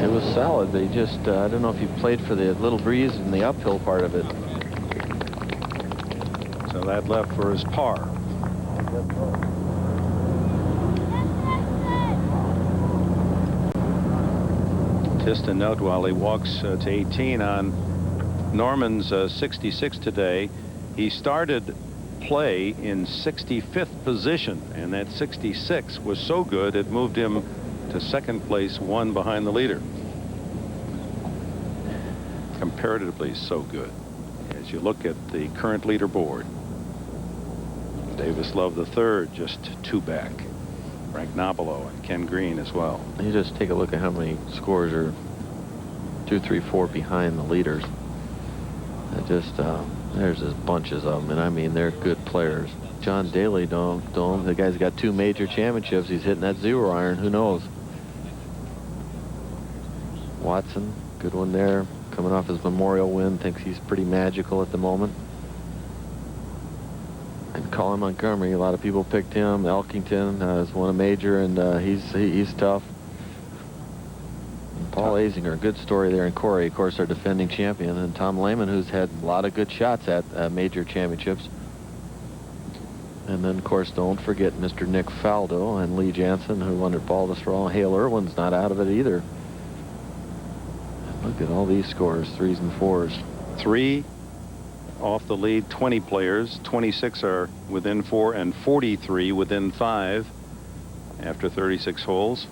It was solid, but he just, I don't know if he played for the little breeze in the uphill part of it. So that left for his par. Just a note while he walks to 18 on Norman's 66 today. He started play in 65th position, and that 66 was so good it moved him to second place, one behind the leader. Comparatively so good. As you look at the current leaderboard, Davis Love III just two back. Frank Nobilo and Ken Green as well. You just take a look at how many scores are 2, 3, 4 behind the leaders. It just there's just bunches of them, and I mean, they're good players. John Daly, the guy's got 2 major championships. He's hitting that 0 iron. Who knows? Watson, good one there. Coming off his Memorial win, thinks he's pretty magical at the moment. And Colin Montgomery, a lot of people picked him. Elkington has won a major, and he's tough. And Paul Azinger, good story there in Corey, of course, our defending champion. And Tom Lehman, who's had a lot of good shots at major championships. And then, of course, don't forget Mr. Nick Faldo and Lee Jansen, who won at Baltusrol. Hale Irwin's not out of it either. Look at all these scores, 3s and 4s. 3 off the lead, 20 players. 26 are within 4 and 43 within 5 after 36 holes.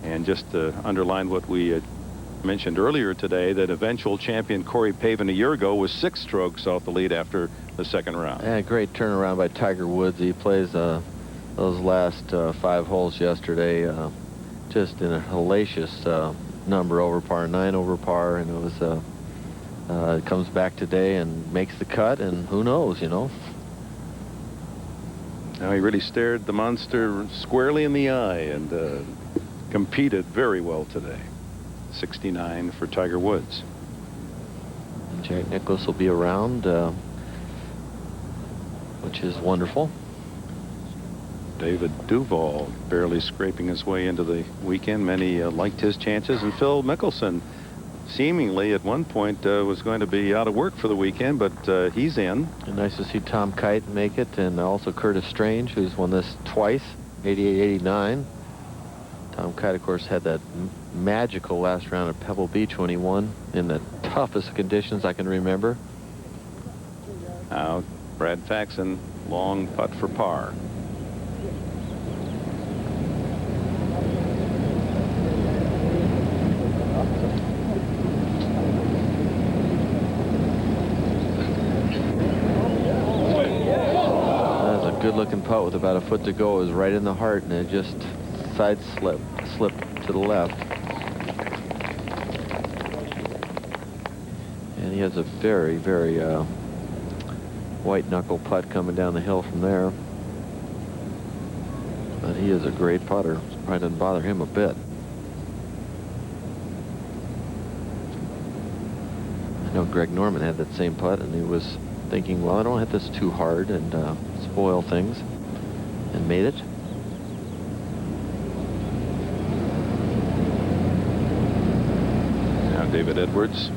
And just to underline what we mentioned earlier today, that eventual champion Corey Pavin a year ago was 6 strokes off the lead after the second round. Yeah, great turnaround by Tiger Woods. He plays those last 5 holes yesterday just in a hellacious number over par, 9 over par, and it was it comes back today and makes the cut, and who knows, you know. Now he really stared the monster squarely in the eye and competed very well today. 69 for Tiger Woods. Jack Nicklaus will be around, which is wonderful. David Duval barely scraping his way into the weekend. Many liked his chances, and Phil Mickelson seemingly at one point was going to be out of work for the weekend, but he's in. And nice to see Tom Kite make it, and also Curtis Strange, who's won this twice, 88, 89. Tom Kite, of course, had that magical last round at Pebble Beach when he won in the toughest conditions I can remember. Now Brad Faxon Long putt for par. Good-looking putt with about a foot to go. It was right in the heart, and it just slipped to the left. And he has a very, very white knuckle putt coming down the hill from there. But he is a great putter. Probably doesn't bother him a bit. I know Greg Norman had that same putt, and he was thinking, well, I don't hit this too hard and spoil things, and made it. Now David Edwards.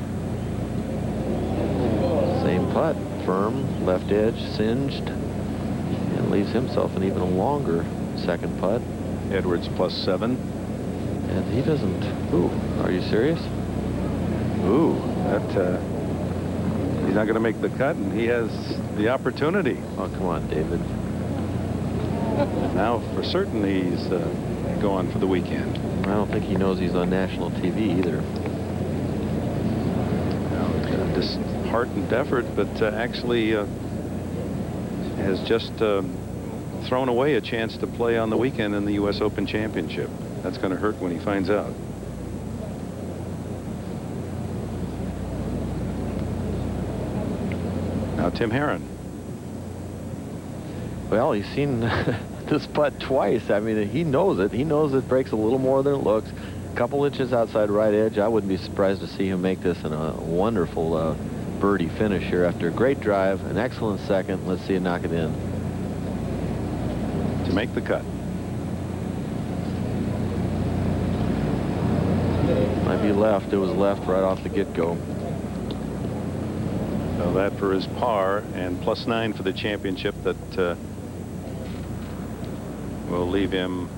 Same putt, firm, left edge, singed, and leaves himself an even longer second putt. Edwards +7. And he doesn't, ooh, are you serious? Ooh, that, he's not going to make the cut, and he has the opportunity. Oh, come on, David. Now, for certain, he's going for the weekend. I don't think he knows he's on national TV either. Now, disheartened effort, but actually has just thrown away a chance to play on the weekend in the U.S. Open Championship. That's going to hurt when he finds out. Now Tim Herron. Well, he's seen this putt twice. I mean, he knows it. He knows it breaks a little more than it looks. A couple inches outside right edge. I wouldn't be surprised to see him make this in a wonderful birdie finish here after a great drive, an excellent second. Let's see him knock it in. To make the cut. Might be left. It was left right off the get-go. So that for his par and +9 for the championship. That will leave him